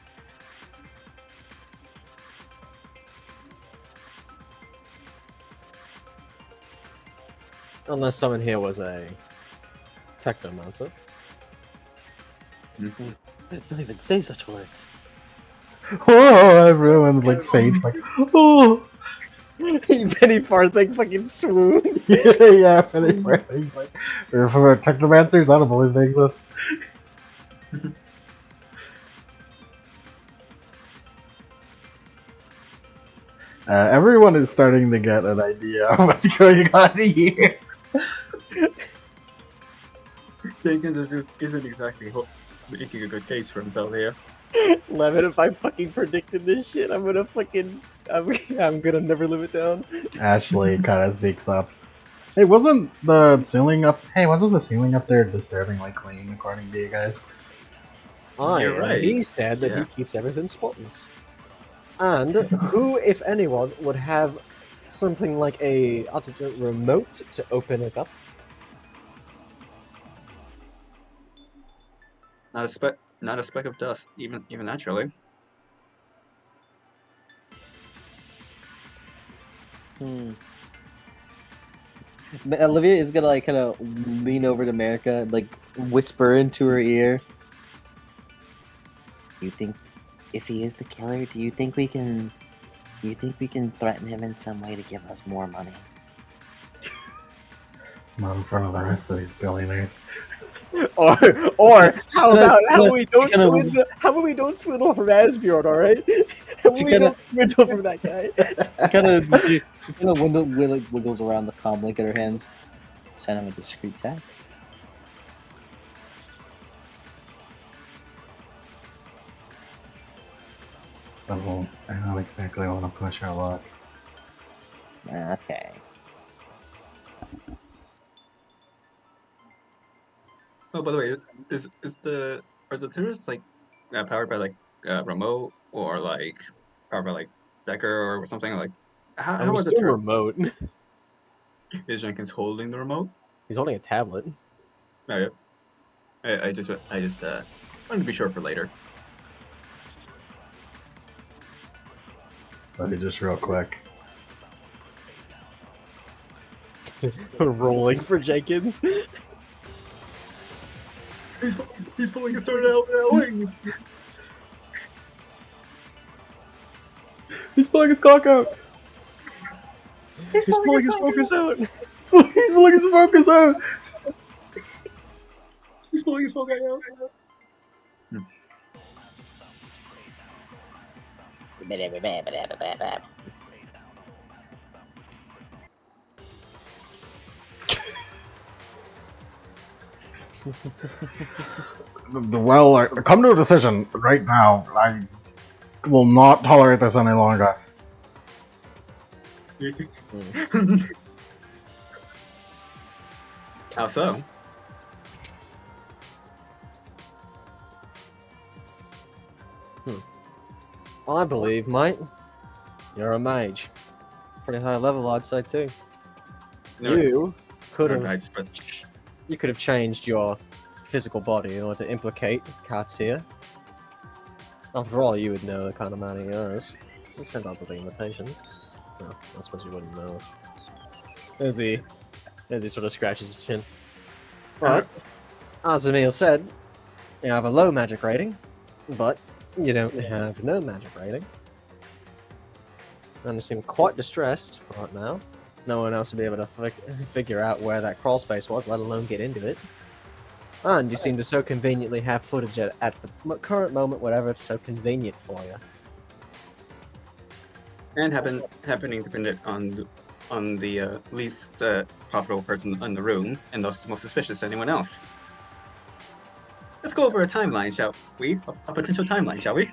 Unless someone here was a technomancer. Don't even say such words. Oh, everyone like faints, like oh. Penny Farthing fucking swoons. Yeah, Penny Farthing's like, for technomancers, I don't believe they exist. Everyone is starting to get an idea of what's going on here. Jenkins isn't exactly making a good case for himself here. Levin, if I fucking predicted this shit, I'm gonna fucking. I'm gonna never live it down. Ashley kind of speaks up. Hey, wasn't the ceiling up? Hey, wasn't the ceiling up there disturbingly clean, according to you guys? You're right. He said that Yeah. he keeps everything spotless. And who, if anyone, would have something like a remote to open it up? Not a speck of dust, even naturally. Olivia is gonna like kind of lean over to America, and, like whisper into her ear. You think, if he is the killer, do you think we can threaten him in some way to give us more money? Not in front of the rest of these billionaires. Or how about Kinda- we don't kinda- swindle? How about we don't swindle from Asbjorn? All right, how about we kinda- don't swindle from that guy? She kind of wiggles around the comm link in her hands. Send him a discreet text. Oh, I don't exactly want to push our luck. Okay. Oh, by the way, are the tourists like powered by like remote or like powered by like Decker or something like? How I'm are the still tourists? remote. Is Jenkins holding the remote? He's holding a tablet. No, yeah. I just wanted to be sure for later. Let me just real quick. Rolling for Jenkins. He's pulling his sword out. Boing. He's pulling his cock out. He's pulling his focus out. He's pulling his focus out. He's pulling his focus out. Well, come to a decision right now. I will not tolerate this any longer. How so? I believe, mate. You're a mage. Pretty high level, I'd say too. You could have changed your physical body in order to implicate Kat's here. After all, you would know the kind of man he is. You sent out the limitations. No, I suppose you wouldn't know. As he sort of scratches his chin. But, as Emil said, you have a low magic rating, but you don't have no magic rating. And you seem quite distressed right now. No one else would be able to figure out where that crawl space was, let alone get into it. And you seem to so conveniently have footage at the current moment, whatever it's so convenient for you. And happening to pin it on the least profitable person in the room, and thus most suspicious to anyone else. Let's go over a timeline, shall we? A potential timeline, shall we?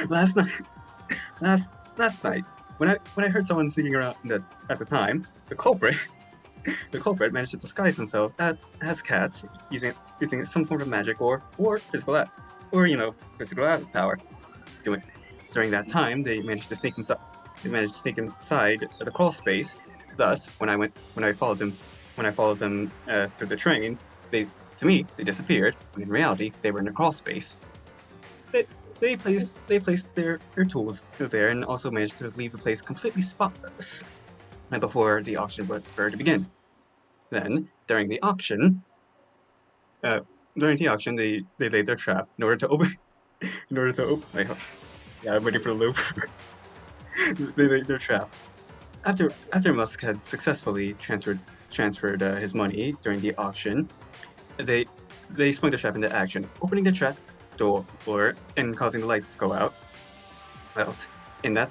Last night, when I heard someone singing around at the time, the culprit managed to disguise himself as cats using some form of magic or physical power. During that time, they managed to sneak inside. The crawl space. Thus, when I followed them through the train, they disappeared. When in reality, they were in the crawl space. They placed their tools there and also managed to leave the place completely spotless. And before the auction were to begin. Then, during the auction, they laid their trap in order to open. Yeah, I'm ready for the loop. They laid their trap. After Musk had successfully transferred his money during the auction, they sprung the trap into action, opening the trap door and causing the lights to go out. Well, in that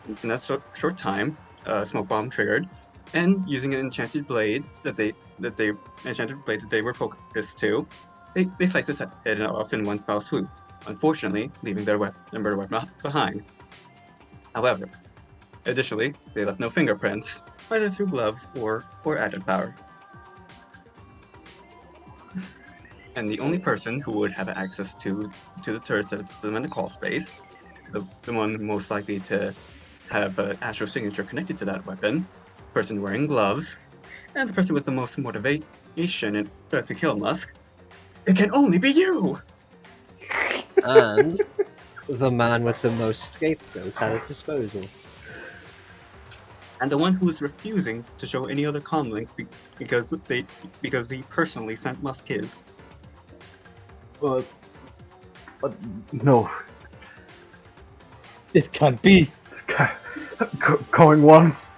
short time, a smoke bomb triggered, and using an enchanted blade that they were focused to, they sliced his head off in one foul swoop. Unfortunately, leaving their murder weapon behind. However, additionally, they left no fingerprints, either through gloves or added power. And the only person who would have access to the turrets that are in the crawl space, the one most likely to have an astral signature connected to that weapon, the person wearing gloves, and the person with the most motivation to kill Musk, it can only be you! And the man with the most scapegoats at his disposal. And the one who is refusing to show any other comlinks because he personally sent Musk his. No. This can't be. Going once.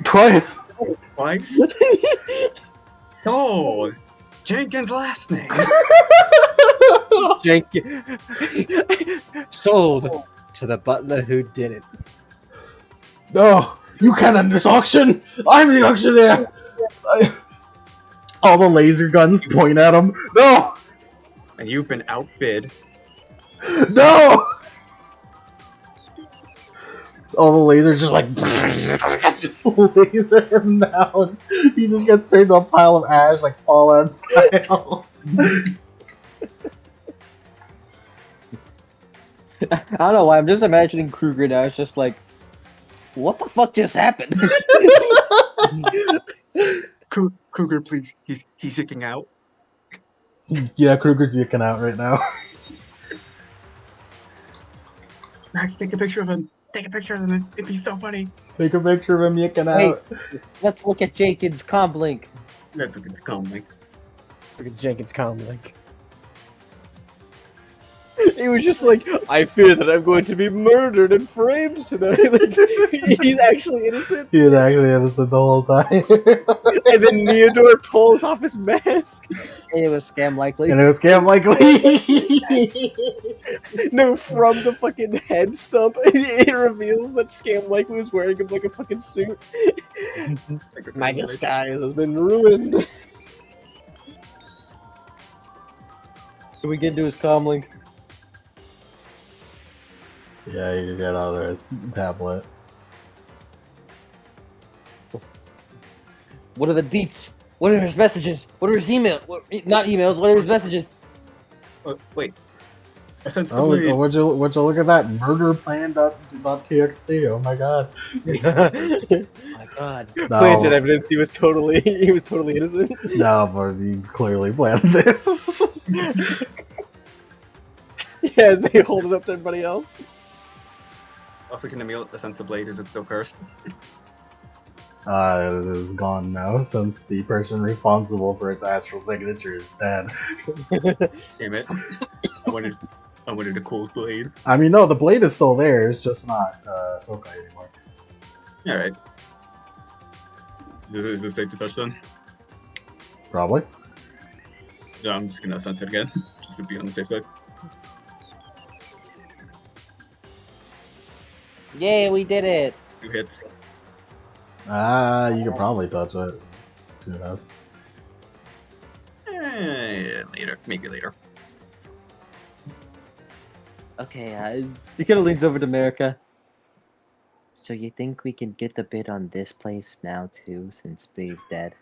Twice. Twice? So, Jenkins' last name. Sold to the butler who did it. No, you can't end this auction. I'm the auctioneer. All the laser guns point at him. No. And you've been outbid. No. All the lasers just like just laser him down. He just gets turned to a pile of ash like Fallout style. I don't know why. I'm just imagining Kruger now. It's just like, what the fuck just happened? Kruger, please. He's yicking out. Yeah, Kruger's yicking out right now. Max, take a picture of him. Take a picture of him. It'd be so funny. Take a picture of him yicking out. Let's look at Jenkins' comp link. That's a good comlink. It's like a Jenkins comlink. He was just like, I fear that I'm going to be murdered and framed tonight. Like, he's actually innocent. He was actually innocent the whole time. And then Neodor pulls off his mask. And it was scam likely. And it was Scam Likely. No, from the fucking head stump, it reveals that Scam Likely was wearing him like a fucking suit. My disguise has been ruined. Can we get into his comlink? Yeah, you can get on his tablet. What are the deets? What are his messages? What are his emails? Not emails. What are his messages? Wait. I sent Oh, somebody. would you look at that murder plan.txt? Oh my god. Oh my god. Planted evidence. He was totally innocent. No, but he clearly planned this. Yeah, as they hold it up to everybody else. Also, can Emil sense the blade? Is it still cursed? It is gone now since the person responsible for its astral signature is dead. Damn it! I wanted a cold blade. I mean, no, the blade is still there. It's just not foci anymore. All right. Is it safe to touch then? Probably. Yeah, I'm just gonna sense it again, just to be on the safe side. Yay, we did it. 2 hits. You could probably touch it. Who knows? Later, maybe later. Okay, he kind of leans over to America. So you think we can get the bid on this place now too, since Blade's dead?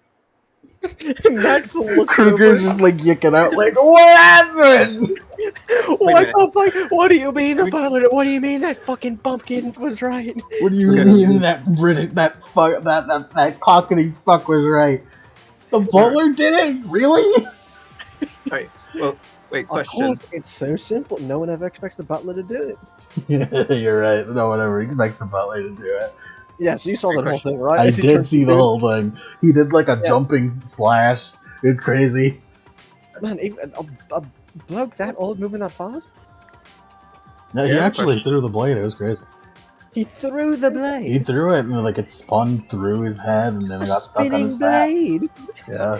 Max looks Kruger's over. just like yicking out, like, what happened? What the fuck? What do you mean the butler? What do you mean that fucking bumpkin was right? What do you mean that British, that cockney fuck was right? The butler did it? Really? Alright, well, wait, Of question. course, it's so simple. No one ever expects the butler to do it. You're right. No one ever expects the butler to do it. Yeah, so you saw Great the whole question. thing, right? I As he did turns see to the dude. whole thing. He did like a Yes. jumping slash. It's crazy. Man, even a bloke that old moving that fast? No, he Yeah, actually question. threw the blade. It was crazy. He threw the He blade. threw it and like it spun through his head and then it A got stuck on his spinning back. blade. Yeah.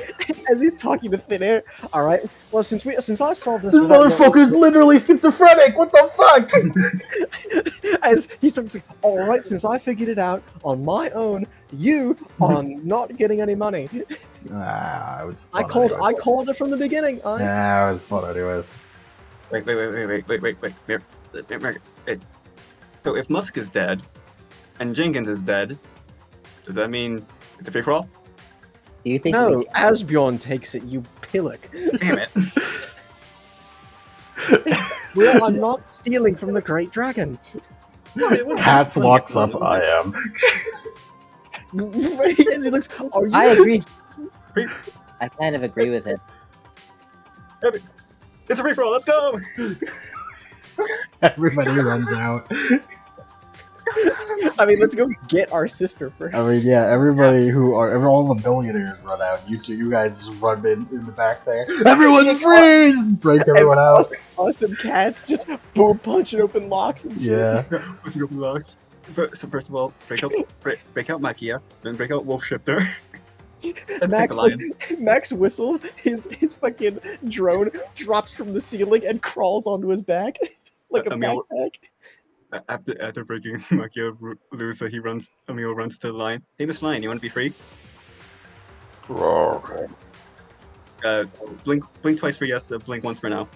As he's talking to thin air. All right. Well, since I solved this, This without motherfucker's literally schizophrenic. What the fuck? as he starts, like, all right. Since I figured it out on my own, you are not getting any money. It was fun. I called anyways. it from the beginning. It was fun anyways. Wait. So if Musk is dead, and Jenkins is dead, does that mean it's a free for all? Do you think? No, Asbjorn takes it. You pillock. Damn it! Well, I'm not stealing from the Great Dragon. Cats walks up. I am. As he looks, are you I agree. I kind of agree with it. It's a free for all. Let's go! Everybody runs out. I mean, let's go get our sister first. I mean, yeah, everybody all the billionaires run out. You guys just run in the back there. Everyone's free! Just break everyone out. Us and cats just boom punching open locks and shit. Yeah. Pushing open locks. So first of all, break out Makia, then break out Wolf Shifter. Let's take a lion. Max whistles, his fucking drone drops from the ceiling and crawls onto his back like a Emil- backpack. After breaking Makia loose, Emil runs to the lion. Hey, Miss Lion, you want to be free? Blink twice for yes, blink once for no.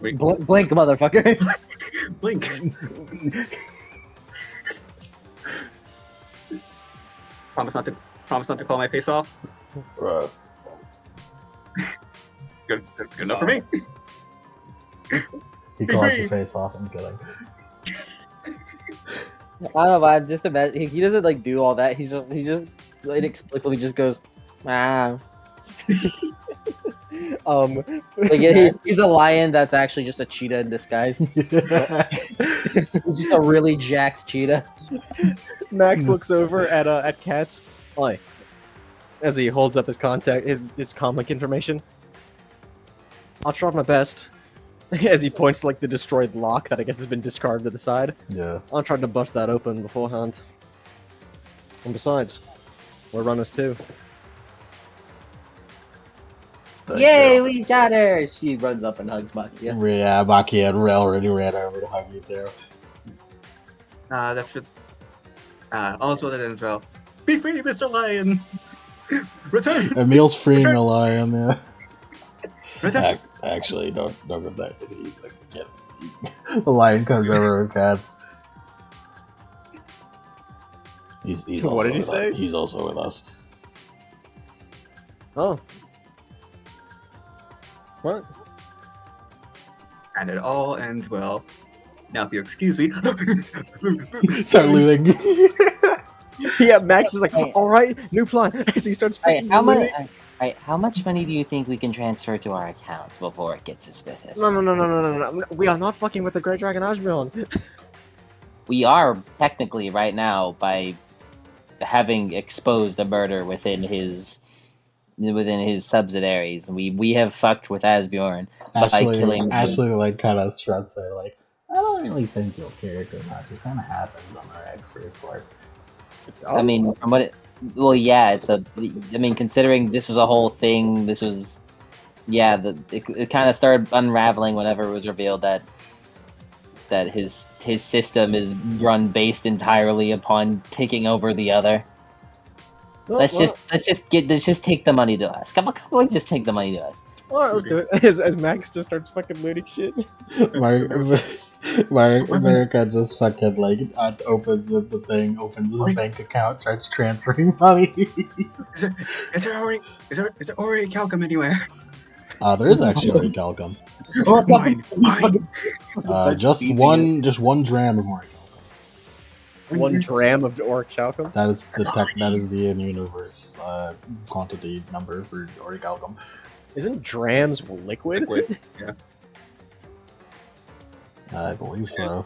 Wait, Blink, motherfucker. blink. Promise not to call my face off. Good enough for me. He calls your face off. I'm kidding. I don't know, but I'm just imagine he doesn't like do all that. He just inexplicably just goes, ah. Like he's a lion that's actually just a cheetah in disguise. He's just a really jacked cheetah. Max looks over at Cats. Oi, As he holds up his contact, his comlink information. I'll try my best. As he points to like the destroyed lock that I guess has been discarded to the side. Yeah. I'll try to bust that open beforehand. And besides, we're runners too. Thank Yay, you. we got her! She runs up and hugs Maki. Yeah, Maki had already ran over to hug you too. That's good. All's well that ends well. Be free, Mr. Lion! Return! Emil's freeing a lion, yeah. Return! Actually, don't go back to the the lion comes over with cats. He's What also did he with say? He's also with us. Oh. What? And it all ends well. Now, if you excuse me. Start looting. Yeah, Max is like, Hey. all right, new plan. As he starts Alright, freaking looting. how much money do you think we can transfer to our accounts before it gets suspicious? No. We are not fucking with the Great Dragon Ashbjorn. We are technically right now by having exposed a murder within his subsidiaries. We have fucked with Asbjorn by killing. Ashley like kind of shrugs her like, I don't really think your character match just kind of happens on the reg for his part. I mean, from what it, well, yeah, it's a. I mean, considering this was a whole thing, this was, yeah, it kind of started unraveling whenever it was revealed that his system is run based entirely upon taking over the other. Let's just take the money to us. Come on, just take the money to us. All right, let's do it. As Max just starts fucking looting shit. America just fucking like opens the thing, opens his bank account, starts transferring money. Is there already Calcum anywhere? There is actually already Calcum. Mine. Just one dram of Orichalcum. 1 dram of Orichalcum. That is the in-universe quantity number for Orichalcum. Isn't drams liquid? Yeah. I believe so.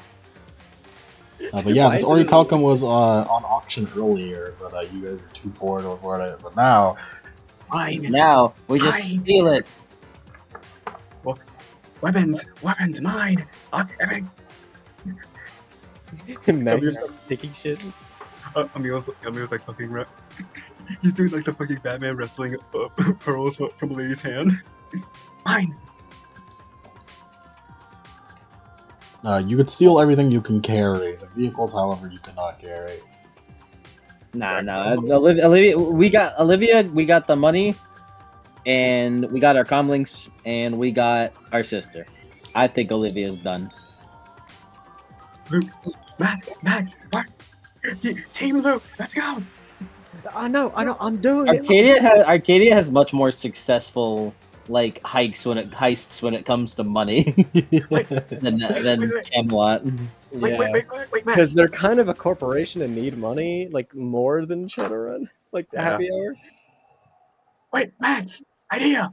But yeah, this Orichalcum was on auction earlier, but you guys are too poor to afford it. But now, Mine. Now we just Mine. steal it. Weapons, mine. Max is taking shit. Emil's like fucking. He's doing like the fucking Batman wrestling pearls from a lady's hand. Mine. you could steal everything you can carry. The vehicles, however, you cannot carry. Nah. Olivia, we got the money, and we got our comlinks, and we got our sister. I think Olivia's done. Max, Mark, Team Luke, let's go. I know, I'm doing it. Arcadia has much more successful like heists when it comes to money than Camelot. Wait, Max. Because they're kind of a corporation and need money, like more than Shadowrun, like the Yeah. happy hour. Wait, Max, idea.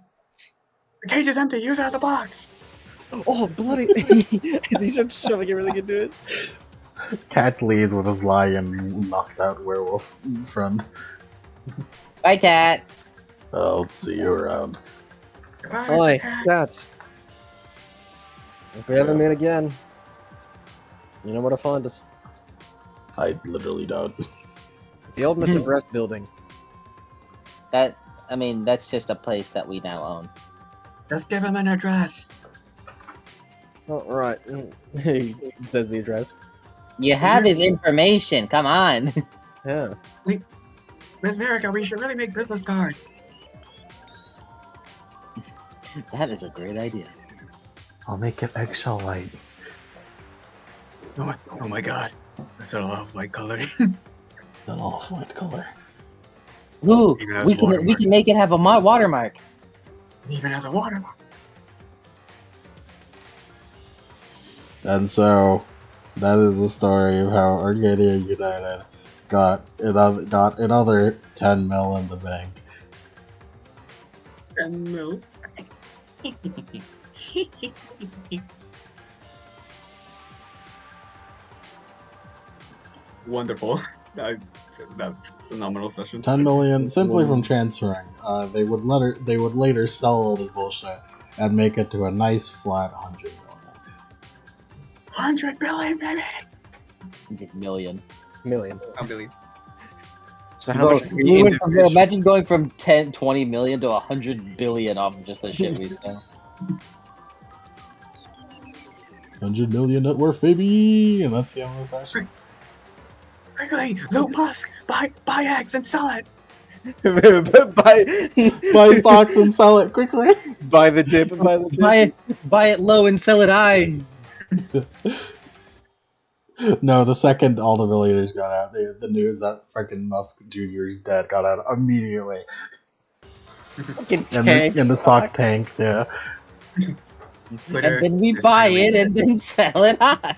The cage is empty. Use it as a box. Oh, bloody! As he starts shoving everything into it. Cats leaves with his lion knocked out werewolf friend. Bye, cats. I'll see you around. Goodbye, Oi, Mr. Cat. cats. If we ever meet again, you know where to find us. I literally don't. The old Mr. Breast building. That's just a place that we now own. Just give him an address. Oh, right. He says the address. You have his information. Come on. Yeah. Miss America, we should really make business cards. That is a great idea. I'll make it eggshell white. Oh my god. That's a lot of white coloring. The off white color. Ooh, Even has we can watermark. make it have a watermark. It even has a watermark. And so, that is the story of how Arcadia United got another 10 mil in the bank. And no. Wonderful. That phenomenal session. 10 million simply from transferring. They would later sell all this bullshit and make it to a nice flat 100 million. 100 billion, baby. 100 million. Million. I believe. So how much? Imagine going from 20 million to 100 billion off of just the shit we sell. 100 million net worth, baby! And that's the end of the session. Quickly, Luke Musk, buy X and sell it. buy Buy stocks and sell it quickly! buy the dip. Buy the dip. Buy it low and sell it high. No, the second all the realtors got out, the news that freaking Musk Jr.'s dead got out immediately. Fucking And tank the stock tanked, yeah. Twitter And then we is buy really it and then sell it high.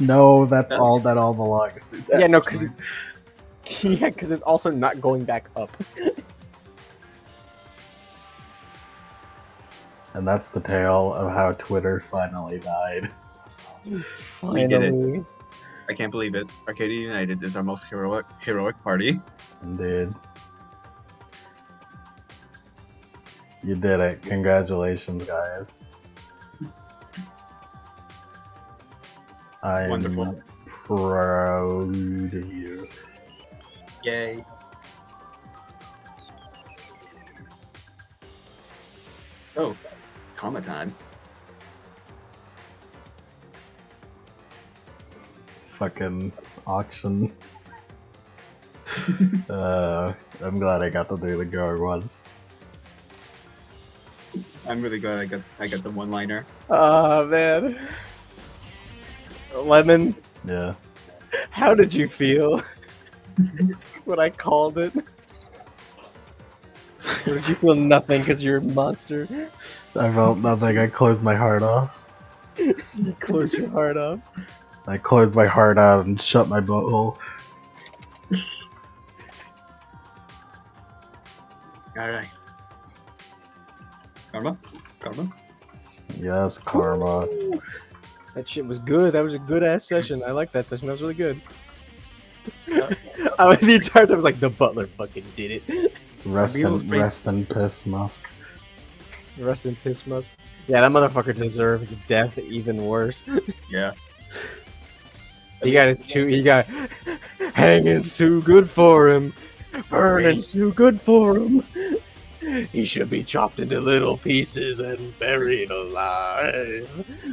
No, that all belongs to. Yeah, no, because it's also not going back up. And that's the tale of how Twitter finally died. Finally. I can't believe it. Arcadia United is our most heroic party. Indeed. You did it. Congratulations, guys. I'm Wonderful. proud of you. Yay. Oh, karma time. Fucking auction. I'm glad I got to do the Gorg once. I'm really glad I got the one-liner. Oh man. Lemon, Yeah. how did you feel when I called it? Or did you feel nothing because you're a monster? I felt nothing. I closed my heart off. You closed your heart off. I closed my heart out and shut my butthole. Alright. Karma? Yes, karma. That shit was good. That was a good ass session. I like that session. That was really good. Yeah. The entire time I was like, the butler fucking did it. Rest in piss, Musk. Rest in piss musk. Yeah, that motherfucker deserved death even worse. Yeah. He got hanging's too good for him. Burning's too good for him. He should be chopped into little pieces and buried alive.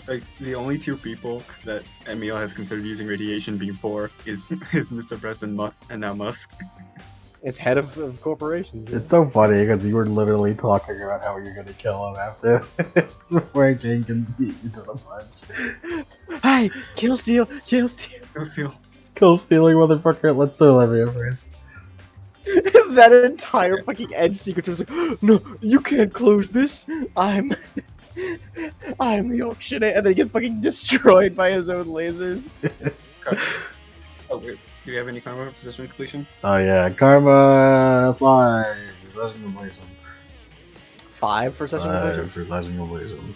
Like, the only two people that Emil has considered using radiation beam for is Mr. Press and now Musk. It's head of corporations. It's so funny because you were literally talking about how you're gonna kill him after before Jenkins beat you to the punch. Hey, kill steal. Go feel. Kill stealing motherfucker. Let's do Olivia first. That entire fucking end sequence was like, no, you can't close this. I'm the auctioneer, and then he gets fucking destroyed by his own lasers. Oh, wait. Do you have any karma for position completion? Oh yeah, karma 5 for session completion. 5 for session 5 completion. for session completion.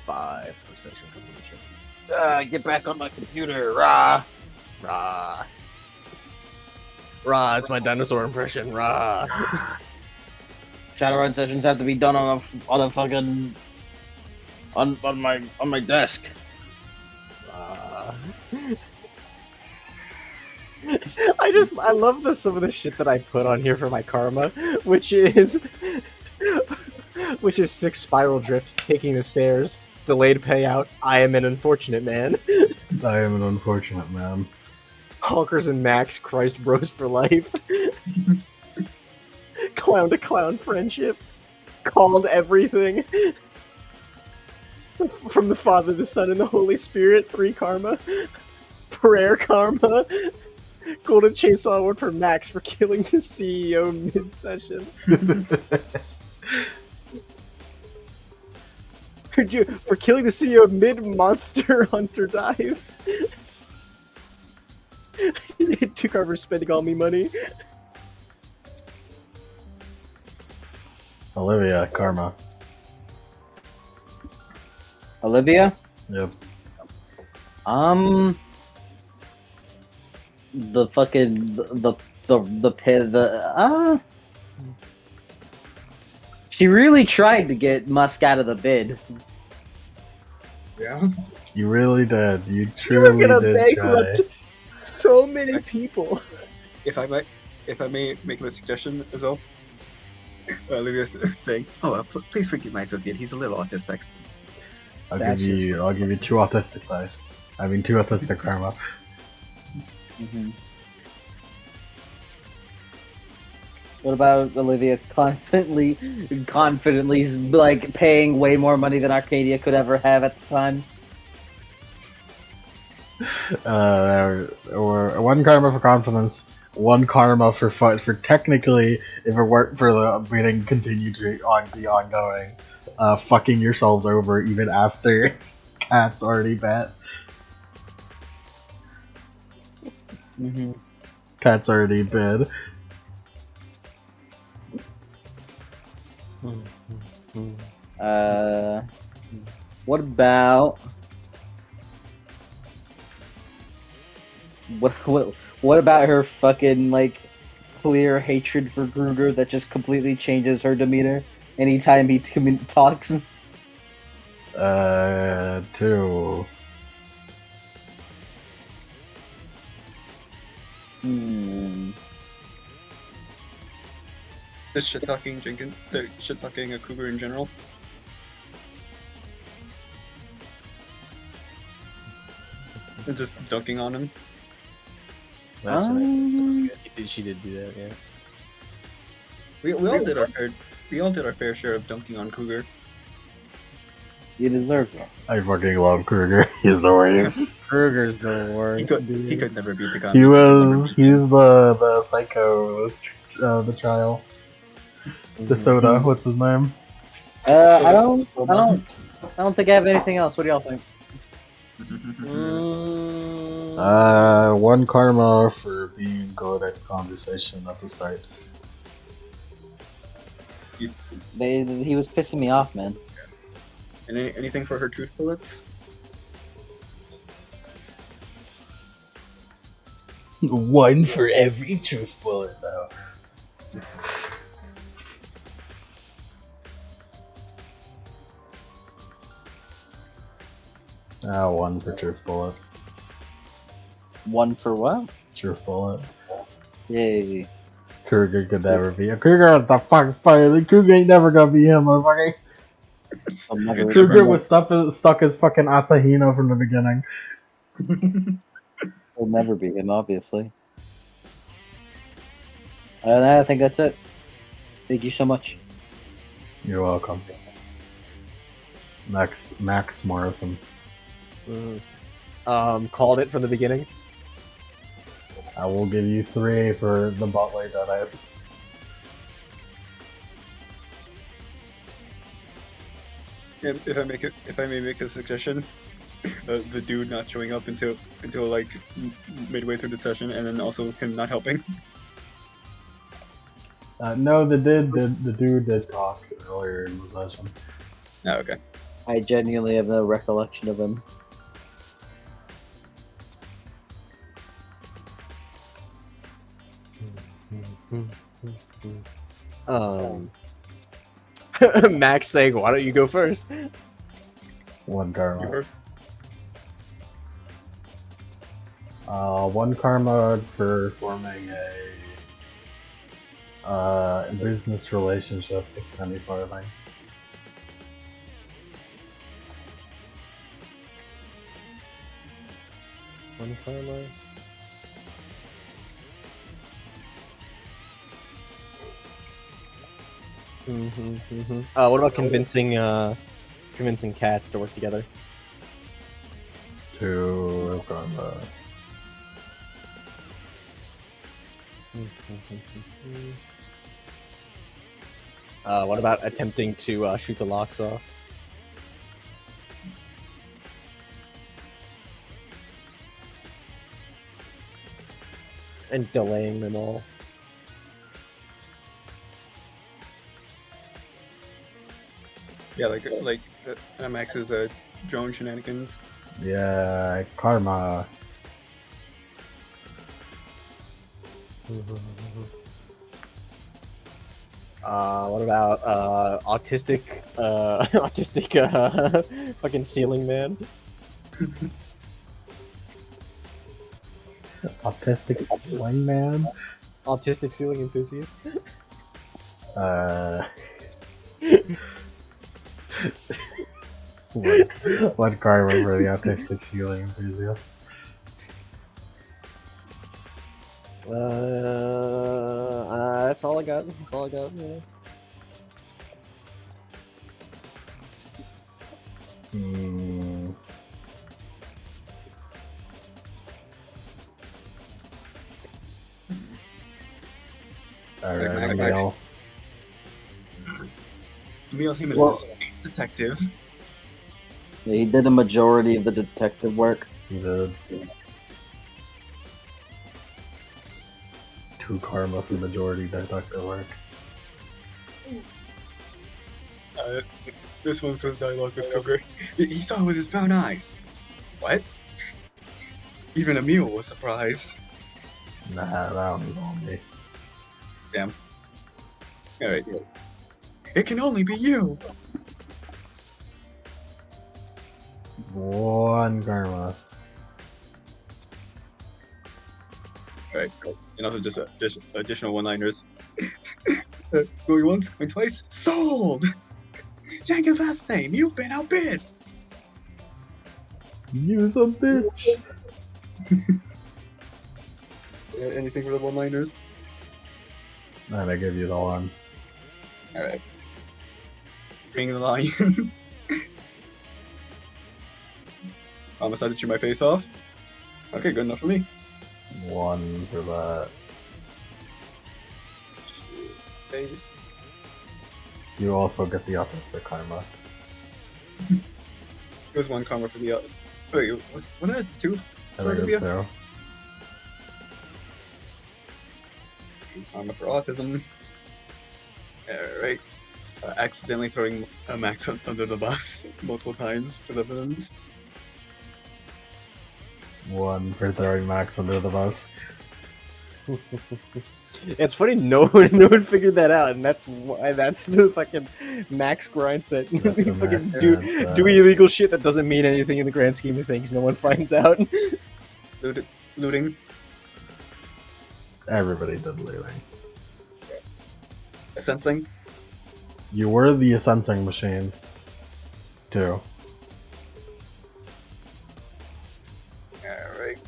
5 for session completion. Get back on my computer, rah. Rah. Rah, it's my dinosaur impression. Rah. Shadowrun sessions have to be done on a fucking on my desk. Rah. I love some of the shit that I put on here for my karma, which is 6 spiral drift, taking the stairs, delayed payout, I am an unfortunate man. I am an unfortunate man. Honkers and Max, Christ bros for life. Clown to clown friendship. Called everything. From the Father, the Son, and the Holy Spirit, 3 karma. Prayer karma. Golden Chainsaw Award for Max for killing the CEO mid-session. For killing the CEO mid-Monster Hunter dive. 2 karma for spending all me money. Olivia, karma. Olivia? Yep. the fucking the she really tried to get Musk out of the bid. Yeah. You really did. You You were truly gonna did try. bankrupt so many people. If I may make him a suggestion as well. Olivia's saying, "Oh, please forgive my associate. He's a little autistic." I'll That's give just you. I'll give you 2 autistic dice. I mean, 2 autistic karma. What about Olivia confidently like paying way more money than Arcadia could ever have at the time? Or 1 karma for confidence, 1 karma for fun. For technically, if it weren't for the bidding continue to be ongoing, fucking yourselves over even after Cat's already bet. Cat's already bid. What about what about her fucking like clear hatred for Kruger that just completely changes her demeanor anytime he talks? 2. Just shit talking Jenkins, shit talking a cougar in general. And just dunking on him. That's nice. She did do that, yeah. We all did our fair share of dunking on Cougar. You deserve it. I fucking love Kruger. He's the worst. Kruger's the worst. He could never beat the gun. He's the psycho, the child. The soda, what's his name? I don't think I have anything else. What do y'all think? 1 karma for being good at conversation at the start. He was pissing me off, man. And anything for her truth bullets? 1 for every truth bullet, though. Ah, 1 for truth bullet. 1 for what? Truth bullet. Yay. Kruger could never be. Kruger is the fuck fire. Kruger ain't never gonna be him, motherfucker. Kruger was stuck as fucking Asahino from the beginning. Will never be him, obviously. I think that's it. Thank you so much. You're welcome. Next, Max Morrison. Called it from the beginning. I will give you 3 for the butler that I. If I may make a suggestion, the dude not showing up until like midway through the session, and then also him not helping. No, the dude did talk earlier in the session. Oh, okay. I genuinely have no recollection of him. Max saying, "Why don't you go first?" 1 karma. 1 karma for forming a business relationship with Penny Farthing. One karma. What about convincing cats to work together? 2 karma. What about attempting to shoot the locks off? And delaying them all. Yeah, like Max's drone shenanigans. Yeah, karma. What about autistic autistic fucking ceiling man? Autistic swing man. Autistic ceiling enthusiast? What karma for the autistic ceiling enthusiast? That's all I got. That's all I got. Yeah. Hmm. Alright, Emil. Emil Jimenez, Well- ace detective. Yeah, he did a majority of the detective work. He did. 2 karma for majority detective work. This one for dialogue with Cougar. He saw it with his brown eyes. What? Even Emil was surprised. Nah, that one's on me. Damn. Alright. It can only be you! 1 karma. Alright, cool. And also just additional one-liners. Going once, going twice, sold! Jenkins' last name, you've been outbid! Use a bitch! Anything for the one-liners? And I give you the one. Alright. Bring the lion. Homicide to chew my face off? Okay, good enough for me. 1 for that. Face. You also get the autistic karma. There's 1 karma for the wait, what is it? 2? I think it's 2. Karma for autism. Alright. Accidentally throwing Max under the bus multiple times for the villains. 1 for throwing Max under the bus. It's funny, no one figured that out, and that's why that's the fucking max grind set. That's the fucking max do grind set. do illegal shit that doesn't mean anything in the grand scheme of things. No one finds out. Looting. Everybody did looting. Sensing. You were the sensing machine. 2. Alright.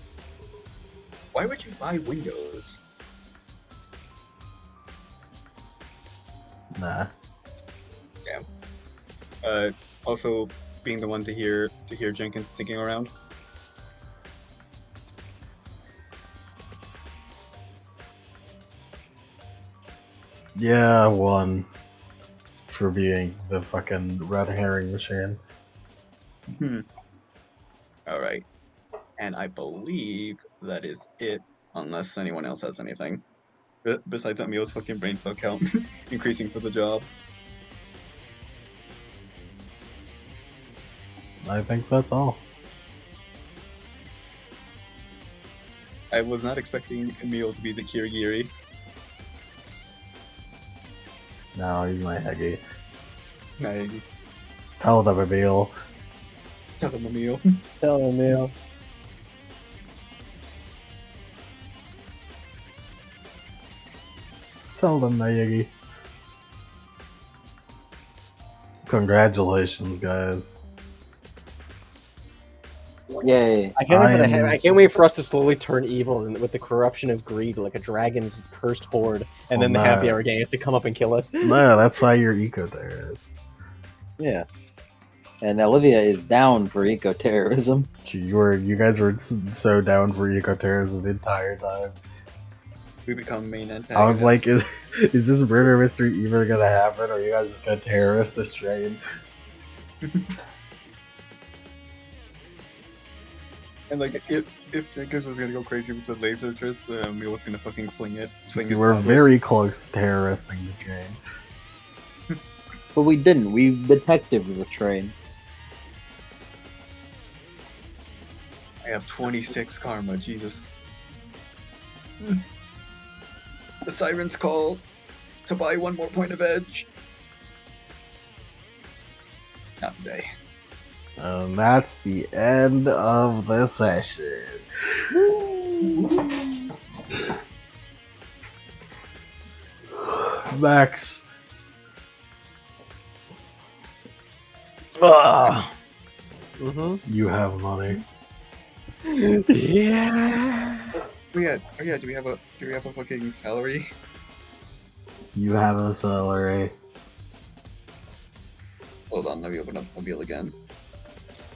Why would you buy Windows? Nah. Also being the one to hear Jenkins thinking around. Yeah, 1 for being the fucking red herring machine. Alright. And I believe that is it, unless anyone else has anything. Besides Emil's fucking brain cell count increasing for the job. I think that's all. I was not expecting Emil to be the Kirigiri. No, he's my Heggy. I Tell them, Emil. tell him Emil. Tell him, Neil. Tell them, Mayagi. Congratulations, guys. Yay. I am- I can't wait for us to slowly turn evil with the corruption of greed, like a dragon's cursed horde, and then the no. happy hour gang has to come up and kill us. No, that's why you're eco-terrorists. Yeah. And Olivia is down for eco-terrorism. You guys were so down for eco-terrorism the entire time. We become main antagonists. I was like, is this murder mystery even gonna happen, or are you guys just gonna terrorist this train? And like, if Jenkins was gonna go crazy with the laser tricks, Emil was gonna fucking fling his We're tablet. very close to terroristing the train. But we didn't. We detectived the train. I have 26 karma, Jesus. The siren's call to buy 1 more point of edge. Not today. And that's the end of the session. Max. You have money. Yeah. Oh yeah, do we have a fucking salary? You have a salary. Hold on, let me open up Mobile again.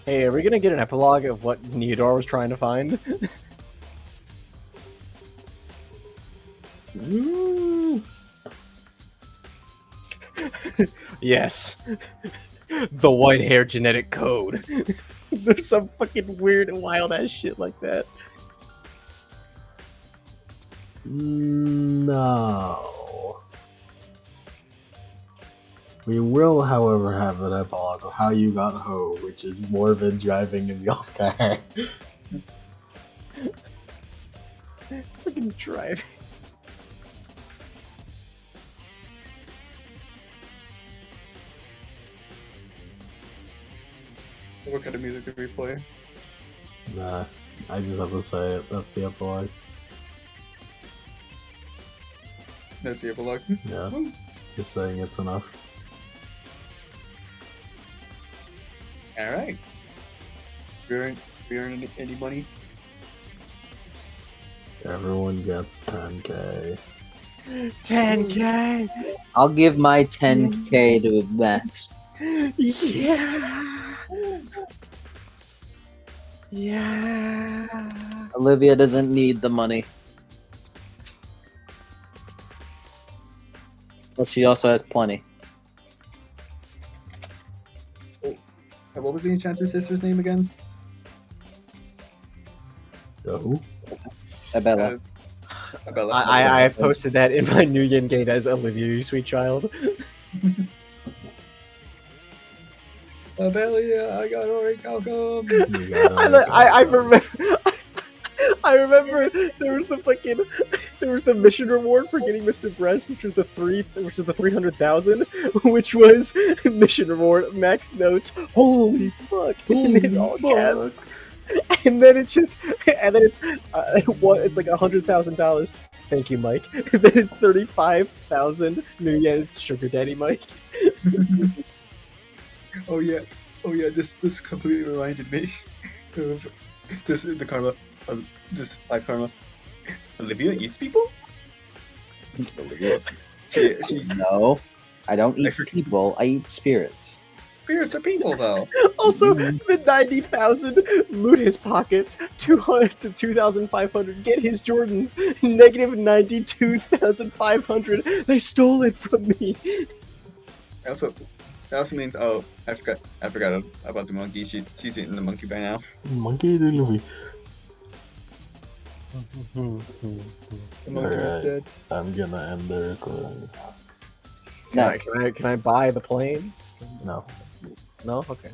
Hey, are we gonna get an epilogue of what Neodor was trying to find? Yes. The white hair genetic code. There's some fucking weird, wild ass shit like that. No. We will, however, have an epilogue of how you got home, which is Morven driving in y'all's car. Fucking drive. What kind of music do we play? Nah, I just have to say it. That's the epilogue. That's the epilogue. Yeah, just saying it's enough. Alright. We earn any money? Everyone gets 10k. 10k. I'll give my 10k to Max. Yeah. Yeah. Olivia doesn't need the money. But she also has plenty. What was the Enchanter sister's name again? The who? Abella. Abella. I have posted that in my New Yen Gate as Olivia, you sweet child. Abella, I got Ori Calcum. I remember there was the mission reward for getting Mr. Breast, which was the 300,000, which was mission reward max notes. Holy fuck! In all caps. And then it's it's like $100,000. Thank you, Mike. And then it's 35,000 New Yen. It's Sugar Daddy Mike. Oh yeah, this completely reminded me of the karma. Just like karma. Olivia eats people? Olivia. She's No, I don't eat I forget- people. I eat spirits. spirits are people though. Also, the 90,000 loot his pockets. 200 to 2,500 get his Jordans. Negative 92,500. They stole it from me. That also means I forgot about the monkey. She's eating the monkey by now. Monkey the Luffy. The monkey is Alright. dead. I'm gonna end the recording. Can I buy the plane? No. No. Okay.